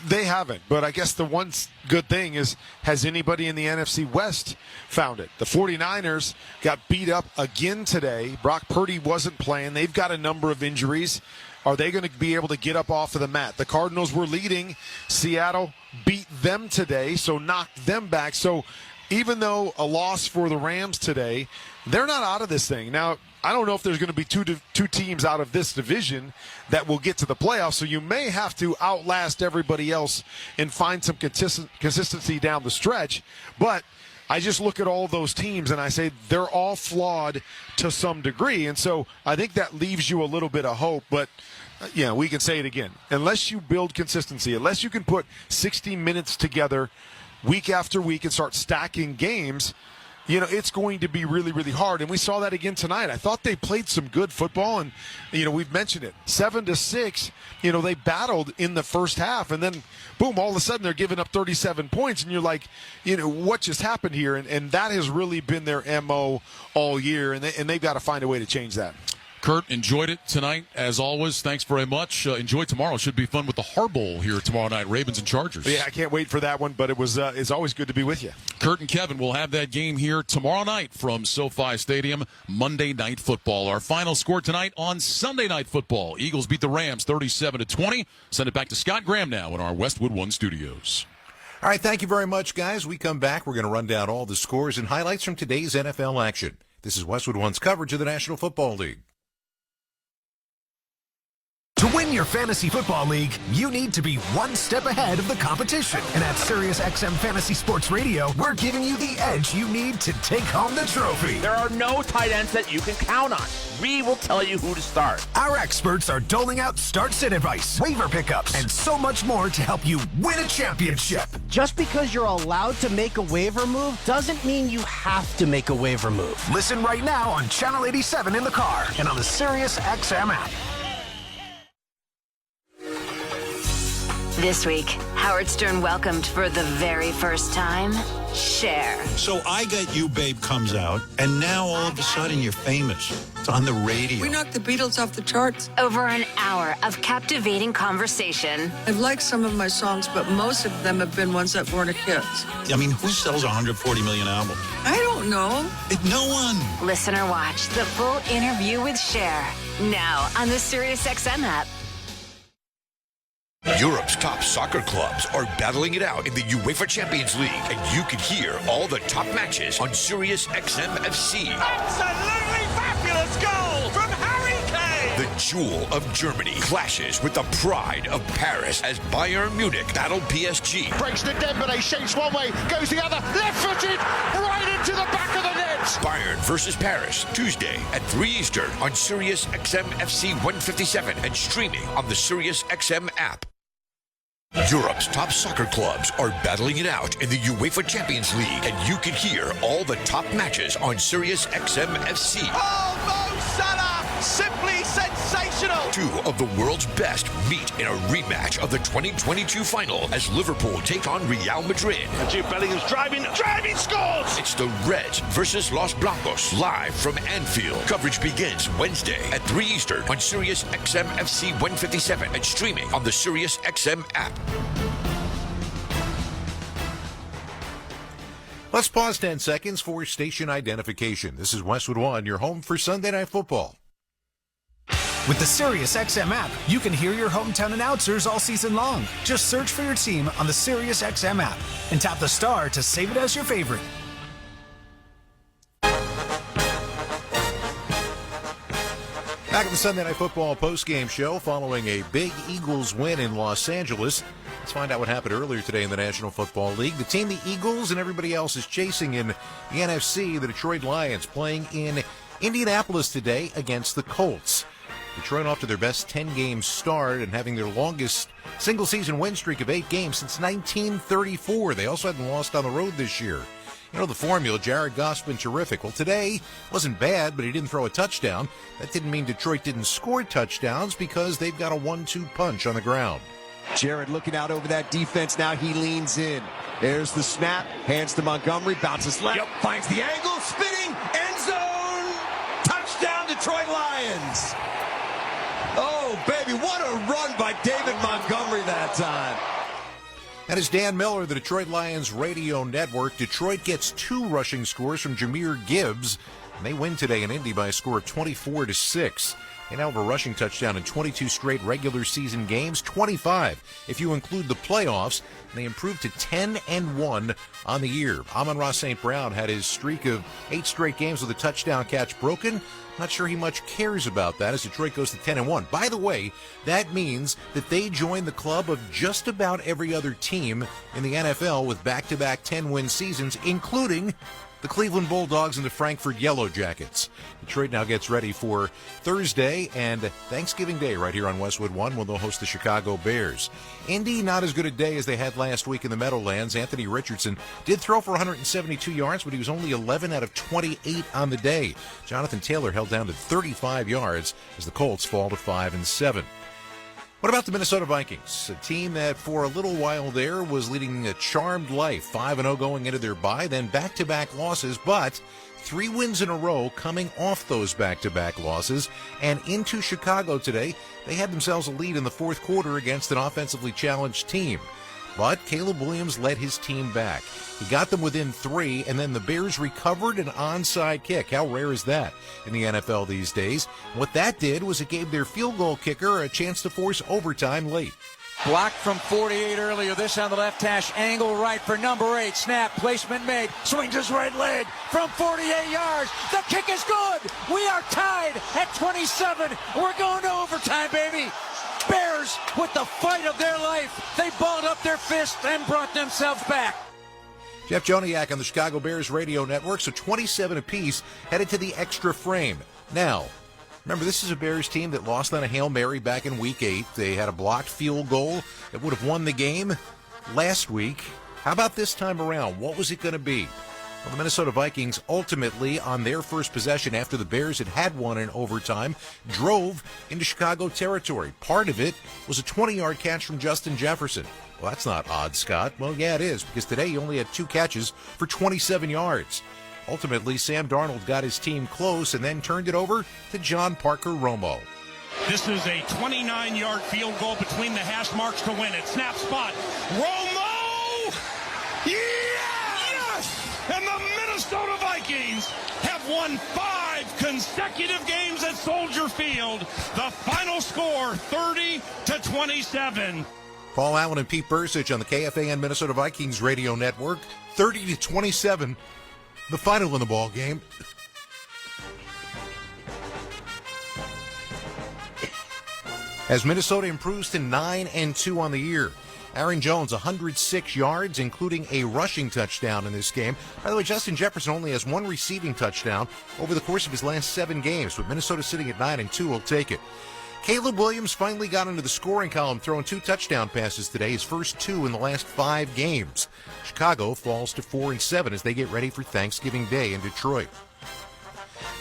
They haven't, but I guess the one good thing is, has anybody in the NFC West found it? The 49ers got beat up again today. Brock Purdy wasn't playing. They've got a number of injuries. Are they going to be able to get up off of the mat? The Cardinals were leading. Seattle beat them today, so knocked them back. So even though a loss for the Rams today, they're not out of this thing. Now, I don't know if there's going to be two teams out of this division that will get to the playoffs, so you may have to outlast everybody else and find some consistency down the stretch. But I just look at all those teams and I say they're all flawed to some degree. And so I think that leaves you a little bit of hope. But, we can say it again. Unless you build consistency, unless you can put 60 minutes together week after week and start stacking games, it's going to be really, really hard. And we saw that again tonight. I thought they played some good football, and, we've mentioned it. 7-6, they battled in the first half, and then, boom, all of a sudden they're giving up 37 points, and you're like, what just happened here? And that has really been their MO all year, and they've got to find a way to change that. Kurt, enjoyed it tonight, as always. Thanks very much. Enjoy tomorrow. Should be fun with the Har Bowl here tomorrow night, Ravens and Chargers. Yeah, I can't wait for that one, but it's always good to be with you. Kurt and Kevin will have that game here tomorrow night from SoFi Stadium, Monday Night Football. Our final score tonight on Sunday Night Football. Eagles beat the Rams 37-20. Send it back to Scott Graham now in our Westwood One studios. All right, thank you very much, guys. We come back. We're going to run down all the scores and highlights from today's NFL action. This is Westwood One's coverage of the National Football League. To win your fantasy football league, you need to be one step ahead of the competition. And at SiriusXM Fantasy Sports Radio, we're giving you the edge you need to take home the trophy. There are no tight ends that you can count on. We will tell you who to start. Our experts are doling out start-sit advice, waiver pickups, and so much more to help you win a championship. Just because you're allowed to make a waiver move doesn't mean you have to make a waiver move. Listen right now on Channel 87 in the car and on the SiriusXM app. This week, Howard Stern welcomed for the very first time Cher. So I Got You, Babe comes out, and now all of a sudden you're famous. It's on the radio. We knocked the Beatles off the charts. Over an hour of captivating conversation. I've liked some of my songs, but most of them have been ones that weren't hits. I mean, who sells 140 million albums? I don't know. No one. Listener watch the full interview with Cher. Now on the SiriusXM app. Europe's top soccer clubs are battling it out in the UEFA Champions League, and you can hear all the top matches on Sirius XM FC. Absolutely fabulous goal from Harry Kane! The jewel of Germany clashes with the pride of Paris as Bayern Munich battle PSG. Breaks the Dembele, shapes one way, goes the other, left-footed, right into the back of the net! Bayern versus Paris, Tuesday at 3 Eastern on Sirius XM FC 157 and streaming on the Sirius XM app. Europe's top soccer clubs are battling it out in the UEFA Champions League, and you can hear all the top matches on Sirius XM FC. Oh, Mo Salah! Simply sensational! Two of the world's best meet in a rematch of the 2022 final as Liverpool take on Real Madrid. And Jude Bellingham's driving, scores! It's the Reds versus Los Blancos, live from Anfield. Coverage begins Wednesday at 3 Eastern on Sirius XM FC 157 and streaming on the Sirius XM app. Let's pause 10 seconds for station identification. This is Westwood One, your home for Sunday Night Football. With the SiriusXM app, you can hear your hometown announcers all season long. Just search for your team on the SiriusXM app and tap the star to save it as your favorite. Back at the Sunday Night Football postgame show following a big Eagles win in Los Angeles. Let's find out what happened earlier today in the National Football League. The team the Eagles and everybody else is chasing in the NFC, the Detroit Lions, playing in Indianapolis today against the Colts. Detroit off to their best 10-game start and having their longest single-season win streak of 8 games since 1934. They also hadn't lost on the road this year. You know the formula, Jared Goff's been terrific. Well, today wasn't bad, but he didn't throw a touchdown. That didn't mean Detroit didn't score touchdowns because they've got a 1-2 punch on the ground. Jared looking out over that defense. Now he leans in. There's the snap. Hands to Montgomery. Bounces left. Finds the angle. Spinning. End zone. Touchdown, Detroit Lions. Oh, baby, what a run by David Montgomery that time. That is Dan Miller, the Detroit Lions radio network. Detroit gets 2 rushing scores from Jahmyr Gibbs, and they win today in Indy by a score of 24-6. They now have a rushing touchdown in 22 straight regular season games, 25 if you include the playoffs, and they improved to 10-1 on the year. Amon-Ra St. Brown had his streak of 8 straight games with a touchdown catch broken. Not sure he much cares about that as Detroit goes to 10-1. By the way, that means that they join the club of just about every other team in the NFL with back-to-back 10-win seasons, including the Cleveland Bulldogs and the Frankfurt Yellow Jackets. Detroit now gets ready for Thursday and Thanksgiving Day right here on Westwood 1 when they'll host the Chicago Bears. Indy, not as good a day as they had last week in the Meadowlands. Anthony Richardson did throw for 172 yards, but he was only 11 out of 28 on the day. Jonathan Taylor held down to 35 yards as the Colts fall to 5-7. What about the Minnesota Vikings? A team that for a little while there was leading a charmed life, 5-0 going into their bye, then back-to-back losses, but 3 wins in a row coming off those back-to-back losses. And into Chicago today, they had themselves a lead in the fourth quarter against an offensively challenged team. But Caleb Williams led his team back. He got them within 3, and then the Bears recovered an onside kick. How rare is that in the NFL these days? What that did was it gave their field goal kicker a chance to force overtime late. Blocked from 48 earlier. This on the left hash. Angle right for number 8. Snap. Placement made. Swings his right leg from 48 yards. The kick is good. We are tied at 27. We're going to overtime, baby. Bears with the fight of their life. They balled up their fist and brought themselves back. Jeff Joniak on the Chicago Bears radio network, so 27 apiece headed to the extra frame. Now, remember, this is a Bears team that lost on a Hail Mary back in Week 8. They had a blocked field goal that would have won the game last week. How about this time around? What was it going to be? Well, the Minnesota Vikings ultimately, on their first possession after the Bears had won in overtime, drove into Chicago territory. Part of it was a 20-yard catch from Justin Jefferson. Well, that's not odd, Scott. Well, yeah, it is, because today he only had 2 catches for 27 yards. Ultimately, Sam Darnold got his team close and then turned it over to John Parker Romo. This is a 29-yard field goal between the hash marks to win it. Snap spot. Romo! Yes! And the Minnesota Vikings have won 5 consecutive games at Soldier Field. The final score, 30-27. Paul Allen and Pete Bursich on the KFAN Minnesota Vikings radio network. 30-27, the final in the ball game. As Minnesota improves to 9-2 on the year. Aaron Jones, 106 yards, including a rushing touchdown in this game. By the way, Justin Jefferson only has 1 receiving touchdown over the course of his last 7 games, but Minnesota sitting at 9-2 will take it. Caleb Williams finally got into the scoring column, throwing 2 touchdown passes today, his first 2 in the last 5 games. Chicago falls to 4-7 as they get ready for Thanksgiving Day in Detroit.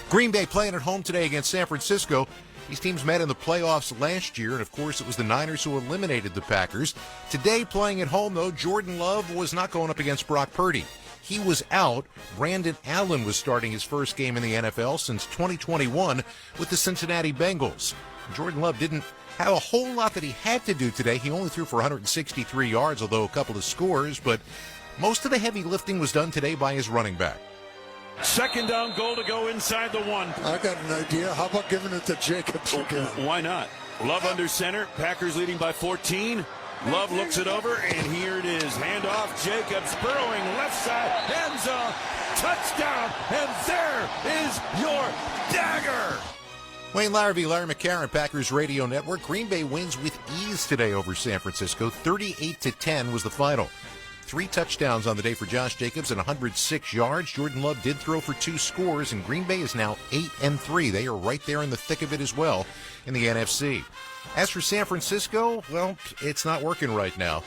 Green Bay playing at home today against San Francisco. These teams met in the playoffs last year, and of course it was the Niners who eliminated the Packers. Today, playing at home, though, Jordan Love was not going up against Brock Purdy. He was out. Brandon Allen was starting his first game in the NFL since 2021 with the Cincinnati Bengals. Jordan Love didn't have a whole lot that he had to do today. He only threw for 163 yards, although a couple of scores, but most of the heavy lifting was done today by his running back. Second down goal to go inside the 1. I got an idea. How about giving it to Jacobs again? Why not? Love under center. Packers leading by 14. Love looks it over, and here it is. Handoff. Jacobs burrowing left side. End zone. Touchdown. And there is your dagger. Wayne Larrabee, Larry McCarron, Packers Radio Network. Green Bay wins with ease today over San Francisco. 38-10 was the final. 3 touchdowns on the day for Josh Jacobs and 106 yards. Jordan Love did throw for 2 scores, and Green Bay is now 8-3. They are right there in the thick of it as well in the NFC. As for San Francisco, well, it's not working right now.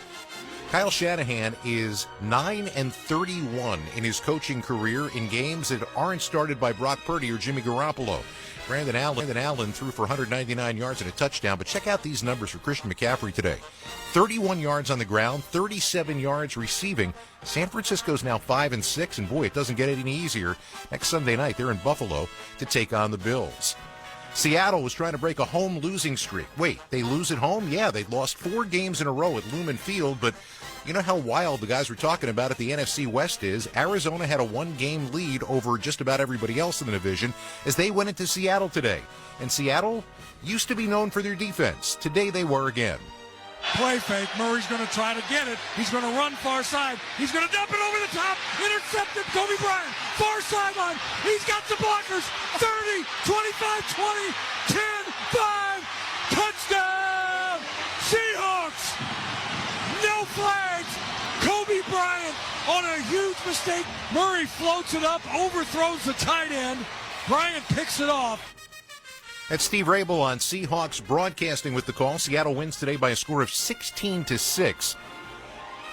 Kyle Shanahan is 9-31 in his coaching career in games that aren't started by Brock Purdy or Jimmy Garoppolo. Brandon Allen threw for 199 yards and a touchdown, but check out these numbers for Christian McCaffrey today. 31 yards on the ground, 37 yards receiving. San Francisco's now 5-6, and boy, it doesn't get any easier. Next Sunday night, they're in Buffalo to take on the Bills. Seattle was trying to break a home losing streak. Wait, they lose at home? Yeah, they lost 4 games in a row at Lumen Field, but you know how wild the guys were talking about at the NFC West is? Arizona had a 1-game lead over just about everybody else in the division as they went into Seattle today. And Seattle used to be known for their defense. Today they were again. Play fake. Murray's going to try to get it. He's going to run far side. He's going to dump it over the top. Intercepted. Kobe Bryant. Far sideline. He's got the blockers. 30, 25, 20, 10, 5. Touchdown. Seahawks. No flags. Kobe Bryant on a huge mistake. Murray floats it up. Overthrows the tight end. Bryant picks it off. That's Steve Rabel on Seahawks Broadcasting with the call. Seattle wins today by a score of 16-6.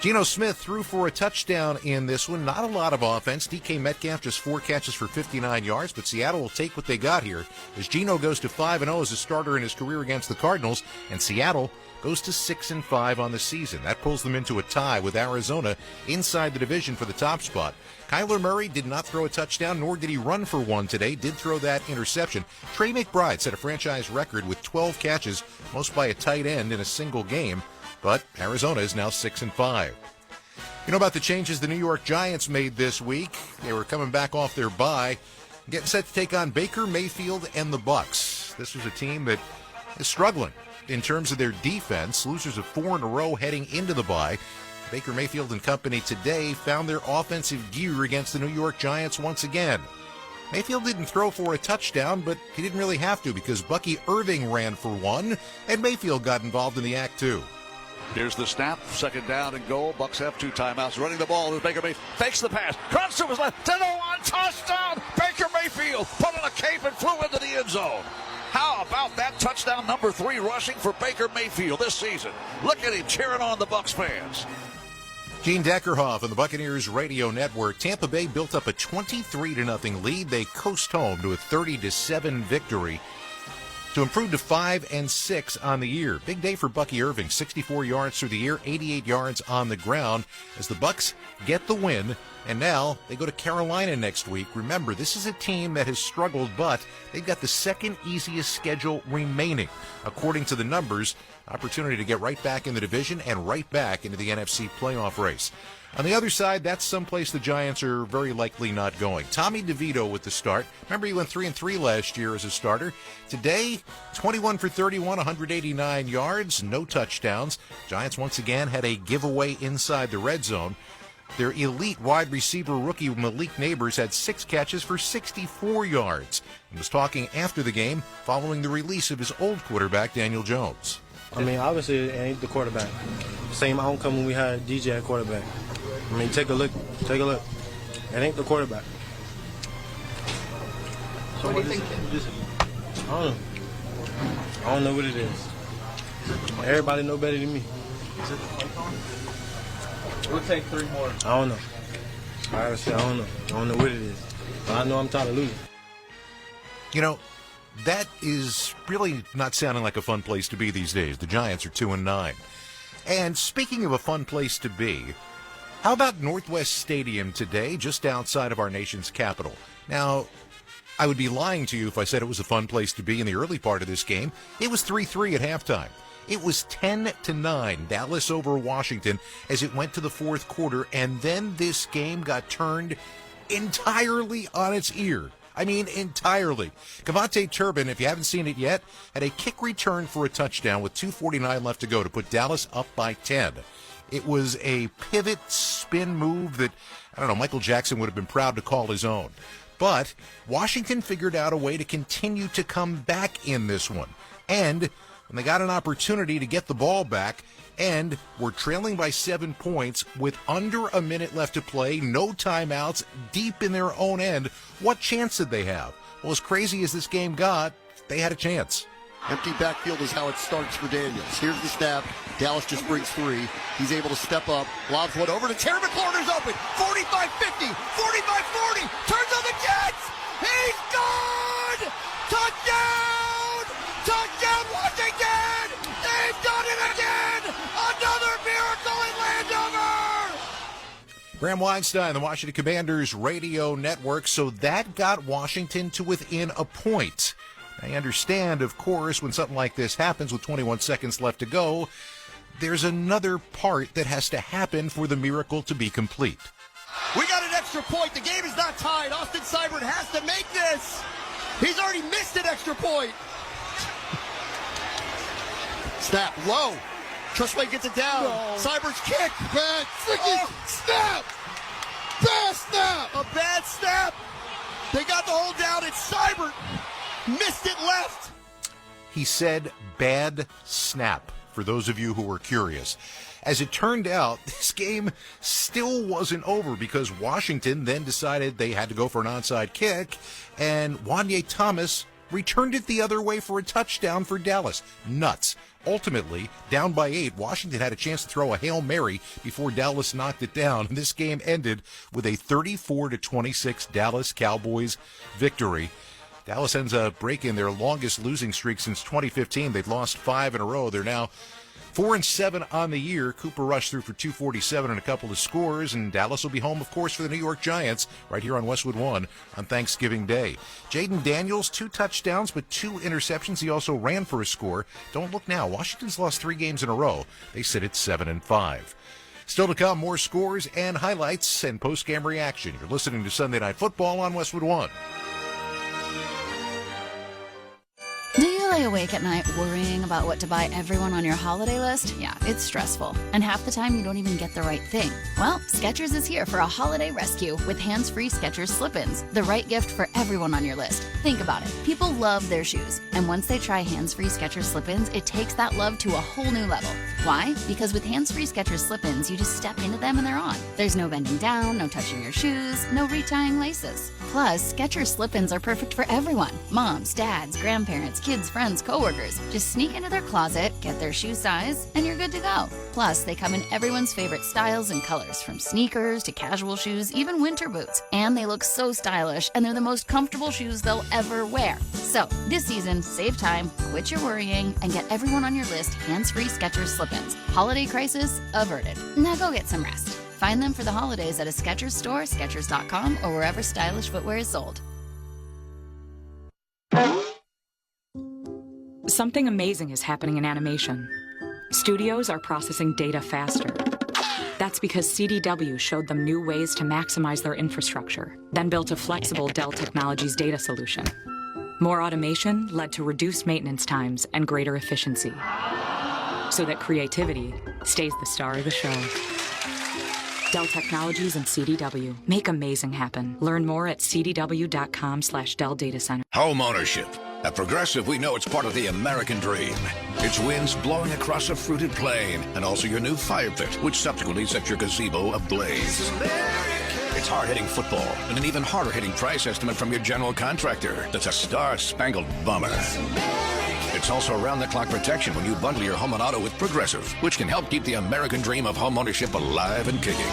Geno Smith threw for a touchdown in this one. Not a lot of offense. DK Metcalf just 4 catches for 59 yards, but Seattle will take what they got here as Geno goes to 5-0 as a starter in his career against the Cardinals, and Seattle goes to 6-5 on the season. That pulls them into a tie with Arizona inside the division for the top spot. Kyler Murray did not throw a touchdown, nor did he run for one today. Did throw that interception. Trey McBride set a franchise record with 12 catches, most by a tight end in a single game. But Arizona is now 6-5. You know about the changes the New York Giants made this week? They were coming back off their bye, getting set to take on Baker Mayfield and the Bucs. This was a team that is struggling in terms of their defense. Losers of 4 in a row heading into the bye. Baker Mayfield and company today found their offensive gear against the New York Giants once again. Mayfield didn't throw for a touchdown, but he didn't really have to because Bucky Irving ran for one, and Mayfield got involved in the act too. Here's the snap, 2nd down and goal. Bucks have 2 timeouts. Running the ball. Baker Mayfield fakes the pass. Cross to his left. To the one. Touchdown. Baker Mayfield put on a cape and flew into the end zone. How about that touchdown number 3 rushing for Baker Mayfield this season? Look at him cheering on the Bucks fans. Gene Deckerhoff on the Buccaneers Radio Network. Tampa Bay built up a 23-0 lead. They coast home to a 30-7 victory to improve to 5-6 on the year. Big day for Bucky Irving, 64 yards through the air, 88 yards on the ground as the Bucks get the win. And now they go to Carolina next week. Remember, this is a team that has struggled, but they've got the 2nd easiest schedule remaining. According to the numbers, opportunity to get right back in the division and right back into the NFC playoff race. On the other side, that's someplace the Giants are very likely not going. Tommy DeVito with the start. Remember, he went 3-3 last year as a starter. Today, 21 for 31, 189 yards, no touchdowns. Giants once again had a giveaway inside the red zone. Their elite wide receiver rookie Malik Neighbors had 6 catches for 64 yards. He was talking after the game following the release of his old quarterback, Daniel Jones. I mean, obviously, it ain't the quarterback. Same outcome when we had DJ at quarterback. I mean, take a look. It ain't the quarterback. So what do you think? I don't know what it is. Everybody know better than me. We'll take 3 more. I don't know. I don't know. I don't know what it is. But I know I'm tired of losing. You know, that is really not sounding like a fun place to be these days. The Giants are 2-9. And speaking of a fun place to be, how about Northwest Stadium today, just outside of our nation's capital? Now, I would be lying to you if I said it was a fun place to be in the early part of this game. It was 3-3 at halftime. It was 10-9, Dallas over Washington as it went to the 4th quarter, and then this game got turned entirely on its ear. I mean, entirely. Cavante Turbin, if you haven't seen it yet, had a kick return for a touchdown with 2:49 left to go to put Dallas up by 10. It was a pivot spin move that, I don't know, Michael Jackson would have been proud to call his own. But Washington figured out a way to continue to come back in this one. And when they got an opportunity to get the ball back and were trailing by 7 points with under a minute left to play, no timeouts, deep in their own end, what chance did they have? Well, as crazy as this game got, they had a chance. Empty backfield is how it starts for Daniels. Here's the snap. Dallas just brings 3. He's able to step up. Lobs one over to Terry McLaurin's open. 45-50, 45-40. Turns on the Jets. He's gone! Touchdown! Touchdown, Washington! They've done it again! Another miracle in Landover! Bram Weinstein, the Washington Commanders radio network. So that got Washington to within a point. I understand, of course, when something like this happens with 21 seconds left to go, there's another part that has to happen for the miracle to be complete. We got an extra point. The game is not tied. Austin Seibert has to make this. He's already missed an extra point. Snap low. Trustway gets it down. No. Seibert's kick. Bad freaking snap. Bad snap. A bad snap. They got the hold down. It's Seibert. Missed it left. He said bad snap, for those of you who were curious. As it turned out, this game still wasn't over because Washington then decided they had to go for an onside kick, and Wanye Thomas returned it the other way for a touchdown for Dallas. Nuts. Ultimately, down by 8, Washington had a chance to throw a Hail Mary before Dallas knocked it down, and this game ended with a 34-26 Dallas Cowboys victory. Dallas ends up breaking their longest losing streak since 2015. They've lost 5 in a row. They're now 4-7 on the year. Cooper Rush threw for 247 and a couple of scores, and Dallas will be home, of course, for the New York Giants right here on Westwood 1 on Thanksgiving Day. Jaden Daniels, 2 touchdowns, but 2 interceptions. He also ran for a score. Don't look now. Washington's lost 3 games in a row. They sit at 7-5. Still to come, more scores and highlights and post-game reaction. You're listening to Sunday Night Football on Westwood 1. Do you lay awake at night worrying about what to buy everyone on your holiday list? Yeah, it's stressful. And half the time you don't even get the right thing. Well, Skechers is here for a holiday rescue with hands-free Skechers slip-ins. The right gift for everyone on your list. Think about it. People love their shoes. And once they try hands-free Skechers slip-ins, it takes that love to a whole new level. Why? Because with hands-free Skechers slip-ins, you just step into them and they're on. There's no bending down, no touching your shoes, no retying laces. Plus, Skechers slip-ins are perfect for everyone. Moms, dads, grandparents, kids, friends, coworkers. Just sneak into their closet, get their shoe size, and you're good to go. Plus, they come in everyone's favorite styles and colors, from sneakers to casual shoes, even winter boots. And they look so stylish, and they're the most comfortable shoes they'll ever wear. So, this season, save time, quit your worrying, and get everyone on your list hands-free Skechers slip-ins. Holiday crisis averted. Now go get some rest. Find them for the holidays at a Skechers store, Skechers.com, or wherever stylish footwear is sold. Something amazing is happening in animation. Studios are processing data faster. That's because CDW showed them new ways to maximize their infrastructure, then built a flexible Dell Technologies data solution. More automation led to reduced maintenance times and greater efficiency, so that creativity stays the star of the show. Dell Technologies and CDW. Make amazing happen. Learn more at cdw.com/Dell Data Center. Home ownership. At Progressive, we know it's part of the American dream. It's winds blowing across a fruited plain, and also your new fire pit, which subsequently sets your gazebo ablaze. It's hard-hitting football, and an even harder-hitting price estimate from your general contractor. That's a star-spangled bummer. It's also around-the-clock protection when you bundle your home and auto with Progressive, which can help keep the American dream of home ownership alive and kicking.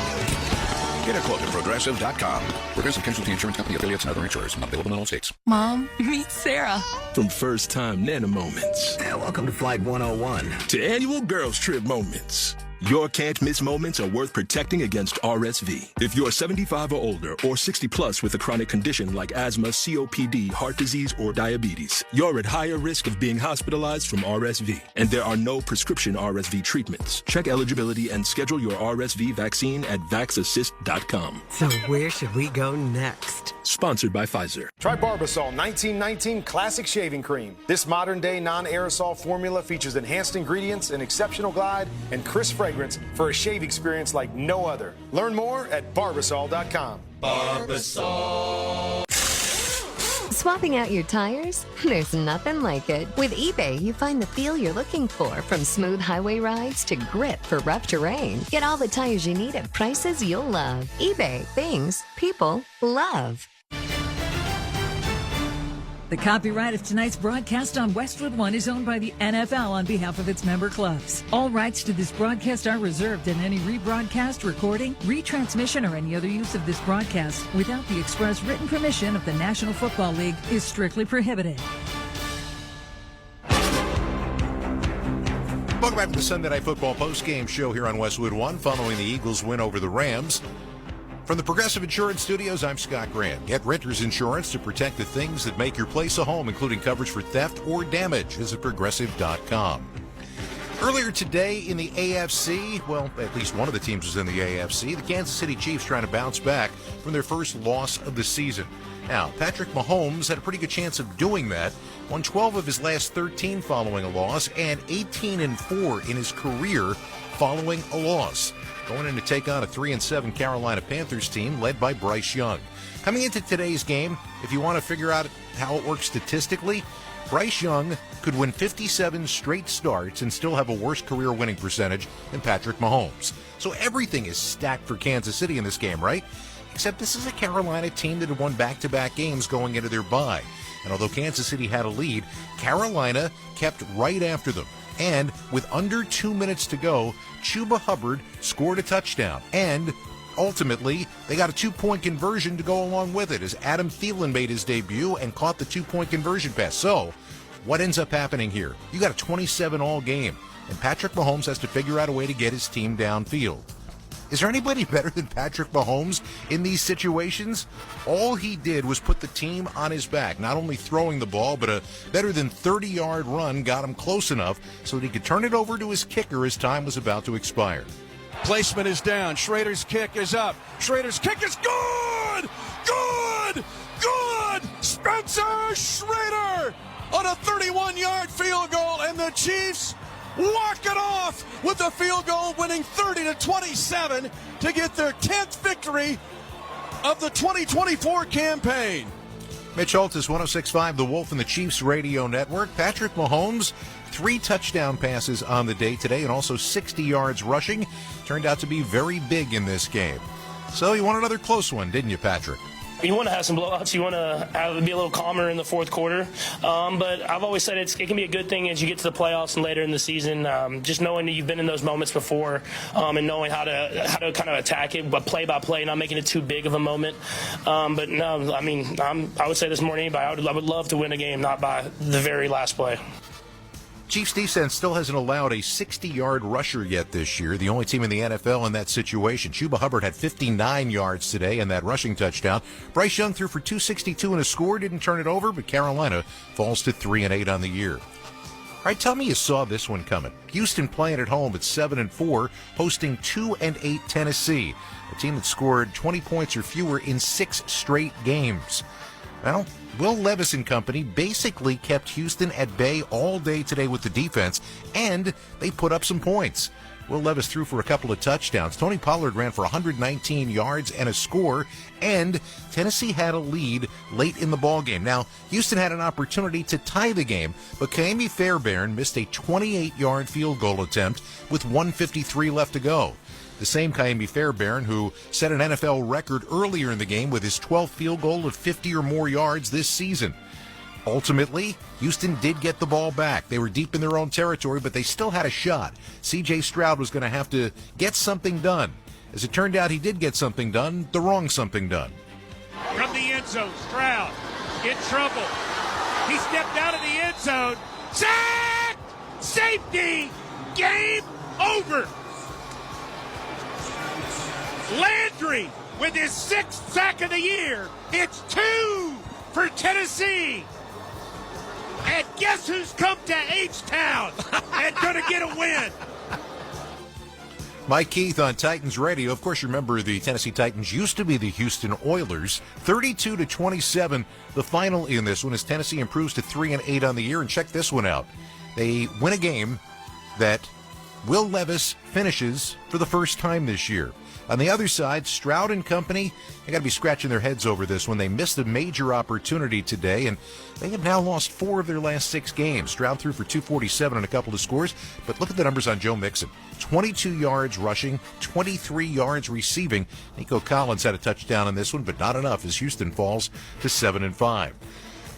Get a quote at Progressive.com. Progressive Casualty Insurance Company, affiliates, and other insurers. Not available in all states. Mom, meet Sarah. From first-time Nana moments. Welcome to Flight 101. To annual girls trip moments. Your can't-miss moments are worth protecting against RSV. If you're 75 or older or 60 plus with a chronic condition like asthma, COPD, heart disease, or diabetes, you're at higher risk of being hospitalized from RSV. And there are no prescription RSV treatments. Check eligibility and schedule your RSV vaccine at vaxassist.com. So where should we go next? Sponsored by Pfizer. Try Barbasol 1919 Classic Shaving Cream. This modern-day non-aerosol formula features enhanced ingredients, an exceptional glide, and crisp fragrance for a shave experience like no other. Learn more at Barbasol.com. Barbasol. Swapping out your tires? There's nothing like it. With eBay, you find the feel you're looking for, from smooth highway rides to grip for rough terrain. Get all the tires you need at prices you'll love. eBay, things people love. The copyright of tonight's broadcast on Westwood One is owned by the NFL on behalf of its member clubs. All rights to this broadcast are reserved, and any rebroadcast, recording, retransmission, or any other use of this broadcast without the express written permission of the National Football League is strictly prohibited. Welcome back to the Sunday Night Football postgame show here on Westwood One, following the Eagles' win over the Rams. From the Progressive Insurance Studios, I'm Scott Grant. Get renter's insurance to protect the things that make your place a home, including coverage for theft or damage. Visit Progressive.com. Earlier today in the AFC, well, at least one of the teams was in the AFC, the Kansas City Chiefs trying to bounce back from their first loss of the season. Now, Patrick Mahomes had a pretty good chance of doing that. Won 12 of his last 13 following a loss, and 18-4 in his career following a loss. Going in to take on a 3-7 Carolina Panthers team led by Bryce Young. Coming into today's game, if you want to figure out how it works statistically, Bryce Young could win 57 straight starts and still have a worse career winning percentage than Patrick Mahomes. So everything is stacked for Kansas City in this game, right? Except this is a Carolina team that had won back-to-back games going into their bye. And although Kansas City had a lead, Carolina kept right after them. And with under 2 minutes to go, Chuba Hubbard scored a touchdown. And ultimately, they got a 2-point conversion to go along with it as Adam Thielen made his debut and caught the 2-point conversion pass. So, what ends up happening here? You got a 27-all game, and Patrick Mahomes has to figure out a way to get his team downfield. Is there anybody better than Patrick Mahomes in these situations? All he did was put the team on his back, not only throwing the ball, but a better than 30-yard run got him close enough so that he could turn it over to his kicker as time was about to expire. Placement is down. Schrader's kick is up. Schrader's kick is good! Good! Good! Spencer Schrader on a 31-yard field goal, and the Chiefs walk it off with the field goal, winning 30-27 to get their 10th victory of the 2024 campaign. Mitch Holtis, 106.5, The Wolf and the Chiefs Radio Network. Patrick Mahomes, 3 touchdown passes on the day today and also 60 yards rushing. Turned out to be very big in this game. So you want another close one, didn't you, Patrick? You want to have some blowouts. You want to be a little calmer in the fourth quarter. But I've always said it can be a good thing as you get to the playoffs and later in the season. Just knowing that you've been in those moments before, and knowing how to kind of attack it, but play by play, not making it too big of a moment. But no, I mean, I would say this more than anybody. I would love to win a game, not by the very last play. Chiefs defense still hasn't allowed a 60-yard rusher yet this year, the only team in the NFL in that situation. Chuba Hubbard had 59 yards today and that rushing touchdown. Bryce Young threw for 262 and a score, didn't turn it over, but Carolina falls to 3-8 on the year. All right, tell me you saw this one coming. Houston playing at home at 7-4, hosting 2-8 Tennessee, a team that scored 20 points or fewer in 6 straight games. Well, Will Levis and company basically kept Houston at bay all day today with the defense, and they put up some points. Will Levis threw for a couple of touchdowns. Tony Pollard ran for 119 yards and a score, and Tennessee had a lead late in the ballgame. Now, Houston had an opportunity to tie the game, but Ka'imi Fairbairn missed a 28-yard field goal attempt with 1:53 left to go. The same Ka'imi Fairbairn who set an NFL record earlier in the game with his 12th field goal of 50 or more yards this season. Ultimately, Houston did get the ball back. They were deep in their own territory, but they still had a shot. C.J. Stroud was going to have to get something done. As it turned out, he did get something done, the wrong something done. From the end zone, Stroud in trouble. He stepped out of the end zone. Sack! Safety! Game over! Landry with his 6th sack of the year. It's 2 for Tennessee. And guess who's come to H-Town and gonna get a win? Mike Keith on Titans Radio. Of course, you remember the Tennessee Titans used to be the Houston Oilers. 32-27, the final in this one as Tennessee improves to 3-8 on the year. And check this one out. They win a game that Will Levis finishes for the first time this year. On the other side, Stroud and company, they got to be scratching their heads over this when they missed a major opportunity today, and they have now lost 4 of their last 6 games. Stroud threw for 247 and a couple of scores, but look at the numbers on Joe Mixon. 22 yards rushing, 23 yards receiving. Nico Collins had a touchdown in this one, but not enough as Houston falls to 7-5.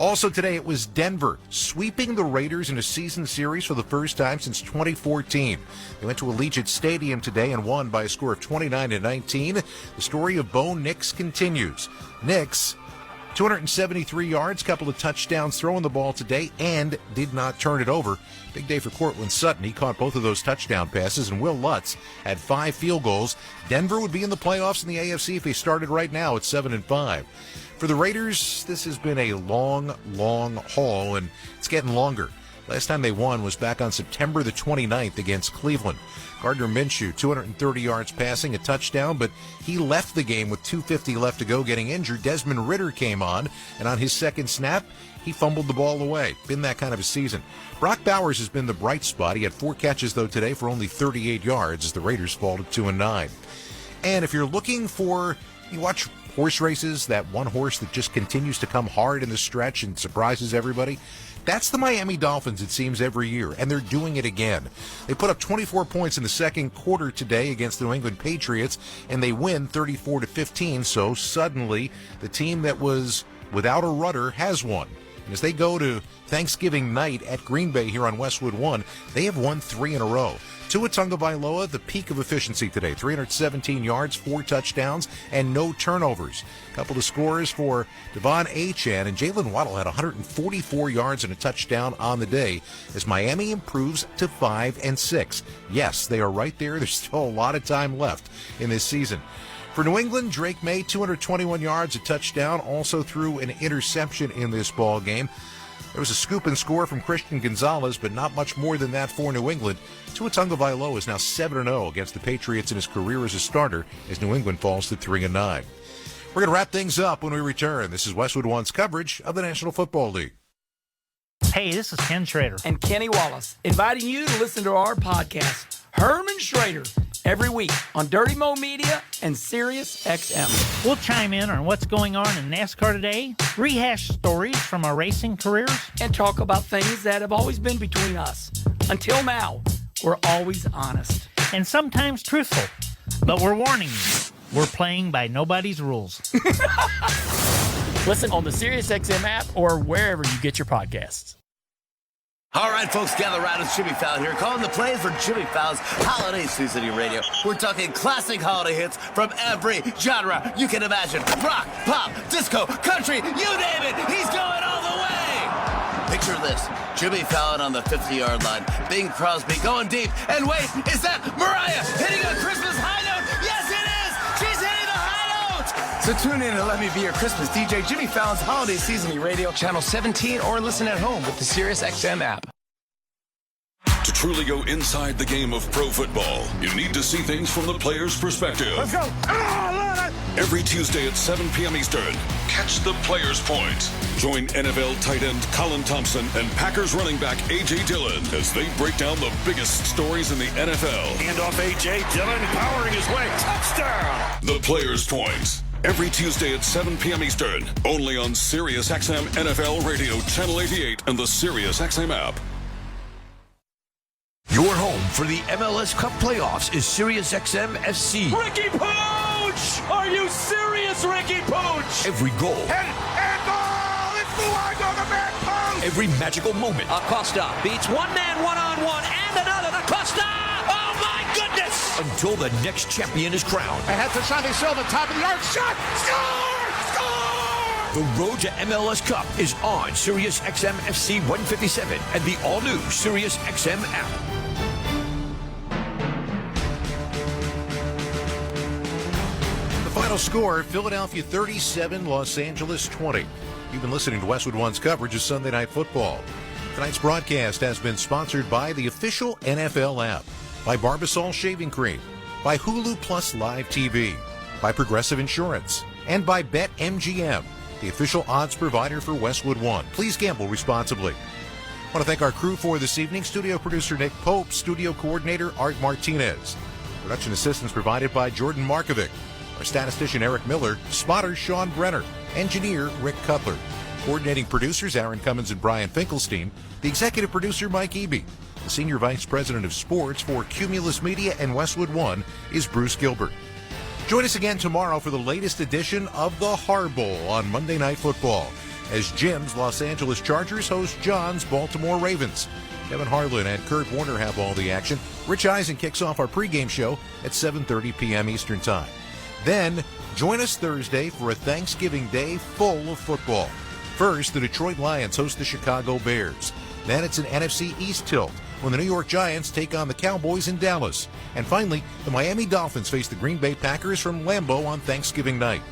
Also today, it was Denver sweeping the Raiders in a season series for the first time since 2014. They went to Allegiant Stadium today and won by a score of 29-19. The story of Bo Nix continues. Nix, 273 yards, couple of touchdowns throwing the ball today, and did not turn it over. Big day for Cortland Sutton. He caught both of those touchdown passes, and Will Lutz had 5 field goals. Denver would be in the playoffs in the AFC if they started right now at 7-5. For the Raiders, this has been a long, long haul, and it's getting longer. Last time they won was back on September the 29th against Cleveland. Gardner Minshew, 230 yards passing, a touchdown, but he left the game with 2:50 left to go, getting injured. Desmond Ridder came on, and on his second snap, he fumbled the ball away. Been that kind of a season. Brock Bowers has been the bright spot. He had 4 catches, though, today for only 38 yards as the Raiders fall to 2-9. And if you're looking for, you watch horse races, that one horse that just continues to come hard in the stretch and surprises everybody, that's the Miami Dolphins, it seems, every year, and they're doing it again. They put up 24 points in the second quarter today against the New England Patriots, and they win 34-15, so suddenly the team that was without a rudder has won. And as they go to Thanksgiving night at Green Bay here on Westwood 1, they have won 3 in a row. Tua Tagovailoa, the peak of efficiency today, 317 yards, 4 touchdowns, and no turnovers. A couple of scores for Devon Achane, and Jalen Waddle had 144 yards and a touchdown on the day as Miami improves to 5-6. Yes, they are right there. There's still a lot of time left in this season. For New England, Drake May, 221 yards, a touchdown, also threw an interception in this ball game. There was a scoop and score from Christian Gonzalez, but not much more than that for New England. Tua Tagovailoa is now 7-0 against the Patriots in his career as a starter as New England falls to 3-9. We're going to wrap things up when we return. This is Westwood One's coverage of the National Football League. Hey, this is Ken Schrader. And Kenny Wallace, inviting you to listen to our podcast, Herman Schrader, every week on Dirty Mo Media and Sirius XM. We'll chime in on what's going on in NASCAR today, rehash stories from our racing careers, and talk about things that have always been between us. Until now, we're always honest. And sometimes truthful. But we're warning you, we're playing by nobody's rules. Listen on the Sirius XM app or wherever you get your podcasts. All right, folks, gather around. It's Jimmy Fallon here, calling the plays for Jimmy Fallon's Holiday Sioux City Radio. We're talking classic holiday hits from every genre you can imagine. Rock, pop, disco, country, you name it. He's going all the way. Picture this. Jimmy Fallon on the 50-yard line. Bing Crosby going deep. And wait, is that Mariah hitting a Christmas high note? Yes, it is. She's hitting the high note. So tune in and let me be your Christmas DJ, Jimmy Fallon's Holiday Seasoning Radio, Channel 17, or listen at home with the Sirius XM app. To truly go inside the game of pro football, you need to see things from the player's perspective. Let's go. Every Tuesday at 7 p.m. Eastern, catch the Player's Point. Join NFL tight end Colin Thompson and Packers running back A.J. Dillon as they break down the biggest stories in the NFL. Hand off A.J. Dillon, powering his way. Touchdown! The Player's Point. Every Tuesday at 7 p.m. Eastern, only on Sirius XM NFL Radio, Channel 88, and the Sirius XM app. Your home for the MLS Cup playoffs is Sirius XM FC. Ricky Pooch! Are you serious, Ricky Pooch? Every goal. And goal! It's Luongo, the man post! Every magical moment. Acosta beats one man one-on-one and another. Acosta! Oh, my goodness! Until the next champion is crowned. Ahead to Sandy Silva, top of the arc. Shot! Score! The road to MLS Cup is on Sirius XM FC 157 and the all-new Sirius XM app. Final score, Philadelphia 37, Los Angeles 20. You've been listening to Westwood One's coverage of Sunday Night Football. Tonight's broadcast has been sponsored by the official NFL app, by Barbasol Shaving Cream, by Hulu Plus Live TV, by Progressive Insurance, and by BetMGM, the official odds provider for Westwood One. Please gamble responsibly. I want to thank our crew for this evening. Studio producer Nick Pope, studio coordinator Art Martinez. Production assistance provided by Jordan Markovic. Our statistician Eric Miller, spotter Sean Brenner, engineer Rick Cutler, coordinating producers Aaron Cummins and Brian Finkelstein, the executive producer Mike Eby, the senior vice president of sports for Cumulus Media and Westwood One is Bruce Gilbert. Join us again tomorrow for the latest edition of the Hard Bowl on Monday Night Football. as Jim's Los Angeles Chargers host John's Baltimore Ravens. Kevin Harlan and Kurt Warner have all the action. Rich Eisen kicks off our pregame show at 7:30 p.m. Eastern Time. Then, join us Thursday for a Thanksgiving Day full of football. First, the Detroit Lions host the Chicago Bears. Then it's an NFC East tilt when the New York Giants take on the Cowboys in Dallas. And finally, the Miami Dolphins face the Green Bay Packers from Lambeau on Thanksgiving night.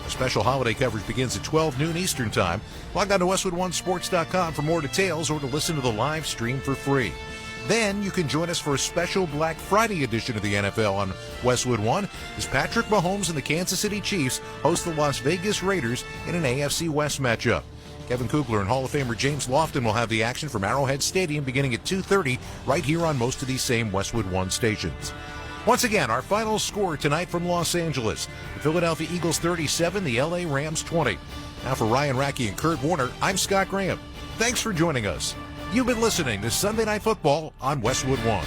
A special holiday coverage begins at 12 noon Eastern Time. Log on to WestwoodOneSports.com for more details or to listen to the live stream for free. Then you can join us for a special Black Friday edition of the NFL on Westwood One as Patrick Mahomes and the Kansas City Chiefs host the Las Vegas Raiders in an AFC West matchup. Kevin Kugler and Hall of Famer James Lofton will have the action from Arrowhead Stadium beginning at 2:30 right here on most of these same Westwood One stations. Once again, our final score tonight from Los Angeles. The Philadelphia Eagles 37, the LA Rams 20. Now for Ryan Rackey and Kurt Warner, I'm Scott Graham. Thanks for joining us. You've been listening to Sunday Night Football on Westwood One.